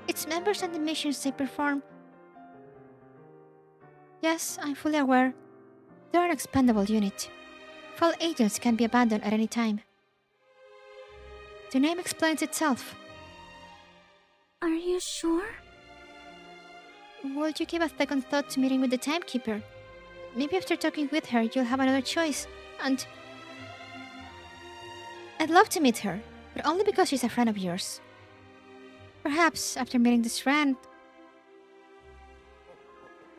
its members and the missions they perform. Yes, I'm fully aware. They're an expendable unit. False agents can be abandoned at any time. The name explains itself. Are you sure? Would you give a second thought to meeting with the timekeeper? Maybe after talking with her, you'll have another choice, and... I'd love to meet her, but only because she's a friend of yours. Perhaps after meeting this friend...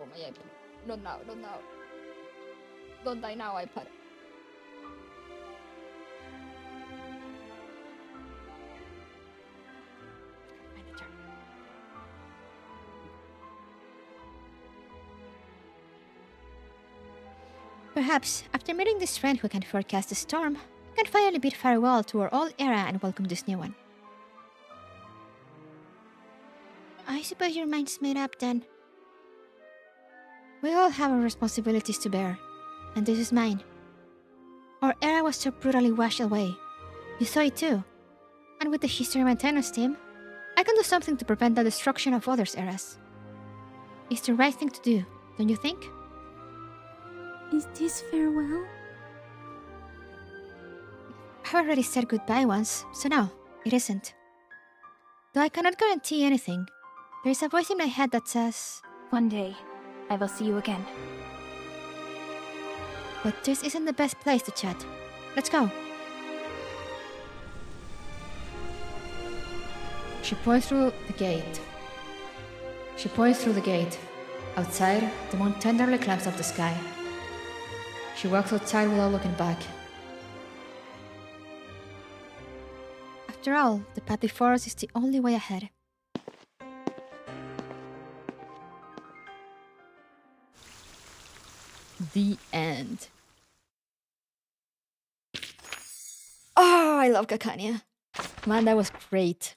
Oh my iPad. Not now, not now. Don't die now, iPad. Perhaps after meeting this friend who can forecast the storm, we can finally bid farewell to our old era and welcome this new one. I suppose your mind's made up then. We all have our responsibilities to bear, and this is mine. Our era was so brutally washed away. You saw it too. And with the history maintenance team, I can do something to prevent the destruction of others' eras. It's the right thing to do, don't you think? Is this farewell? I've already said goodbye once, so no, it isn't. Though I cannot guarantee anything, there is a voice in my head that says, One day, I will see you again. But this isn't the best place to chat. Let's go. She points through the gate. Outside, the moon tenderly climbs up the sky. She walks outside without looking back. After all, the path before us is the only way ahead. The end. Oh, I love Kakania. Man, that was great.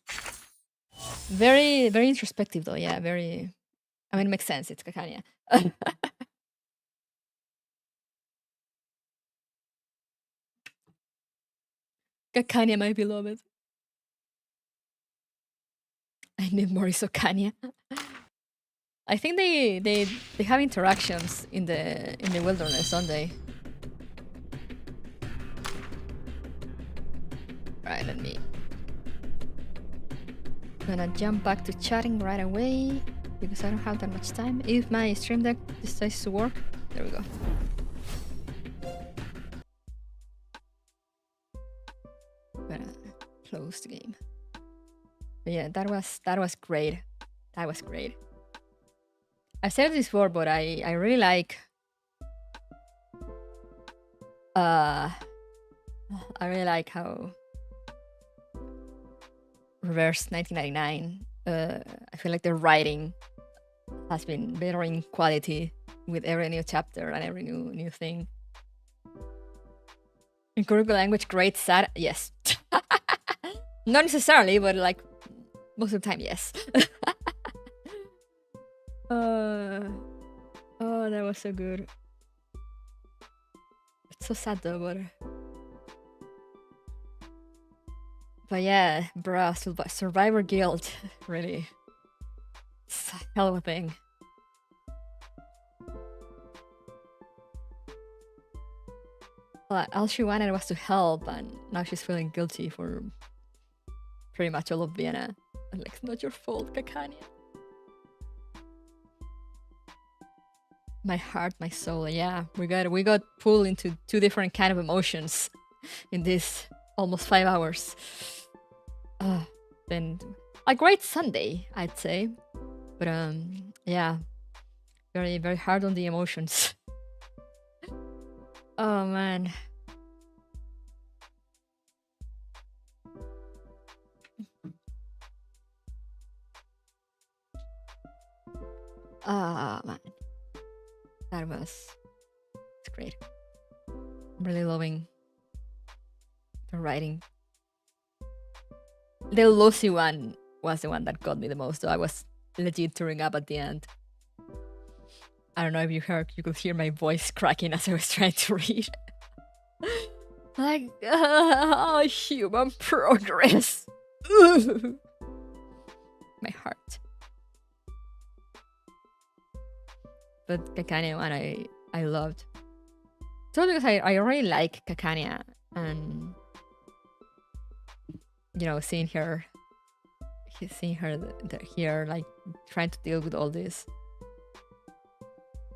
Very, very introspective though, yeah, very... I mean, it makes sense, it's Kakania. Kakania, my beloved. I need more Isokania. I think they have interactions in the wilderness, don't they? Right, let me... Gonna jump back to chatting right away because I don't have that much time. If my stream deck decides to work, there we go. Gonna close the game. But yeah, that was great. That was great. I said this before, but I really like I really like how Reverse 1999 I feel like the writing has been better in quality with every new chapter and every new thing. In curricular language, great, sad, yes. Not necessarily, but like most of the time, yes. Oh, that was so good. It's so sad though, but yeah, bruh, Survivor Guild, really, it's a hell of a thing. Well, all she wanted was to help, and now she's feeling guilty for pretty much all of Vienna. Like, it's not your fault, Kakania. My heart, my soul, yeah. We got pulled into two different kind of emotions in this almost 5 hours. Then a great Sunday, I'd say. But yeah. Very, very hard on the emotions. Oh man. Ah man. It's great. I'm really loving the writing. The Lucy one was the one that got me the most, though I was legit tearing up at the end. I don't know if you could hear my voice cracking as I was trying to read. Like, human progress. My heart. But Kakania one I loved. So because I really like Kakania, and you know, seeing her here, like trying to deal with all this.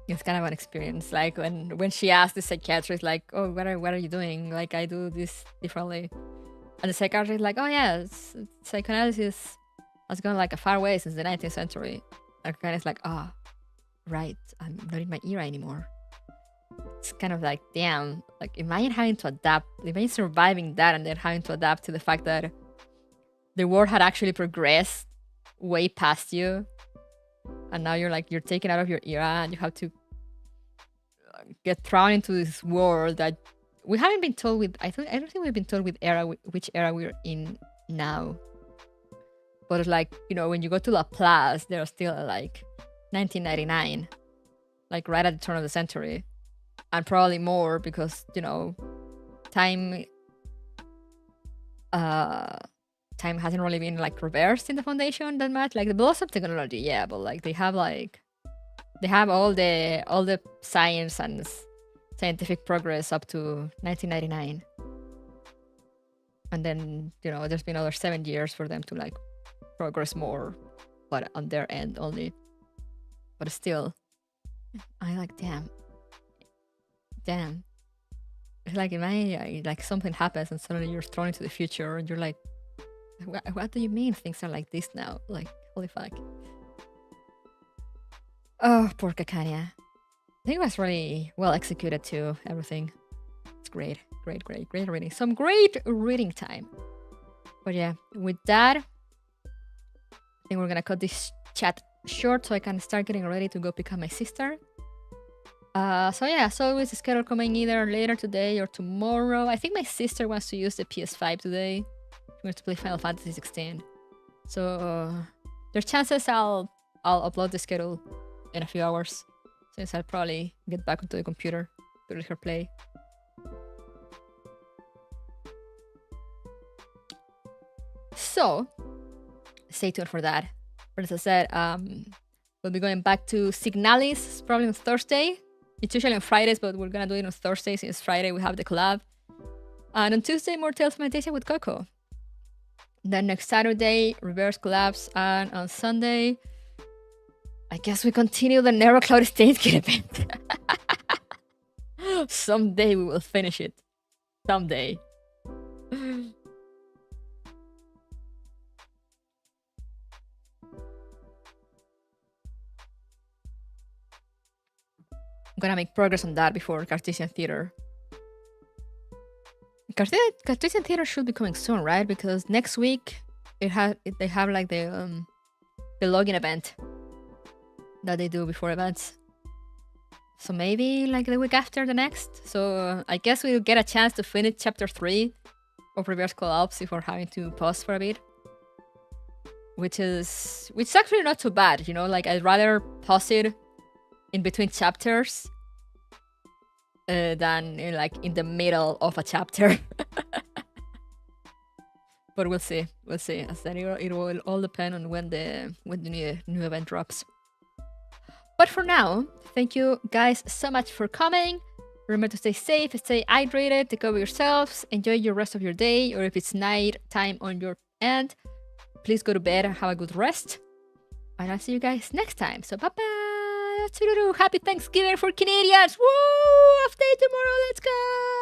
It's kind of an experience. Like when she asked the psychiatrist, like, "Oh, what are you doing? Like, I do this differently," and the psychiatrist is like, "Oh yeah, psychoanalysis has gone like a far way since the 19th century." And Kakania is like, "Oh, right, I'm not in my era anymore." It's kind of like, damn, like imagine having to adapt, imagine surviving that and then having to adapt to the fact that the world had actually progressed way past you, and now you're taken out of your era and you have to get thrown into this world that we haven't been told with. I don't think we've been told with which era we're in now. But it's like, you know, when you go to Laplace, they're still like 1999, like right at the turn of the century, and probably more because, you know, time hasn't really been like reversed in the Foundation that much. Like the Blossom technology, yeah, but like they have all the science and scientific progress up to 1999, and then, you know, there's been another 7 years for them to like progress more, but on their end only. But still, I like, damn. It's like, imagine like something happens and suddenly you're thrown into the future and you're like, what do you mean things are like this now? Like, holy fuck. Oh, poor Kakania. I think it was really well executed too, everything. It's great reading. Some great reading time. But yeah, with that, I think we're gonna cut this chat short so I can start getting ready to go pick up my sister. So yeah, as always, the schedule coming either later today or tomorrow. I think my sister wants to use the PS5 today. She wants to play Final Fantasy 16. So there's chances I'll upload the schedule in a few hours, since I'll probably get back onto the computer to let her play. So stay tuned for that. But as I said, we'll be going back to Signalis probably on Thursday. It's usually on Fridays, but we're gonna do it on Thursday since Friday we have the collab. And on Tuesday, more Tales of Monetizing with Coco. Then next Saturday, Reverse collabs, and on Sunday, I guess we continue the Narrow Cloud State Kit event. Someday we will finish it. Someday. I'm gonna make progress on that before Cartesian Theater. Cartesian Theater should be coming soon, right? Because next week they have like the login event that they do before events. So maybe like the week after the next. So I guess we'll get a chance to finish chapter 3 of Reverse Collabs before having to pause for a bit. Which is actually not too bad, you know, like I'd rather pause it in between chapters than in the middle of a chapter. But we'll see. As then it will all depend on when the new event drops. But for now, thank you guys so much for coming. Remember to stay safe, stay hydrated, take care of yourselves, enjoy your rest of your day, or if it's night time on your end, please go to bed and have a good rest. And I'll see you guys next time. So bye-bye! Happy Thanksgiving for Canadians! Woo! Off day tomorrow, let's go!